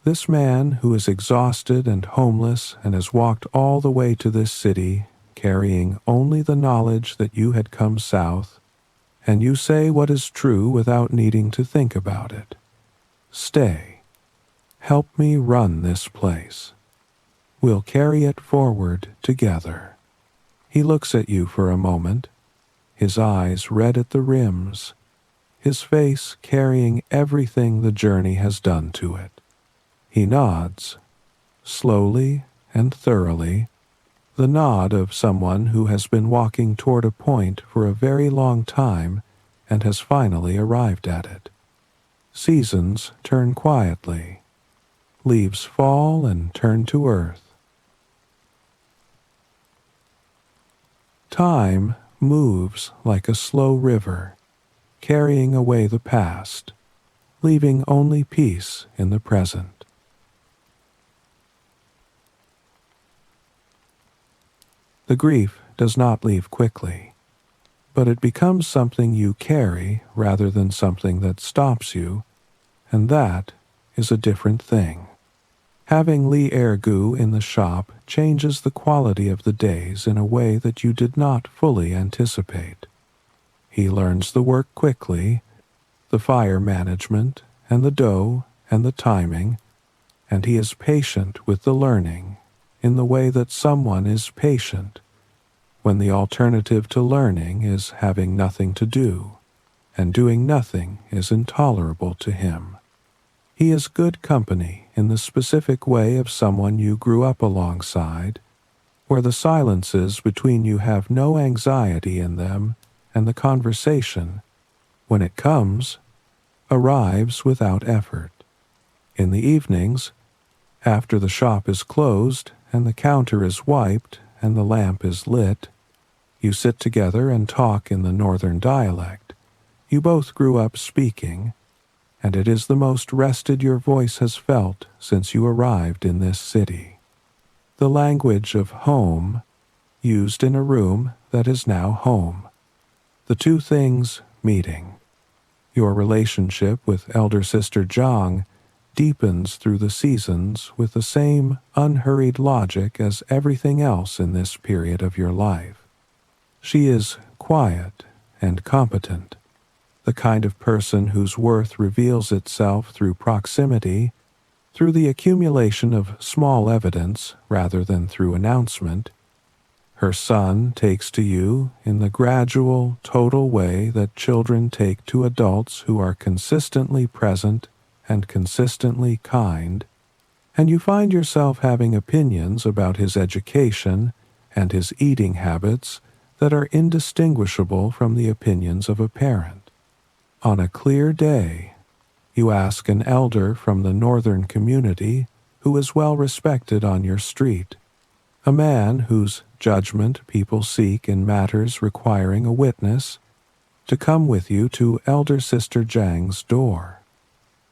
this man who is exhausted and homeless and has walked all the way to this city carrying only the knowledge that you had come south, and you say what is true without needing to think about it. Stay. Help me run this place. We'll carry it forward together. He looks at you for a moment, his eyes red at the rims, his face carrying everything the journey has done to it. He nods, slowly and thoroughly, the nod of someone who has been walking toward a point for a very long time and has finally arrived at it. Seasons turn quietly. Leaves fall and turn to earth. Time moves like a slow river, carrying away the past, leaving only peace in the present. The grief does not leave quickly, but it becomes something you carry rather than something that stops you, and that is a different thing. Having Lee Ergu in the shop changes the quality of the days in a way that you did not fully anticipate. He learns the work quickly, the fire management, and the dough, and the timing, and he is patient with the learning in the way that someone is patient when the alternative to learning is having nothing to do, and doing nothing is intolerable to him. He is good company in the specific way of someone you grew up alongside, where the silences between you have no anxiety in them, and the conversation, when it comes, arrives without effort. In the evenings, after the shop is closed and the counter is wiped and the lamp is lit, you sit together and talk in the northern dialect you both grew up speaking, and it is the most rested your voice has felt since you arrived in this city. The language of home, used in a room that is now home. The two things meeting. Your relationship with elder sister Zhang deepens through the seasons with the same unhurried logic as everything else in this period of your life. She is quiet and competent, the kind of person whose worth reveals itself through proximity, through the accumulation of small evidence rather than through announcement. Her son takes to you in the gradual, total way that children take to adults who are consistently present and consistently kind, and you find yourself having opinions about his education and his eating habits that are indistinguishable from the opinions of a parent. On a clear day, you ask an elder from the northern community who is well respected on your street, a man whose judgment people seek in matters requiring a witness, to come with you to elder sister Zhang's door.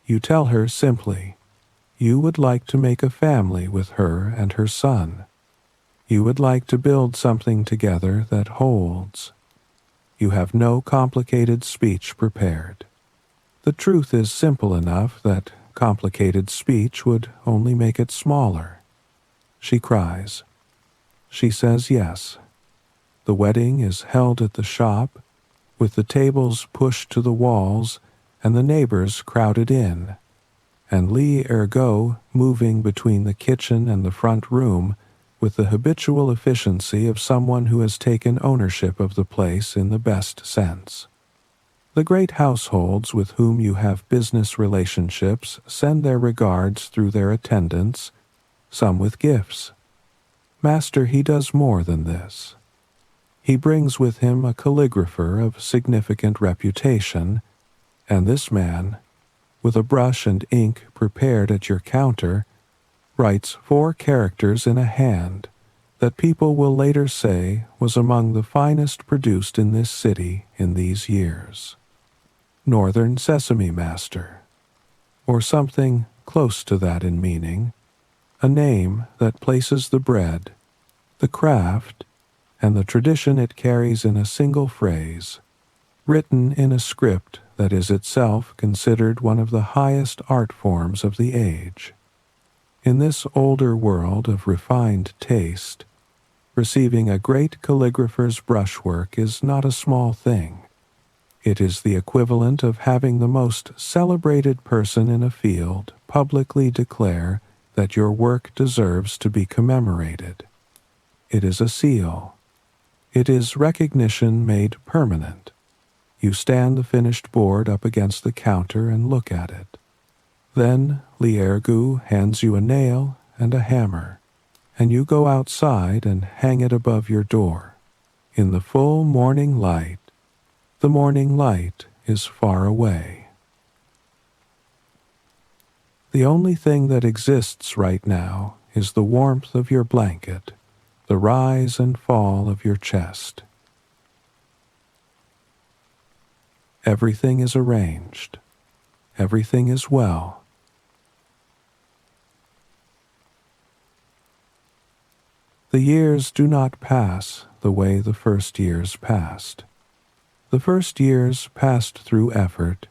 You tell her simply, you would like to make a family with her and her son. You would like to build something together that holds. You have no complicated speech prepared. The truth is simple enough that complicated speech would only make it smaller. She cries. She says yes. The wedding is held at the shop, with the tables pushed to the walls and the neighbors crowded in, and Lee Ergo moving between the kitchen and the front room with the habitual efficiency of someone who has taken ownership of the place in the best sense. The great households with whom you have business relationships send their regards through their attendants, some with gifts. Master, he does more than this. He brings with him a calligrapher of significant reputation, and this man, with a brush and ink prepared at your counter, writes 4 characters in a hand that people will later say was among the finest produced in this city in these years. Northern Sesame Master, or something close to that in meaning, a name that places the bread, the craft, and the tradition it carries in a single phrase, written in a script that is itself considered one of the highest art forms of the age. In this older world of refined taste, receiving a great calligrapher's brushwork is not a small thing. It is the equivalent of having the most celebrated person in a field publicly declare that your work deserves to be commemorated. It is a seal. It is recognition made permanent. You stand the finished board up against the counter and look at it. Then Lee Ergu hands you a nail and a hammer, and you go outside and hang it above your door. In the full morning light, the morning light is far away. The only thing that exists right now is the warmth of your blanket, the rise and fall of your chest. Everything is arranged. Everything is well. The years do not pass the way the first years passed. The first years passed through effort,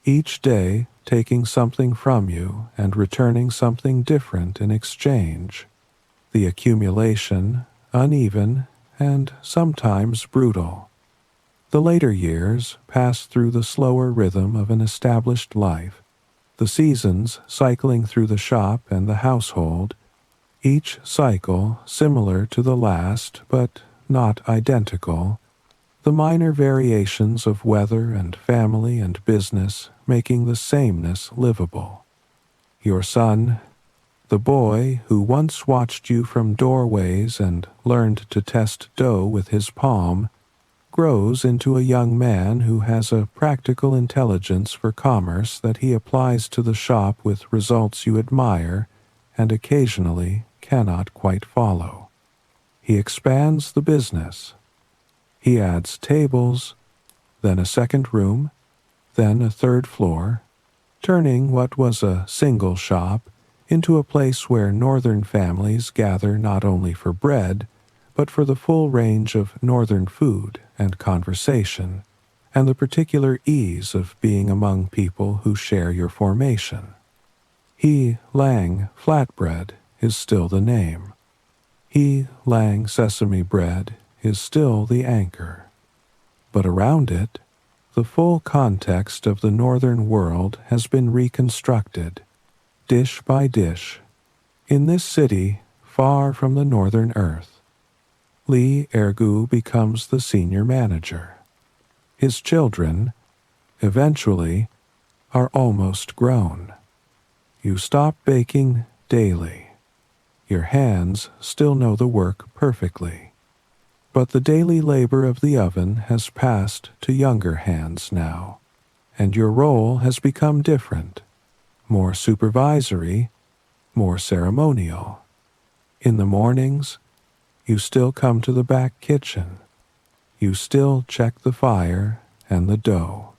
each day taking something from you and returning something different in exchange. The accumulation, uneven, and sometimes brutal. The later years pass through the slower rhythm of an established life, the seasons cycling through the shop and the household, each cycle similar to the last but not identical, the minor variations of weather and family and business making the sameness livable. Your son, the boy who once watched you from doorways and learned to test dough with his palm, grows into a young man who has a practical intelligence for commerce that he applies to the shop with results you admire and occasionally cannot quite follow. He expands the business. He adds tables, then a second room, then a third floor, turning what was a single shop into a place where northern families gather not only for bread, but for the full range of northern food and conversation, and the particular ease of being among people who share your formation. He Lang Flatbread is still the name. He Lang Sesame Bread is still the anchor. But around it, the full context of the northern world has been reconstructed, dish by dish, in this city far from the northern earth. Lee Ergu becomes the senior manager. His children, eventually, are almost grown. You stop baking daily. Your hands still know the work perfectly. But the daily labor of the oven has passed to younger hands now, and your role has become different, more supervisory, more ceremonial. In the mornings, you still come to the back kitchen. You still check the fire and the dough.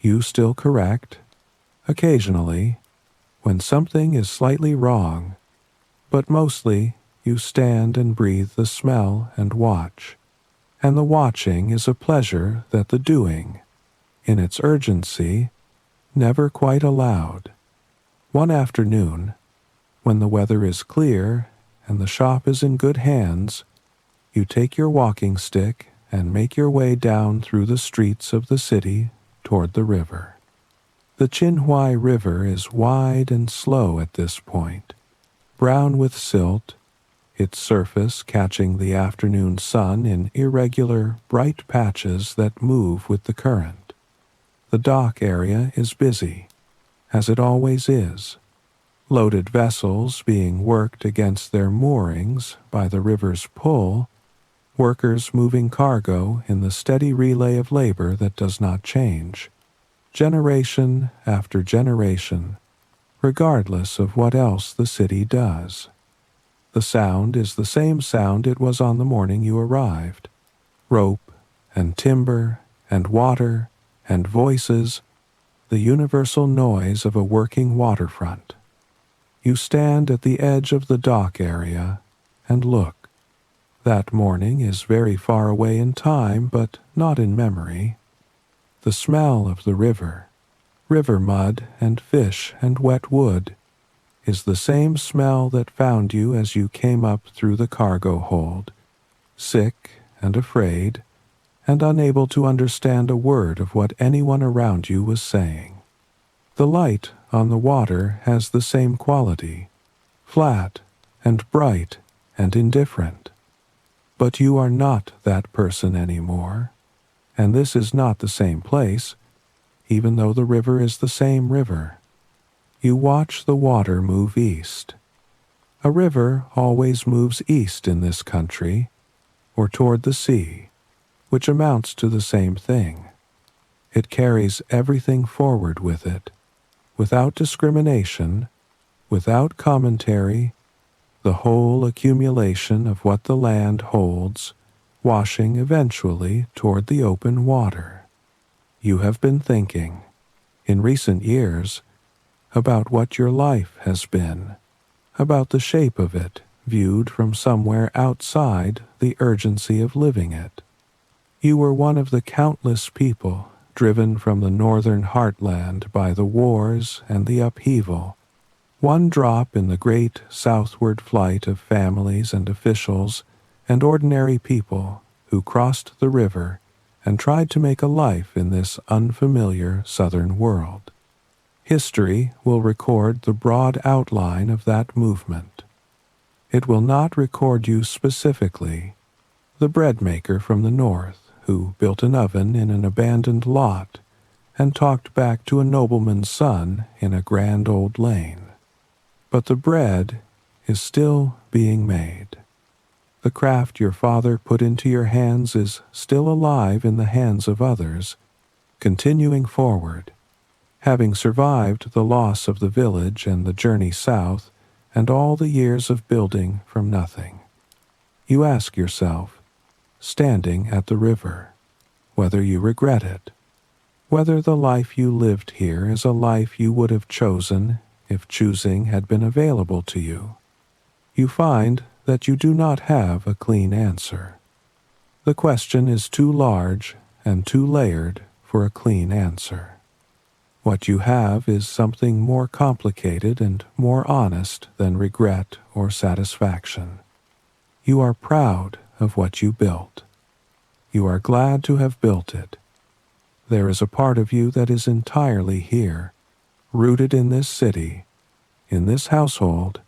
You still correct, occasionally, when something is slightly wrong, but mostly you stand and breathe the smell and watch, and the watching is a pleasure that the doing, in its urgency, never quite allowed. One afternoon, when the weather is clear and the shop is in good hands, you take your walking stick and make your way down through the streets of the city toward the river. The Chinhuai River is wide and slow at this point, brown with silt, its surface catching the afternoon sun in irregular, bright patches that move with the current. The dock area is busy, as it always is, loaded vessels being worked against their moorings by the river's pull, workers moving cargo in the steady relay of labor that does not change, generation after generation, regardless of what else the city does. The sound is the same sound it was on the morning you arrived. Rope and timber and water and voices, the universal noise of a working waterfront. You stand at the edge of the dock area and look. That morning is very far away in time, but not in memory. The smell of the river mud and fish and wet wood, is the same smell that found you as you came up through the cargo hold, sick and afraid, and unable to understand a word of what anyone around you was saying. The light on the water has the same quality, flat and bright and indifferent. But you are not that person anymore, and this is not the same place, even though the river is the same river. You watch the water move east. A river always moves east in this country, or toward the sea, which amounts to the same thing. It carries everything forward with it, without discrimination, without commentary, the whole accumulation of what the land holds, washing eventually toward the open water. You have been thinking, in recent years, about what your life has been, about the shape of it viewed from somewhere outside the urgency of living it. You were one of the countless people driven from the northern heartland by the wars and the upheaval, one drop in the great southward flight of families and officials and ordinary people who crossed the river and tried to make a life in this unfamiliar southern world. History will record the broad outline of that movement. It will not record you specifically, the bread maker from the north who built an oven in an abandoned lot and talked back to a nobleman's son in a grand old lane. But the bread is still being made. The craft your father put into your hands is still alive in the hands of others, continuing forward, having survived the loss of the village and the journey south and all the years of building from nothing. You ask yourself, standing at the river, whether you regret it, whether the life you lived here is a life you would have chosen if choosing had been available to you. You find that you do not have a clean answer. The question is too large and too layered for a clean answer. What you have is something more complicated and more honest than regret or satisfaction. You are proud of what you built. You are glad to have built it. There is a part of you that is entirely here, rooted in this city, in this household,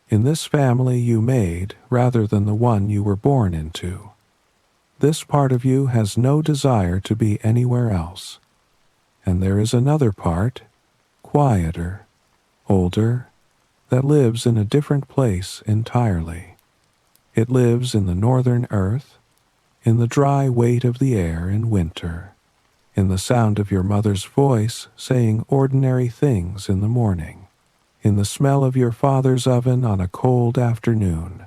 in this family you made rather than the one you were born into. This part of you has no desire to be anywhere else. And there is another part, quieter, older, that lives in a different place entirely. It lives in the northern earth, in the dry weight of the air in winter, in the sound of your mother's voice saying ordinary things in the morning, in the smell of your father's oven on a cold afternoon.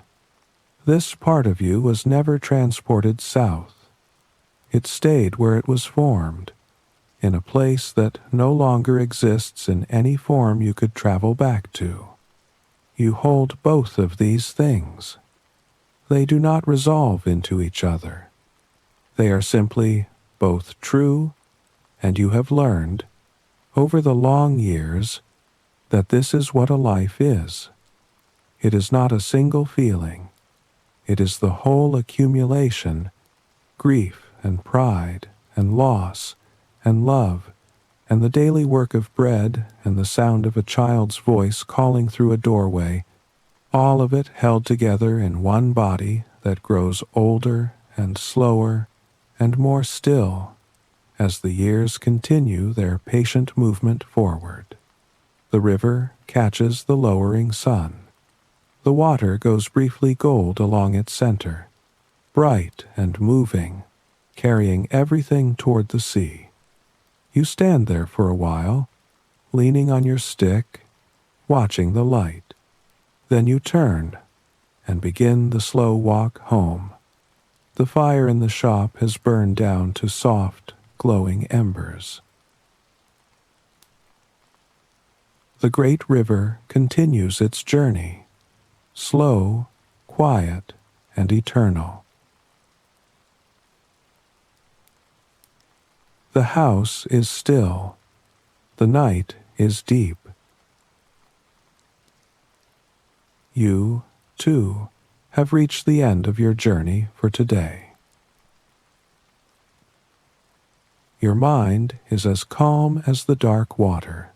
This part of you was never transported south. It stayed where it was formed, in a place that no longer exists in any form you could travel back to. You hold both of these things. They do not resolve into each other. They are simply both true, and you have learned, over the long years, that this is what a life is. It is not a single feeling. It is the whole accumulation, grief and pride and loss and love, and the daily work of bread and the sound of a child's voice calling through a doorway, all of it held together in one body that grows older and slower and more still as the years continue their patient movement forward. The river catches the lowering sun. The water goes briefly gold along its center, bright and moving, carrying everything toward the sea. You stand there for a while, leaning on your stick, watching the light. Then you turn and begin the slow walk home. The fire in the shop has burned down to soft, glowing embers. The great river continues its journey, slow, quiet, and eternal. The house is still. The night is deep. You, too, have reached the end of your journey for today. Your mind is as calm as the dark water.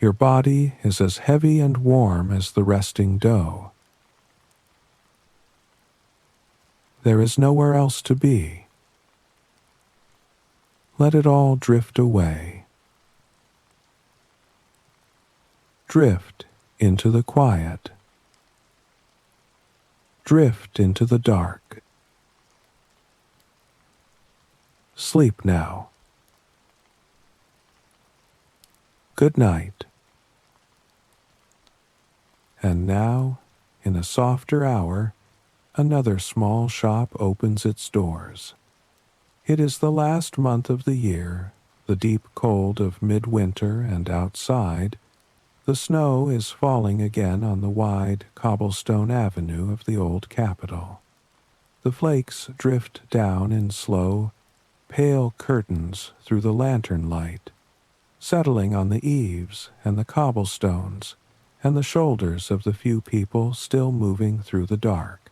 Your body is as heavy and warm as the resting doe. There is nowhere else to be. Let it all drift away. Drift into the quiet. Drift into the dark. Sleep now. Good night. And now, in a softer hour, another small shop opens its doors. It is the last month of the year, the deep cold of midwinter, and outside, the snow is falling again on the wide cobblestone avenue of the old capital. The flakes drift down in slow, pale curtains through the lantern light, settling on the eaves and the cobblestones and the shoulders of the few people still moving through the dark.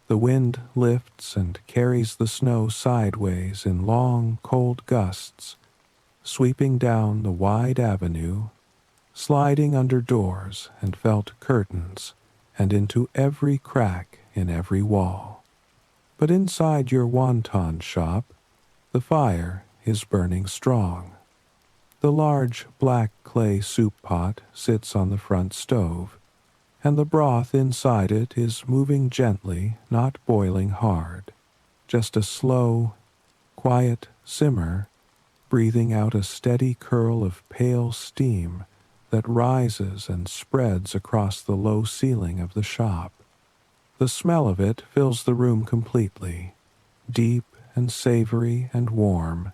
The wind lifts and carries the snow sideways in long, cold gusts, sweeping down the wide avenue, sliding under doors and felt curtains, and into every crack in every wall. But inside your wonton shop, the fire is burning strong. The large black clay soup pot sits on the front stove, and the broth inside it is moving gently, not boiling hard. Just a slow, quiet simmer, breathing out a steady curl of pale steam that rises and spreads across the low ceiling of the shop. The smell of it fills the room completely, deep and savory and warm,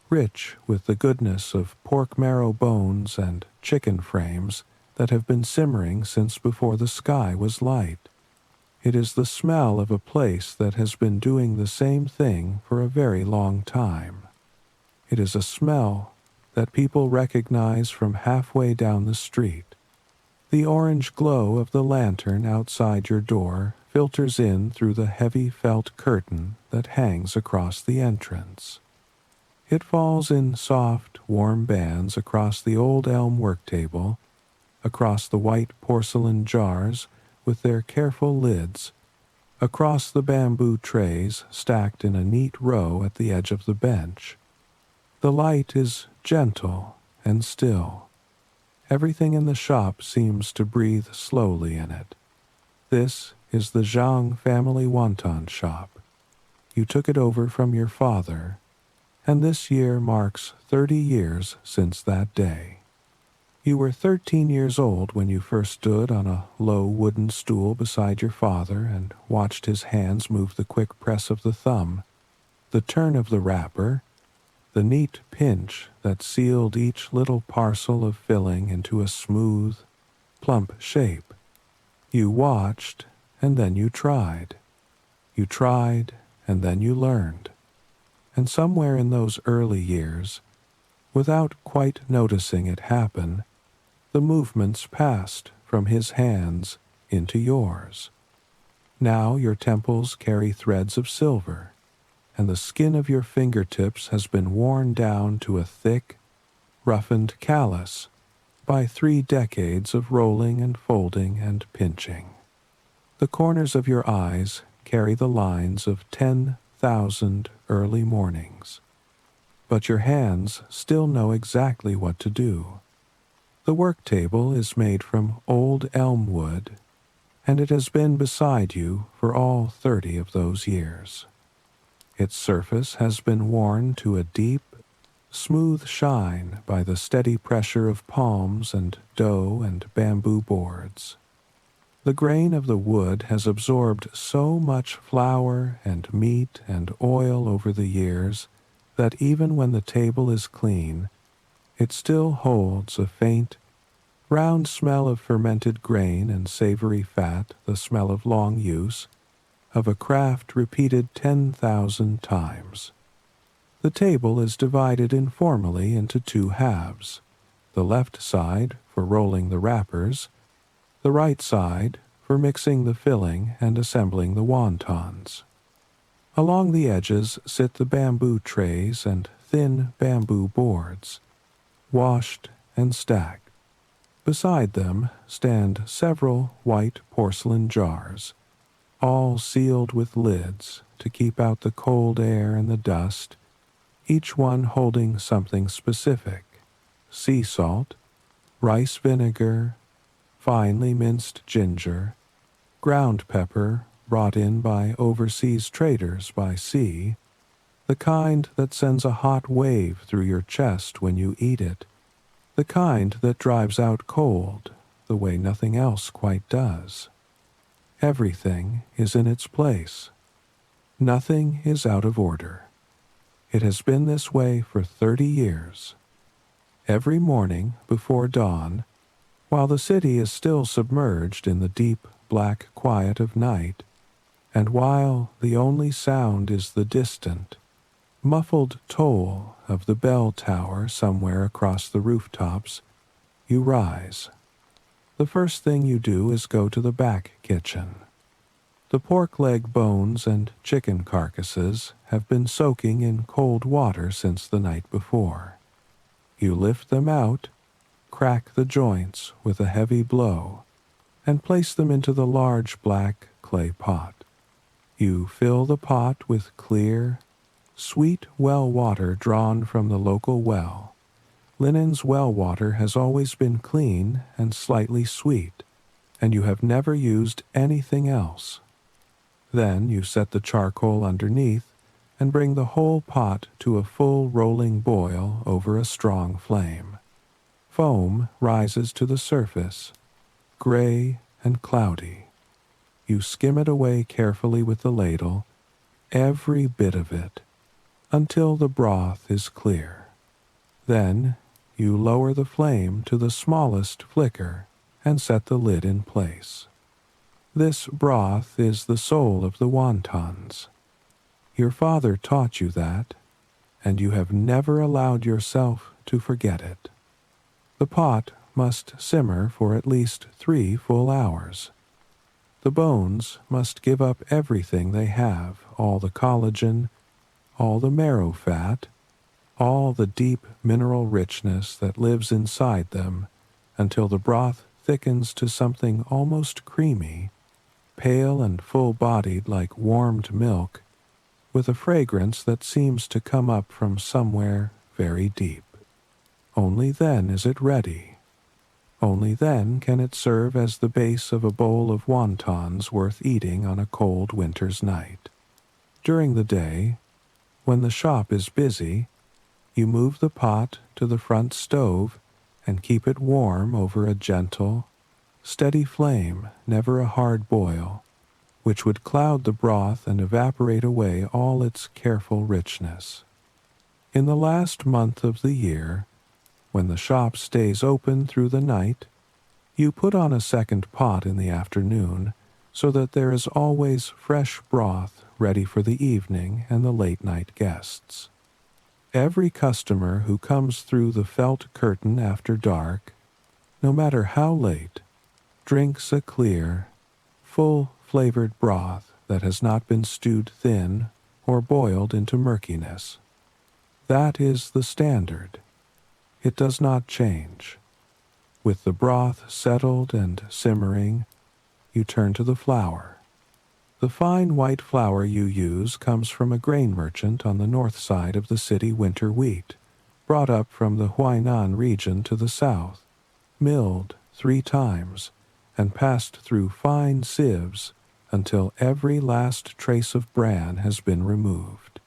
rich with the goodness of pork marrow bones and chicken frames that have been simmering since before the sky was light. It is the smell of a place that has been doing the same thing for a very long time. It is a smell that people recognize from halfway down the street. The orange glow of the lantern outside your door filters in through the heavy felt curtain that hangs across the entrance. It falls in soft, warm bands across the old elm work table, across the white porcelain jars with their careful lids, across the bamboo trays stacked in a neat row at the edge of the bench. The light is gentle and still. Everything in the shop seems to breathe slowly in it. This is the Zhang family wonton shop. You took it over from your father, and this year marks 30 years since that day. You were 13 years old when you first stood on a low wooden stool beside your father and watched his hands move the quick press of the thumb, the turn of the wrapper, the neat pinch that sealed each little parcel of filling into a smooth, plump shape. You watched, and then you tried. You tried, and then you learned. And somewhere in those early years, without quite noticing it happen, the movements passed from his hands into yours. Now your temples carry threads of silver, and the skin of your fingertips has been worn down to a thick, roughened callus by 3 decades of rolling and folding and pinching. The corners of your eyes carry the lines of 10,000 early mornings. But your hands still know exactly what to do. The work table is made from old elm wood, and it has been beside you for all 30 of those years. Its surface has been worn to a deep, smooth shine by the steady pressure of palms and dough and bamboo boards. The grain of the wood has absorbed so much flour and meat and oil over the years that even when the table is clean, it still holds a faint, round smell of fermented grain and savory fat, the smell of long use, of a craft repeated 10,000 times. The table is divided informally into 2 halves, the left side for rolling the wrappers, the right side for mixing the filling and assembling the wontons. Along the edges sit the bamboo trays and thin bamboo boards, washed and stacked. Beside them stand several white porcelain jars, all sealed with lids to keep out the cold air and the dust, each one holding something specific: sea salt, rice vinegar, finely minced ginger, ground pepper brought in by overseas traders by sea, the kind that sends a hot wave through your chest when you eat it, the kind that drives out cold the way nothing else quite does. Everything is in its place. Nothing is out of order. It has been this way for 30 years. Every morning before dawn, while the city is still submerged in the deep black quiet of night, and while the only sound is the distant, muffled toll of the bell tower somewhere across the rooftops, you rise. The first thing you do is go to the back kitchen. The pork leg bones and chicken carcasses have been soaking in cold water since the night before. You lift them out, crack the joints with a heavy blow, and place them into the large black clay pot. You fill the pot with clear, sweet well water drawn from the local well. Linen's well water has always been clean and slightly sweet, and you have never used anything else. Then you set the charcoal underneath and bring the whole pot to a full rolling boil over a strong flame. Foam rises to the surface, gray and cloudy. You skim it away carefully with the ladle, every bit of it, until the broth is clear. Then you lower the flame to the smallest flicker and set the lid in place. This broth is the soul of the wontons. Your father taught you that, and you have never allowed yourself to forget it. The pot must simmer for at least 3 full hours. The bones must give up everything they have, all the collagen, all the marrow fat, all the deep mineral richness that lives inside them, until the broth thickens to something almost creamy, pale and full-bodied like warmed milk, with a fragrance that seems to come up from somewhere very deep. Only then is it ready. Only then can it serve as the base of a bowl of wontons worth eating on a cold winter's night. During the day, when the shop is busy, you move the pot to the front stove and keep it warm over a gentle, steady flame, never a hard boil, which would cloud the broth and evaporate away all its careful richness. In the last month of the year, when the shop stays open through the night, you put on a second pot in the afternoon so that there is always fresh broth ready for the evening and the late-night guests. Every customer who comes through the felt curtain after dark, no matter how late, drinks a clear, full-flavored broth that has not been stewed thin or boiled into murkiness. That is the standard. It does not change. With the broth settled and simmering, you turn to the flour. The fine white flour you use comes from a grain merchant on the north side of the city winter wheat, brought up from the Huainan region to the south, milled 3 times, and passed through fine sieves until every last trace of bran has been removed.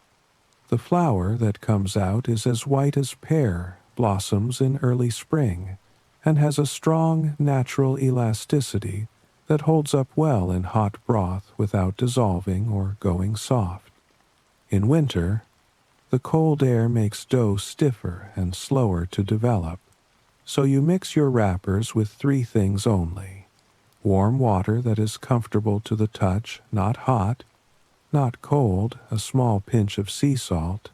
The flour that comes out is as white as pear blossoms in early spring, and has a strong natural elasticity that holds up well in hot broth without dissolving or going soft. In winter, the cold air makes dough stiffer and slower to develop, so you mix your wrappers with 3 things only: warm water that is comfortable to the touch, not hot, not cold, a small pinch of sea salt,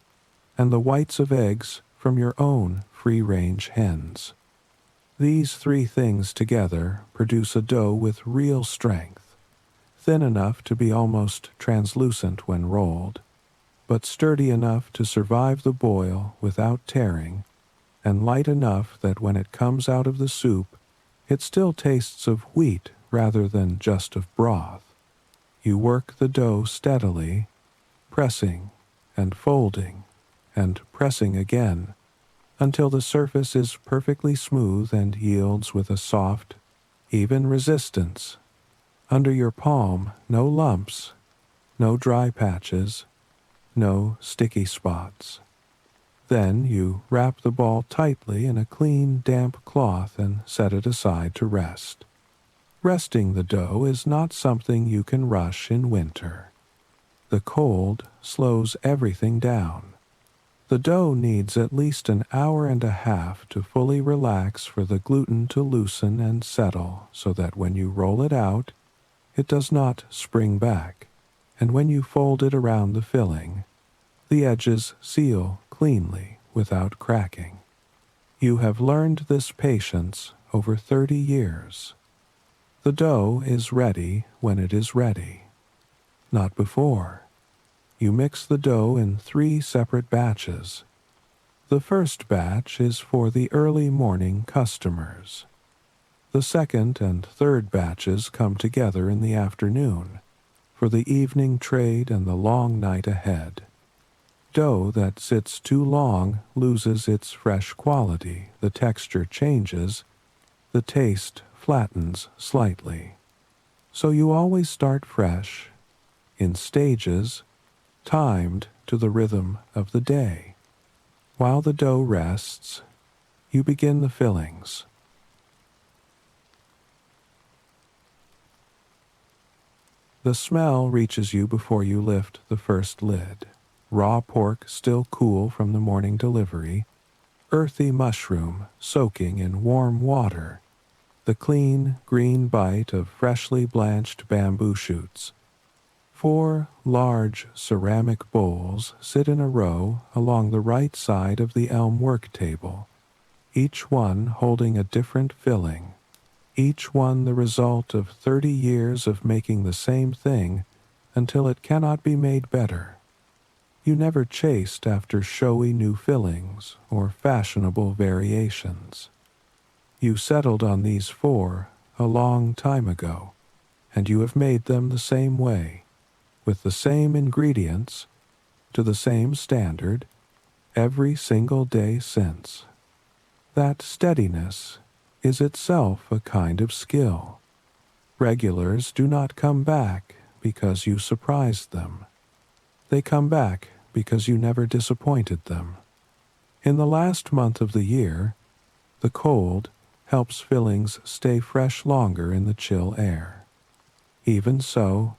and the whites of eggs from your own free-range hens. These 3 things together produce a dough with real strength, thin enough to be almost translucent when rolled, but sturdy enough to survive the boil without tearing, and light enough that when it comes out of the soup, it still tastes of wheat rather than just of broth. You work the dough steadily, pressing and folding and pressing again, until the surface is perfectly smooth and yields with a soft, even resistance. Under your palm, no lumps, no dry patches, no sticky spots. Then you wrap the ball tightly in a clean, damp cloth and set it aside to rest. Resting the dough is not something you can rush in winter. The cold slows everything down. The dough needs at least an hour and a half to fully relax for the gluten to loosen and settle so that when you roll it out, it does not spring back, and when you fold it around the filling, the edges seal cleanly without cracking. You have learned this patience over 30 years. The dough is ready when it is ready, not before. You mix the dough in 3 separate batches. The first batch is for the early morning customers. The second and third batches come together in the afternoon for the evening trade and the long night ahead. Dough that sits too long loses its fresh quality, the texture changes, the taste flattens slightly. So you always start fresh, in stages, timed to the rhythm of the day. While the dough rests, you begin the fillings. The smell reaches you before you lift the first lid. Raw pork still cool from the morning delivery, earthy mushroom soaking in warm water, the clean green bite of freshly blanched bamboo shoots. 4 large ceramic bowls sit in a row along the right side of the elm work table, each one holding a different filling, each one the result of 30 years of making the same thing until it cannot be made better. You never chased after showy new fillings or fashionable variations. You settled on these 4 a long time ago, and you have made them the same way, with the same ingredients, to the same standard, every single day since. That steadiness is itself a kind of skill. Regulars do not come back because you surprised them. They come back because you never disappointed them. In the last month of the year, the cold helps fillings stay fresh longer in the chill air. Even so,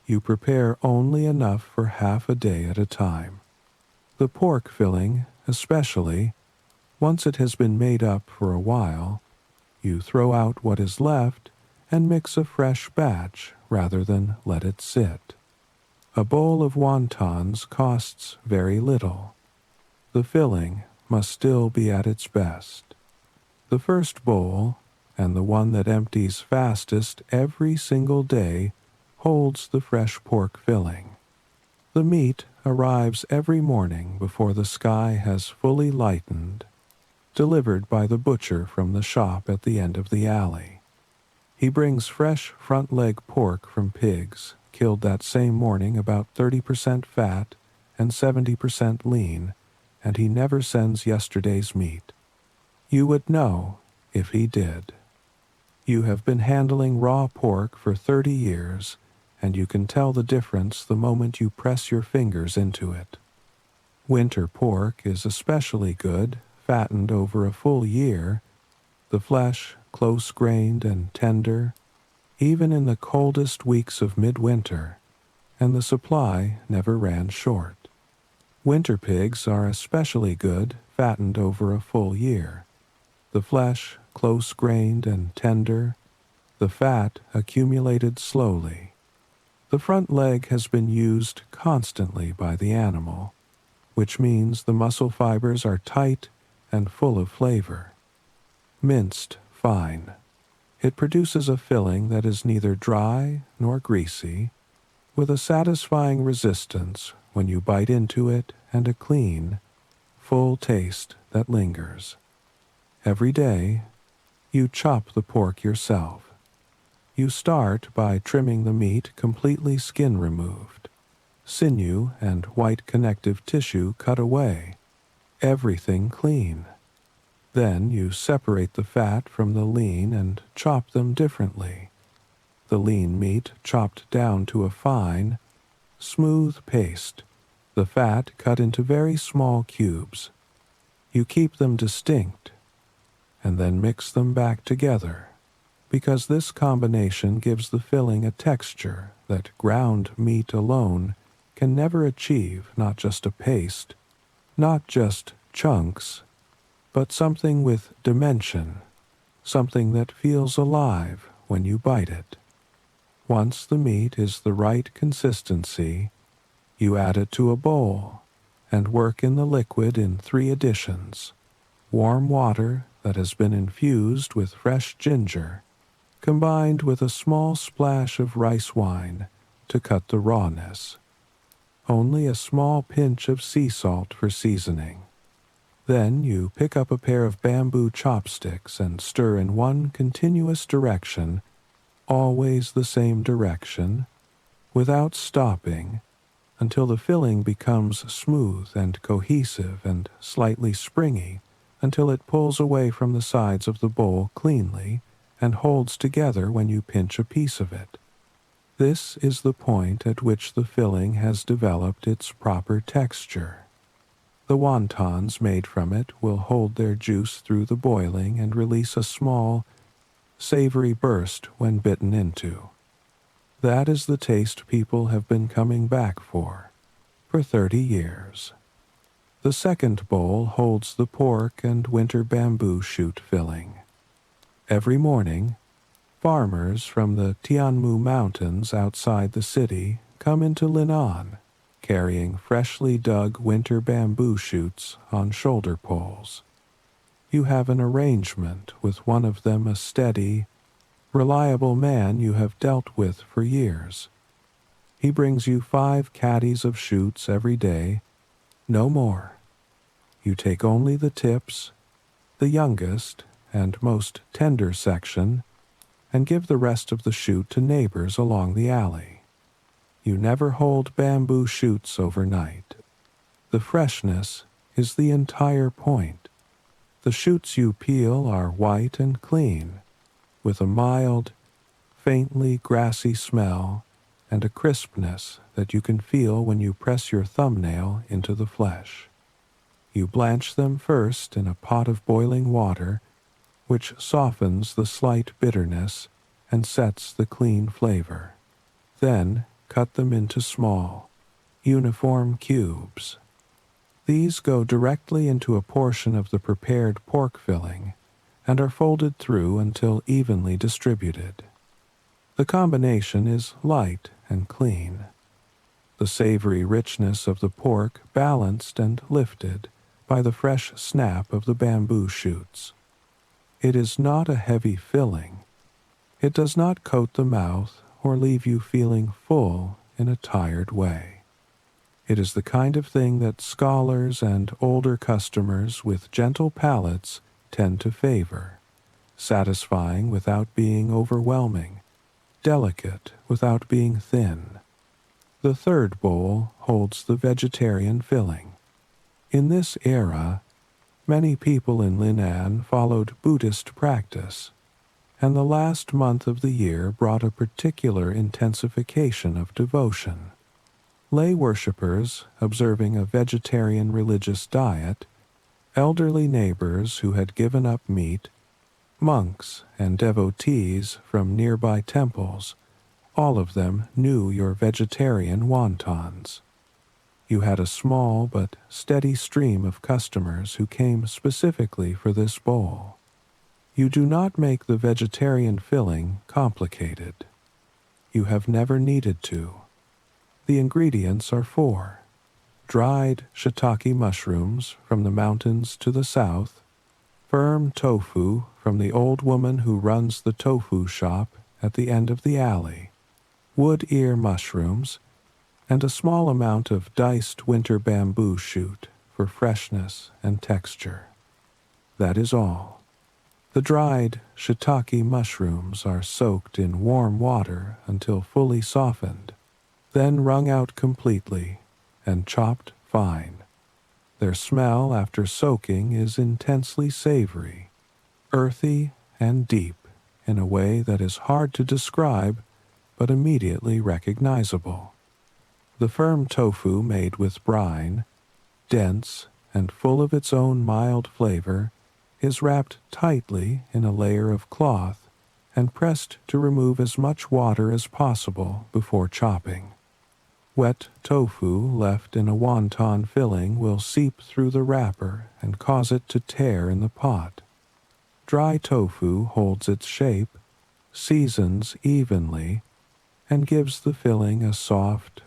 you prepare only enough for half a day at a time. The pork filling, especially, once it has been made up for a while, you throw out what is left and mix a fresh batch rather than let it sit. A bowl of wontons costs very little. The filling must still be at its best. The first bowl, and the one that empties fastest every single day, holds the fresh pork filling. The meat arrives every morning before the sky has fully lightened, delivered by the butcher from the shop at the end of the alley. He brings fresh front leg pork from pigs, killed that same morning, about 30% fat and 70% lean, and he never sends yesterday's meat. You would know if he did. You have been handling raw pork for 30 years, and you can tell the difference the moment you press your fingers into it. Winter pork is especially good, fattened over a full year, the flesh close-grained and tender, even in the coldest weeks of midwinter, and the supply never ran short. Winter pigs are especially good, fattened over a full year. The flesh close-grained and tender, the fat accumulated slowly. The front leg has been used constantly by the animal, which means the muscle fibers are tight and full of flavor. Minced fine. It produces a filling that is neither dry nor greasy, with a satisfying resistance when you bite into it and a clean, full taste that lingers. Every day, you chop the pork yourself. You start by trimming the meat completely skin removed, sinew and white connective tissue cut away, everything clean. Then you separate the fat from the lean and chop them differently. The lean meat chopped down to a fine, smooth paste, the fat cut into very small cubes. You keep them distinct, and then mix them back together, because this combination gives the filling a texture that ground meat alone can never achieve, not just a paste, Not just chunks, but something with dimension, something that feels alive when you bite it. Once the meat is the right consistency, you add it to a bowl and work in the liquid in 3 additions: warm water that has been infused with fresh ginger, combined with a small splash of rice wine to cut the rawness. Only a small pinch of sea salt for seasoning. Then you pick up a pair of bamboo chopsticks and stir in one continuous direction, always the same direction, without stopping, until the filling becomes smooth and cohesive and slightly springy, until it pulls away from the sides of the bowl cleanly and holds together when you pinch a piece of it. This is the point at which the filling has developed its proper texture. The wontons made from it will hold their juice through the boiling and release a small, savory burst when bitten into. That is the taste people have been coming back for 30 years. The second bowl holds the pork and winter bamboo shoot filling. Every morning, farmers from the Tianmu Mountains outside the city come into Linan, carrying freshly dug winter bamboo shoots on shoulder poles. You have an arrangement with one of them, a steady, reliable man you have dealt with for years. He brings you 5 caddies of shoots every day, no more. You take only the tips, the youngest and most tender section, and give the rest of the shoot to neighbors along the alley. You never hold bamboo shoots overnight. The freshness is the entire point. The shoots you peel are white and clean, with a mild, faintly grassy smell and a crispness that you can feel when you press your thumbnail into the flesh. You blanch them first in a pot of boiling water, which softens the slight bitterness and sets the clean flavor. Then cut them into small, uniform cubes. These go directly into a portion of the prepared pork filling and are folded through until evenly distributed. The combination is light and clean. The savory richness of the pork balanced and lifted by the fresh snap of the bamboo shoots. It is not a heavy filling. It does not coat the mouth or leave you feeling full in a tired way. It is the kind of thing that scholars and older customers with gentle palates tend to favor, satisfying without being overwhelming, delicate without being thin. The third bowl holds the vegetarian filling. In this era, many people in Linan followed Buddhist practice, and the last month of the year brought a particular intensification of devotion. Lay worshippers observing a vegetarian religious diet, elderly neighbors who had given up meat, monks and devotees from nearby temples, all of them knew your vegetarian wontons. You had a small but steady stream of customers who came specifically for this bowl. You do not make the vegetarian filling complicated. You have never needed to. The ingredients are 4: dried shiitake mushrooms from the mountains to the south, firm tofu from the old woman who runs the tofu shop at the end of the alley, wood ear mushrooms, and a small amount of diced winter bamboo shoot for freshness and texture. That is all. The dried shiitake mushrooms are soaked in warm water until fully softened, then wrung out completely and chopped fine. Their smell after soaking is intensely savory, earthy and deep in a way that is hard to describe but immediately recognizable. The firm tofu made with brine, dense and full of its own mild flavor, is wrapped tightly in a layer of cloth and pressed to remove as much water as possible before chopping. Wet tofu left in a wonton filling will seep through the wrapper and cause it to tear in the pot. Dry tofu holds its shape, seasons evenly, and gives the filling a soft,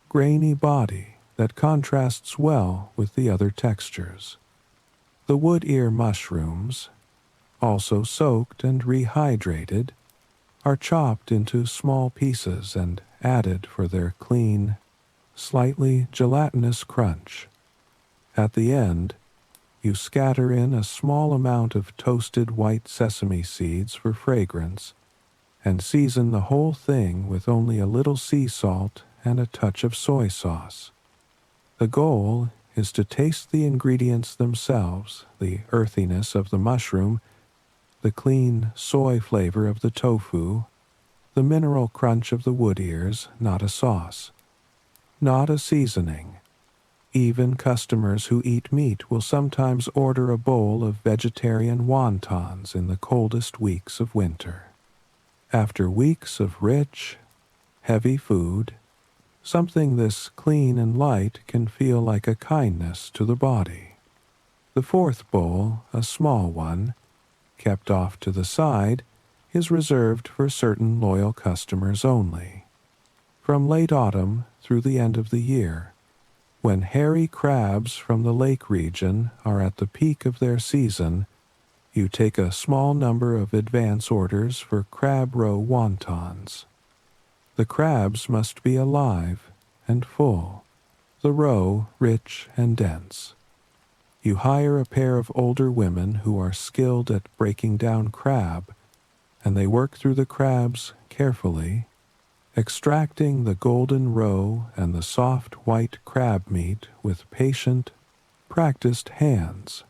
grainy body that contrasts well with the other textures. The wood ear mushrooms, also soaked and rehydrated, are chopped into small pieces and added for their clean, slightly gelatinous crunch. At the end, you scatter in a small amount of toasted white sesame seeds for fragrance and season the whole thing with only a little sea salt and a touch of soy sauce. The goal is to taste the ingredients themselves, the earthiness of the mushroom, the clean soy flavor of the tofu, the mineral crunch of the wood ears, not a sauce, not a seasoning. Even customers who eat meat will sometimes order a bowl of vegetarian wontons in the coldest weeks of winter. After weeks of rich, heavy food, something this clean and light can feel like a kindness to the body. The fourth bowl, a small one, kept off to the side, is reserved for certain loyal customers only. From late autumn through the end of the year, when hairy crabs from the lake region are at the peak of their season, you take a small number of advance orders for crab roe wontons. The crabs must be alive and full, the roe rich and dense. You hire a pair of older women who are skilled at breaking down crab, and they work through the crabs carefully, extracting the golden roe and the soft white crab meat with patient, practiced hands.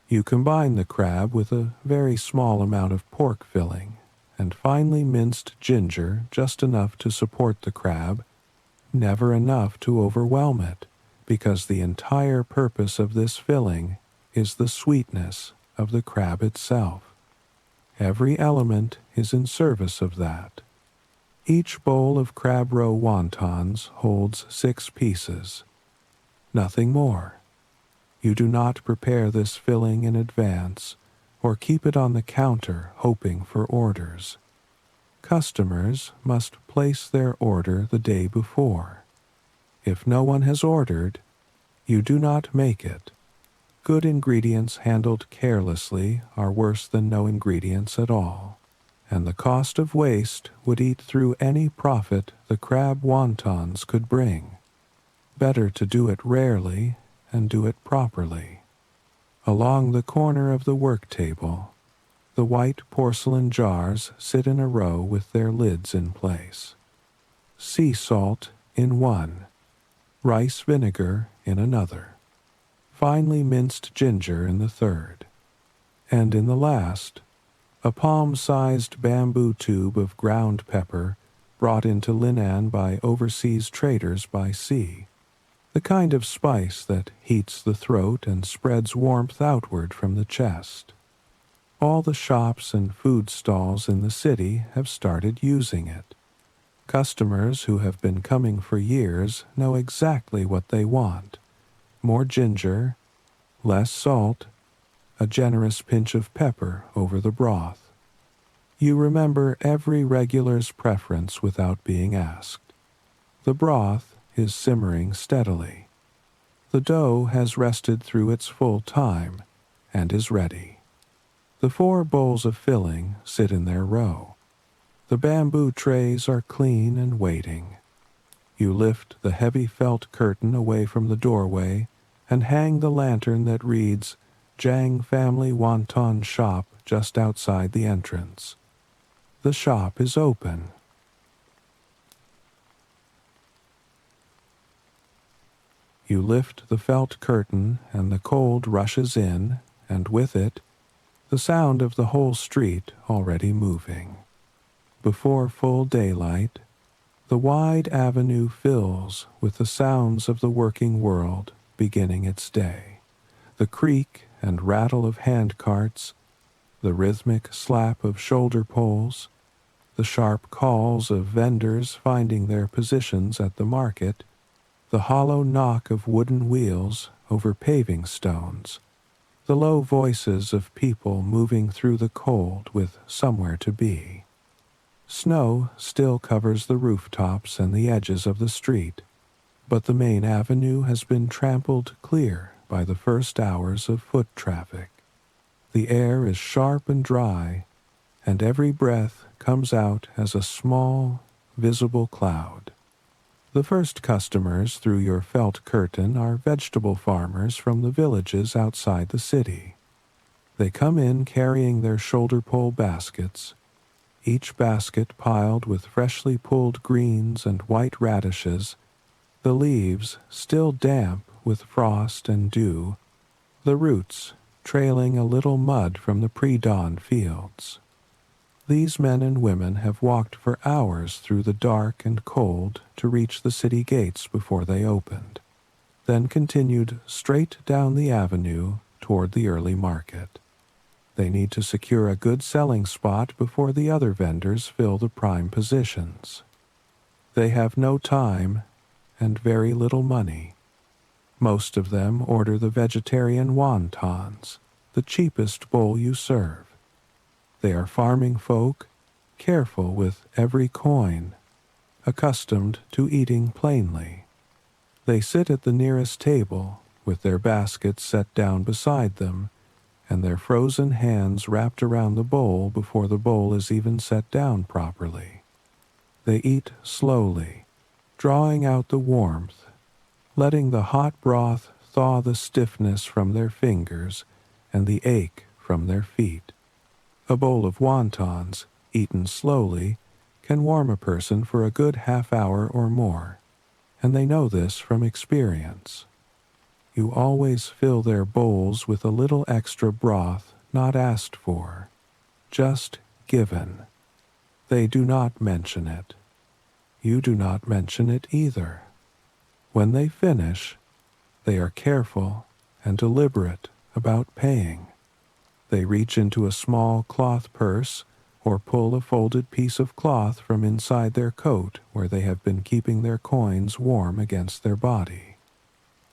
You combine the crab with a very small amount of pork filling and finely minced ginger, just enough to support the crab, never enough to overwhelm it, because the entire purpose of this filling is the sweetness of the crab itself. Every element is in service of that. Each bowl of crab roe wontons holds 6 pieces. Nothing more. You do not prepare this filling in advance or keep it on the counter hoping for orders. Customers must place their order the day before. If no one has ordered, you do not make it. Good ingredients handled carelessly are worse than no ingredients at all, and the cost of waste would eat through any profit the crab wontons could bring. Better to do it rarely and do it properly. Along the corner of the work table, the white porcelain jars sit in a row with their lids in place. Sea salt in one, rice vinegar in another, finely minced ginger in the third, and in the last, a palm-sized bamboo tube of ground pepper brought into Linnan by overseas traders by sea, the kind of spice that heats the throat and spreads warmth outward from the chest. All the shops and food stalls in the city have started using it. Customers who have been coming for years know exactly what they want. More ginger, less salt, a generous pinch of pepper over the broth. You remember every regular's preference without being asked. The broth is simmering steadily. The dough has rested through its full time and is ready. The 4 bowls of filling sit in their row. The bamboo trays are clean and waiting. You lift the heavy felt curtain away from the doorway and hang the lantern that reads Jang Family Wonton Shop just outside the entrance. The shop is open. You lift the felt curtain and the cold rushes in, and with it, the sound of the whole street already moving. Before full daylight, the wide avenue fills with the sounds of the working world beginning its day. The creak and rattle of hand carts, the rhythmic slap of shoulder poles, The sharp calls of vendors finding their positions at the market, the hollow knock of wooden wheels over paving stones, the low voices of people moving through the cold with somewhere to be. Snow still covers the rooftops and the edges of the street, but the main avenue has been trampled clear by the first hours of foot traffic. The air is sharp and dry, and every breath comes out as a small, visible cloud. The first customers through your felt curtain are vegetable farmers from the villages outside the city. They come in carrying their shoulder-pole baskets, each basket piled with freshly pulled greens and white radishes, the leaves still damp with frost and dew, the roots trailing a little mud from the pre-dawn fields. These men and women have walked for hours through the dark and cold to reach the city gates before they opened, then continued straight down the avenue toward the early market. They need to secure a good selling spot before the other vendors fill the prime positions. They have no time and very little money. Most of them order the vegetarian wontons, the cheapest bowl you serve. They are farming folk, careful with every coin, accustomed to eating plainly. They sit at the nearest table, with their baskets set down beside them, and their frozen hands wrapped around the bowl before the bowl is even set down properly. They eat slowly, drawing out the warmth, letting the hot broth thaw the stiffness from their fingers and the ache from their feet. A bowl of wontons, eaten slowly, can warm a person for a good half-hour or more, and they know this from experience. You always fill their bowls with a little extra broth not asked for, just given. They do not mention it. You do not mention it either. When they finish, they are careful and deliberate about paying. They reach into a small cloth purse or pull a folded piece of cloth from inside their coat where they have been keeping their coins warm against their body.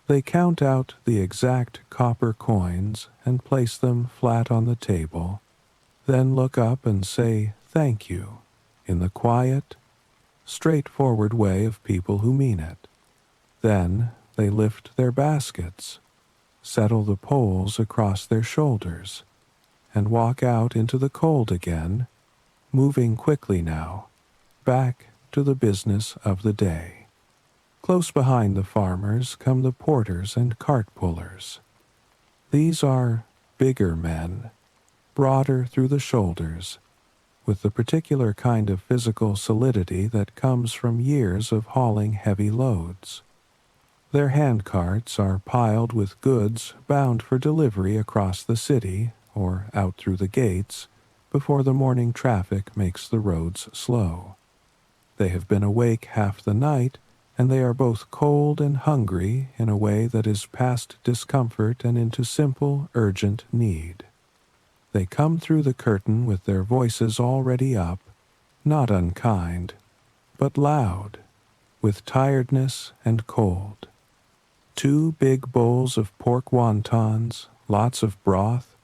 They count out the exact copper coins and place them flat on the table, then look up and say thank you in the quiet, straightforward way of people who mean it. Then they lift their baskets, settle the poles across their shoulders, and walk out into the cold again, moving quickly now, back to the business of the day. Close behind the farmers come the porters and cart pullers. These are bigger men, broader through the shoulders, with the particular kind of physical solidity that comes from years of hauling heavy loads. Their handcarts are piled with goods bound for delivery across the city or out through the gates before the morning traffic makes the roads slow. They have been awake half the night, and they are both cold and hungry in a way that is past discomfort and into simple, urgent need. They come through the curtain with their voices already up, not unkind, but loud, with tiredness and cold. 2 big bowls of pork wontons, lots of broth,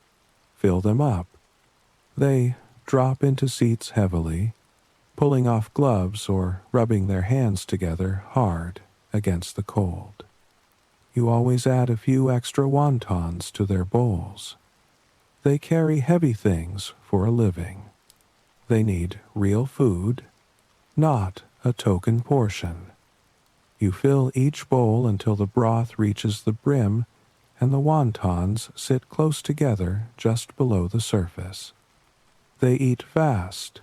fill them up. They drop into seats heavily, pulling off gloves or rubbing their hands together hard against the cold. You always add a few extra wontons to their bowls. They carry heavy things for a living. They need real food, not a token portion. You fill each bowl until the broth reaches the brim and the wontons sit close together just below the surface. They eat fast,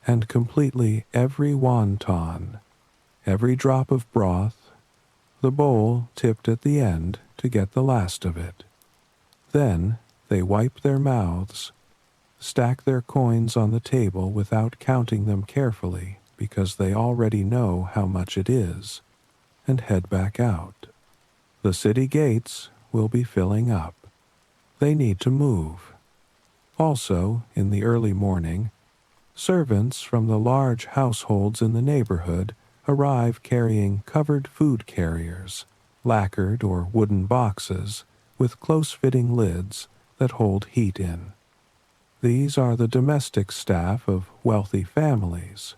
and completely every wonton, every drop of broth, the bowl tipped at the end to get the last of it. Then they wipe their mouths, stack their coins on the table without counting them carefully because they already know how much it is, and head back out. The city gates will be filling up. They need to move. Also, in the early morning, Servants from the large households in the neighborhood arrive carrying covered food carriers, lacquered or wooden boxes with close-fitting lids that hold heat in. These are the domestic staff of wealthy families,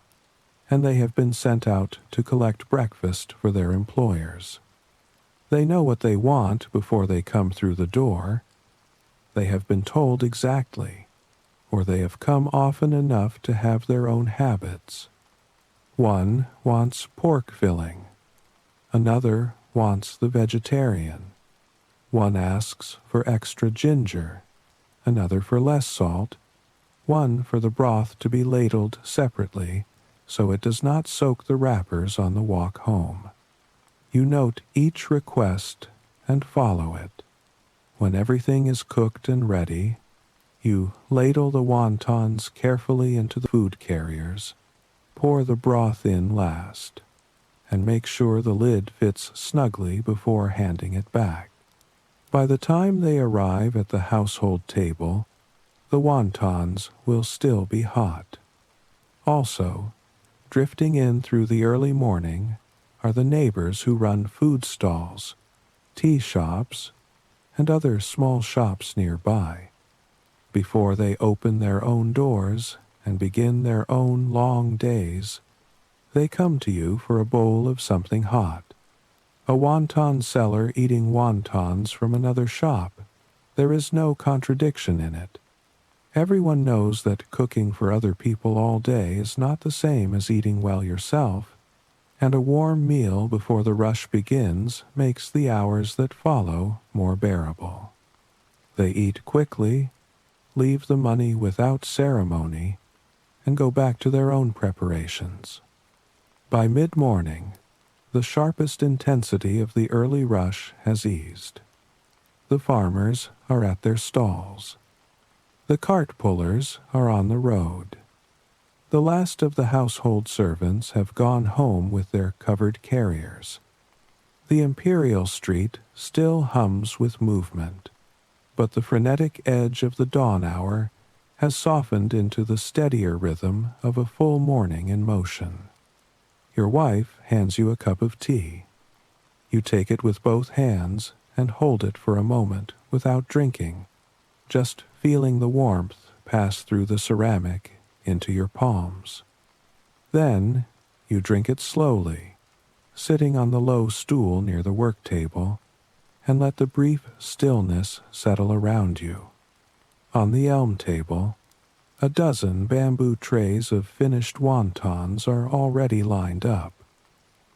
and they have been sent out to collect breakfast for their employers. They know what they want before they come through the door. They have been told exactly, or they have come often enough to have their own habits. One wants pork filling. Another wants the vegetarian. One asks for extra ginger, another for less salt, one for the broth to be ladled separately so it does not soak the wrappers on the walk home. You note each request and follow it. When everything is cooked and ready, you ladle the wontons carefully into the food carriers, pour the broth in last, and make sure the lid fits snugly before handing it back. By the time they arrive at the household table, the wontons will still be hot. Also, drifting in through the early morning are the neighbors who run food stalls, tea shops, and other small shops nearby. Before they open their own doors and begin their own long days, they come to you for a bowl of something hot. A wonton seller eating wontons from another shop. There is no contradiction in it. Everyone knows that cooking for other people all day is not the same as eating well yourself, and a warm meal before the rush begins makes the hours that follow more bearable. They eat quickly, leave the money without ceremony, and go back to their own preparations. By mid-morning, the sharpest intensity of the early rush has eased. The farmers are at their stalls. The cart pullers are on the road. The last of the household servants have gone home with their covered carriers. The imperial street still hums with movement, but the frenetic edge of the dawn hour has softened into the steadier rhythm of a full morning in motion. Your wife hands you a cup of tea. You take it with both hands and hold it for a moment without drinking, just feeling the warmth pass through the ceramic into your palms. Then you drink it slowly, sitting on the low stool near the work table, and let the brief stillness settle around you. On the elm table, a dozen bamboo trays of finished wontons are already lined up.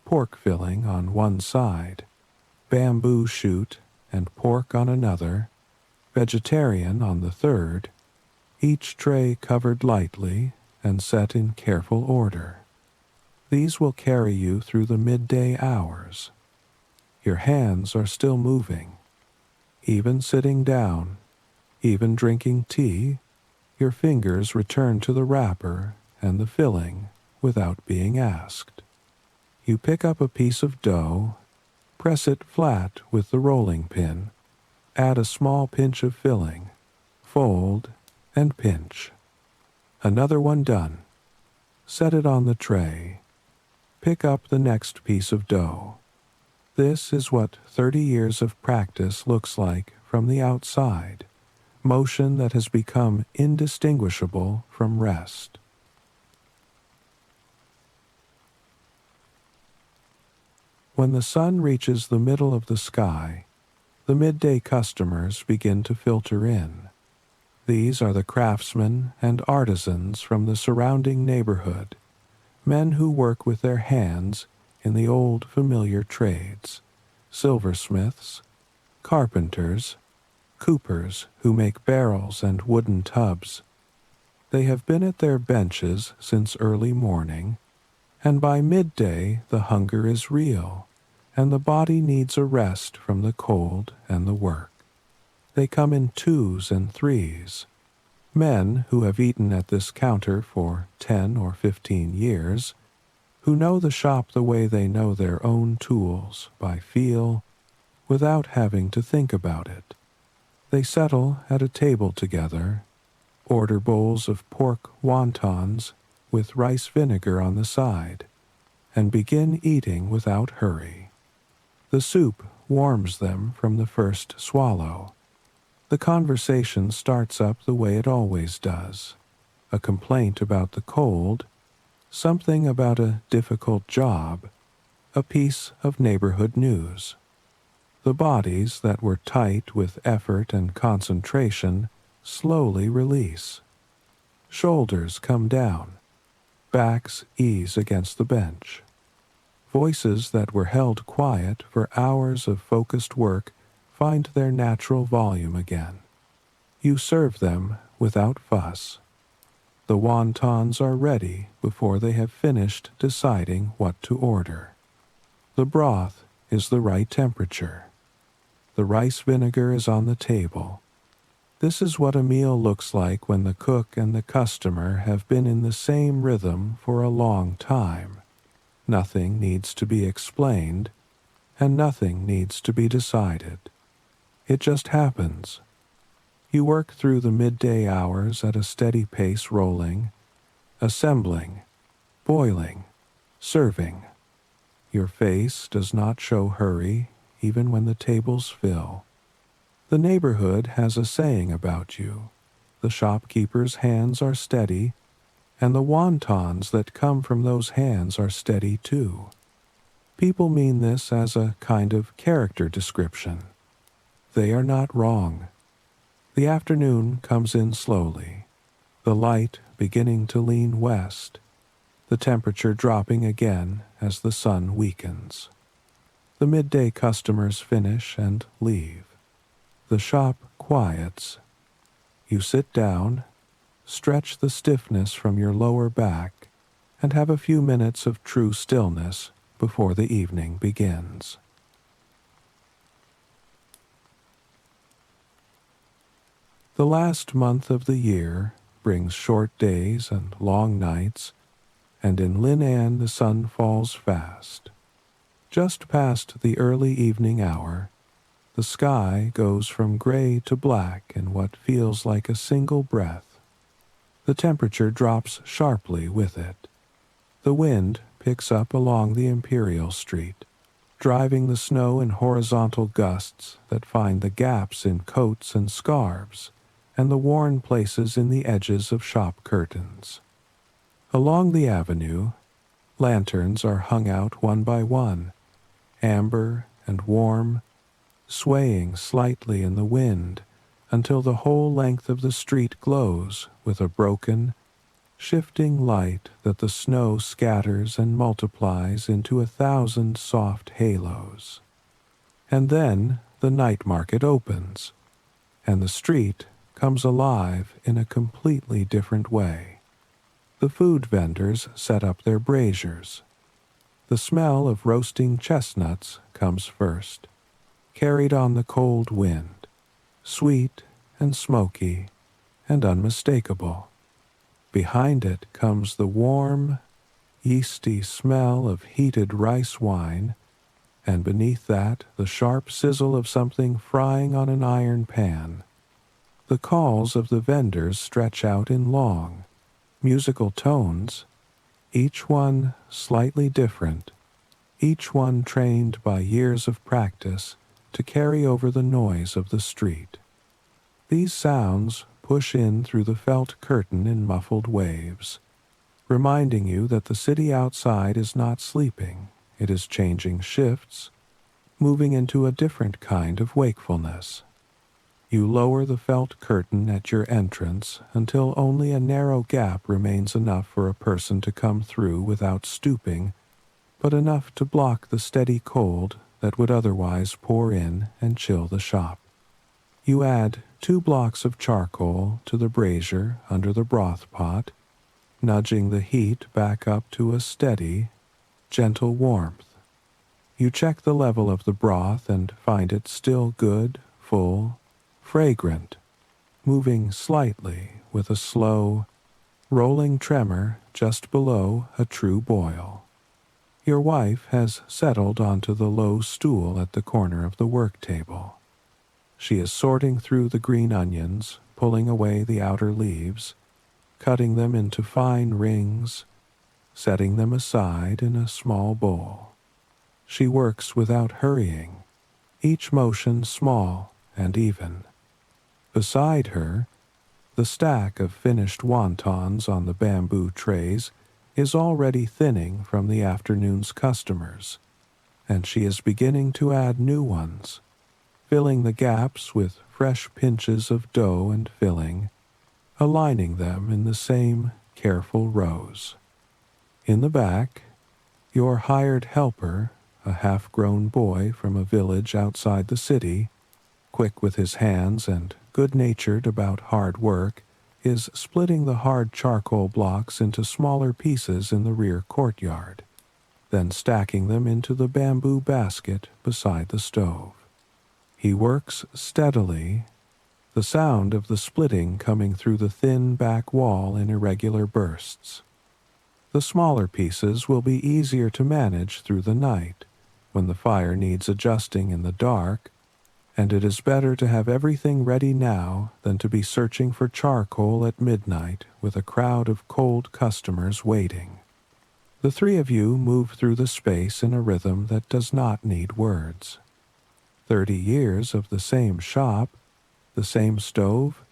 Pork filling on one side, bamboo shoot and pork on another, vegetarian on the third, each tray covered lightly and set in careful order. These will carry you through the midday hours. Your hands are still moving. Even sitting down, even drinking tea, your fingers return to the wrapper and the filling without being asked. You pick up a piece of dough, press it flat with the rolling pin, add a small pinch of filling, fold, and pinch. Another one done. Set it on the tray. Pick up the next piece of dough. This is what 30 years of practice looks like from the outside. Motion that has become indistinguishable from rest. When the sun reaches the middle of the sky, the midday customers begin to filter in. These are the craftsmen and artisans from the surrounding neighborhood, men who work with their hands in the old familiar trades, silversmiths, carpenters, coopers who make barrels and wooden tubs. They have been at their benches since early morning, and by midday the hunger is real, and the body needs a rest from the cold and the work. They come in twos and threes. Men who have eaten at this counter for 10 or 15 years, who know the shop the way they know their own tools, by feel, without having to think about it. They settle at a table together, Order bowls of pork wontons with rice vinegar on the side, and begin eating without hurry. The soup warms them from the first swallow. The conversation starts up the way it always does. A complaint about the cold, something about a difficult job, a piece of neighborhood news. The bodies that were tight with effort and concentration slowly release. Shoulders come down, backs ease against the bench. Voices that were held quiet for hours of focused work find their natural volume again. You serve them without fuss. The wontons are ready before they have finished deciding what to order. The broth is the right temperature. The rice vinegar is on the table. This is what a meal looks like when the cook and the customer have been in the same rhythm for a long time. Nothing needs to be explained, and nothing needs to be decided. It just happens. You work through the midday hours at a steady pace, rolling, assembling, boiling, serving. Your face does not show hurry even when the tables fill. The neighborhood has a saying about you. The shopkeeper's hands are steady, and the wontons that come from those hands are steady too. People mean this as a kind of character description. They are not wrong. The afternoon comes in slowly, the light beginning to lean west, the temperature dropping again as the sun weakens. The midday customers finish and leave. The shop quiets. You sit down, stretch the stiffness from your lower back, and have a few minutes of true stillness before the evening begins. The last month of the year brings short days and long nights, and in Lin'an the sun falls fast. Just past the early evening hour, the sky goes from gray to black in what feels like a single breath. The temperature drops sharply with it. The wind picks up along the Imperial Street, driving the snow in horizontal gusts that find the gaps in coats and scarves and the worn places in the edges of shop curtains. Along the avenue, lanterns are hung out one by one, amber and warm, swaying slightly in the wind until the whole length of the street glows with a broken, shifting light that the snow scatters and multiplies into 1,000 soft halos. And then the night market opens, and the street comes alive in a completely different way. The food vendors set up their braziers. The smell of roasting chestnuts comes first, carried on the cold wind, sweet and smoky and unmistakable. Behind it comes the warm, yeasty smell of heated rice wine, and beneath that the sharp sizzle of something frying on an iron pan. The calls of the vendors stretch out in long, musical tones, each one slightly different, each one trained by years of practice to carry over the noise of the street. These sounds push in through the felt curtain in muffled waves, reminding you that the city outside is not sleeping, it is changing shifts, moving into a different kind of wakefulness. You lower the felt curtain at your entrance until only a narrow gap remains enough for a person to come through without stooping, but enough to block the steady cold that would otherwise pour in and chill the shop. You add 2 blocks of charcoal to the brazier under the broth pot, nudging the heat back up to a steady, gentle warmth. You check the level of the broth and find it still good, full, fragrant, moving slightly with a slow, rolling tremor just below a true boil. Your wife has settled onto the low stool at the corner of the work table. She is sorting through the green onions, pulling away the outer leaves, cutting them into fine rings, setting them aside in a small bowl. She works without hurrying, each motion small and even. Beside her, the stack of finished wontons on the bamboo trays is already thinning from the afternoon's customers, and she is beginning to add new ones, filling the gaps with fresh pinches of dough and filling, aligning them in the same careful rows. In the back, your hired helper, a half-grown boy from a village outside the city, quick with his hands and good-natured about hard work, is splitting the hard charcoal blocks into smaller pieces in the rear courtyard, then stacking them into the bamboo basket beside the stove. He works steadily, the sound of the splitting coming through the thin back wall in irregular bursts. The smaller pieces will be easier to manage through the night, when the fire needs adjusting in the dark, and it is better to have everything ready now than to be searching for charcoal at midnight with a crowd of cold customers waiting. The three of you move through the space in a rhythm that does not need words. 30 years of the same shop, the same stove,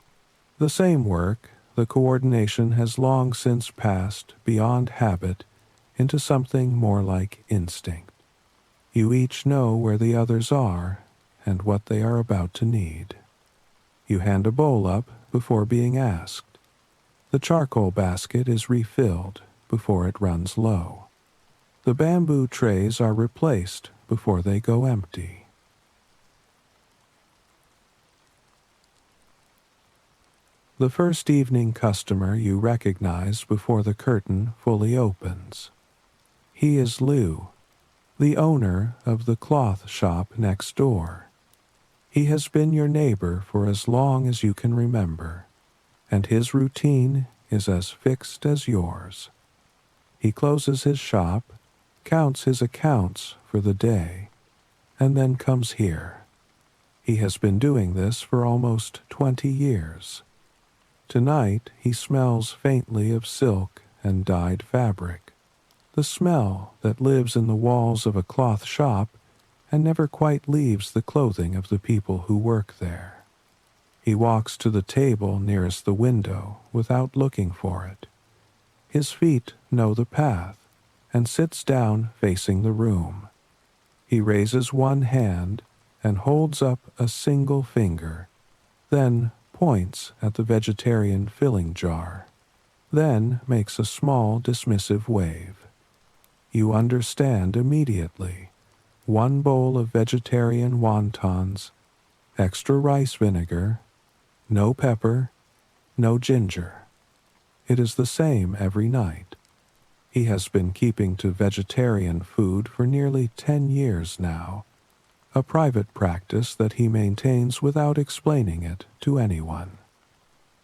the same work, the coordination has long since passed beyond habit into something more like instinct. You each know where the others are and what they are about to need. You hand a bowl up before being asked. The charcoal basket is refilled before it runs low. The bamboo trays are replaced before they go empty. The first evening customer you recognize before the curtain fully opens. He is Lou, the owner of the cloth shop next door. He has been your neighbor for as long as you can remember, and his routine is as fixed as yours. He closes his shop, counts his accounts for the day, and then comes here. He has been doing this for almost 20 years. Tonight he smells faintly of silk and dyed fabric, the smell that lives in the walls of a cloth shop and never quite leaves the clothing of the people who work there. He walks to the table nearest the window without looking for it. His feet know the path and sits down facing the room. He raises one hand and holds up a single finger, then points at the vegetarian filling jar, then makes a small dismissive wave. You understand immediately. 1 bowl of vegetarian wontons, extra rice vinegar, no pepper, no ginger. It is the same every night. He has been keeping to vegetarian food for nearly 10 years now, a private practice that he maintains without explaining it to anyone.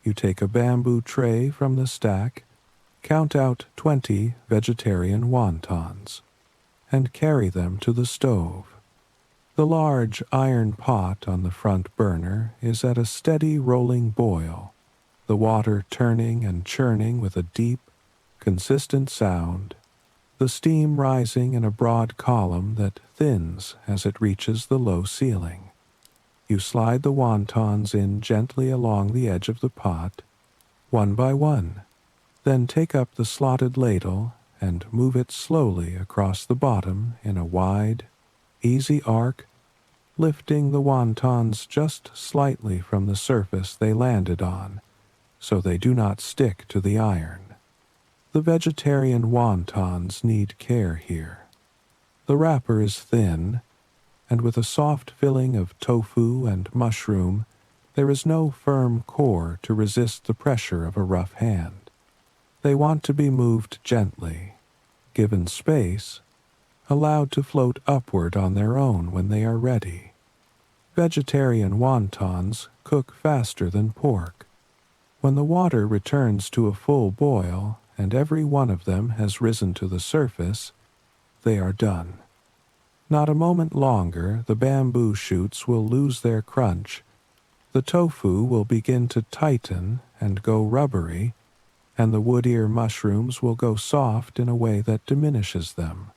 You take a bamboo tray from the stack, count out 20 vegetarian wontons, and carry them to the stove. The large iron pot on the front burner is at a steady rolling boil, the water turning and churning with a deep, consistent sound, the steam rising in a broad column that thins as it reaches the low ceiling. You slide the wontons in gently along the edge of the pot, one by one, then take up the slotted ladle and move it slowly across the bottom in a wide, easy arc, lifting the wontons just slightly from the surface they landed on, so they do not stick to the iron. The vegetarian wontons need care here. The wrapper is thin, and with a soft filling of tofu and mushroom, there is no firm core to resist the pressure of a rough hand. They want to be moved gently, given space, allowed to float upward on their own when they are ready. Vegetarian wontons cook faster than pork. When the water returns to a full boil and every one of them has risen to the surface, they are done. Not a moment longer the bamboo shoots will lose their crunch, The tofu will begin to tighten and go rubbery, and the wood ear mushrooms will go soft in a way that diminishes them.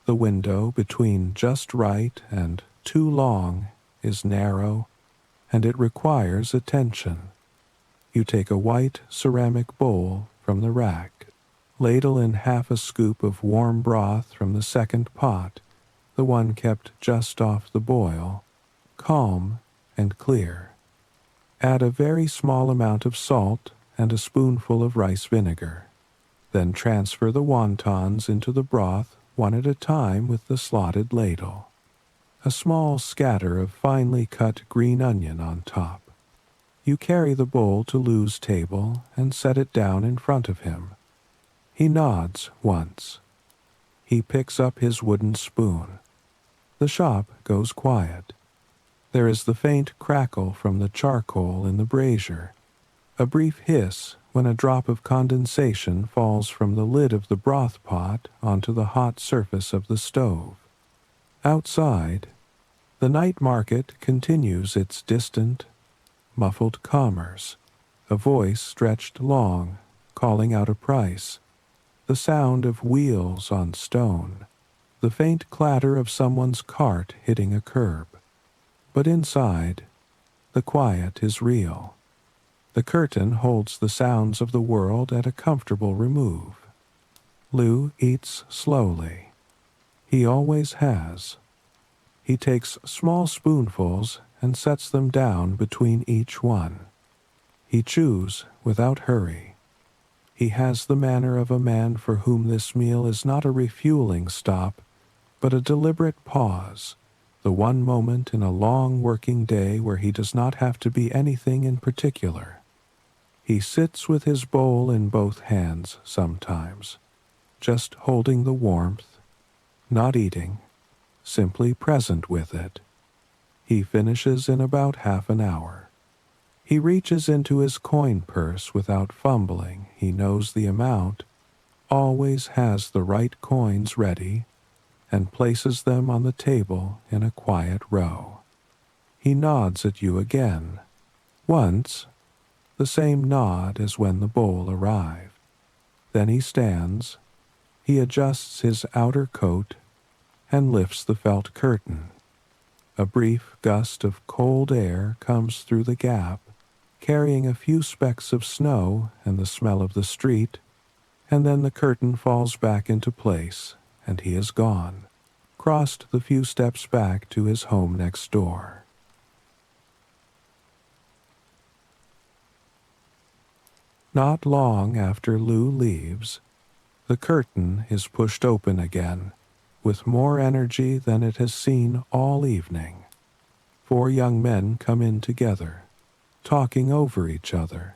The window between just right and too long is narrow, and it requires attention. You take a white ceramic bowl from the rack, ladle in half a scoop of warm broth from the second pot, the one kept just off the boil, calm and clear. Add a very small amount of salt and a spoonful of rice vinegar. Then transfer the wontons into the broth one at a time with the slotted ladle. A small scatter of finely cut green onion on top. You carry the bowl to Lou's table and set it down in front of him. He nods once. He picks up his wooden spoon. The shop goes quiet. There is the faint crackle from the charcoal in the brazier, a brief hiss when a drop of condensation falls from the lid of the broth pot onto the hot surface of the stove. Outside, the night market continues its distant, muffled commerce, a voice stretched long, calling out a price, the sound of wheels on stone, the faint clatter of someone's cart hitting a curb. But inside, the quiet is real. The curtain holds the sounds of the world at a comfortable remove. Lou eats slowly. He always has. He takes small spoonfuls and sets them down between each one. He chews without hurry. He has the manner of a man for whom this meal is not a refueling stop, but a deliberate pause, the one moment in a long working day where he does not have to be anything in particular. He sits with his bowl in both hands sometimes, just holding the warmth, not eating, simply present with it. He finishes in about half an hour. He reaches into his coin purse without fumbling. He knows the amount, always has the right coins ready, and places them on the table in a quiet row. He nods at you again. Once, the same nod as when the bowl arrived. Then he stands. He adjusts his outer coat and lifts the felt curtain. A brief gust of cold air comes through the gap, carrying a few specks of snow and the smell of the street, and then the curtain falls back into place, and he is gone, crossed the few steps back to his home next door. Not long after Lou leaves, the curtain is pushed open again, with more energy than it has seen all evening. 4 young men come in together, talking over each other,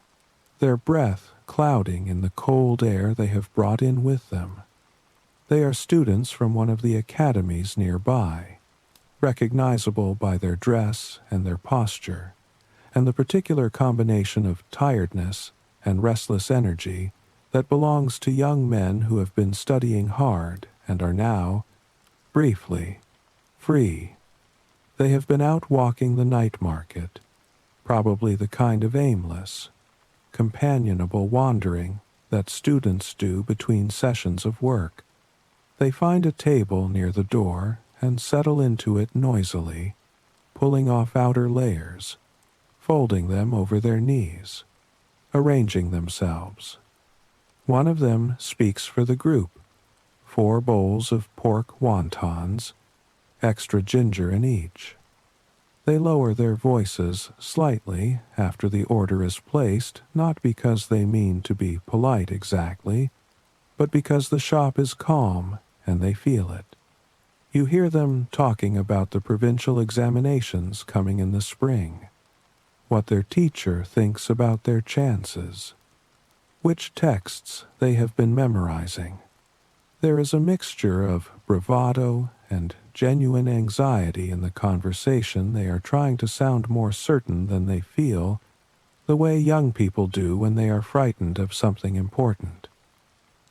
their breath clouding in the cold air they have brought in with them. They are students from one of the academies nearby, recognizable by their dress and their posture, and the particular combination of tiredness and restless energy that belongs to young men who have been studying hard and are now, briefly, free. They have been out walking the night market, probably the kind of aimless, companionable wandering that students do between sessions of work. They find a table near the door and settle into it noisily, pulling off outer layers, folding them over their knees, arranging themselves. One of them speaks for the group. 4 bowls of pork wontons, extra ginger in each. They lower their voices slightly after the order is placed, not because they mean to be polite exactly, but because the shop is calm and they feel it. You hear them talking about the provincial examinations coming in the spring, what their teacher thinks about their chances, which texts they have been memorizing. There is a mixture of bravado and genuine anxiety in the conversation. They are trying to sound more certain than they feel, the way young people do when they are frightened of something important.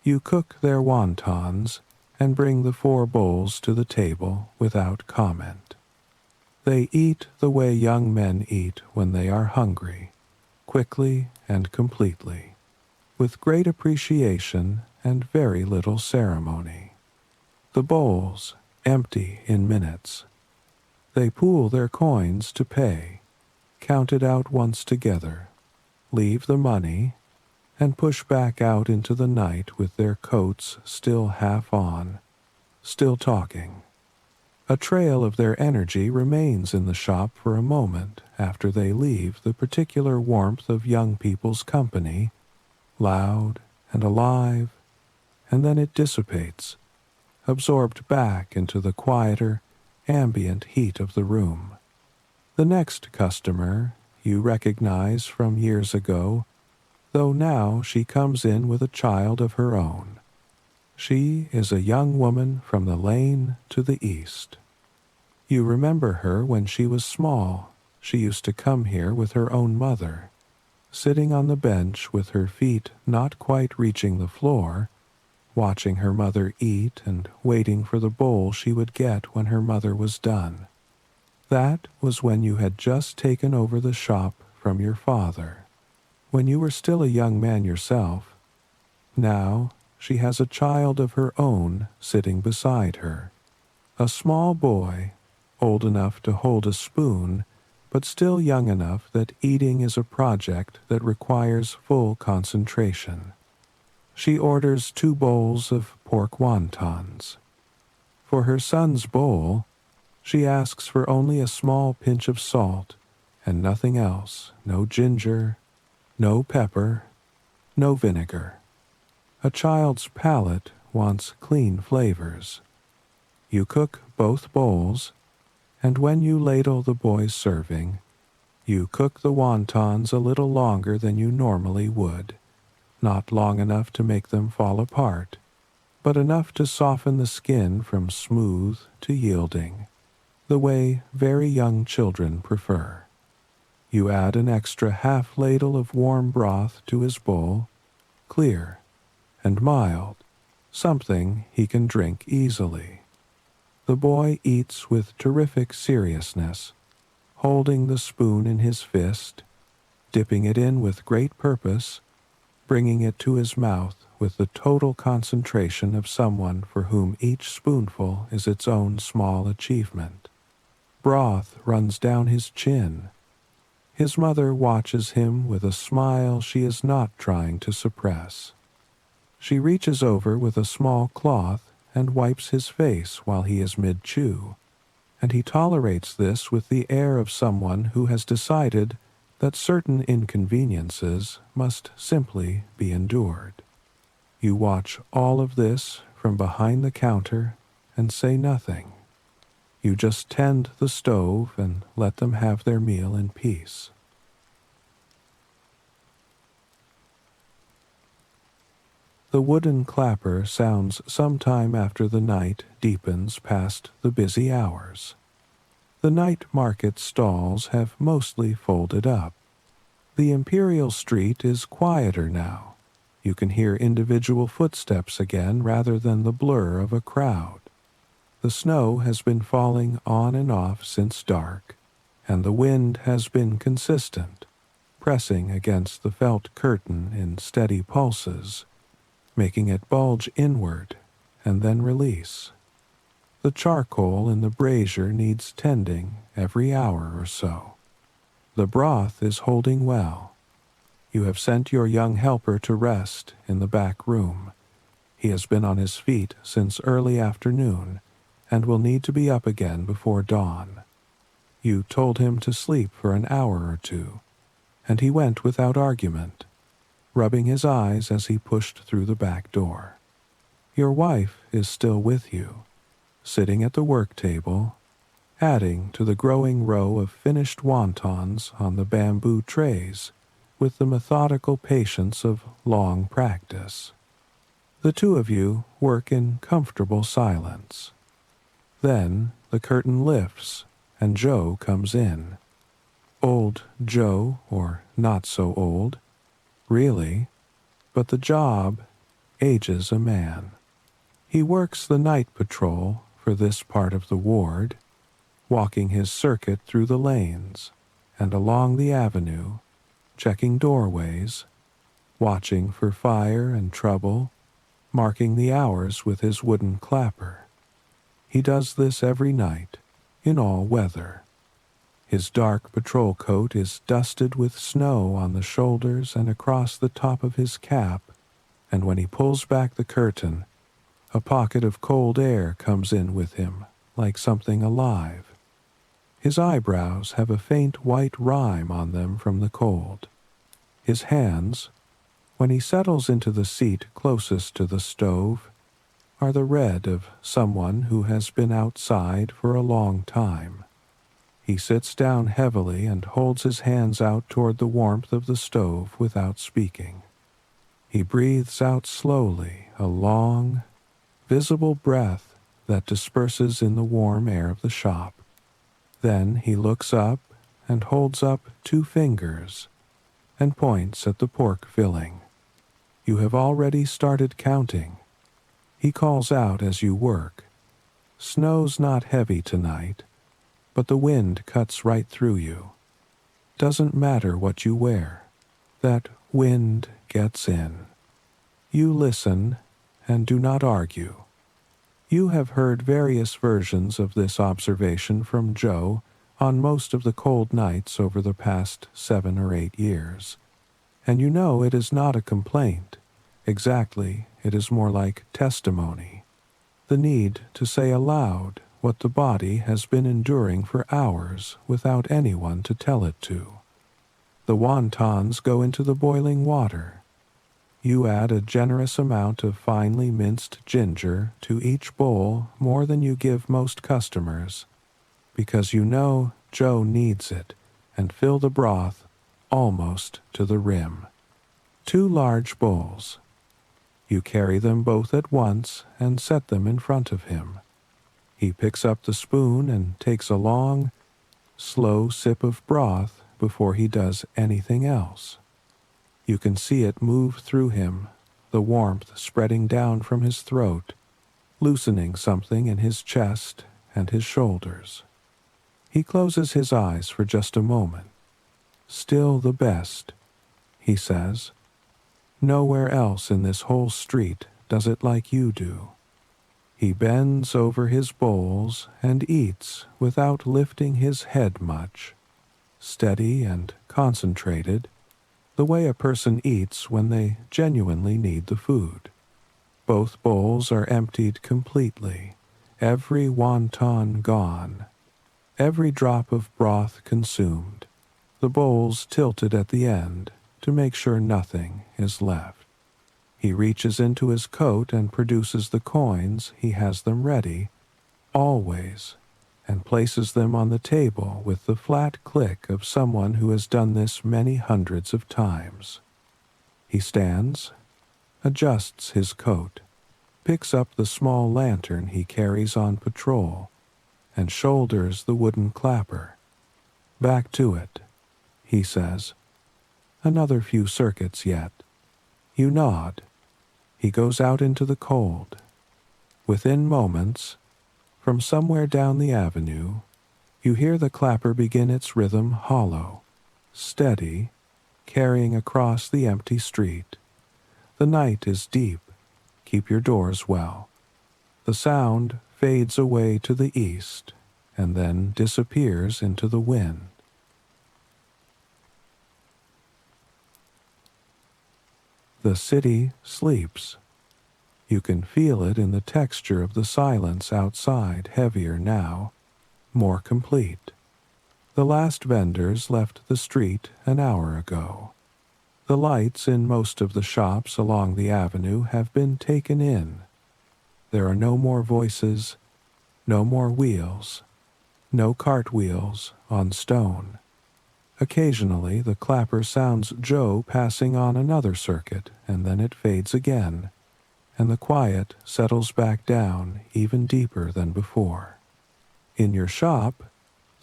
You cook their wontons and bring the 4 bowls to the table without comment. They eat the way young men eat when they are hungry, quickly and completely, with great appreciation and very little ceremony. The bowls empty in minutes. They pool their coins to pay, count it out once together, leave the money, and push back out into the night with their coats still half on, still talking. A trail of their energy remains in the shop for a moment after they leave the particular warmth of young people's company, loud and alive, and then it dissipates, absorbed back into the quieter, ambient heat of the room. The next customer you recognize from years ago, though now she comes in with a child of her own. She is a young woman from the lane to the east. You remember her when she was small. She used to come here with her own mother, sitting on the bench with her feet not quite reaching the floor, watching her mother eat and waiting for the bowl she would get when her mother was done. That was when you had just taken over the shop from your father, when you were still a young man yourself. Now she has a child of her own sitting beside her, a small boy, old enough to hold a spoon, but still young enough that eating is a project that requires full concentration. She orders 2 bowls of pork wontons. For her son's bowl, she asks for only a small pinch of salt and nothing else, no ginger, no pepper, no vinegar. A child's palate wants clean flavors. You cook both bowls, and when you ladle the boy's serving, you cook the wontons a little longer than you normally would, not long enough to make them fall apart, but enough to soften the skin from smooth to yielding, the way very young children prefer. You add an extra half ladle of warm broth to his bowl, clear and mild, something he can drink easily. The boy eats with terrific seriousness, holding the spoon in his fist, dipping it in with great purpose, bringing it to his mouth with the total concentration of someone for whom each spoonful is its own small achievement. Broth runs down his chin. His mother watches him with a smile she is not trying to suppress. She reaches over with a small cloth and wipes his face while he is mid-chew, and he tolerates this with the air of someone who has decided that certain inconveniences must simply be endured. You watch all of this from behind the counter and say nothing. You just tend the stove and let them have their meal in peace. The wooden clapper sounds some time after the night deepens past the busy hours. The night market stalls have mostly folded up. The Imperial Street is quieter now. You can hear individual footsteps again rather than the blur of a crowd. The snow has been falling on and off since dark, and the wind has been consistent, pressing against the felt curtain in steady pulses, making it bulge inward and then release. The charcoal in the brazier needs tending every hour or so. The broth is holding well. You have sent your young helper to rest in the back room. He has been on his feet since early afternoon and will need to be up again before dawn. You told him to sleep for an hour or two, and he went without argument, rubbing his eyes as he pushed through the back door. Your wife is still with you, sitting at the work table, adding to the growing row of finished wontons on the bamboo trays with the methodical patience of long practice. The two of you work in comfortable silence. Then the curtain lifts and Joe comes in. Old Joe, or not so old, really, but the job ages a man. He works the night patrol for this part of the ward. walking his circuit through the lanes and along the avenue, checking doorways, watching for fire and trouble, marking the hours with his wooden clapper. He does this every night, in all weather. His dark patrol coat is dusted with snow on the shoulders and across the top of his cap, and when he pulls back the curtain, a pocket of cold air comes in with him, like something alive. His eyebrows have a faint white rime on them from the cold. His hands, when he settles into the seat closest to the stove, are the red of someone who has been outside for a long time. He sits down heavily and holds his hands out toward the warmth of the stove without speaking. He breathes out slowly a long, visible breath that disperses in the warm air of the shop. Then he looks up and holds up 2 fingers and points at the pork filling. You have already started counting. He calls out as you work. Snow's not heavy tonight, but the wind cuts right through you. Doesn't matter what you wear. That wind gets in. You listen and do not argue. You have heard various versions of this observation from Joe on most of the cold nights over the past 7 or 8 years, and you know it is not a complaint. Exactly, it is more like testimony. The need to say aloud what the body has been enduring for hours without anyone to tell it to. The wontons go into the boiling water. You add a generous amount of finely minced ginger to each bowl, more than you give most customers, because you know Joe needs it, and fill the broth almost to the rim. 2 large bowls. You carry them both at once and set them in front of him. He picks up the spoon and takes a long, slow sip of broth before he does anything else. You can see it move through him, the warmth spreading down from his throat, loosening something in his chest and his shoulders. He closes his eyes for just a moment. Still the best, he says. Nowhere else in this whole street does it like you do. He bends over his bowls and eats without lifting his head much, steady and concentrated, the way a person eats when they genuinely need the food. Both bowls are emptied completely, every wonton gone, every drop of broth consumed, the bowls tilted at the end to make sure nothing is left. He reaches into his coat and produces the coins. He has them ready, always, and places them on the table with the flat click of someone who has done this many hundreds of times. He stands, adjusts his coat, picks up the small lantern he carries on patrol, and shoulders the wooden clapper. Back to it, he says. Another few circuits yet. You nod. He goes out into the cold. Within moments, from somewhere down the avenue, you hear the clapper begin its rhythm hollow, steady, carrying across the empty street. The night is deep. Keep your doors well. The sound fades away to the east and then disappears into the wind. The city sleeps. You can feel it in the texture of the silence outside, heavier now, more complete. The last vendors left the street an hour ago. The lights in most of the shops along the avenue have been taken in. There are no more voices, no more wheels, no cartwheels on stone. Occasionally the clapper sounds Joe passing on another circuit, and then it fades again, and the quiet settles back down even deeper than before. In your shop,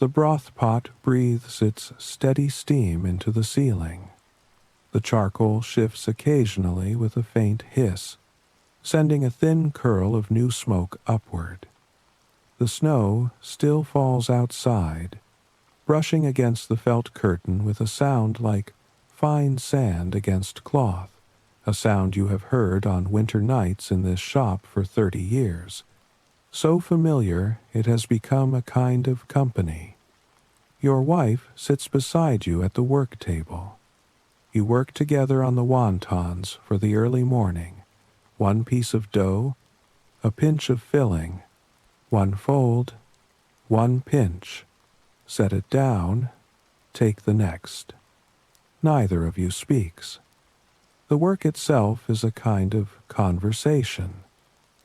the broth pot breathes its steady steam into the ceiling. The charcoal shifts occasionally with a faint hiss, sending a thin curl of new smoke upward. The snow still falls outside, brushing against the felt curtain with a sound like fine sand against cloth, a sound you have heard on winter nights in this shop for 30 years. So familiar it has become a kind of company. Your wife sits beside you at the work table. You work together on the wontons for the early morning. One piece of dough, a pinch of filling, one fold, one pinch. Set it down, take the next. Neither of you speaks. The work itself is a kind of conversation,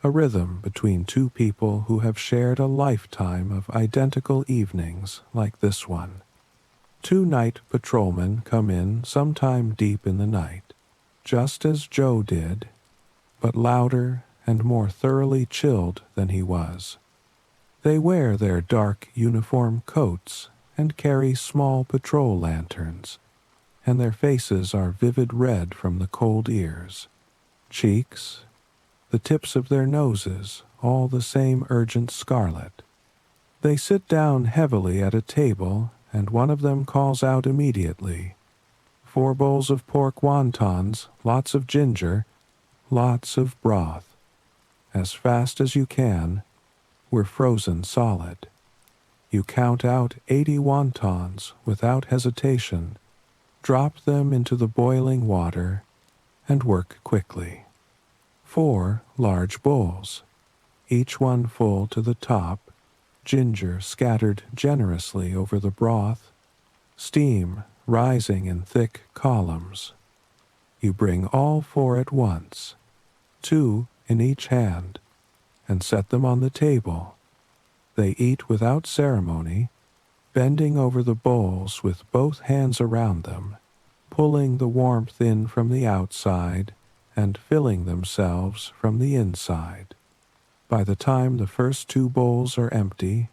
a rhythm between two people who have shared a lifetime of identical evenings like this one. Two night patrolmen come in sometime deep in the night, just as Joe did, but louder and more thoroughly chilled than he was. They wear their dark uniform coats and carry small patrol lanterns, and their faces are vivid red from the cold ears. Cheeks, the tips of their noses, all the same urgent scarlet. They sit down heavily at a table, and one of them calls out immediately, 4 bowls of pork wontons, lots of ginger, lots of broth. As fast as you can, we're frozen solid. You count out 80 wontons without hesitation, drop them into the boiling water, and work quickly. 4 large bowls, each one full to the top, ginger scattered generously over the broth, steam rising in thick columns. You bring all 4 at once, 2 in each hand, and set them on the table. They eat without ceremony, bending over the bowls with both hands around them, pulling the warmth in from the outside and filling themselves from the inside. By the time the first 2 bowls are empty,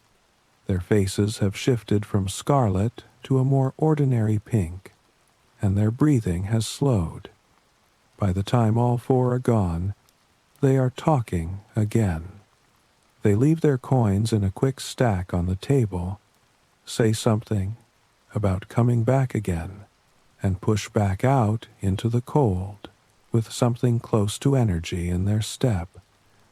their faces have shifted from scarlet to a more ordinary pink, and their breathing has slowed. By the time all 4 are gone, they are talking again. They leave their coins in a quick stack on the table, say something about coming back again, and push back out into the cold with something close to energy in their step,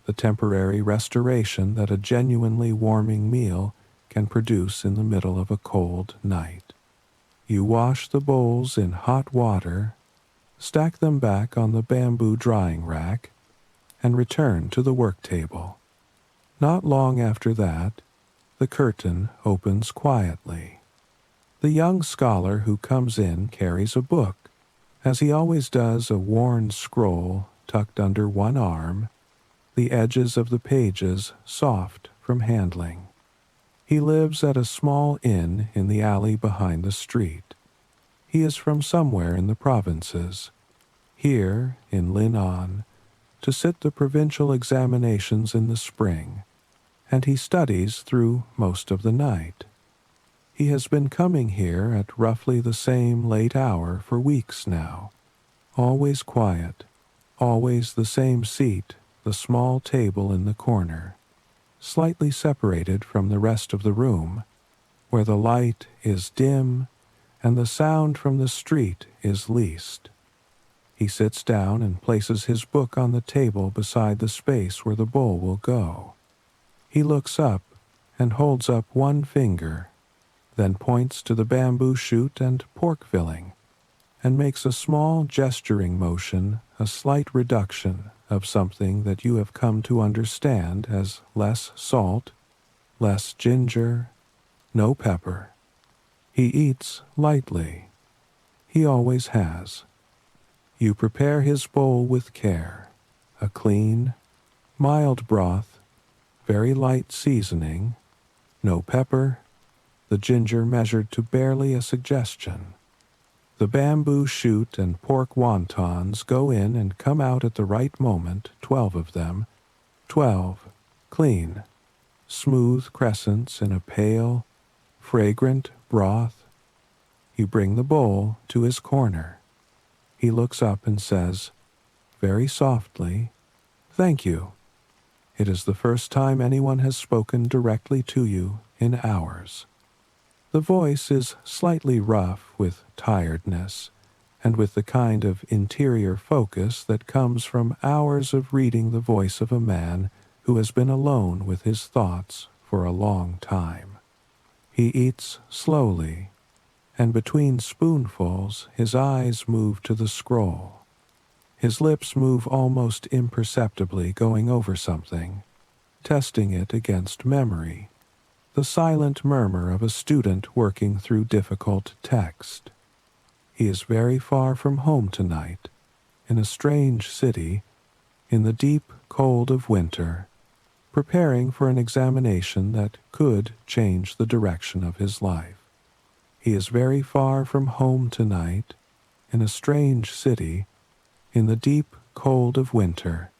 the temporary restoration that a genuinely warming meal can produce in the middle of a cold night. You wash the bowls in hot water, stack them back on the bamboo drying rack, and return to the work table. Not long after that, the curtain opens quietly. The young scholar who comes in carries a book, as he always does, a worn scroll tucked under one arm, the edges of the pages soft from handling. He lives at a small inn in the alley behind the street. He is from somewhere in the provinces, here in Linnan, to sit the provincial examinations in the spring, and he studies through most of the night. He has been coming here at roughly the same late hour for weeks now, always quiet, always the same seat, the small table in the corner, slightly separated from the rest of the room, where the light is dim and the sound from the street is least. He sits down and places his book on the table beside the space where the bowl will go. He looks up and holds up one finger, then points to the bamboo shoot and pork filling, and makes a small gesturing motion, a slight reduction of something that you have come to understand as less salt, less ginger, no pepper. He eats lightly. He always has. You prepare his bowl with care, a clean, mild broth, very light seasoning, no pepper, the ginger measured to barely a suggestion. The bamboo shoot and pork wontons go in and come out at the right moment, 12 of them, 12, clean, smooth crescents in a pale, fragrant broth. You bring the bowl to his corner. He looks up and says, very softly, "Thank you." It is the first time anyone has spoken directly to you in hours. The voice is slightly rough with tiredness, and with the kind of interior focus that comes from hours of reading the voice of a man who has been alone with his thoughts for a long time. He eats slowly, and between spoonfuls his eyes move to the scroll. His lips move almost imperceptibly, going over something, testing it against memory, the silent murmur of a student working through difficult text. He is very far from home tonight, in a strange city, in the deep cold of winter, preparing for an examination that could change the direction of his life. He is very far from home tonight, in a strange city, in the deep cold of winter,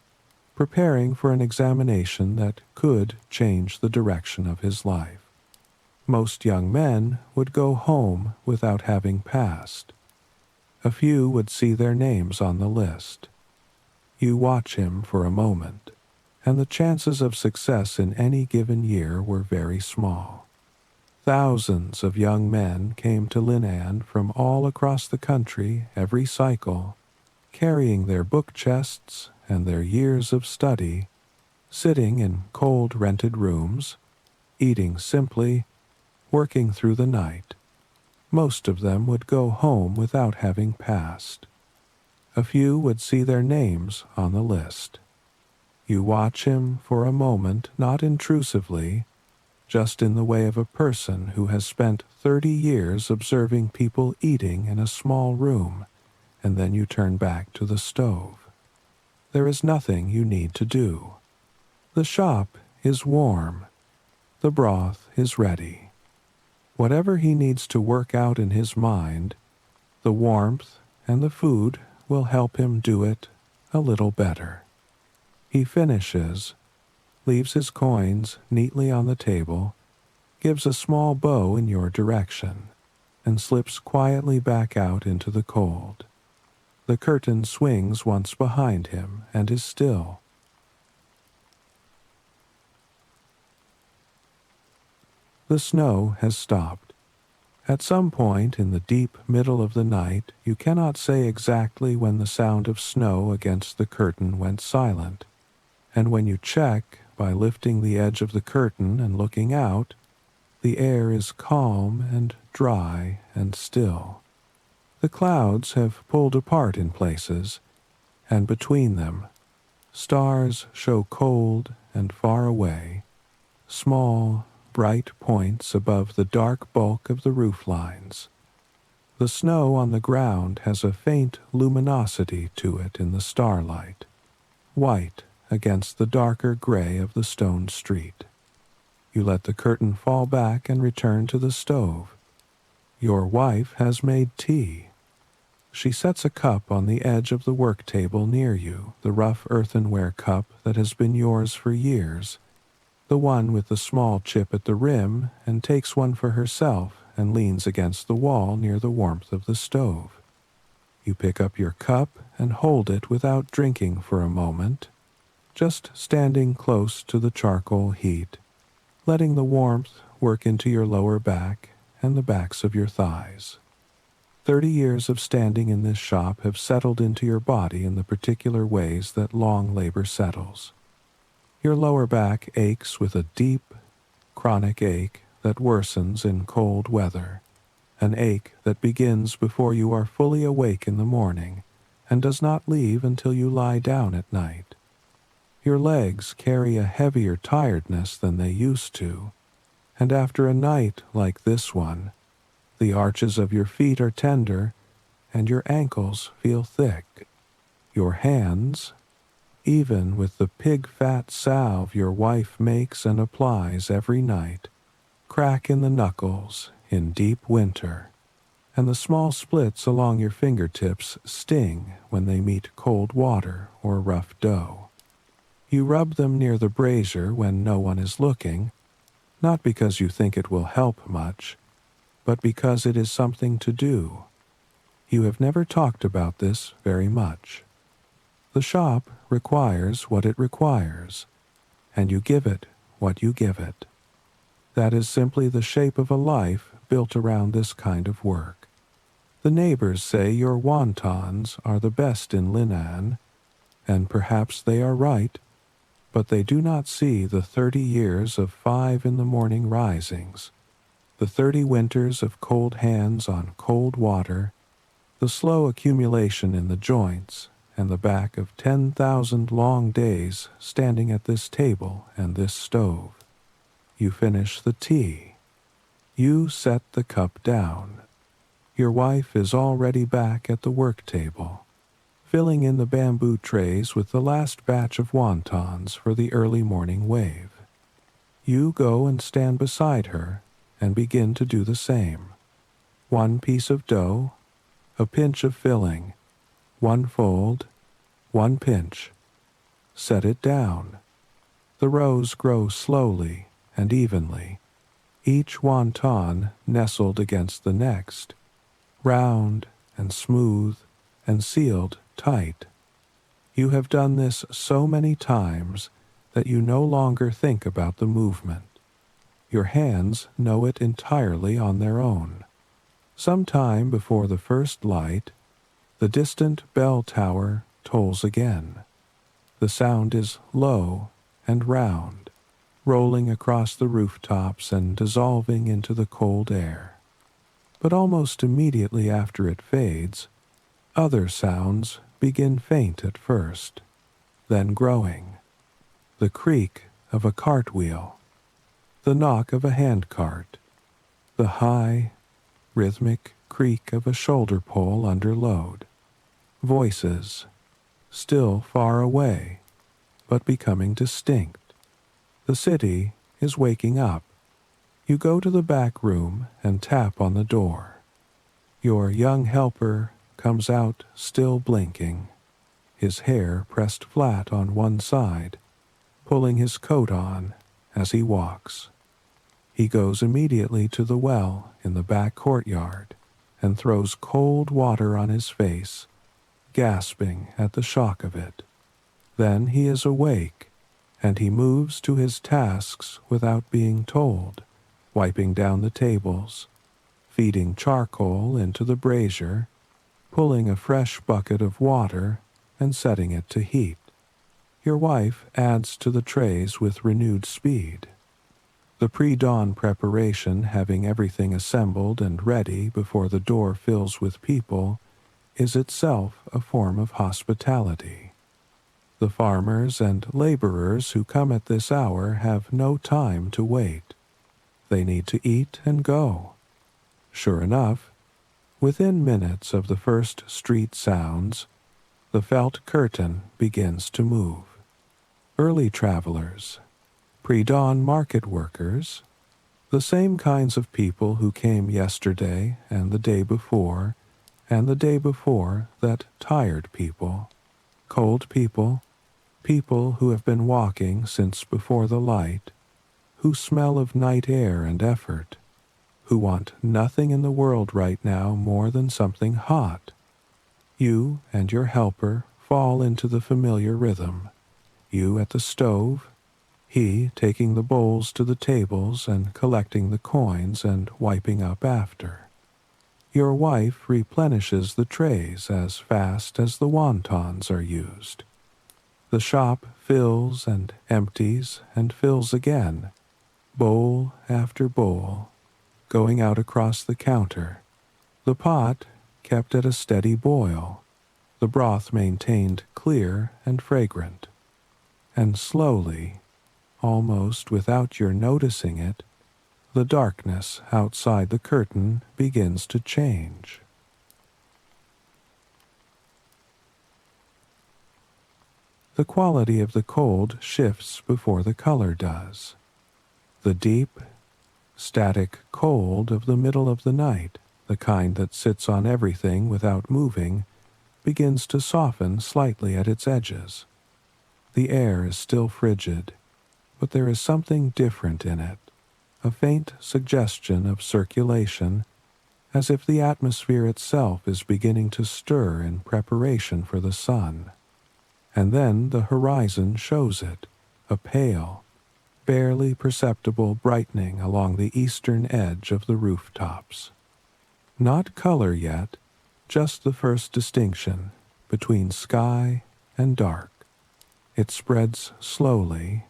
preparing for an examination that could change the direction of his life. Most young men would go home without having passed. A few would see their names on the list. You watch him for a moment, and the chances of success in any given year were very small. Thousands of young men came to Linan from all across the country every cycle, carrying their book chests and their years of study, sitting in cold rented rooms, eating simply, working through the night. Most of them would go home without having passed. A few would see their names on the list. You watch him for a moment, not intrusively, just in the way of a person who has spent 30 years observing people eating in a small room, and then you turn back to the stove. There is nothing you need to do. The shop is warm. The broth is ready. Whatever he needs to work out in his mind, the warmth and the food will help him do it a little better. He finishes, leaves his coins neatly on the table, gives a small bow in your direction, and slips quietly back out into the cold. The curtain swings once behind him and is still. The snow has stopped. At some point in the deep middle of the night, you cannot say exactly when the sound of snow against the curtain went silent, and when you check by lifting the edge of the curtain and looking out, the air is calm and dry and still. The clouds have pulled apart in places, and between them, stars show cold and far away, small, bright points above the dark bulk of the roof lines. The snow on the ground has a faint luminosity to it in the starlight, white against the darker gray of the stone street. You let the curtain fall back and return to the stove. Your wife has made tea. She sets a cup on the edge of the work table near you, the rough earthenware cup that has been yours for years, the one with the small chip at the rim, and takes one for herself and leans against the wall near the warmth of the stove. You pick up your cup and hold it without drinking for a moment, just standing close to the charcoal heat, letting the warmth work into your lower back and the backs of your thighs. 30 years of standing in this shop have settled into your body in the particular ways that long labor settles. Your lower back aches with a deep, chronic ache that worsens in cold weather, an ache that begins before you are fully awake in the morning and does not leave until you lie down at night. Your legs carry a heavier tiredness than they used to, and after a night like this one, the arches of your feet are tender and your ankles feel thick. Your hands, even with the pig-fat salve your wife makes and applies every night, crack in the knuckles in deep winter, and the small splits along your fingertips sting when they meet cold water or rough dough. You rub them near the brazier when no one is looking, not because you think it will help much, but because it is something to do. You have never talked about this very much. The shop requires what it requires, and you give it what you give it. That is simply the shape of a life built around this kind of work. The neighbors say your wontons are the best in Linan, and perhaps they are right, but they do not see the 30 years of 5 in the morning risings, the 30 winters of cold hands on cold water, the slow accumulation in the joints, and the back of 10,000 long days standing at this table and this stove. You finish the tea. You set the cup down. Your wife is already back at the work table, filling in the bamboo trays with the last batch of wontons for the early morning wave. You go and stand beside her and begin to do the same. 1 piece of dough, a pinch of filling, 1 fold, 1 pinch. Set it down. The rows grow slowly and evenly, each wonton nestled against the next, round and smooth and sealed tight. You have done this so many times that you no longer think about the movement. Your hands know it entirely on their own. Some time before the first light, the distant bell tower tolls again. The sound is low and round, rolling across the rooftops and dissolving into the cold air. But almost immediately after it fades, other sounds begin faint at first, then growing. The creak of a cartwheel, the knock of a handcart, the high, rhythmic creak of a shoulder pole under load. Voices, still far away, but becoming distinct. The city is waking up. You go to the back room and tap on the door. Your young helper comes out still blinking, his hair pressed flat on one side, pulling his coat on as he walks. He goes immediately to the well in the back courtyard and throws cold water on his face, gasping at the shock of it. Then he is awake, and he moves to his tasks without being told, wiping down the tables, feeding charcoal into the brazier, pulling a fresh bucket of water and setting it to heat. Your wife adds to the trays with renewed speed. The pre-dawn preparation, having everything assembled and ready before the door fills with people, is itself a form of hospitality. The farmers and laborers who come at this hour have no time to wait. They need to eat and go. Sure enough, within minutes of the first street sounds, the felt curtain begins to move. Early travelers, pre-dawn market workers, the same kinds of people who came yesterday and the day before, and the day before that tired people, cold people, people who have been walking since before the light, who smell of night air and effort, who want nothing in the world right now more than something hot. You and your helper fall into the familiar rhythm. You at the stove, he taking the bowls to the tables and collecting the coins and wiping up after. Your wife replenishes the trays as fast as the wontons are used. The shop fills and empties and fills again, bowl after bowl, going out across the counter, the pot kept at a steady boil, the broth maintained clear and fragrant. And slowly, almost without your noticing it, the darkness outside the curtain begins to change. The quality of the cold shifts before the color does. The deep, static cold of the middle of the night, the kind that sits on everything without moving, begins to soften slightly at its edges. The air is still frigid, but there is something different in it, a faint suggestion of circulation, as if the atmosphere itself is beginning to stir in preparation for the sun. And then the horizon shows it, a pale, barely perceptible brightening along the eastern edge of the rooftops. Not color yet, just the first distinction between sky and dark. It spreads slowly,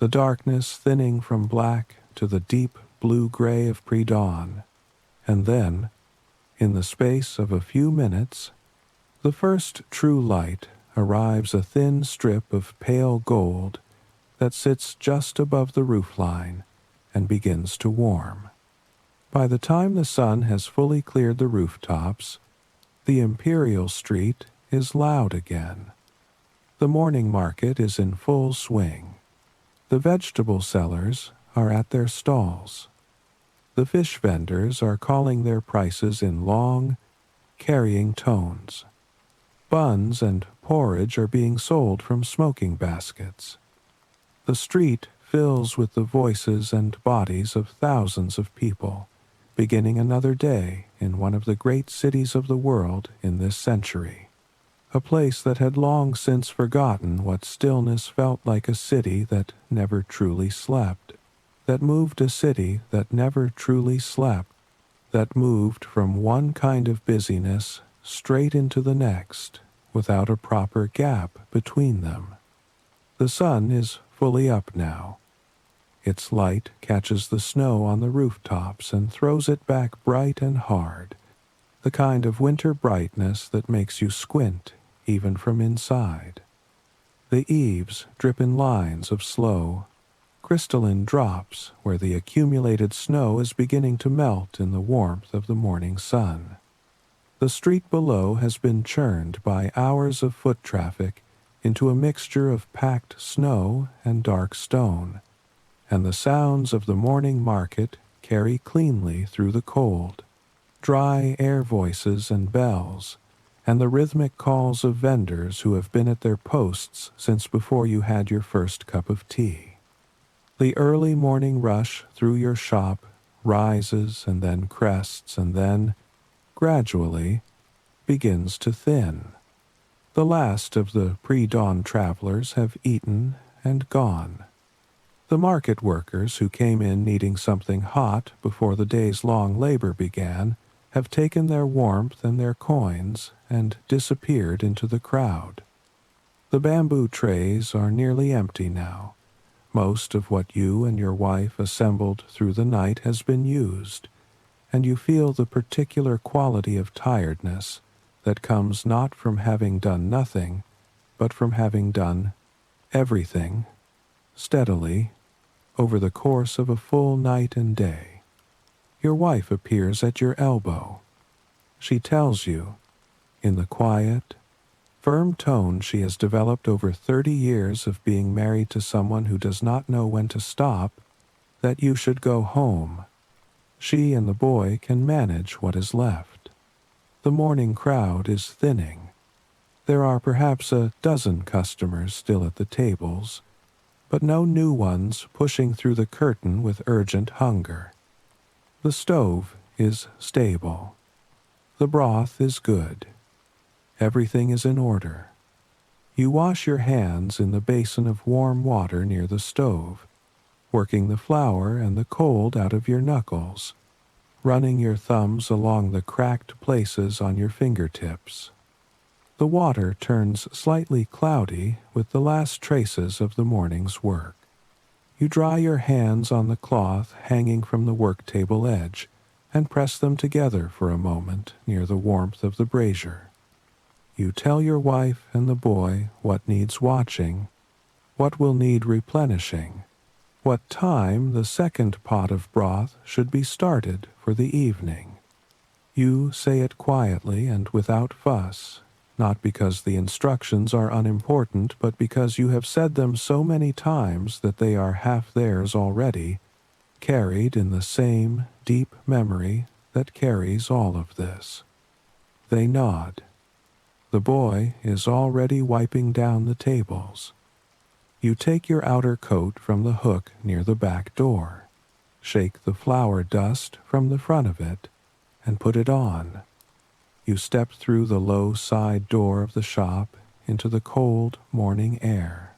the darkness thinning from black to the deep blue-gray of pre-dawn, and then, in the space of a few minutes, the first true light arrives, a thin strip of pale gold that sits just above the roofline and begins to warm. By the time the sun has fully cleared the rooftops, the Imperial Street is loud again. The morning market is in full swing. The vegetable sellers are at their stalls. The fish vendors are calling their prices in long, carrying tones. Buns and porridge are being sold from smoking baskets. The street fills with the voices and bodies of thousands of people, beginning another day in one of the great cities of the world in this century. A place that had long since forgotten what stillness felt like, a city that never truly slept, that moved, a city that never truly slept, that moved from one kind of busyness straight into the next, without a proper gap between them. The sun is fully up now. Its light catches the snow on the rooftops and throws it back bright and hard, the kind of winter brightness that makes you squint even from inside. The eaves drip in lines of slow, crystalline drops where the accumulated snow is beginning to melt in the warmth of the morning sun. The street below has been churned by hours of foot traffic into a mixture of packed snow and dark stone, and the sounds of the morning market carry cleanly through the cold, dry air voices and bells, and the rhythmic calls of vendors who have been at their posts since before you had your first cup of tea. The early morning rush through your shop rises and then crests and then, gradually, begins to thin. The last of the pre-dawn travelers have eaten and gone. The market workers who came in needing something hot before the day's long labor began have taken their warmth and their coins and disappeared into the crowd. The bamboo trays are nearly empty now. Most of what you and your wife assembled through the night has been used, and you feel the particular quality of tiredness that comes not from having done nothing, but from having done everything, steadily, over the course of a full night and day. Your wife appears at your elbow. She tells you, in the quiet, firm tone she has developed over 30 years of being married to someone who does not know when to stop, that you should go home. She and the boy can manage what is left. The morning crowd is thinning. There are perhaps a dozen customers still at the tables, but no new ones pushing through the curtain with urgent hunger. The stove is stable. The broth is good. Everything is in order. You wash your hands in the basin of warm water near the stove, working the flour and the cold out of your knuckles, running your thumbs along the cracked places on your fingertips. The water turns slightly cloudy with the last traces of the morning's work. You dry your hands on the cloth hanging from the work table edge and press them together for a moment near the warmth of the brazier. You tell your wife and the boy what needs watching, what will need replenishing, what time the second pot of broth should be started for the evening. You say it quietly and without fuss, not because the instructions are unimportant, but because you have said them so many times that they are half theirs already, carried in the same deep memory that carries all of this. They nod. The boy is already wiping down the tables. You take your outer coat from the hook near the back door, shake the flour dust from the front of it, and put it on. You step through the low side door of the shop into the cold morning air.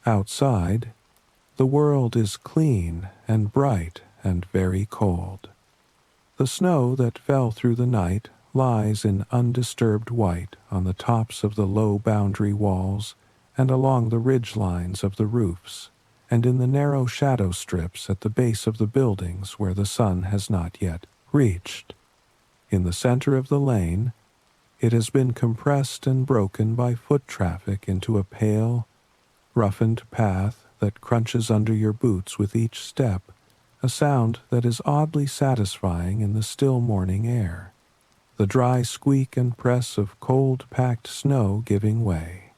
Outside, the world is clean and bright and very cold. The snow that fell through the night lies in undisturbed white on the tops of the low boundary walls and along the ridge lines of the roofs, and in the narrow shadow strips at the base of the buildings where the sun has not yet reached. In the center of the lane, it has been compressed and broken by foot traffic into a pale, roughened path that crunches under your boots with each step, a sound that is oddly satisfying in the still morning air, the dry squeak and press of cold-packed snow giving way.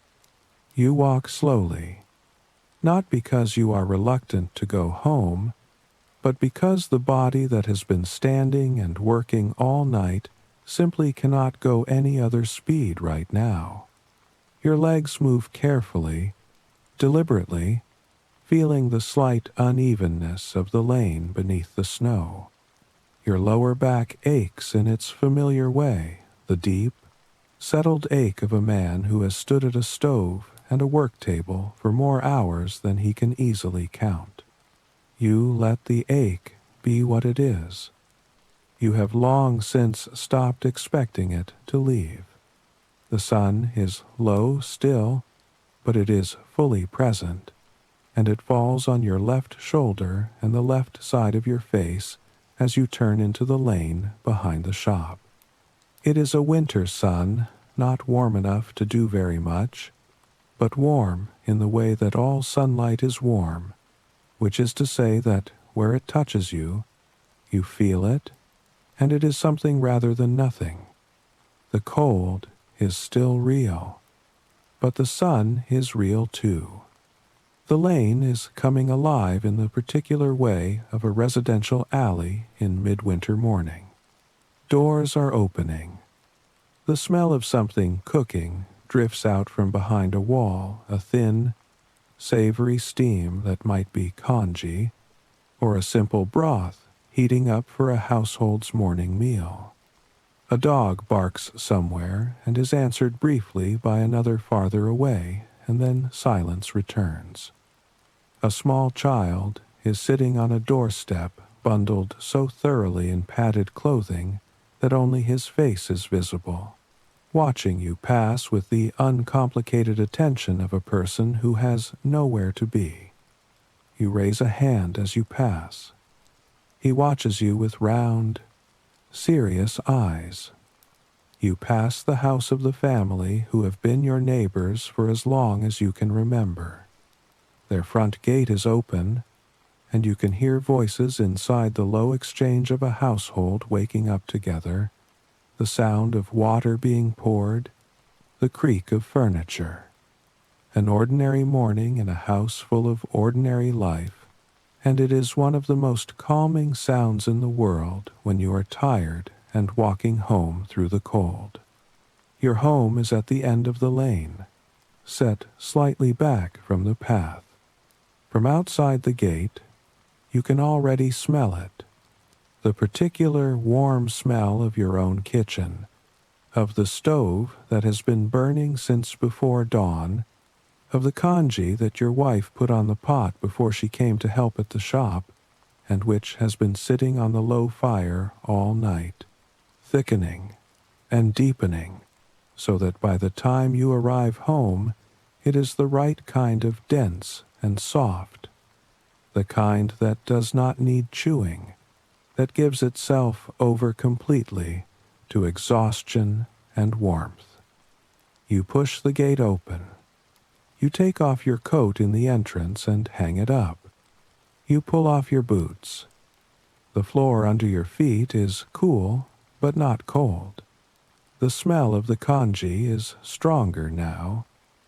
You walk slowly, not because you are reluctant to go home, but because the body that has been standing and working all night simply cannot go any other speed right now. Your legs move carefully, deliberately, feeling the slight unevenness of the lane beneath the snow. Your lower back aches in its familiar way, the deep, settled ache of a man who has stood at a stove and a work table for more hours than he can easily count. You let the ache be what it is. You have long since stopped expecting it to leave. The sun is low still, but it is fully present, and it falls on your left shoulder and the left side of your face as you turn into the lane behind the shop. It is a winter sun, not warm enough to do very much, but warm in the way that all sunlight is warm, which is to say that where it touches you, you feel it, and it is something rather than nothing. The cold is still real, but the sun is real too. The lane is coming alive in the particular way of a residential alley in midwinter morning. Doors are opening. The smell of something cooking drifts out from behind a wall, a thin, savory steam that might be congee, or a simple broth heating up for a household's morning meal. A dog barks somewhere and is answered briefly by another farther away, and then silence returns. A small child is sitting on a doorstep bundled so thoroughly in padded clothing that only his face is visible, watching you pass with the uncomplicated attention of a person who has nowhere to be. You raise a hand as you pass. He watches you with round, serious eyes. You pass the house of the family who have been your neighbors for as long as you can remember. Their front gate is open, and you can hear voices inside the low exchange of a household waking up together, the sound of water being poured, the creak of furniture. An ordinary morning in a house full of ordinary life, and it is one of the most calming sounds in the world when you are tired and walking home through the cold. Your home is at the end of the lane, set slightly back from the path. From outside the gate, you can already smell it, the particular warm smell of your own kitchen, of the stove that has been burning since before dawn, of the congee that your wife put on the pot before she came to help at the shop, and which has been sitting on the low fire all night, thickening and deepening, so that by the time you arrive home, it is the right kind of dense and soft, the kind that does not need chewing, that gives itself over completely to exhaustion and warmth. You push the gate open. You take off your coat in the entrance and hang it up. You pull off your boots. The floor under your feet is cool, but not cold. The smell of the congee is stronger now,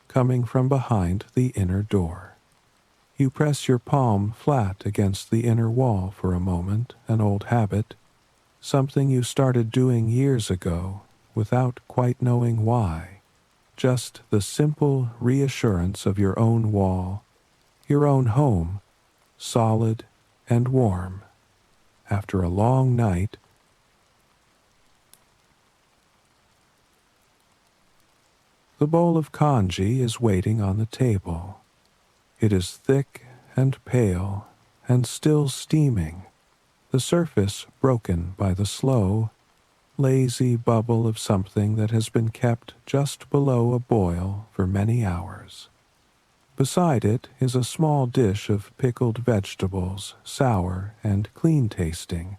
coming from behind the inner door. You press your palm flat against the inner wall for a moment, an old habit, something you started doing years ago without quite knowing why. Just the simple reassurance of your own wall, your own home, solid and warm. After a long night, the bowl of congee is waiting on the table. It is thick and pale and still steaming, the surface broken by the slow, lazy bubble of something that has been kept just below a boil for many hours. Beside it is a small dish of pickled vegetables, sour and clean-tasting,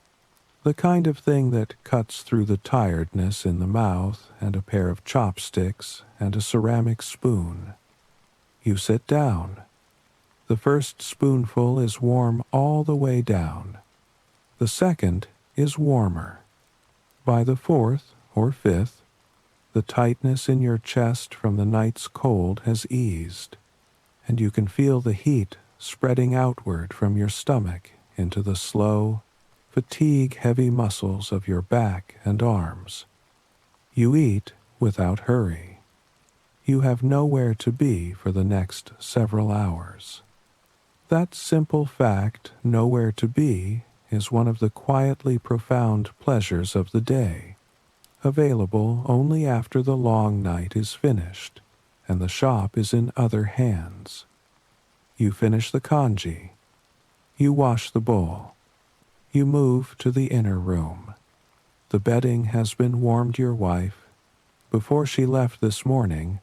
the kind of thing that cuts through the tiredness in the mouth, and a pair of chopsticks and a ceramic spoon. You sit down. The first spoonful is warm all the way down. The second is warmer. By the fourth or fifth, the tightness in your chest from the night's cold has eased, and you can feel the heat spreading outward from your stomach into the slow, fatigue-heavy muscles of your back and arms. You eat without hurry. You have nowhere to be for the next several hours. That simple fact, nowhere to be, is one of the quietly profound pleasures of the day, available only after the long night is finished and the shop is in other hands. You finish the congee. You wash the bowl. You move to the inner room. The bedding has been warmed. Your wife, before she left this morning,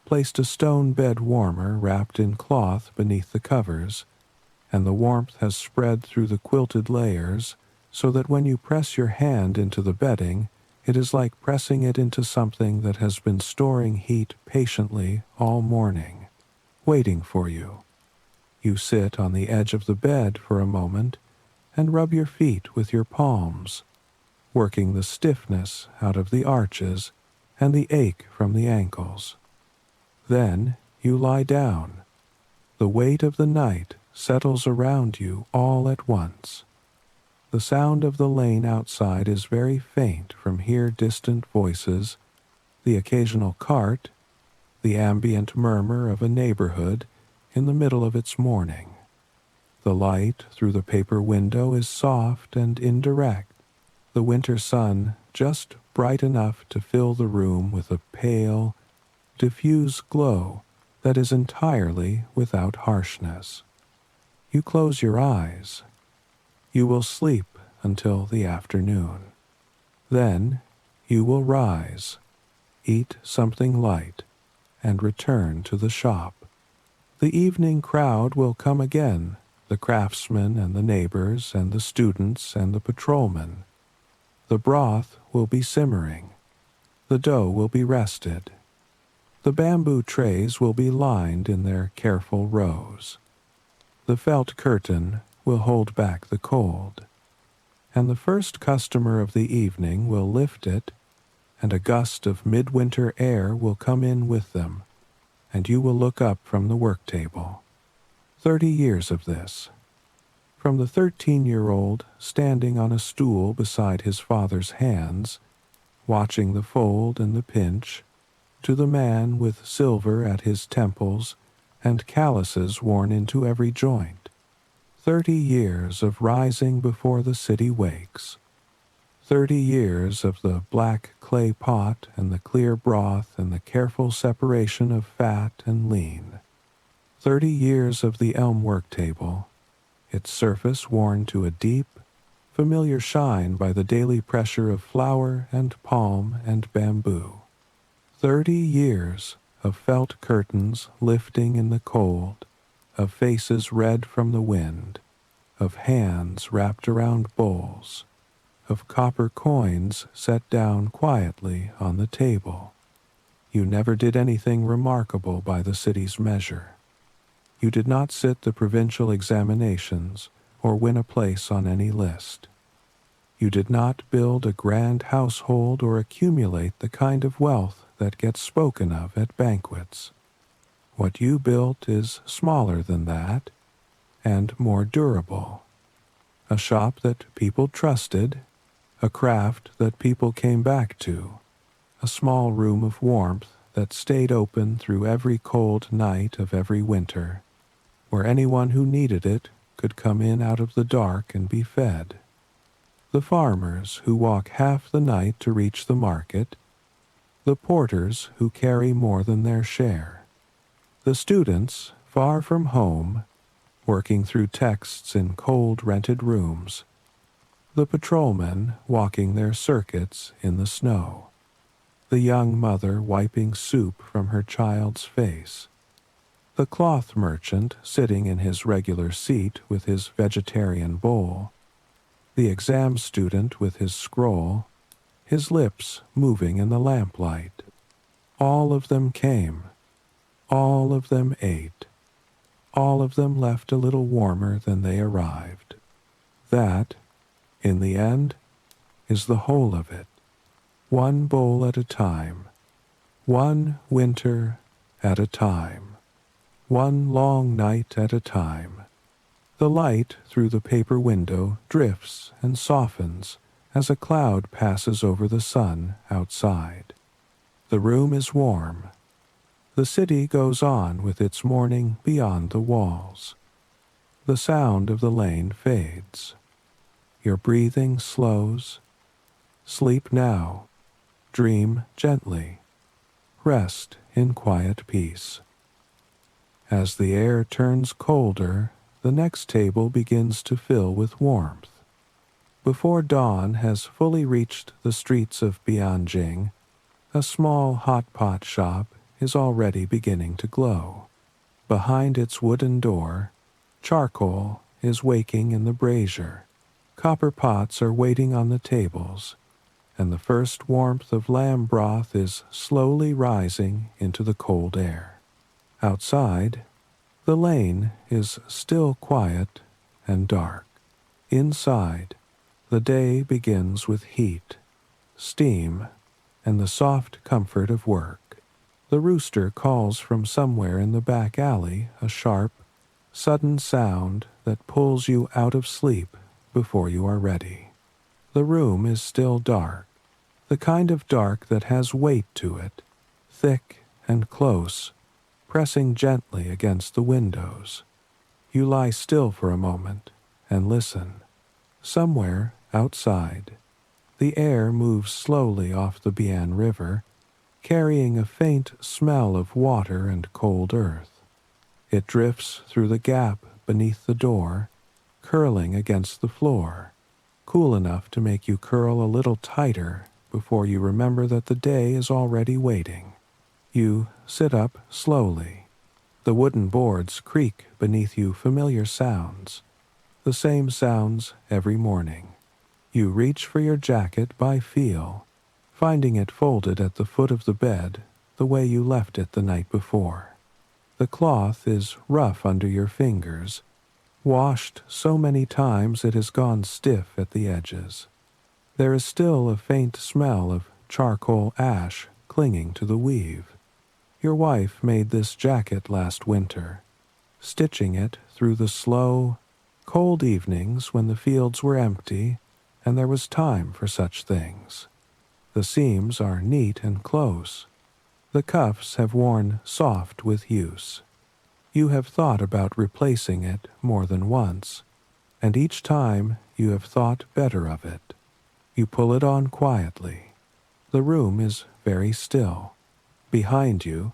placed a stone bed warmer wrapped in cloth beneath the covers, and the warmth has spread through the quilted layers so that when you press your hand into the bedding, it is like pressing it into something that has been storing heat patiently all morning, waiting for you. You sit on the edge of the bed for a moment and rub your feet with your palms, working the stiffness out of the arches and the ache from the ankles. Then you lie down. The weight of the night settles around you all at once. The sound of the lane outside is very faint from here, distant voices, the occasional cart, the ambient murmur of a neighborhood in the middle of its morning. The light through the paper window is soft and indirect, the winter sun just bright enough to fill the room with a pale, diffuse glow that is entirely without harshness. You close your eyes. You will sleep until the afternoon. Then you will rise, eat something light, and return to the shop. The evening crowd will come again, the craftsmen and the neighbors and the students and the patrolmen. The broth will be simmering. The dough will be rested. The bamboo trays will be lined in their careful rows. The felt curtain will hold back the cold, and the first customer of the evening will lift it, and a gust of midwinter air will come in with them, and you will look up from the work table. 30 years of this. From the 13-year-old standing on a stool beside his father's hands, watching the fold and the pinch, to the man with silver at his temples and calluses worn into every joint. 30 years of rising before the city wakes. 30 years of the black clay pot and the clear broth and the careful separation of fat and lean. 30 years of the elm work table, its surface worn to a deep, familiar shine by the daily pressure of flower and palm and bamboo. 30 years of felt curtains lifting in the cold, of faces red from the wind, of hands wrapped around bowls, of copper coins set down quietly on the table. You never did anything remarkable by the city's measure. You did not sit the provincial examinations or win a place on any list. You did not build a grand household or accumulate the kind of wealth that gets spoken of at banquets. What you built is smaller than that, and more durable. A shop that people trusted, a craft that people came back to, a small room of warmth that stayed open through every cold night of every winter, where anyone who needed it could come in out of the dark and be fed. The farmers who walk half the night to reach the market, the porters who carry more than their share, the students Far from home, working through texts in cold rented rooms, the patrolmen walking their circuits in the snow, the young mother wiping soup from her child's face, the cloth merchant sitting in his regular seat with his vegetarian bowl, the exam student with his scroll, his lips moving in the lamplight. All of them came, all of them ate, all of them left a little warmer than they arrived. That, in the end, is the whole of it. One bowl at a time, one winter at a time, one long night at a time. The light through the paper window drifts and softens as a cloud passes over the sun outside. The room is warm. The city goes on with its morning beyond the walls. The sound of the lane fades. Your breathing slows. Sleep now. Dream gently. Rest in quiet peace. As the air turns colder, the next table begins to fill with warmth. Before dawn has fully reached the streets of Bianjing, a small hot pot shop is already beginning to glow. Behind its wooden door, charcoal is waking in the brazier. Copper pots are waiting on the tables, and the first warmth of lamb broth is slowly rising into the cold air. Outside, the lane is still quiet and dark. Inside, the day begins with heat, steam, and the soft comfort of work. The rooster calls from somewhere in the back alley, a sharp, sudden sound that pulls you out of sleep before you are ready. The room is still dark, the kind of dark that has weight to it, thick and close, pressing gently against the windows. You lie still for a moment and listen. Somewhere outside, the air moves slowly off the Bian River, carrying a faint smell of water and cold earth. It drifts through the gap beneath the door, curling against the floor, cool enough to make you curl a little tighter before you remember that the day is already waiting. You sit up slowly. The wooden boards creak beneath you, familiar sounds, the same sounds every morning. You reach for your jacket by feel, finding it folded at the foot of the bed the way you left it the night before. The cloth is rough under your fingers, washed so many times it has gone stiff at the edges. There is still a faint smell of charcoal ash clinging to the weave. Your wife made this jacket last winter, stitching it through the slow, cold evenings when the fields were empty and there was time for such things. The seams are neat and close. The cuffs have worn soft with use. You have thought about replacing it more than once, and each time you have thought better of it. You pull it on quietly. The room is very still. Behind you,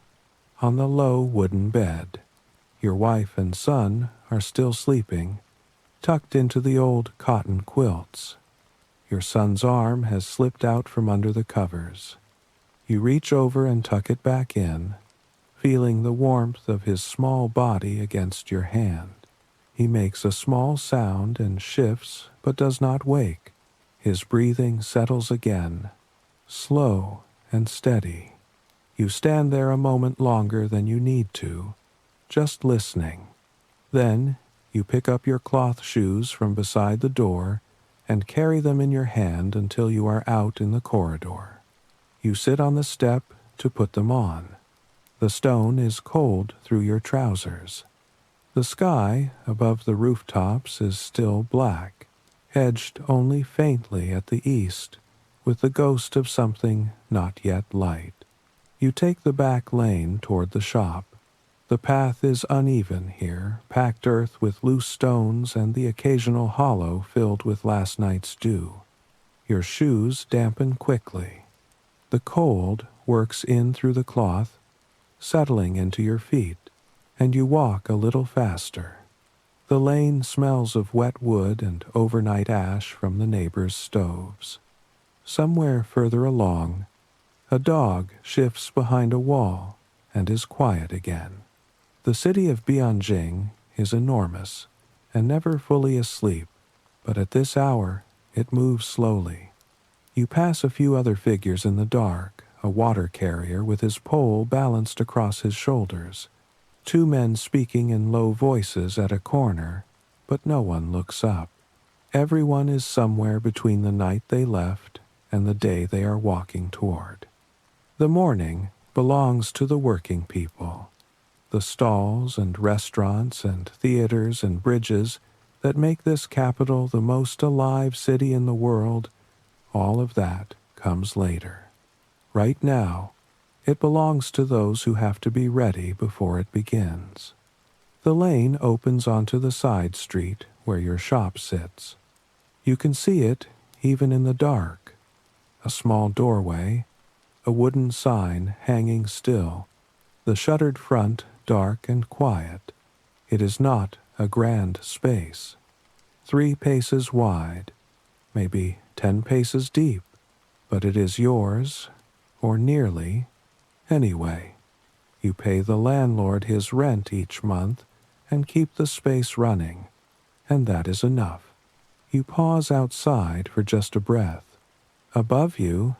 on the low wooden bed, your wife and son are still sleeping, tucked into the old cotton quilts. Your son's arm has slipped out from under the covers. You reach over and tuck it back in, feeling the warmth of his small body against your hand. He makes a small sound and shifts, but does not wake. His breathing settles again, slow and steady. You stand there a moment longer than you need to, just listening. Then you pick up your cloth shoes from beside the door and carry them in your hand until you are out in the corridor. You sit on the step to put them on. The stone is cold through your trousers. The sky above the rooftops is still black, edged only faintly at the east with the ghost of something not yet light. You take the back lane toward the shop. The path is uneven here, packed earth with loose stones and the occasional hollow filled with last night's dew. Your shoes dampen quickly. The cold works in through the cloth, settling into your feet. and you walk a little faster. The lane smells of wet wood and overnight ash from the neighbors' stoves. Somewhere further along, a dog shifts behind a wall and is quiet again. The city of Bianjing is enormous and never fully asleep, but at this hour it moves slowly. You pass a few other figures in the dark, a water carrier with his pole balanced across his shoulders, two men speaking in low voices at a corner, but no one looks up. Everyone is somewhere between the night they left and the day they are walking toward. The morning belongs to the working people. The stalls and restaurants and theaters and bridges that make this capital the most alive city in the world, all of that comes later. Right now, it belongs to those who have to be ready before it begins. The lane opens onto the side street where your shop sits. You can see it even in the dark. A small doorway, a wooden sign hanging still, the shuttered front dark and quiet. It is not a grand space. 3 paces wide, maybe 10 paces deep, but it is yours, or nearly. Anyway, you pay the landlord his rent each month and keep the space running, and that is enough. You pause outside for just a breath. Above you,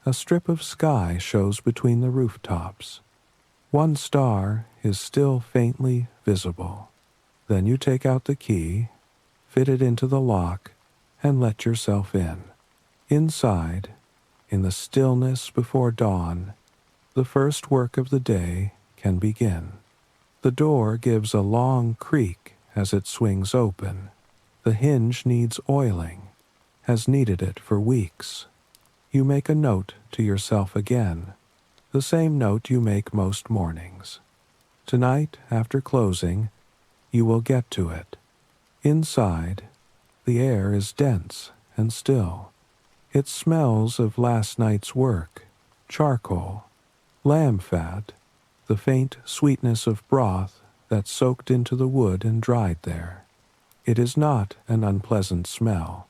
a strip of sky shows between the rooftops. One star is still faintly visible. Then you take out the key, fit it into the lock, and let yourself in. Inside, in the stillness before dawn, the first work of the day can begin. The door gives a long creak as it swings open. The hinge needs oiling, has needed it for weeks. You make a note to yourself again, the same note you make most mornings. Tonight, after closing, you will get to it. Inside, the air is dense and still. It smells of last night's work, charcoal, lamb fat, the faint sweetness of broth that soaked into the wood and dried there. It is not an unpleasant smell.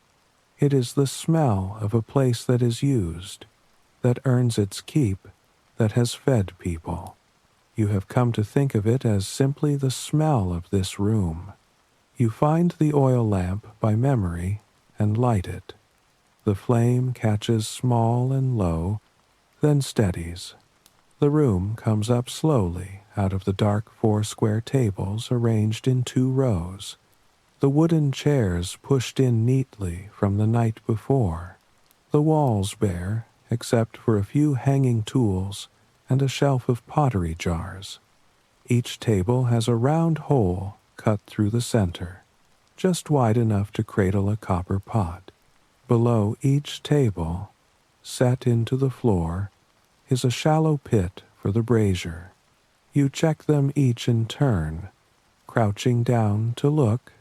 It is the smell of a place that is used, that earns its keep, that has fed people. You have come to think of it as simply the smell of this room. You find the oil lamp by memory and light it. The flame catches small and low, then steadies. The room comes up slowly out of the dark 4 square tables arranged in 2 rows, the wooden chairs pushed in neatly from the night before, the walls bare except for a few hanging tools and a shelf of pottery jars. Each table has a round hole cut through the center, just wide enough to cradle a copper pot. Below each table, set into the floor, is a shallow pit for the brazier. You check them each in turn, crouching down to look,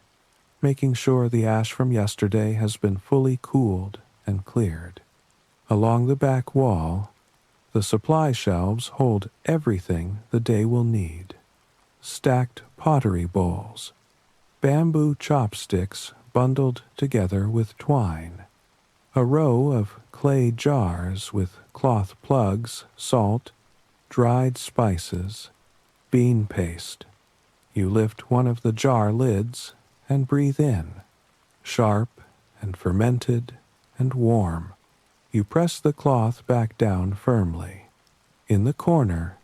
making sure the ash from yesterday has been fully cooled and cleared. Along the back wall, the supply shelves hold everything the day will need. Stacked pottery bowls, bamboo chopsticks bundled together with twine, a row of clay jars with cloth plugs, salt, dried spices, bean paste. You lift one of the jar lids and breathe in, sharp and fermented and warm. You press the cloth back down firmly. In the corner,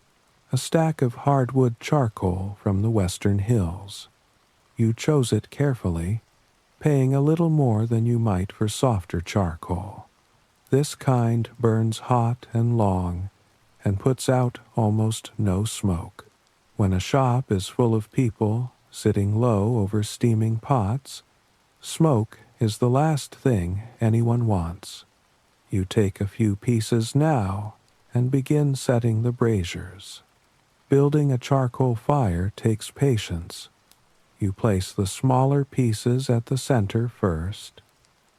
a stack of hardwood charcoal from the western hills. You chose it carefully, paying a little more than you might for softer charcoal. This kind burns hot and long and puts out almost no smoke. When a shop is full of people sitting low over steaming pots, smoke is the last thing anyone wants. You take a few pieces now and begin setting the braziers. Building a charcoal fire takes patience. You place the smaller pieces at the center first,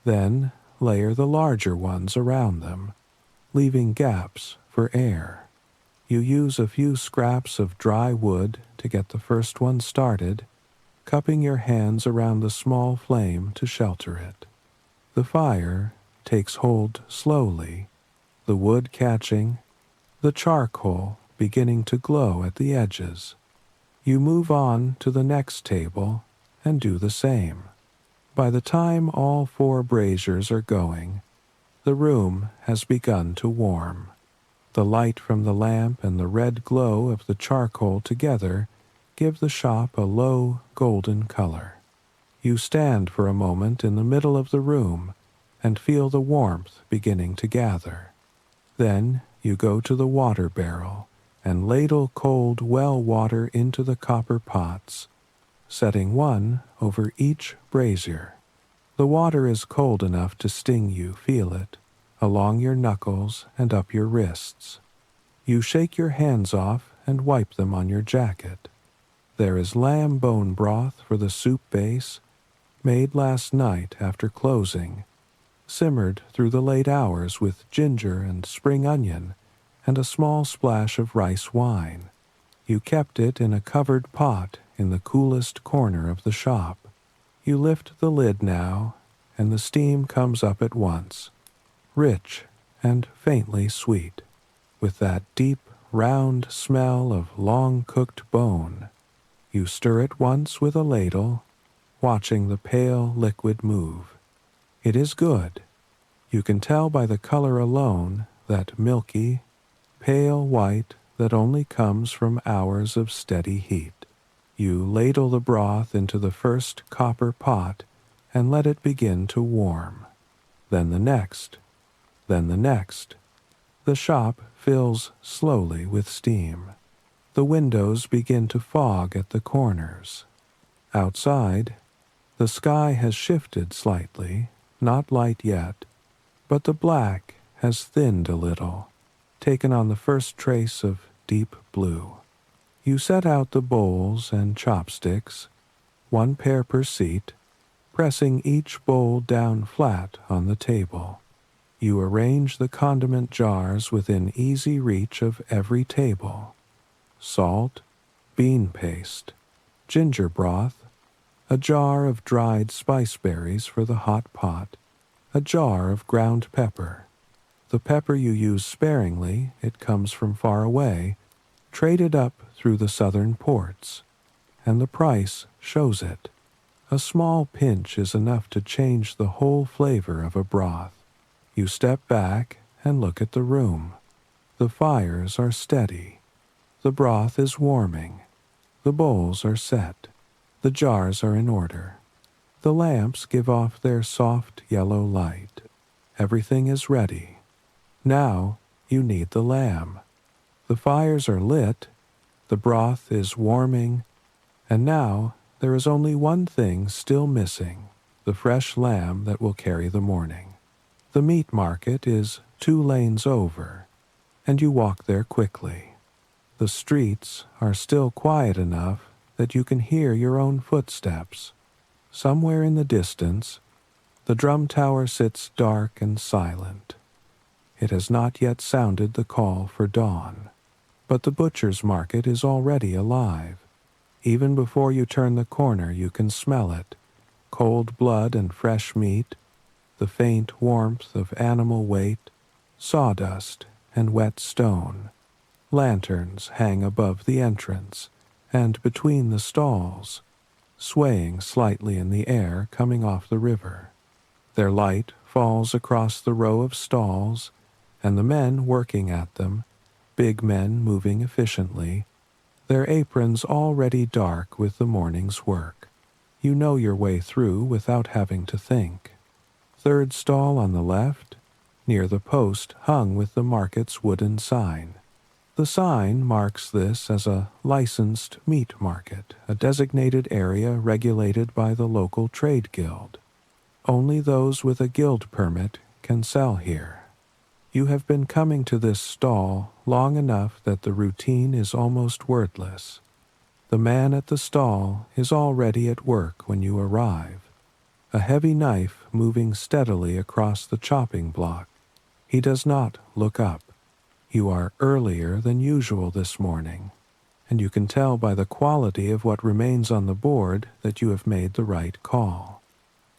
then layer the larger ones around them, leaving gaps for air. You use a few scraps of dry wood to get the first one started, cupping your hands around the small flame to shelter it. The fire takes hold slowly, the wood catching, the charcoal beginning to glow at the edges. You move on to the next table and do the same. By the time all 4 braziers are going, the room has begun to warm. The light from the lamp and the red glow of the charcoal together give the shop a low golden color. You stand for a moment in the middle of the room and feel the warmth beginning to gather. Then you go to the water barrel and ladle cold well water into the copper pots, setting one over each brazier. The water is cold enough to sting you, feel it, along your knuckles and up your wrists. You shake your hands off and wipe them on your jacket. There is lamb bone broth for the soup base, made last night after closing, simmered through the late hours with ginger and spring onion and a small splash of rice wine. You kept it in a covered pot in the coolest corner of the shop. You lift the lid now, and the steam comes up at once, rich and faintly sweet, with that deep, round smell of long-cooked bone. You stir it once with a ladle, watching the pale liquid move. It is good. You can tell by the color alone that milky, pale white that only comes from hours of steady heat. You ladle the broth into the first copper pot and let it begin to warm. Then the next. Then the next. The shop fills slowly with steam. The windows begin to fog at the corners. Outside, the sky has shifted slightly, not light yet, but the black has thinned a little, taken on the first trace of deep blue. You set out the bowls and chopsticks, 1 pair per seat, pressing each bowl down flat on the table. You arrange the condiment jars within easy reach of every table. Salt, bean paste, ginger broth, a jar of dried spice berries for the hot pot, a jar of ground pepper. The pepper you use sparingly, it comes from far away, traded up through the southern ports, and the price shows it. A small pinch is enough to change the whole flavor of a broth. You step back and look at the room. The fires are steady. The broth is warming. The bowls are set. The jars are in order. The lamps give off their soft yellow light. Everything is ready. Now you need the lamb. The fires are lit. The broth is warming. And now there is only one thing still missing, the fresh lamb that will carry the morning. The meat market is 2 lanes over, and you walk there quickly. The streets are still quiet enough that you can hear your own footsteps. Somewhere in the distance, the drum tower sits dark and silent. It has not yet sounded the call for dawn, but the butcher's market is already alive. Even before you turn the corner, you can smell it. Cold blood and fresh meat, the faint warmth of animal weight, sawdust and wet stone. Lanterns hang above the entrance and between the stalls, swaying slightly in the air coming off the river. Their light falls across the row of stalls, and the men working at them, big men moving efficiently, their aprons already dark with the morning's work. You know your way through without having to think. 3rd stall on the left, near the post hung with the market's wooden sign. The sign marks this as a licensed meat market, a designated area regulated by the local trade guild. Only those with a guild permit can sell here. You have been coming to this stall long enough that the routine is almost wordless. The man at the stall is already at work when you arrive, a heavy knife moving steadily across the chopping block. He does not look up. You are earlier than usual this morning, and you can tell by the quality of what remains on the board that you have made the right call.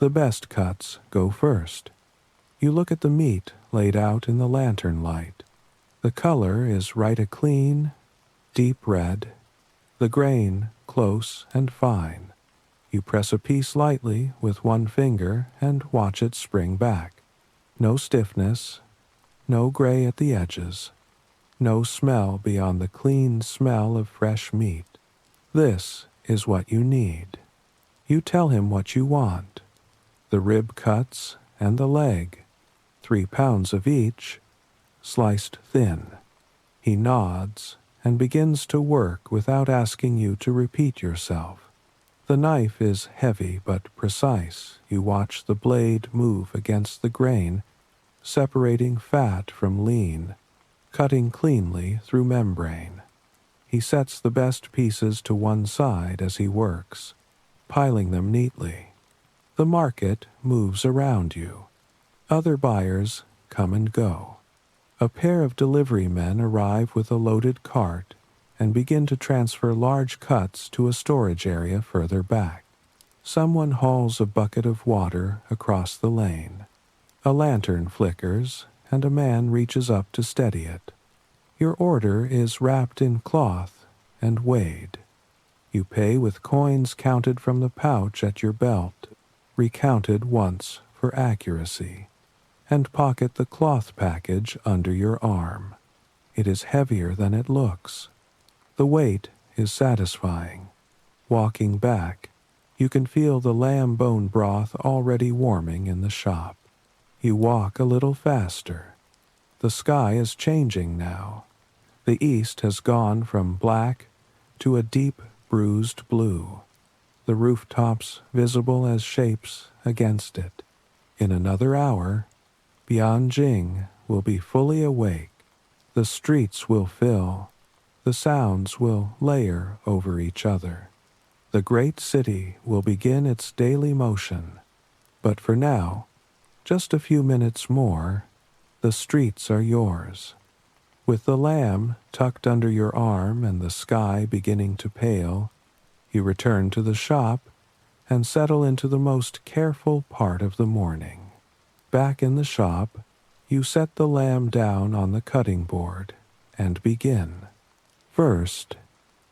The best cuts go first. You look at the meat laid out in the lantern light. The color is right, a clean, deep red, the grain close and fine. You press a piece lightly with one finger and watch it spring back. No stiffness, no gray at the edges, no smell beyond the clean smell of fresh meat. This is what you need. You tell him what you want. The rib cuts and the leg, 3 pounds of each, sliced thin. He nods and begins to work without asking you to repeat yourself. The knife is heavy but precise. You watch the blade move against the grain, separating fat from lean, cutting cleanly through membrane. He sets the best pieces to one side as he works, piling them neatly. The market moves around you. Other buyers come and go. A pair of delivery men arrive with a loaded cart and begin to transfer large cuts to a storage area further back. Someone hauls a bucket of water across the lane. A lantern flickers, and a man reaches up to steady it. Your order is wrapped in cloth and weighed. You pay with coins counted from the pouch at your belt, recounted once for accuracy, and pocket the cloth package under your arm. It is heavier than it looks. The weight is satisfying. Walking back, you can feel the lamb bone broth already warming in the shop. You walk a little faster. The sky is changing now. The east has gone from black to a deep bruised blue, the rooftops visible as shapes against it. In another hour, Bianjing will be fully awake. The streets will fill. The sounds will layer over each other. The great city will begin its daily motion. But for now, just a few minutes more, the streets are yours. With the lamb tucked under your arm and the sky beginning to pale, you return to the shop and settle into the most careful part of the morning. Back in the shop, you set the lamb down on the cutting board and begin. First,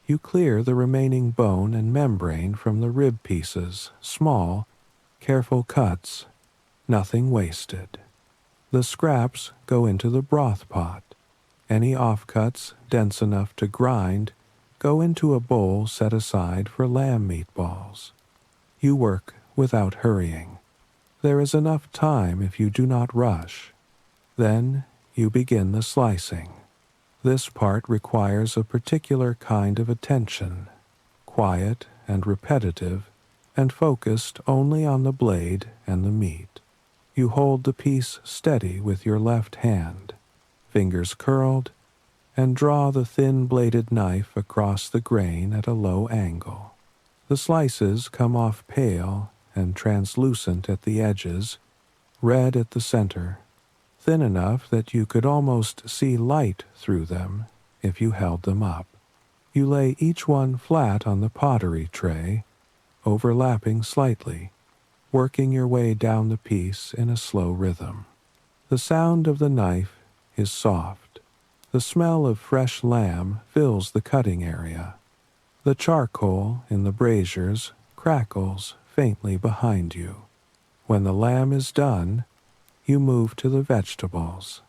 you clear the remaining bone and membrane from the rib pieces, small, careful cuts, nothing wasted. The scraps go into the broth pot. Any offcuts dense enough to grind go into a bowl set aside for lamb meatballs. You work without hurrying. There is enough time if you do not rush. Then you begin the slicing. This part requires a particular kind of attention, quiet and repetitive, and focused only on the blade and the meat. You hold the piece steady with your left hand, fingers curled, and draw the thin-bladed knife across the grain at a low angle. The slices come off pale and translucent at the edges, red at the center, thin enough that you could almost see light through them if you held them up. You lay each one flat on the pottery tray, overlapping slightly, working your way down the piece in a slow rhythm. The sound of the knife is soft. The smell of fresh lamb fills the cutting area. The charcoal in the braziers crackles faintly behind you. When the lamb is done, you move to the vegetables.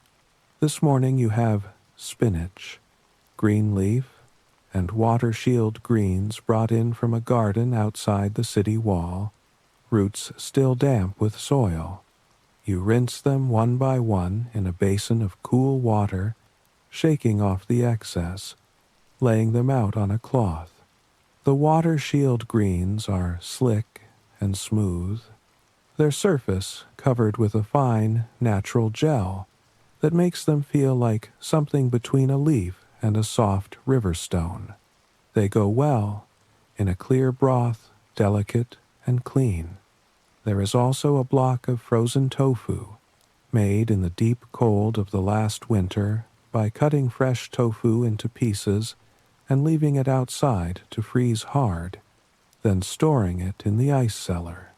This morning you have spinach, green leaf, and water shield greens brought in from a garden outside the city wall, roots still damp with soil. You rinse them one by one in a basin of cool water, shaking off the excess, laying them out on a cloth. The water shield greens are slick and smooth, their surface covered with a fine, natural gel that makes them feel like something between a leaf and a soft river stone. They go well in a clear broth, delicate and clean. There is also a block of frozen tofu, made in the deep cold of the last winter by cutting fresh tofu into pieces and leaving it outside to freeze hard, then storing it in the ice cellar,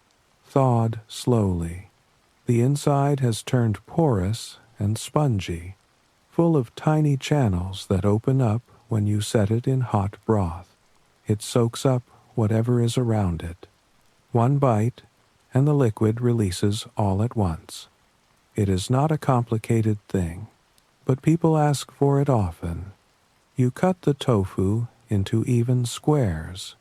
thawed slowly. The inside has turned porous and spongy, full of tiny channels that open up when you set it in hot broth. It soaks up whatever is around it. One bite, and the liquid releases all at once. It is not a complicated thing, but people ask for it often. You cut the tofu into even squares.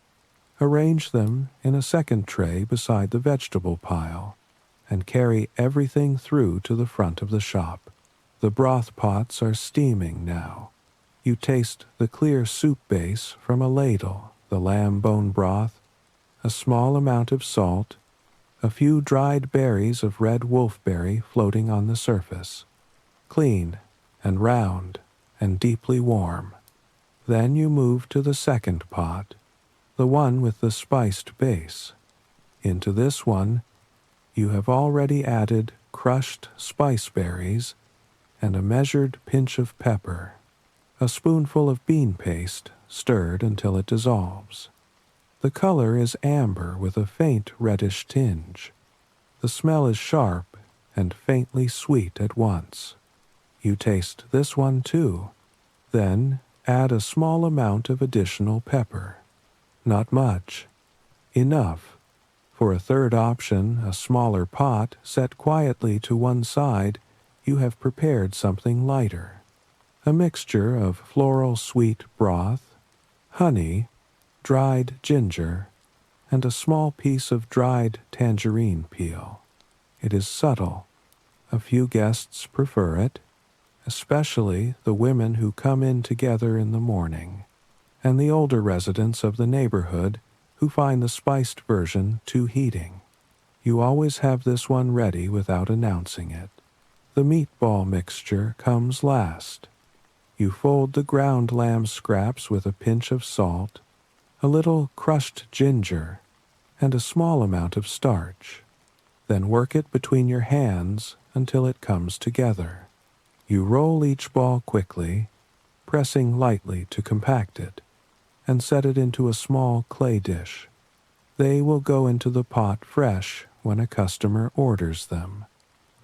Arrange them in a second tray beside the vegetable pile, and carry everything through to the front of the shop. The broth pots are steaming now. You taste the clear soup base from a ladle, the lamb bone broth, a small amount of salt, a few dried berries of red wolfberry floating on the surface, clean and round and deeply warm. Then you move to the second pot, the one with the spiced base. Into this one, you have already added crushed spice berries and a measured pinch of pepper, a spoonful of bean paste stirred until it dissolves. The color is amber with a faint reddish tinge. The smell is sharp and faintly sweet at once. You taste this one too, then add a small amount of additional pepper. Not much. Enough. For a third option, a smaller pot set quietly to one side, you have prepared something lighter. A mixture of floral sweet broth, honey, dried ginger, and a small piece of dried tangerine peel. It is subtle. A few guests prefer it, especially the women who come in together in the morning, and the older residents of the neighborhood who find the spiced version too heating. You always have this one ready without announcing it. The meatball mixture comes last. You fold the ground lamb scraps with a pinch of salt, a little crushed ginger, and a small amount of starch. Then work it between your hands until it comes together. You roll each ball quickly, pressing lightly to compact it, and set it into a small clay dish. They will go into the pot fresh when a customer orders them.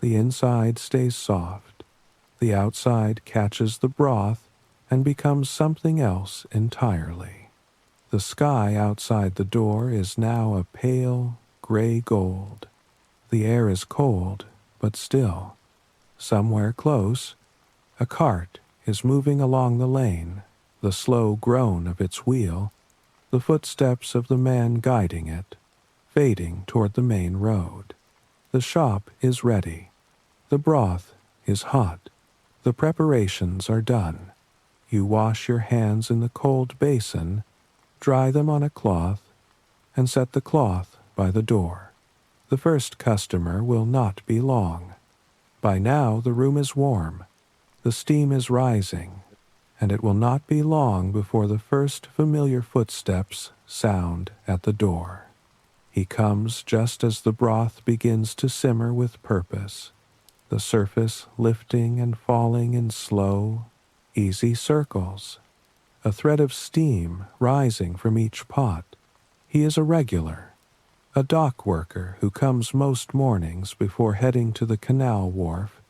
The inside stays soft. The outside catches the broth and becomes something else entirely. The sky outside the door is now a pale, gray gold. The air is cold, but still. Somewhere close, a cart is moving along the lane, the slow groan of its wheel, the footsteps of the man guiding it, fading toward the main road. The shop is ready. The broth is hot. The preparations are done. You wash your hands in the cold basin, dry them on a cloth, and set the cloth by the door. The first customer will not be long. By now the room is warm. The steam is rising, and it will not be long before the first familiar footsteps sound at the door. He comes just as the broth begins to simmer with purpose, the surface lifting and falling in slow, easy circles, a thread of steam rising from each pot. He is a regular, a dock worker who comes most mornings before heading to the canal wharf,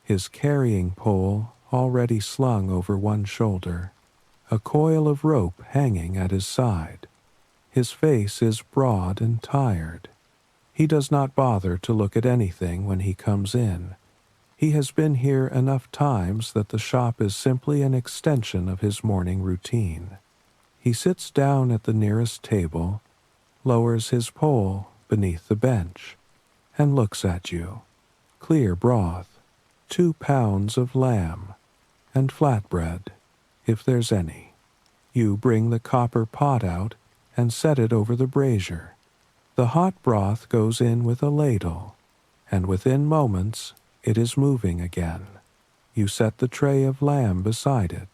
his carrying pole already slung over one shoulder, a coil of rope hanging at his side. His face is broad and tired. He does not bother to look at anything when he comes in. He has been here enough times that the shop is simply an extension of his morning routine. He sits down at the nearest table, lowers his pole beneath the bench, and looks at you. Clear broth, 2 pounds of lamb, and flatbread, if there's any. You bring the copper pot out and set it over the brazier. The hot broth goes in with a ladle, and within moments it is moving again. You set the tray of lamb beside it,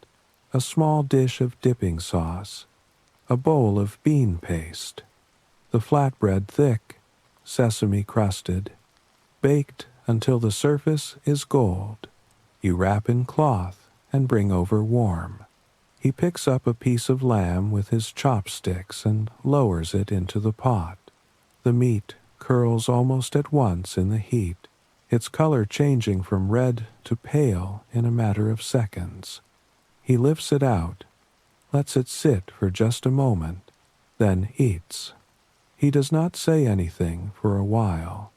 a small dish of dipping sauce, a bowl of bean paste, the flatbread thick, sesame crusted, baked until the surface is gold. You wrap in cloth and bring over warm. He picks up a piece of lamb with his chopsticks and lowers it into the pot. The meat curls almost at once in the heat, its color changing from red to pale in a matter of seconds. He lifts it out, lets it sit for just a moment, then eats. He does not say anything for a while.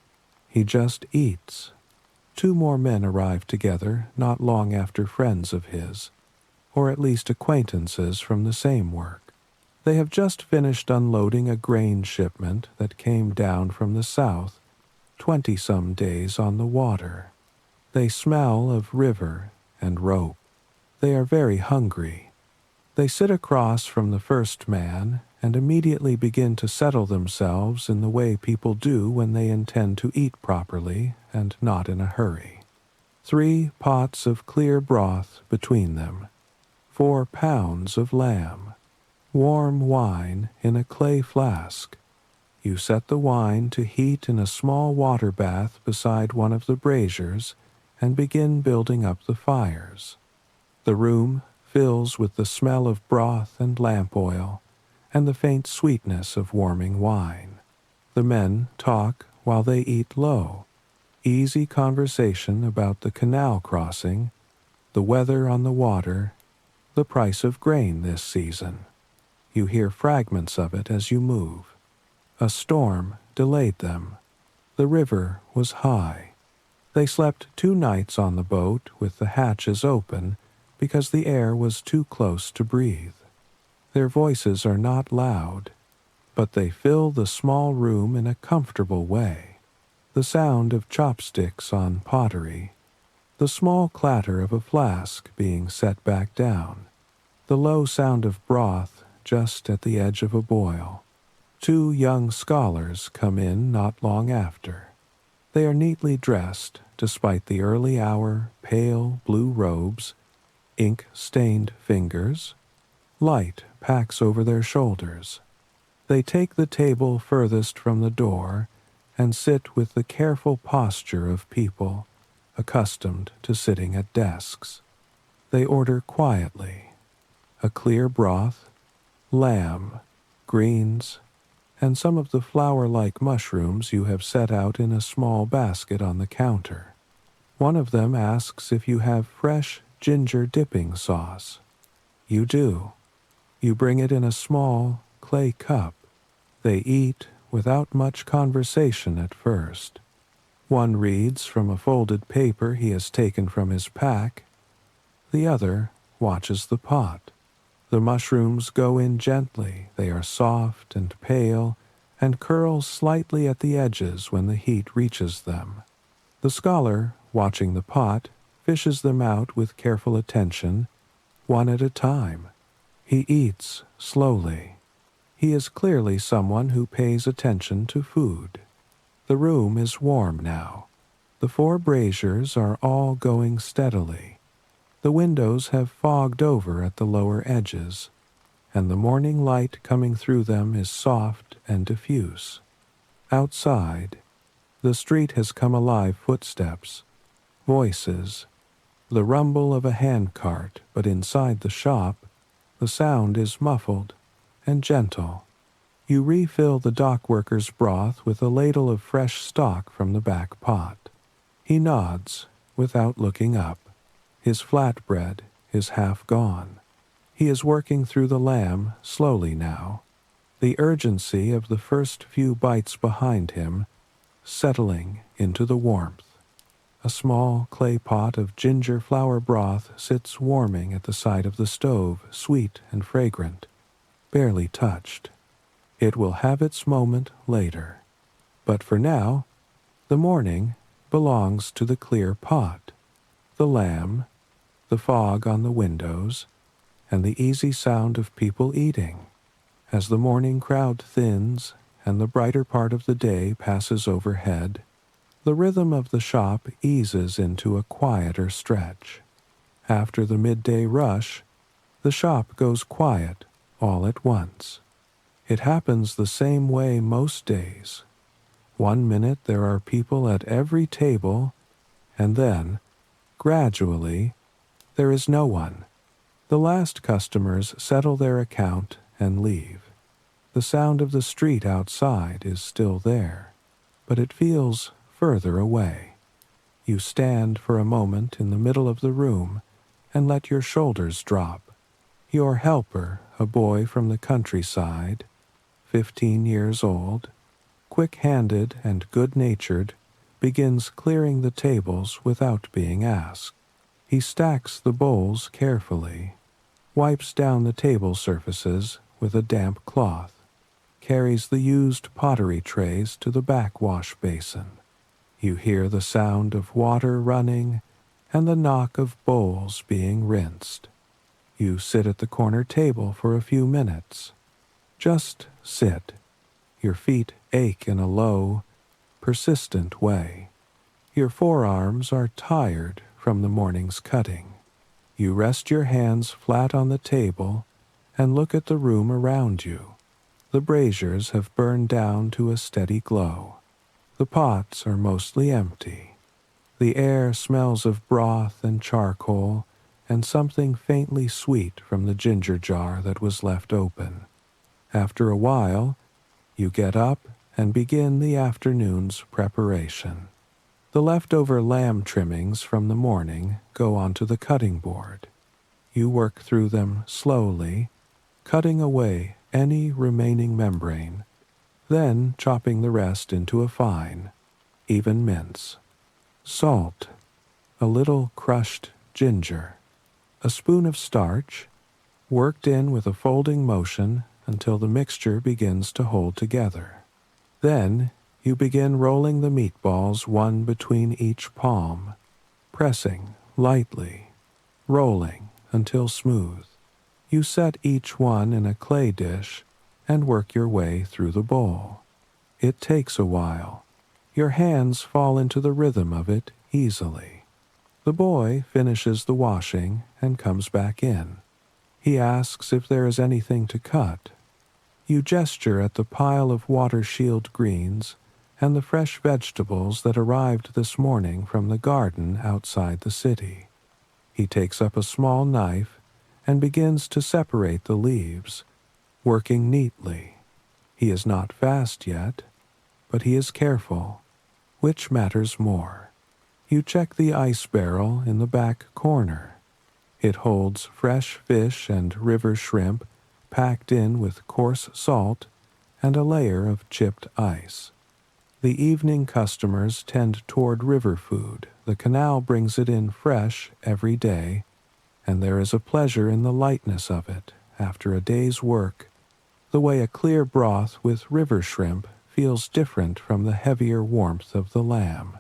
He just eats. Two more men arrive together not long after, friends of his, or at least acquaintances from the same work. They have just finished unloading a grain shipment that came down from the south, 20-some days on the water. They smell of river and rope. They are very hungry. They sit across from the first man and immediately begin to settle themselves in the way people do when they intend to eat properly and not in a hurry. 3 pots of clear broth between them, 4 pounds of lamb, warm wine in a clay flask. You set the wine to heat in a small water bath beside one of the braziers and begin building up the fires. The room fills with the smell of broth and lamp oil and the faint sweetness of warming wine. The men talk while they eat low, easy conversation about the canal crossing, the weather on the water, the price of grain this season. You hear fragments of it as you move. A storm delayed them. The river was high. They slept 2 nights on the boat with the hatches open because the air was too close to breathe. Their voices are not loud, but they fill the small room in a comfortable way. The sound of chopsticks on pottery, the small clatter of a flask being set back down, the low sound of broth just at the edge of a boil. 2 young scholars come in not long after. They are neatly dressed, despite the early hour, pale blue robes, ink-stained fingers. Light packs over their shoulders. They take the table furthest from the door and sit with the careful posture of people accustomed to sitting at desks. They order quietly. A clear broth, lamb, greens, and some of the flower-like mushrooms you have set out in a small basket on the counter. One of them asks if you have fresh ginger dipping sauce. You do. You bring it in a small clay cup. They eat without much conversation at first. One reads from a folded paper he has taken from his pack. The other watches the pot. The mushrooms go in gently. They are soft and pale and curl slightly at the edges when the heat reaches them. The scholar, watching the pot, fishes them out with careful attention, one at a time. He eats slowly. He is clearly someone who pays attention to food. The room is warm now. The 4 braziers are all going steadily. The windows have fogged over at the lower edges, and the morning light coming through them is soft and diffuse. Outside, the street has come alive. Footsteps, voices, the rumble of a handcart, but inside the shop, the sound is muffled and gentle. You refill the dockworker's broth with a ladle of fresh stock from the back pot. He nods without looking up. His flatbread is half gone. He is working through the lamb slowly now, the urgency of the first few bites behind him, settling into the warmth. A small clay pot of ginger flower broth sits warming at the side of the stove, sweet and fragrant, barely touched. It will have its moment later. But for now, the morning belongs to the clear pot, the lamb, the fog on the windows, and the easy sound of people eating. As the morning crowd thins and the brighter part of the day passes overhead, the rhythm of the shop eases into a quieter stretch. After the midday rush, the shop goes quiet all at once. It happens the same way most days. One minute there are people at every table, and then, gradually, There is no one. The last customers settle their account and leave. The sound of the street outside is still there, but it feels further away. You stand for a moment in the middle of the room and let your shoulders drop. Your helper, a boy from the countryside, 15 years old, quick-handed and good-natured, begins clearing the tables without being asked. He stacks the bowls carefully, wipes down the table surfaces with a damp cloth, carries the used pottery trays to the back wash basin. You hear the sound of water running and the knock of bowls being rinsed. You sit at the corner table for a few minutes. Just sit. Your feet ache in a low, persistent way. Your forearms are tired from the morning's cutting. You rest your hands flat on the table and look at the room around you. The braziers have burned down to a steady glow. The pots are mostly empty. The air smells of broth and charcoal and something faintly sweet from the ginger jar that was left open. After a while, you get up and begin the afternoon's preparation. The leftover lamb trimmings from the morning go onto the cutting board. You work through them slowly, cutting away any remaining membrane, then chopping the rest into a fine, even mince. Salt, a little crushed ginger, a spoon of starch, worked in with a folding motion until the mixture begins to hold together. Then you begin rolling the meatballs one between each palm, pressing lightly, rolling until smooth. You set each one in a clay dish and work your way through the bowl. It takes a while. Your hands fall into the rhythm of it easily. The boy finishes the washing and comes back in. He asks if there is anything to cut. You gesture at the pile of water shield greens and the fresh vegetables that arrived this morning from the garden outside the city. He takes up a small knife and begins to separate the leaves, working neatly. He is not fast yet, but he is careful, which matters more. You check the ice barrel in the back corner. It holds fresh fish and river shrimp packed in with coarse salt and a layer of chipped ice. The evening customers tend toward river food. The canal brings it in fresh every day, and there is a pleasure in the lightness of it after a day's work, the way a clear broth with river shrimp feels different from the heavier warmth of the lamb.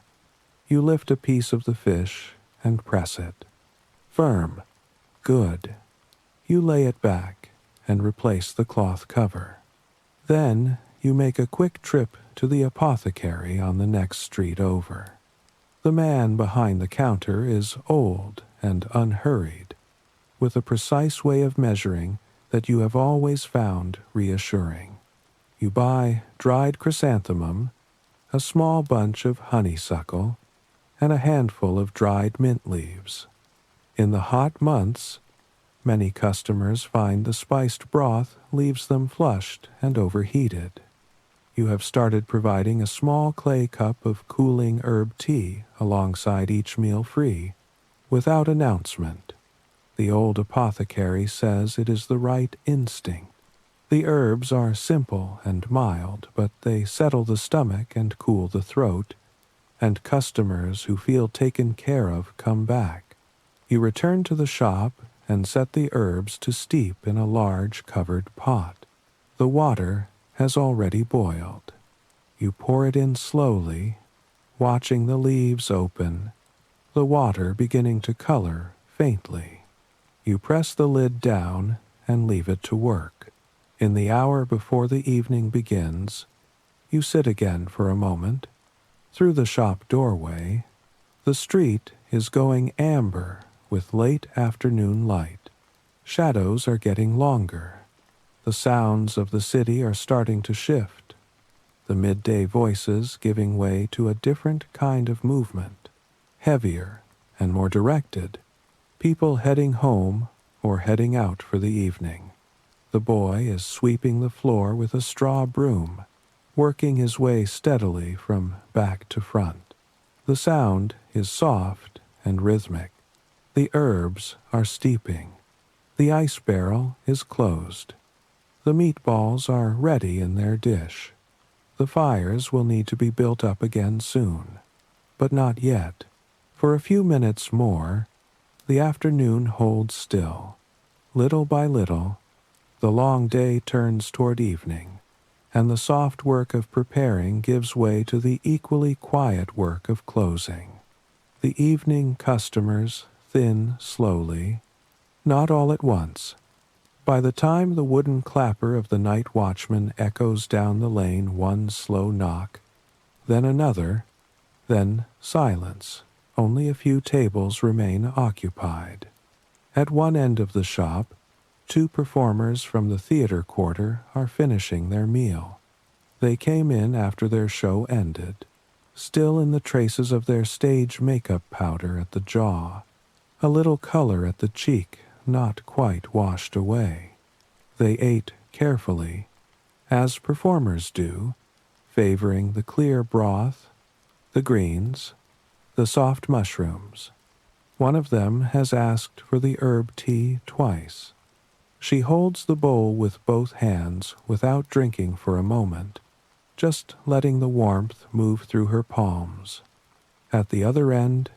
You lift a piece of the fish and press it. Firm. Good. You lay it back and replace the cloth cover. Then you make a quick trip to the apothecary on the next street over. The man behind the counter is old and unhurried, with a precise way of measuring that you have always found reassuring. You buy dried chrysanthemum, a small bunch of honeysuckle, and a handful of dried mint leaves. In the hot months, many customers find the spiced broth leaves them flushed and overheated. You have started providing a small clay cup of cooling herb tea alongside each meal free, without announcement. The old apothecary says it is the right instinct. The herbs are simple and mild, but they settle the stomach and cool the throat, and customers who feel taken care of come back. You return to the shop and set the herbs to steep in a large covered pot. The water has already boiled. You pour it in slowly, watching the leaves open, the water beginning to color faintly. You press the lid down and leave it to work. In the hour before the evening begins, you sit again for a moment. Through the shop doorway, the street is going amber with late afternoon light. Shadows are getting longer. The sounds of the city are starting to shift, the midday voices giving way to a different kind of movement, heavier and more directed. People heading home or heading out for the evening. The boy is sweeping the floor with a straw broom, working his way steadily from back to front. The sound is soft and rhythmic. The herbs are steeping. The ice barrel is closed. The meatballs are ready in their dish. The fires will need to be built up again soon, but not yet. For a few minutes more, the afternoon holds still. Little by little, the long day turns toward evening, and the soft work of preparing gives way to the equally quiet work of closing. The evening customers thin slowly, not all at once. By the time the wooden clapper of the night watchman echoes down the lane one slow knock, then another, then silence. Only a few tables remain occupied. At one end of the shop, two performers from the theater quarter are finishing their meal. They came in after their show ended, still in the traces of their stage makeup powder at the jaw, a little color at the cheek not quite washed away. They ate carefully, as performers do, favoring the clear broth, the greens, the soft mushrooms. One of them has asked for the herb tea twice. She holds the bowl with both hands without drinking for a moment, just letting the warmth move through her palms. At the other end,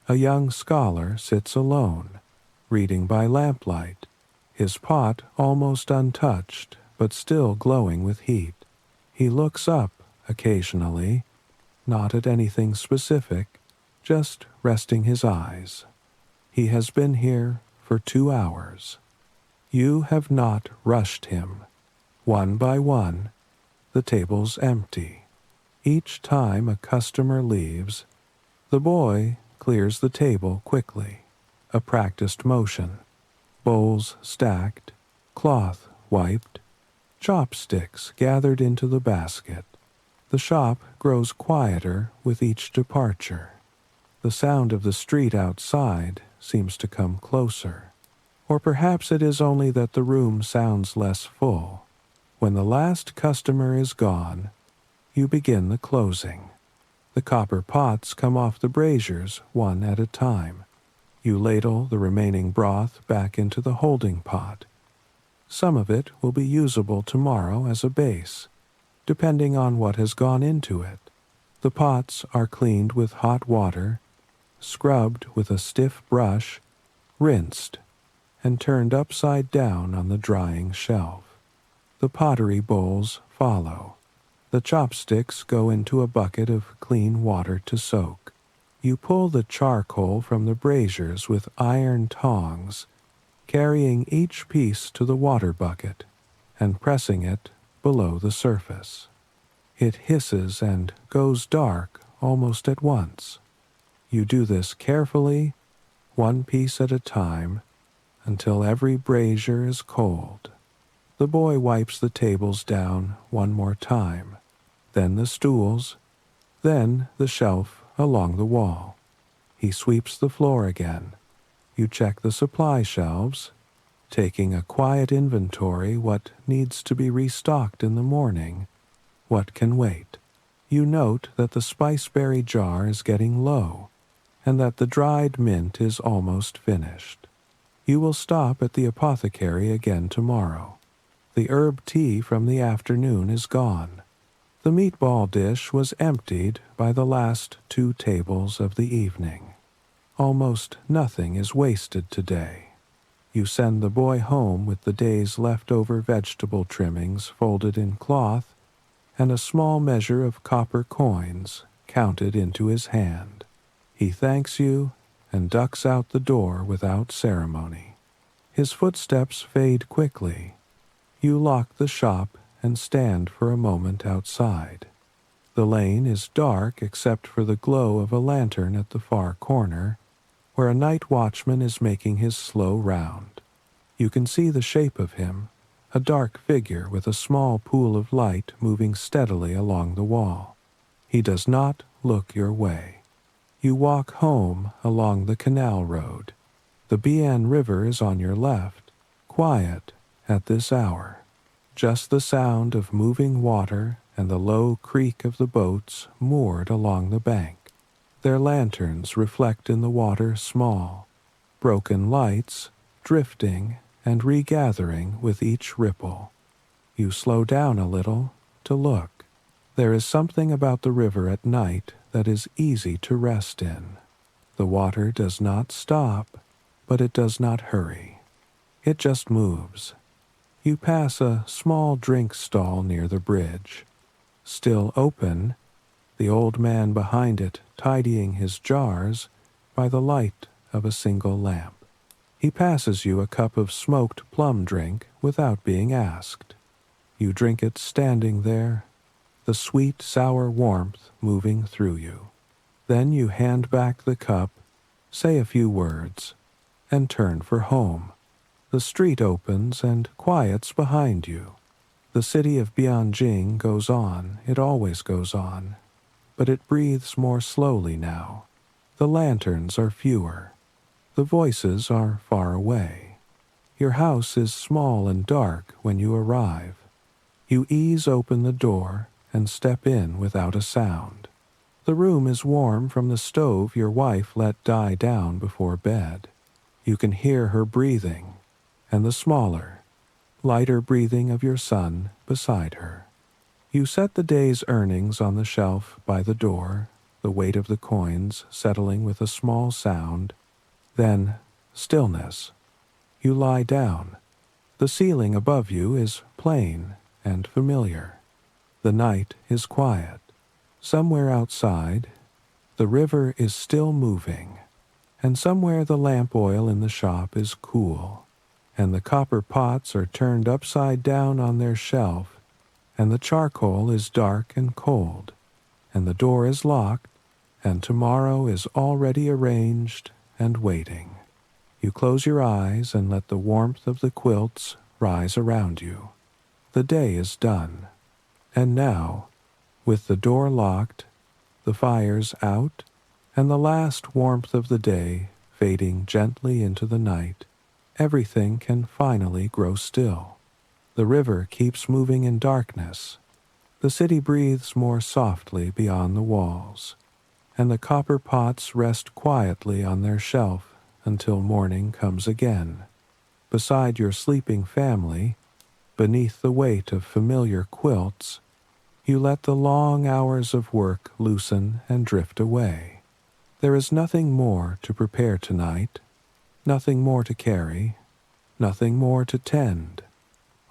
a young scholar sits alone, reading by lamplight, his pot almost untouched but still glowing with heat. He looks up occasionally, not at anything specific, just resting his eyes. He has been here for 2 hours. You have not rushed him. One by one, the tables empty. Each time a customer leaves, the boy clears the table quickly, a practiced motion. Bowls stacked, cloth wiped, chopsticks gathered into the basket. The shop grows quieter with each departure. The sound of the street outside seems to come closer. Or perhaps it is only that the room sounds less full. When the last customer is gone, you begin the closing. The copper pots come off the braziers one at a time. You ladle the remaining broth back into the holding pot. Some of it will be usable tomorrow as a base, depending on what has gone into it. The pots are cleaned with hot water, scrubbed with a stiff brush, rinsed, and turned upside down on the drying shelf. The pottery bowls follow. The chopsticks go into a bucket of clean water to soak. You pull the charcoal from the braziers with iron tongs, carrying each piece to the water bucket and pressing it below the surface. It hisses and goes dark almost at once. You do this carefully, one piece at a time, until every brazier is cold. The boy wipes the tables down one more time, then the stools, then the shelf along the wall. He sweeps the floor again. You check the supply shelves, taking a quiet inventory what needs to be restocked in the morning, what can wait. You note that the spiceberry jar is getting low, and that the dried mint is almost finished. You will stop at the apothecary again tomorrow. The herb tea from the afternoon is gone. The meatball dish was emptied by the last 2 tables of the evening. Almost nothing is wasted today. You send the boy home with the day's leftover vegetable trimmings folded in cloth and a small measure of copper coins counted into his hand. He thanks you and ducks out the door without ceremony. His footsteps fade quickly. You lock the shop and stand for a moment outside. The lane is dark except for the glow of a lantern at the far corner, where a night watchman is making his slow round. You can see the shape of him, a dark figure with a small pool of light moving steadily along the wall. He does not look your way. You walk home along the canal road. The Bian River is on your left, quiet at this hour. Just the sound of moving water and the low creak of the boats moored along the bank. Their lanterns reflect in the water small, broken lights, drifting and regathering with each ripple. You slow down a little to look. There is something about the river at night that is easy to rest in. The water does not stop, but it does not hurry. It just moves. You pass a small drink stall near the bridge. Still open, the old man behind it tidying his jars by the light of a single lamp. He passes you a cup of smoked plum drink without being asked. You drink it standing there, the sweet, sour warmth moving through you. Then you hand back the cup, say a few words, and turn for home. The street opens and quiets behind you. The city of Bianjing goes on, it always goes on, but it breathes more slowly now. The lanterns are fewer. The voices are far away. Your house is small and dark when you arrive. You ease open the door and step in without a sound. The room is warm from the stove your wife let die down before bed. You can hear her breathing, and the smaller, lighter breathing of your son beside her. You set the day's earnings on the shelf by the door, the weight of the coins settling with a small sound. Then, stillness. You lie down. The ceiling above you is plain and familiar. The night is quiet. Somewhere outside, the river is still moving, and somewhere the lamp oil in the shop is cool, and the copper pots are turned upside down on their shelf, and the charcoal is dark and cold, and the door is locked, and tomorrow is already arranged and waiting. You close your eyes and let the warmth of the quilts rise around you. The day is done. And now, with the door locked, the fires out, and the last warmth of the day fading gently into the night, everything can finally grow still. The river keeps moving in darkness. The city breathes more softly beyond the walls, and the copper pots rest quietly on their shelf until morning comes again. Beside your sleeping family, beneath the weight of familiar quilts, you let the long hours of work loosen and drift away. There is nothing more to prepare tonight, nothing more to carry, nothing more to tend,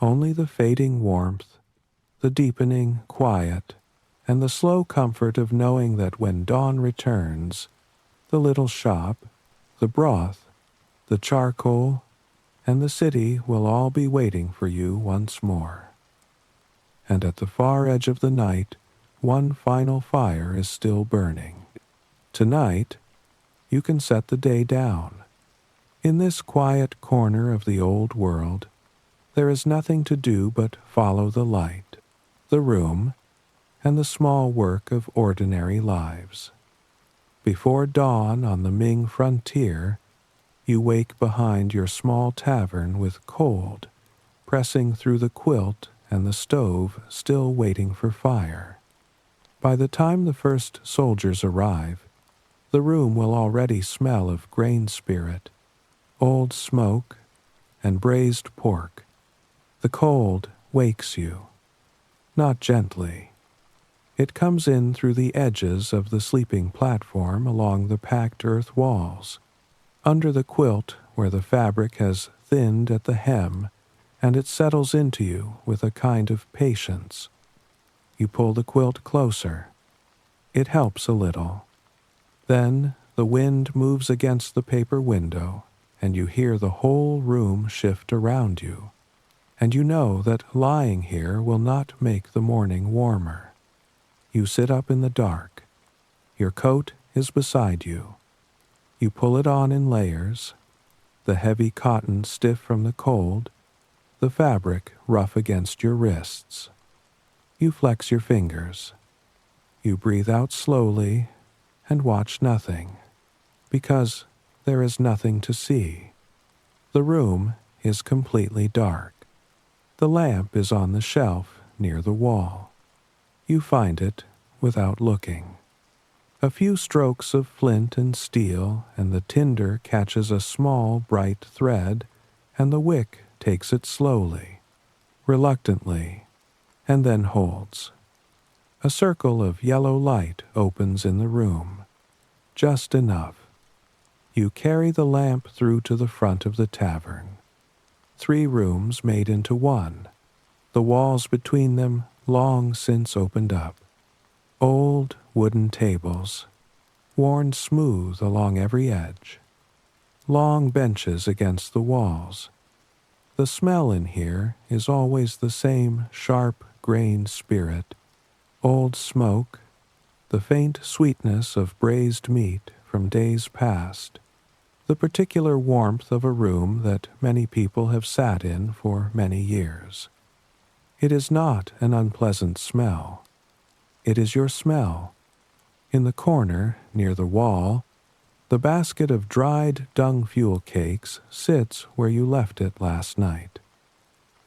only the fading warmth, the deepening quiet, and the slow comfort of knowing that when dawn returns, the little shop, the broth, the charcoal, and the city will all be waiting for you once more. And at the far edge of the night, one final fire is still burning. Tonight, you can set the day down. In this quiet corner of the old world, there is nothing to do but follow the light, the room, and the small work of ordinary lives. Before dawn on the Ming frontier, you wake behind your small tavern with cold, pressing through the quilt and the stove still waiting for fire. By the time the first soldiers arrive, the room will already smell of grain spirit, old smoke, and braised pork. The cold wakes you, not gently. It comes in through the edges of the sleeping platform along the packed earth walls, under the quilt where the fabric has thinned at the hem, and it settles into you with a kind of patience. You pull the quilt closer. It helps a little. Then the wind moves against the paper window, and you hear the whole room shift around you, and you know that lying here will not make the morning warmer. You sit up in the dark. Your coat is beside you. You pull it on in layers, the heavy cotton stiff from the cold, the fabric rough against your wrists. You flex your fingers. You breathe out slowly and watch nothing, because there is nothing to see. The room is completely dark. The lamp is on the shelf near the wall. You find it without looking. A few strokes of flint and steel, and the tinder catches a small bright thread, and the wick takes it slowly, reluctantly, and then holds. A circle of yellow light opens in the room, just enough. You carry the lamp through to the front of the tavern. 3 rooms made into one, the walls between them long since opened up. Old wooden tables, worn smooth along every edge. Long benches against the walls. The smell in here is always the same sharp-grained spirit. Old smoke, the faint sweetness of braised meat from days past, the particular warmth of a room that many people have sat in for many years. It is not an unpleasant smell. It is your smell. In the corner, near the wall, the basket of dried dung fuel cakes sits where you left it last night.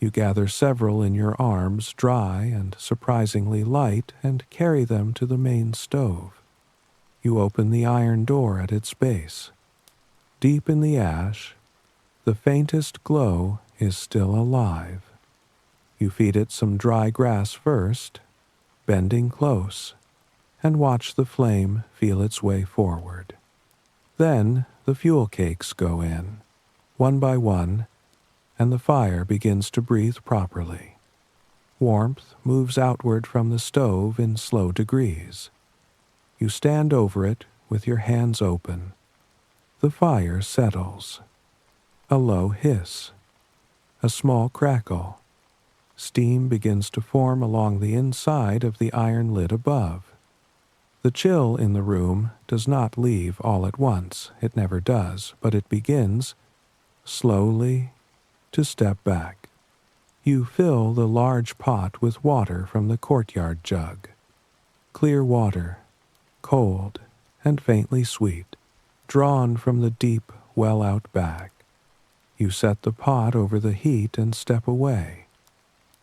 You gather several in your arms, dry and surprisingly light, and carry them to the main stove. You open the iron door at its base. Deep in the ash, the faintest glow is still alive. You feed it some dry grass first, bending close, and watch the flame feel its way forward. Then the fuel cakes go in, one by one, and the fire begins to breathe properly. Warmth moves outward from the stove in slow degrees. You stand over it with your hands open. The fire settles. A low hiss. A small crackle. Steam begins to form along the inside of the iron lid above. The chill in the room does not leave all at once. It never does, but it begins, slowly, to step back. You fill the large pot with water from the courtyard jug. Clear water, cold and faintly sweet, drawn from the deep well out back. You set the pot over the heat and step away.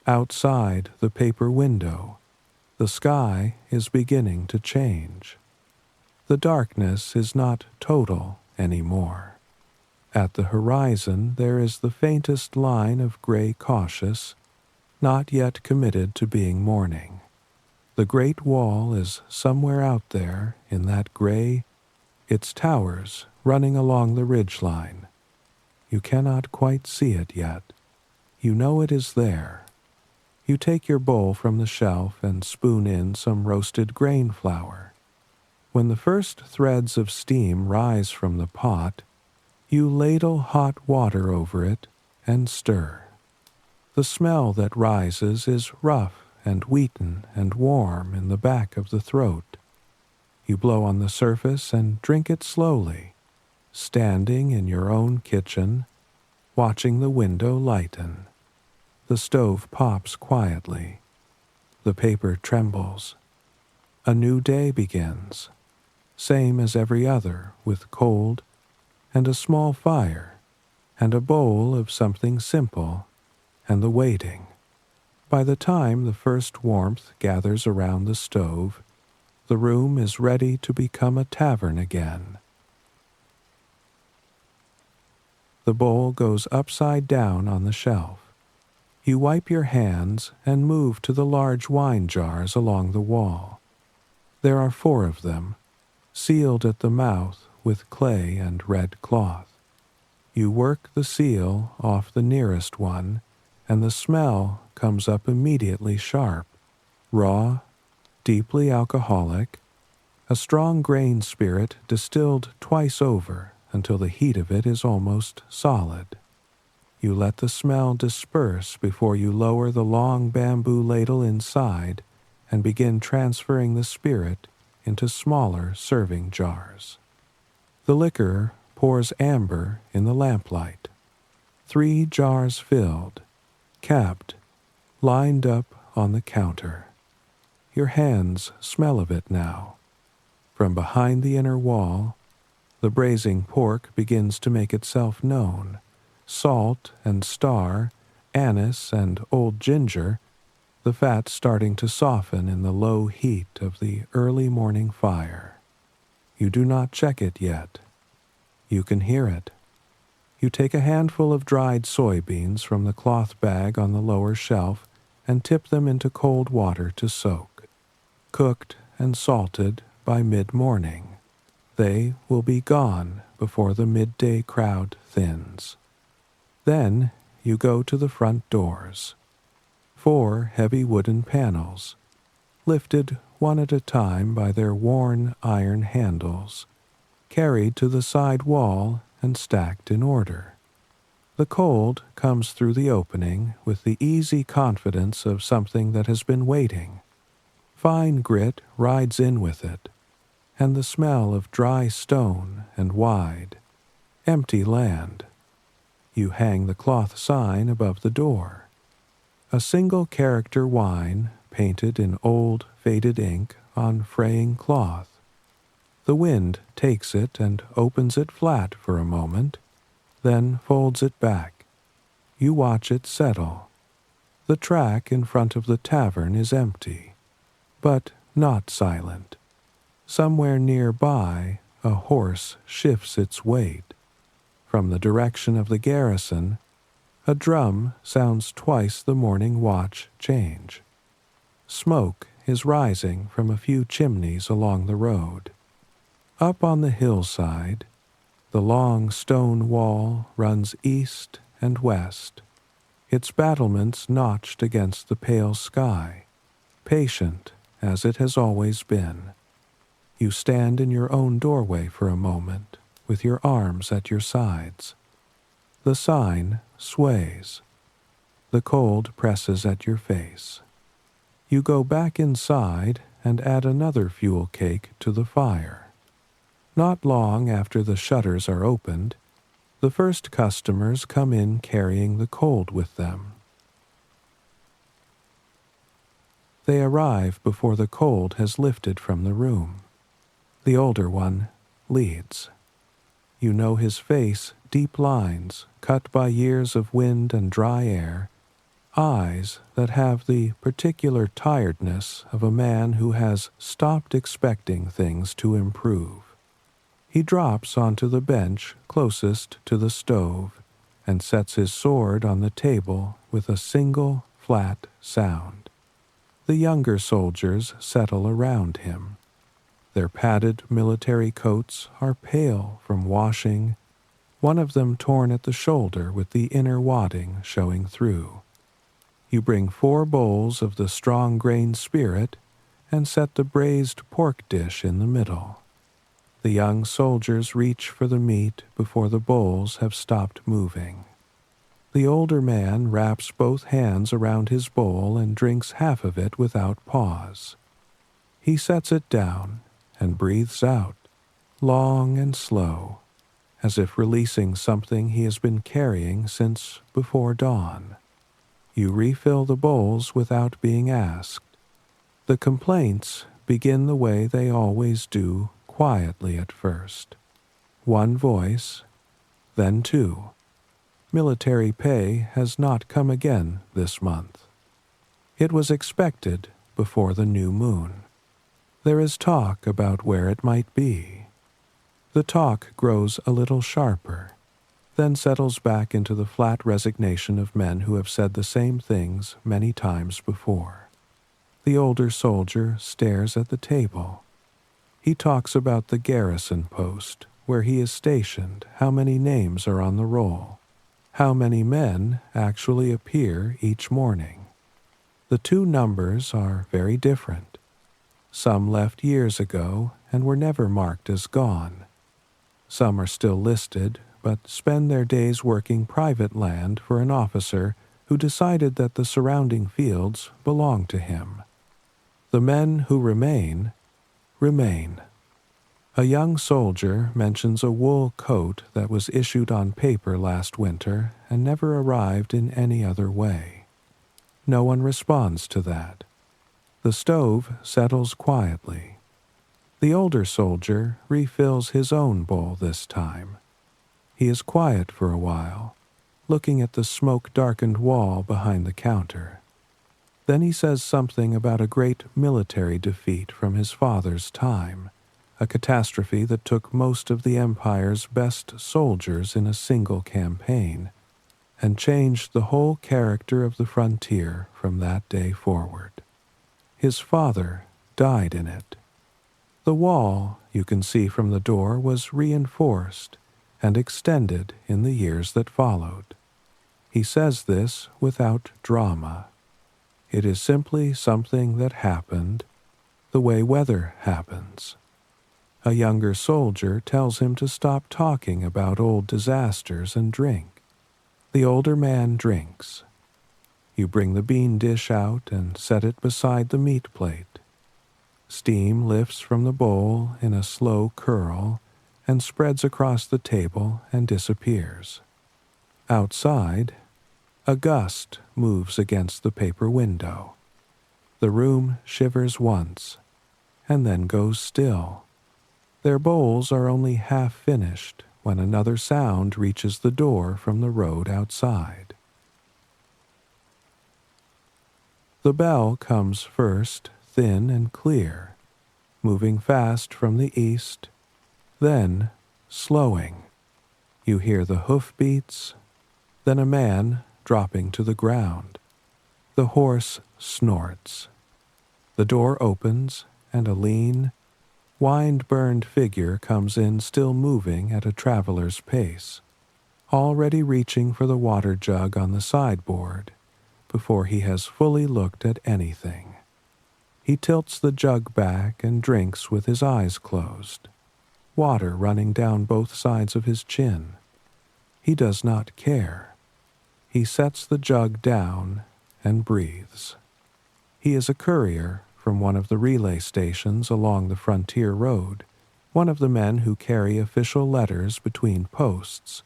Outside the paper window, the sky is beginning to change. The darkness is not total anymore. At the horizon there is the faintest line of gray cautious, not yet committed to being morning. The great wall is somewhere out there in that gray, its towers running along the ridgeline. You cannot quite see it yet. You know it is there. You take your bowl from the shelf and spoon in some roasted grain flour. When the first threads of steam rise from the pot, you ladle hot water over it and stir. The smell that rises is rough and wheaten and warm in the back of the throat. You blow on the surface and drink it slowly, standing in your own kitchen, watching the window lighten. The stove pops quietly. The paper trembles. A new day begins, same as every other, with cold, and a small fire, and a bowl of something simple, and the waiting. By the time the first warmth gathers around the stove, the room is ready to become a tavern again. The bowl goes upside down on the shelf. You wipe your hands and move to the large wine jars along the wall. There are 4 of them, sealed at the mouth with clay and red cloth. You work the seal off the nearest one, and the smell comes up immediately sharp, raw, deeply alcoholic, a strong grain spirit distilled twice over until the heat of it is almost solid. You let the smell disperse before you lower the long bamboo ladle inside and begin transferring the spirit into smaller serving jars. The liquor pours amber in the lamplight. 3 jars filled, capped, lined up on the counter. Your hands smell of it now. From behind the inner wall, The braising pork begins to make itself known. Salt and star, anise and old ginger, the fat starting to soften in the low heat of the early morning fire. You do not check it yet. You can hear it. You take a handful of dried soybeans from the cloth bag on the lower shelf and tip them into cold water to soak. Cooked and salted by mid-morning, they will be gone before the midday crowd thins. Then you go to the front doors. 4 heavy wooden panels, lifted one at a time by their worn iron handles, carried to the side wall and stacked in order. The cold comes through the opening with the easy confidence of something that has been waiting. Fine grit rides in with it, and the smell of dry stone and wide, empty land. You hang the cloth sign above the door. A single character wine painted in old, faded ink on fraying cloth. The wind takes it and opens it flat for a moment, then folds it back. You watch it settle. The track in front of the tavern is empty, but not silent. Somewhere nearby, a horse shifts its weight. From the direction of the garrison, a drum sounds twice the morning watch change. Smoke is rising from a few chimneys along the road. Up on the hillside, the long stone wall runs east and west, its battlements notched against the pale sky, patient as it has always been. You stand in your own doorway for a moment, with your arms at your sides. The sign sways. The cold presses at your face. You go back inside and add another fuel cake to the fire. Not long after the shutters are opened, the first customers come in carrying the cold with them. They arrive before the cold has lifted from the room. The older one leads. You know his face, deep lines, cut by years of wind and dry air, eyes that have the particular tiredness of a man who has stopped expecting things to improve. He drops onto the bench closest to the stove and sets his sword on the table with a single, flat sound. The younger soldiers settle around him. Their padded military coats are pale from washing, one of them torn at the shoulder with the inner wadding showing through. You bring 4 bowls of the strong-grained spirit and set the braised pork dish in the middle. The young soldiers reach for the meat before the bowls have stopped moving. The older man wraps both hands around his bowl and drinks half of it without pause. He sets it down and breathes out, long and slow, as if releasing something he has been carrying since before dawn. You refill the bowls without being asked. The complaints begin the way they always do, quietly at first. 1 voice, then 2. Military pay has not come again this month. It was expected before the new moon. There is talk about where it might be. The talk grows a little sharper, then settles back into the flat resignation of men who have said the same things many times before. The older soldier stares at the table. He talks about the garrison post, where he is stationed, how many names are on the roll, how many men actually appear each morning. The 2 numbers are very different. Some left years ago and were never marked as gone. Some are still listed, but spend their days working private land for an officer who decided that the surrounding fields belong to him. The men who remain. A young soldier mentions a wool coat that was issued on paper last winter and never arrived in any other way. No one responds to that. The stove settles quietly. The older soldier refills his own bowl this time. He is quiet for a while, looking at the smoke-darkened wall behind the counter. Then he says something about a great military defeat from his father's time, a catastrophe that took most of the Empire's best soldiers in a single campaign, and changed the whole character of the frontier from that day forward. His father died in it. The wall, you can see from the door, was reinforced and extended in the years that followed. He says this without drama. It is simply something that happened, the way weather happens. A younger soldier tells him to stop talking about old disasters and drink. The older man drinks. You bring the bean dish out and set it beside the meat plate. Steam lifts from the bowl in a slow curl and spreads across the table and disappears. Outside, a gust moves against the paper window. The room shivers once, and then goes still. Their bowls are only half finished when another sound reaches the door from the road outside. The bell comes first, thin and clear, moving fast from the east, then slowing. You hear the hoofbeats, then a man dropping to the ground. The horse snorts. The door opens, and a lean, wind-burned figure comes in, still moving at a traveler's pace, already reaching for the water jug on the sideboard before he has fully looked at anything. He tilts the jug back and drinks with his eyes closed, water running down both sides of his chin. He does not care. He sets the jug down and breathes. He is a courier from one of the relay stations along the frontier road, one of the men who carry official letters between posts,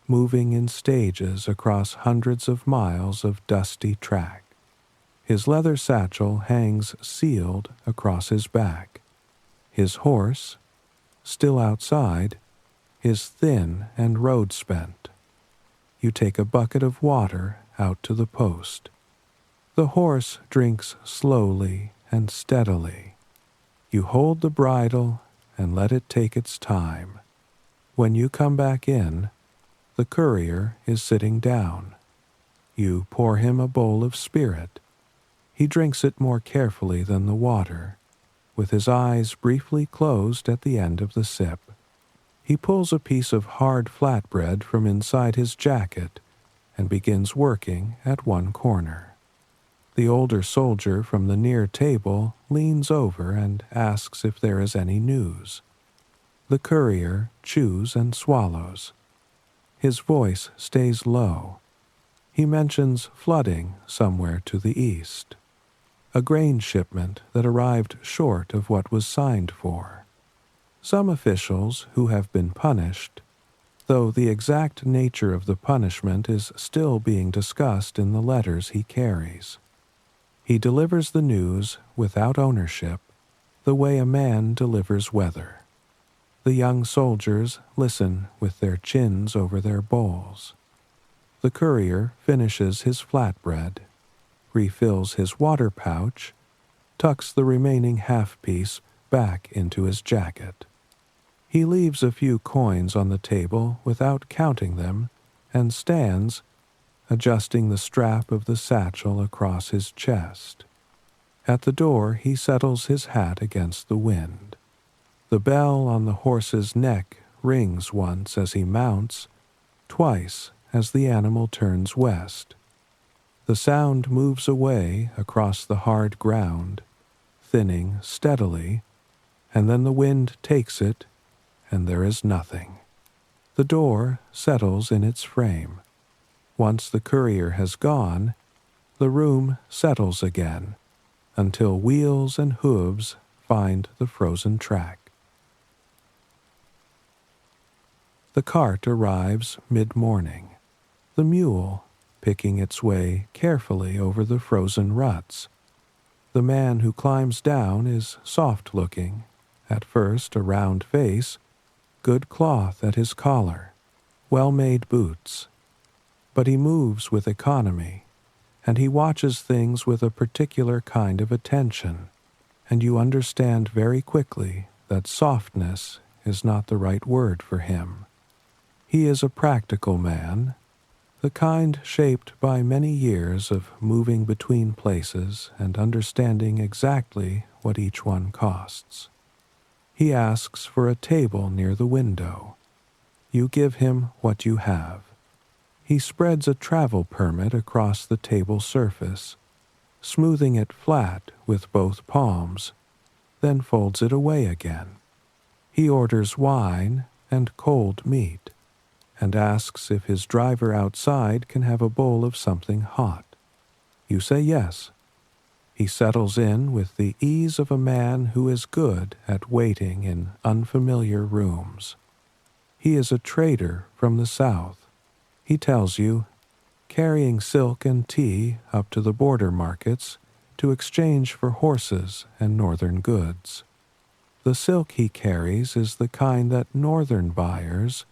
moving in stages across hundreds of miles of dusty track. His leather satchel hangs sealed across his back. His horse, still outside, is thin and road-spent. You take a bucket of water out to the post. The horse drinks slowly and steadily. You hold the bridle and let it take its time. When you come back in, the courier is sitting down. You pour him a bowl of spirit. He drinks it more carefully than the water, with his eyes briefly closed at the end of the sip. He pulls a piece of hard flatbread from inside his jacket and begins working at one corner. The older soldier from the near table leans over and asks if there is any news. The courier chews and swallows. His voice stays low. He mentions flooding somewhere to the east, a grain shipment that arrived short of what was signed for. Some officials who have been punished, though the exact nature of the punishment is still being discussed in the letters he carries. He delivers the news without ownership, the way a man delivers weather. The young soldiers listen with their chins over their bowls. The courier finishes his flatbread, refills his water pouch, tucks the remaining half-piece back into his jacket. He leaves a few coins on the table without counting them and stands, adjusting the strap of the satchel across his chest. At the door he settles his hat against the wind. The bell on the horse's neck rings once as he mounts, twice as the animal turns west. The sound moves away across the hard ground, thinning steadily, and then the wind takes it, and there is nothing. The door settles in its frame. Once the courier has gone, the room settles again, until wheels and hooves find the frozen track. The cart arrives mid-morning, the mule picking its way carefully over the frozen ruts. The man who climbs down is soft-looking At first a round face, good cloth at his collar, well-made boots. But he moves with economy, and he watches things with a particular kind of attention, and you understand very quickly that softness is not the right word for him. He is a practical man, the kind shaped by many years of moving between places and understanding exactly what each one costs. He asks for a table near the window. You give him what you have. He spreads a travel permit across the table surface, smoothing it flat with both palms, then folds it away again. He orders wine and cold meat, and asks if his driver outside can have a bowl of something hot. You say yes. He settles in with the ease of a man who is good at waiting in unfamiliar rooms. He is a trader from the south. He tells you, carrying silk and tea up to the border markets to exchange for horses and northern goods. The silk he carries is the kind that northern buyers,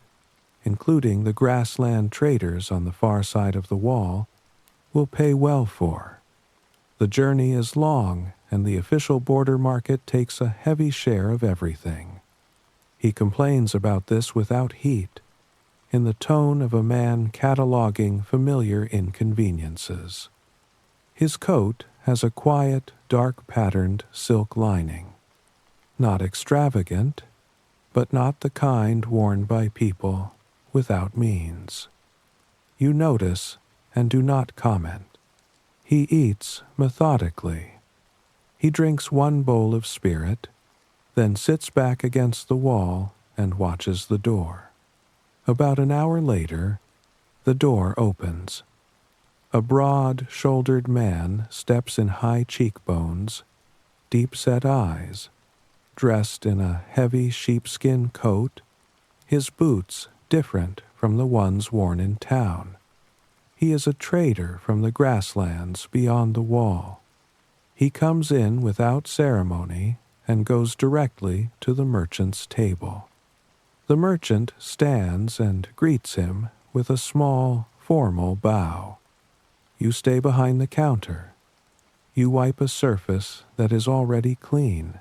including the grassland traders on the far side of the wall, will pay well for. The journey is long, and the official border market takes a heavy share of everything. He complains about this without heat, in the tone of a man cataloging familiar inconveniences. His coat has a quiet, dark-patterned silk lining. Not extravagant, but not the kind worn by people without means. You notice and do not comment. He eats methodically. He drinks one bowl of spirit, then sits back against the wall and watches the door. About an hour later, the door opens. A broad-shouldered man steps in high cheekbones, deep-set eyes, dressed in a heavy sheepskin coat, his boots different from the ones worn in town. He is a trader from the grasslands beyond the wall. He comes in without ceremony and goes directly to the merchant's table. The merchant stands and greets him with a small, formal bow. You stay behind the counter. You wipe a surface that is already clean.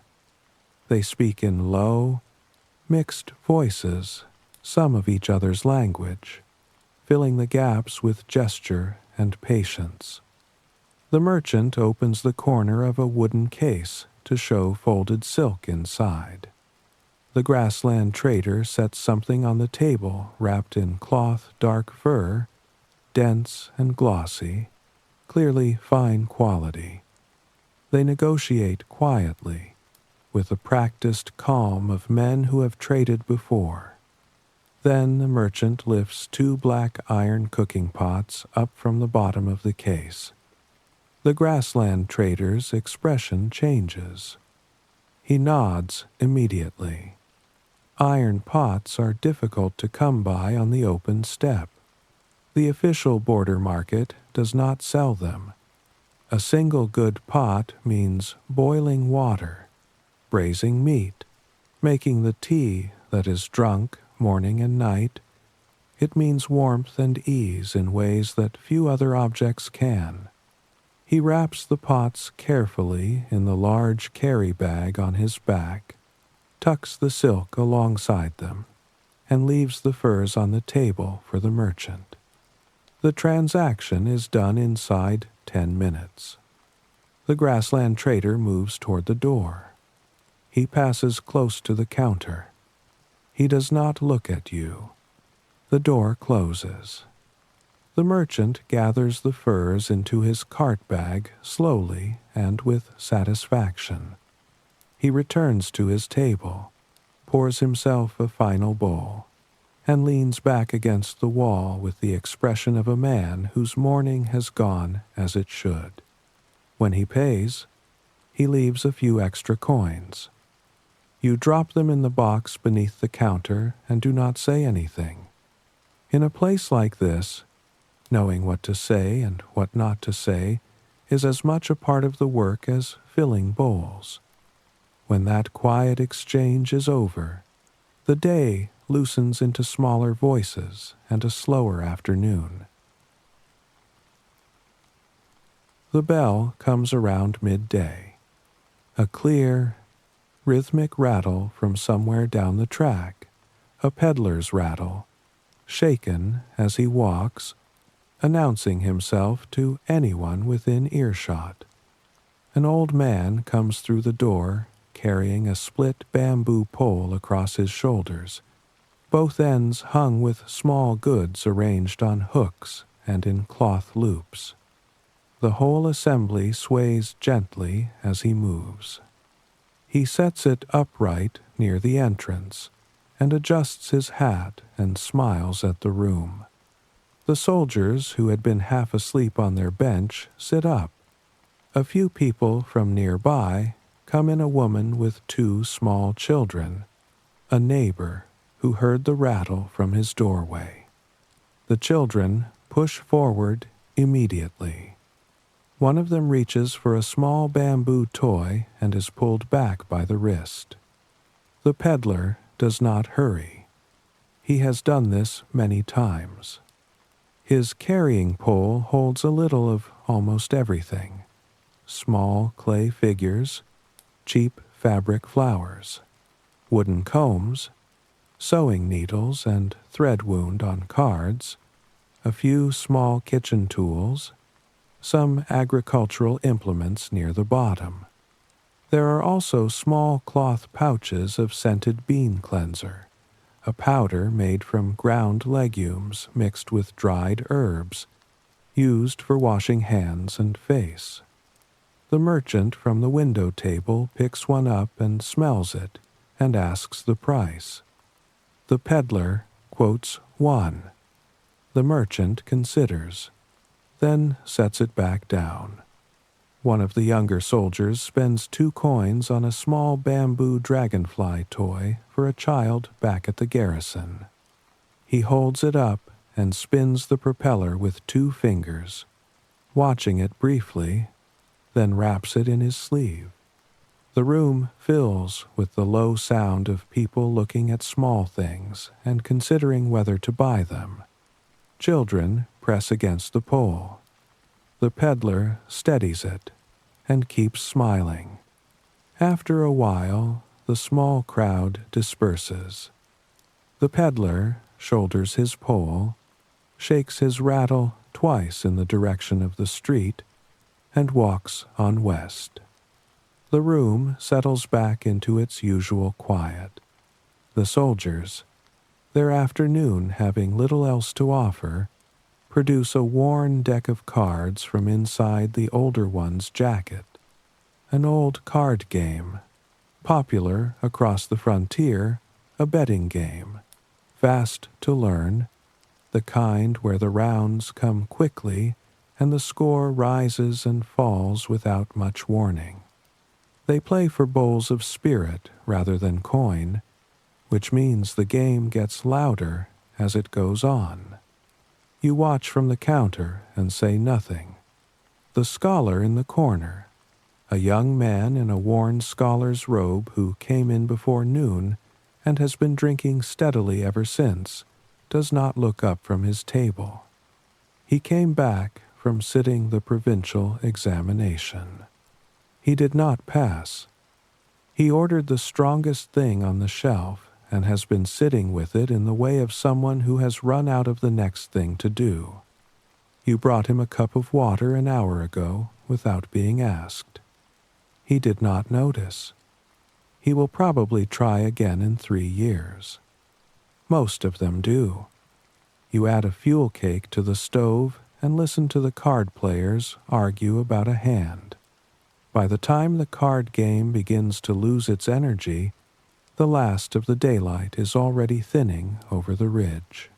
They speak in low, mixed voices, some of each other's language, filling the gaps with gesture and patience. The merchant opens the corner of a wooden case to show folded silk inside. The grassland trader sets something on the table wrapped in cloth dark fur, dense and glossy, clearly fine quality. They negotiate quietly, with the practiced calm of men who have traded before. Then the merchant lifts two black iron cooking pots up from the bottom of the case. The grassland trader's expression changes. He nods immediately. Iron pots are difficult to come by on the open steppe. The official border market does not sell them. A single good pot means boiling water, braising meat, making the tea that is drunk morning and night. It means warmth and ease in ways that few other objects can. He wraps the pots carefully in the large carry bag on his back, tucks the silk alongside them, and leaves the furs on the table for the merchant. The transaction is done inside 10 minutes. The grassland trader moves toward the door. He passes close to the counter. He does not look at you. The door closes. The merchant gathers the furs into his cart bag slowly and with satisfaction. He returns to his table, pours himself a final bowl, and leans back against the wall with the expression of a man whose morning has gone as it should. When he pays, he leaves a few extra coins. You drop them in the box beneath the counter and do not say anything. In a place like this, knowing what to say and what not to say is as much a part of the work as filling bowls. When that quiet exchange is over, the day loosens into smaller voices and a slower afternoon. The bell comes around midday. A clear, rhythmic rattle from somewhere down the track, a peddler's rattle, shaken as he walks, announcing himself to anyone within earshot. An old man comes through the door carrying a split bamboo pole across his shoulders, both ends hung with small goods arranged on hooks and in cloth loops. The whole assembly sways gently as he moves. He sets it upright near the entrance and adjusts his hat and smiles at the room. The soldiers who had been half asleep on their bench sit up. A few people from nearby come in, a woman with 2 small children, a neighbor who heard the rattle from his doorway. The children push forward immediately. One of them reaches for a small bamboo toy and is pulled back by the wrist. The peddler does not hurry. He has done this many times. His carrying pole holds a little of almost everything: small clay figures, cheap fabric flowers, wooden combs, sewing needles and thread wound on cards, a few small kitchen tools, some agricultural implements near the bottom. There are also small cloth pouches of scented bean cleanser, a powder made from ground legumes mixed with dried herbs, used for washing hands and face. The merchant from the window table picks one up and smells it and asks the price. The peddler quotes 1. The merchant considers, then sets it back down. One of the younger soldiers spends 2 coins on a small bamboo dragonfly toy for a child back at the garrison. He holds it up and spins the propeller with 2 fingers, watching it briefly, then wraps it in his sleeve. The room fills with the low sound of people looking at small things and considering whether to buy them. Children press against the pole. The peddler steadies it and keeps smiling. After a while, the small crowd disperses. The peddler shoulders his pole, shakes his rattle twice in the direction of the street, and walks on west. The room settles back into its usual quiet. The soldiers, their afternoon having little else to offer, produce a worn deck of cards from inside the older one's jacket. An old card game, popular across the frontier, a betting game, fast to learn, the kind where the rounds come quickly and the score rises and falls without much warning. They play for bowls of spirit rather than coin, which means the game gets louder as it goes on. You watch from the counter and say nothing. The scholar in the corner, a young man in a worn scholar's robe who came in before noon and has been drinking steadily ever since, does not look up from his table. He came back from sitting the provincial examination. He did not pass. He ordered the strongest thing on the shelf and has been sitting with it in the way of someone who has run out of the next thing to do. You brought him a cup of water an hour ago without being asked. He did not notice. He will probably try again in 3 years. Most of them do. You add a fuel cake to the stove and listen to the card players argue about a hand. By the time the card game begins to lose its energy, the last of the daylight is already thinning over the ridge.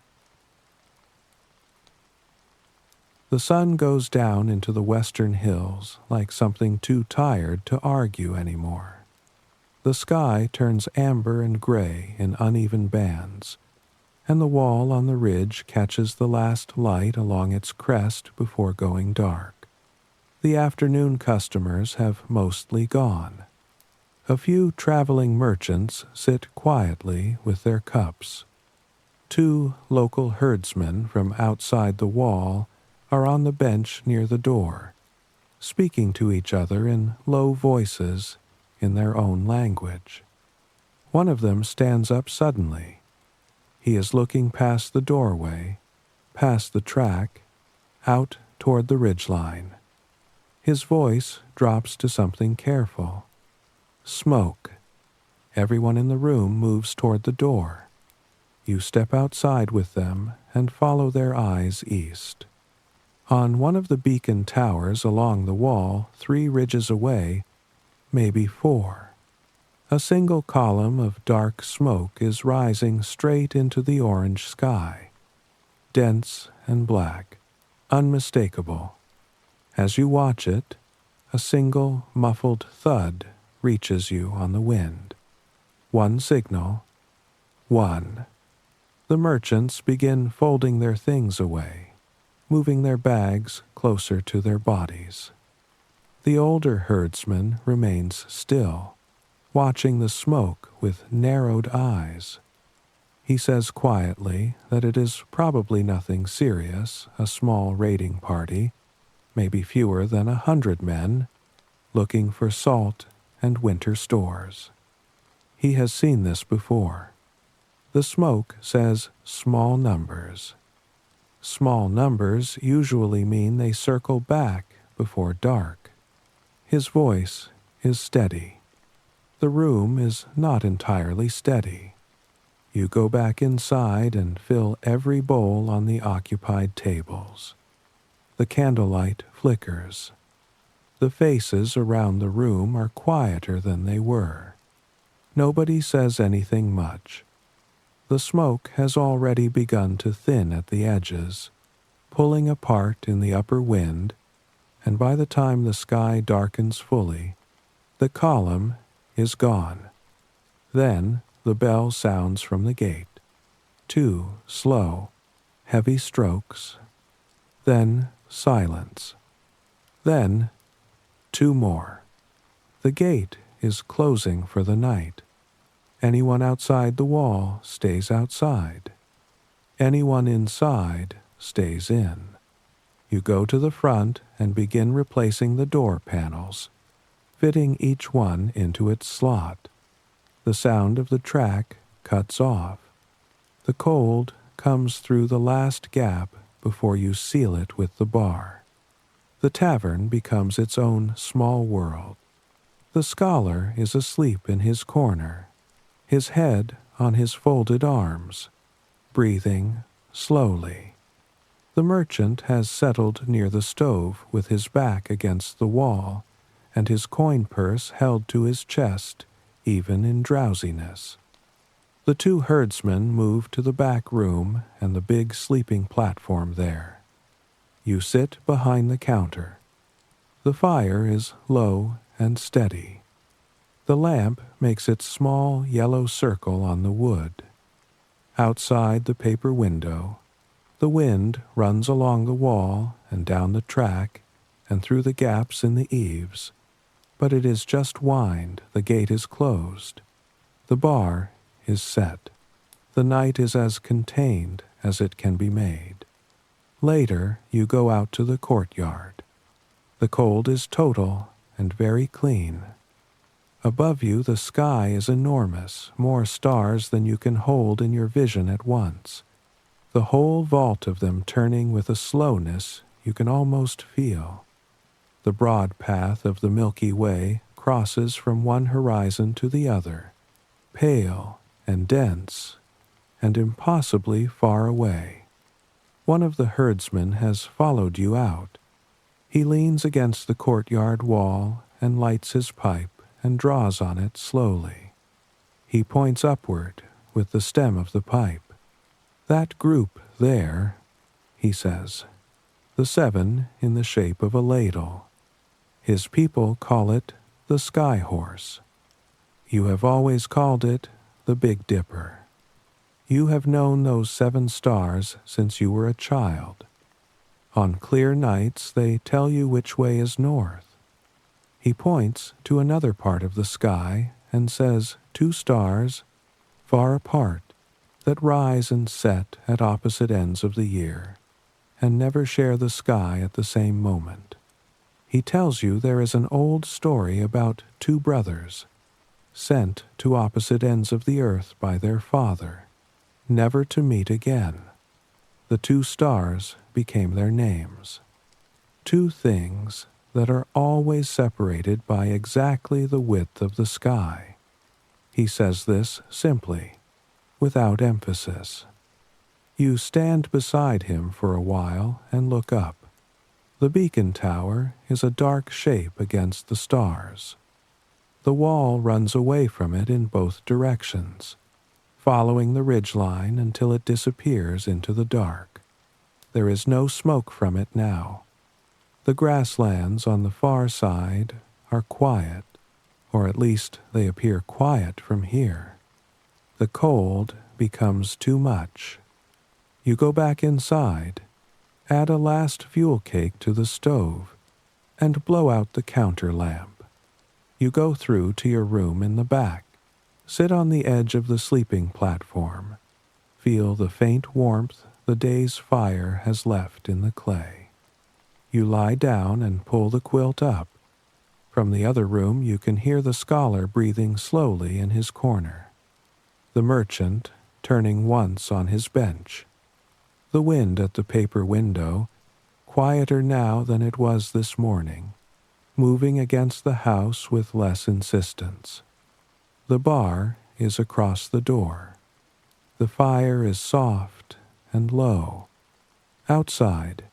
The sun goes down into the western hills like something too tired to argue anymore. The sky turns amber and gray in uneven bands, and the wall on the ridge catches the last light along its crest before going dark. The afternoon customers have mostly gone. A few traveling merchants sit quietly with their cups. Two local herdsmen from outside the wall are on the bench near the door, speaking to each other in low voices in their own language. One of them stands up suddenly. He is looking past the doorway, past the track, out toward the ridgeline. His voice drops to something careful. Smoke. Everyone in the room moves toward the door. You step outside with them and follow their eyes east. On one of the beacon towers along the wall, 3 ridges away, maybe 4, a single column of dark smoke is rising straight into the orange sky. Dense and black, unmistakable. As you watch it, a single muffled thud reaches you on the wind. One signal. 1. The merchants begin folding their things away, moving their bags closer to their bodies. The older herdsman remains still, watching the smoke with narrowed eyes. He says quietly that it is probably nothing serious, a small raiding party, maybe fewer than 100 men, looking for salt and winter stores. He has seen this before. The smoke says small numbers. Small numbers usually mean they circle back before dark. His voice is steady. The room is not entirely steady. You go back inside and fill every bowl on the occupied tables. The candlelight flickers. The faces around the room are quieter than they were. Nobody says anything much. The smoke has already begun to thin at the edges, pulling apart in the upper wind, and by the time the sky darkens fully, the column is gone. Then the bell sounds from the gate. 2 slow, heavy strokes. Then silence. Then 2 more. The gate is closing for the night. Anyone outside the wall stays outside. Anyone inside stays in. You go to the front and begin replacing the door panels, fitting each one into its slot. The sound of the track cuts off. The cold comes through the last gap before you seal it with the bar. The tavern becomes its own small world. The scholar is asleep in his corner, his head on his folded arms, breathing slowly. The merchant has settled near the stove with his back against the wall and his coin purse held to his chest, even in drowsiness. The 2 herdsmen move to the back room and the big sleeping platform there. You sit behind the counter. The fire is low and steady. The lamp makes its small yellow circle on the wood. Outside the paper window, the wind runs along the wall and down the track and through the gaps in the eaves, but it is just wind. The gate is closed. The bar is set. The night is as contained as it can be made. Later, you go out to the courtyard. The cold is total and very clean. Above you, the sky is enormous, more stars than you can hold in your vision at once, the whole vault of them turning with a slowness you can almost feel. The broad path of the Milky Way crosses from one horizon to the other, pale and dense, and impossibly far away. One of the herdsmen has followed you out. He leans against the courtyard wall and lights his pipe and draws on it slowly. He points upward with the stem of the pipe. That group there, he says, the 7 in the shape of a ladle. His people call it the Sky Horse. You have always called it the Big Dipper. You have known those 7 stars since you were a child. On clear nights they tell you which way is north. He points to another part of the sky and says 2 stars, far apart, that rise and set at opposite ends of the year, and never share the sky at the same moment. He tells you there is an old story about 2 brothers, sent to opposite ends of the earth by their father, never to meet again. The 2 stars became their names. 2 things that are always separated by exactly the width of the sky. He says this simply, without emphasis. You stand beside him for a while and look up. The beacon tower is a dark shape against the stars. The wall runs away from it in both directions, following the ridgeline until it disappears into the dark. There is no smoke from it now. The grasslands on the far side are quiet, or at least they appear quiet from here. The cold becomes too much. You go back inside, add a last fuel cake to the stove, and blow out the counter lamp. You go through to your room in the back, sit on the edge of the sleeping platform, feel the faint warmth the day's fire has left in the clay. You lie down and pull the quilt up. From the other room you can hear the scholar breathing slowly in his corner, the merchant turning once on his bench, the wind at the paper window, quieter now than it was this morning, moving against the house with less insistence. The bar is across the door. The fire is soft and low. Outside,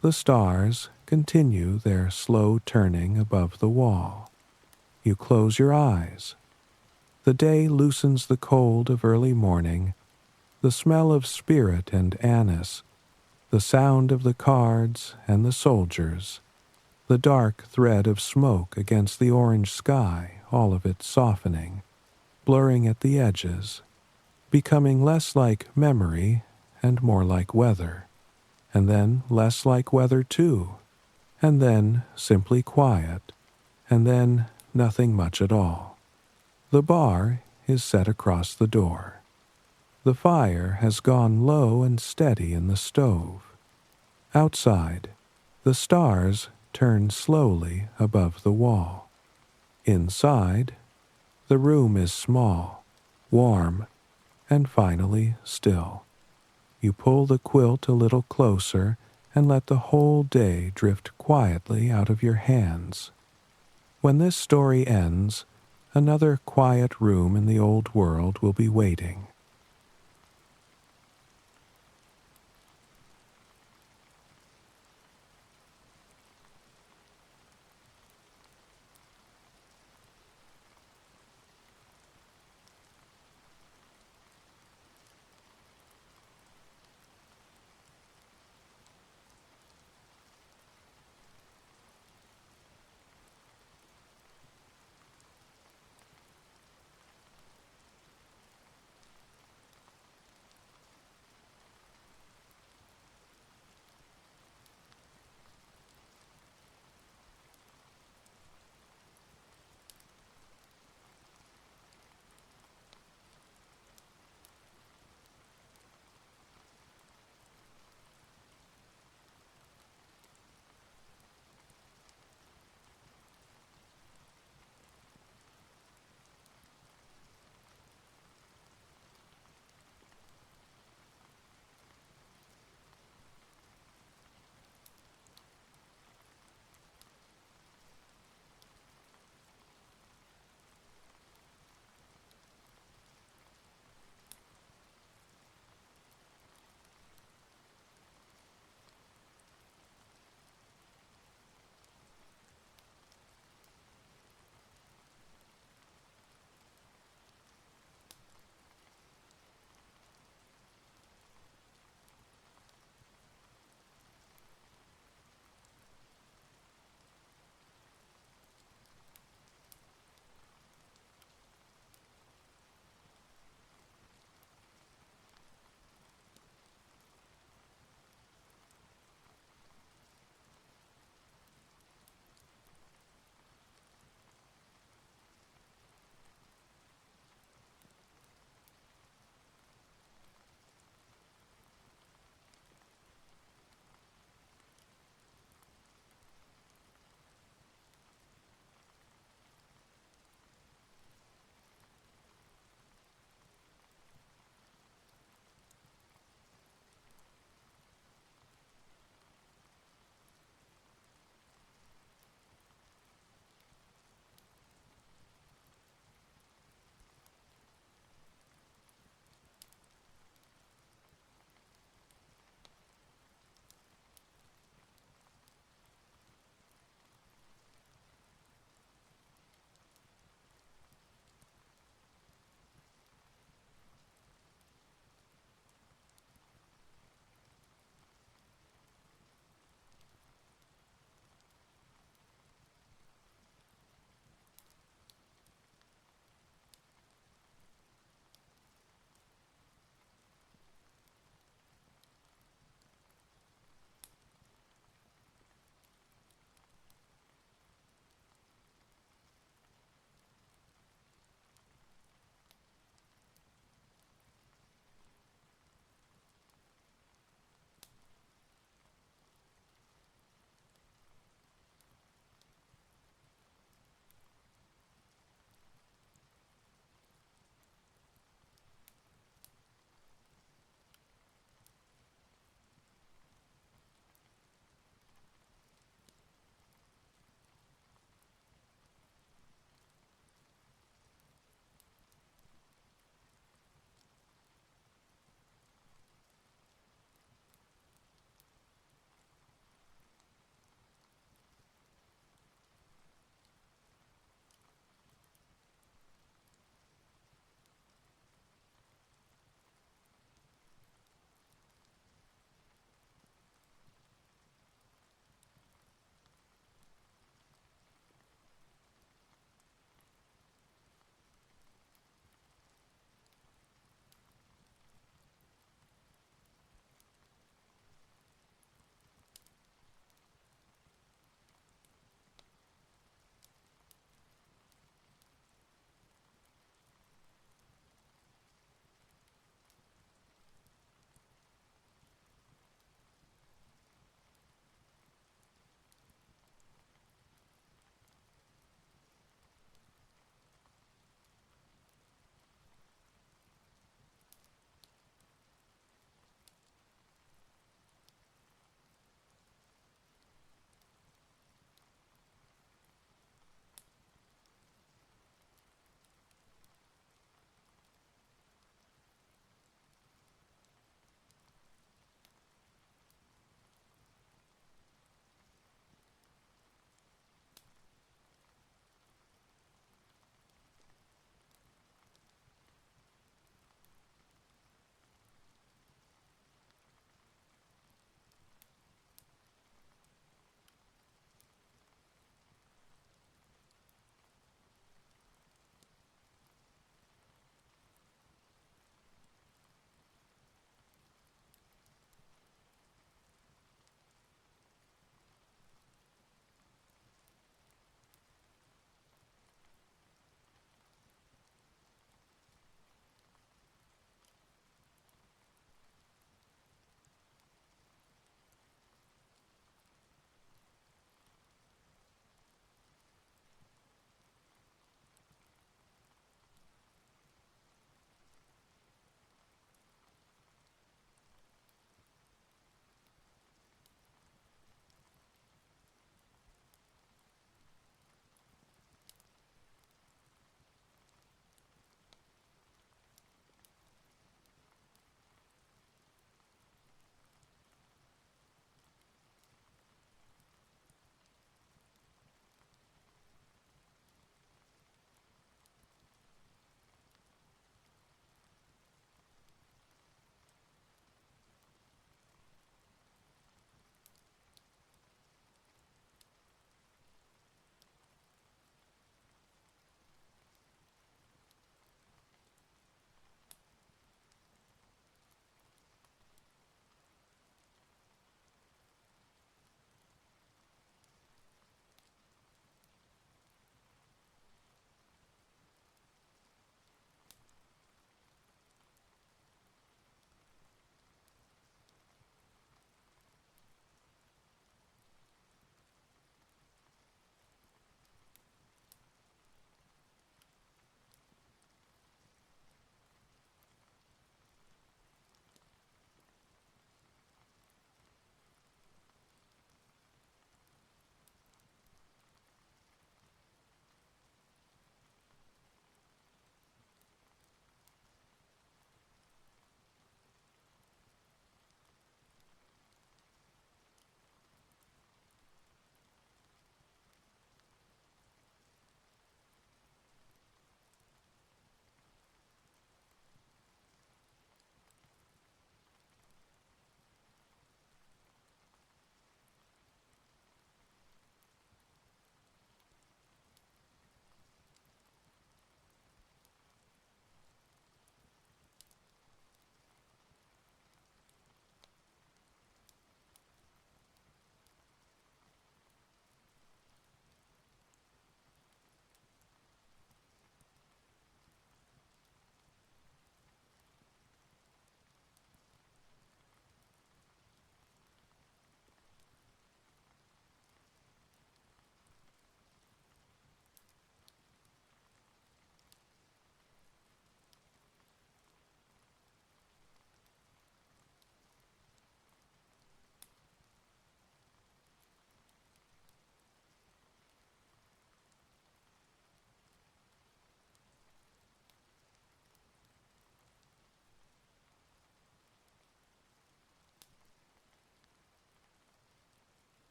the stars continue their slow turning above the wall. You close your eyes. The day loosens the cold of early morning, the smell of spirit and anise, the sound of the cards and the soldiers, the dark thread of smoke against the orange sky, all of it softening, blurring at the edges, becoming less like memory and more like weather, and then less like weather too, and then simply quiet, and then nothing much at all. The bar is set across the door. The fire has gone low and steady in the stove. Outside, the stars turn slowly above the wall. Inside, the room is small, warm, and finally still. You pull the quilt a little closer and let the whole day drift quietly out of your hands. When this story ends, another quiet room in the old world will be waiting.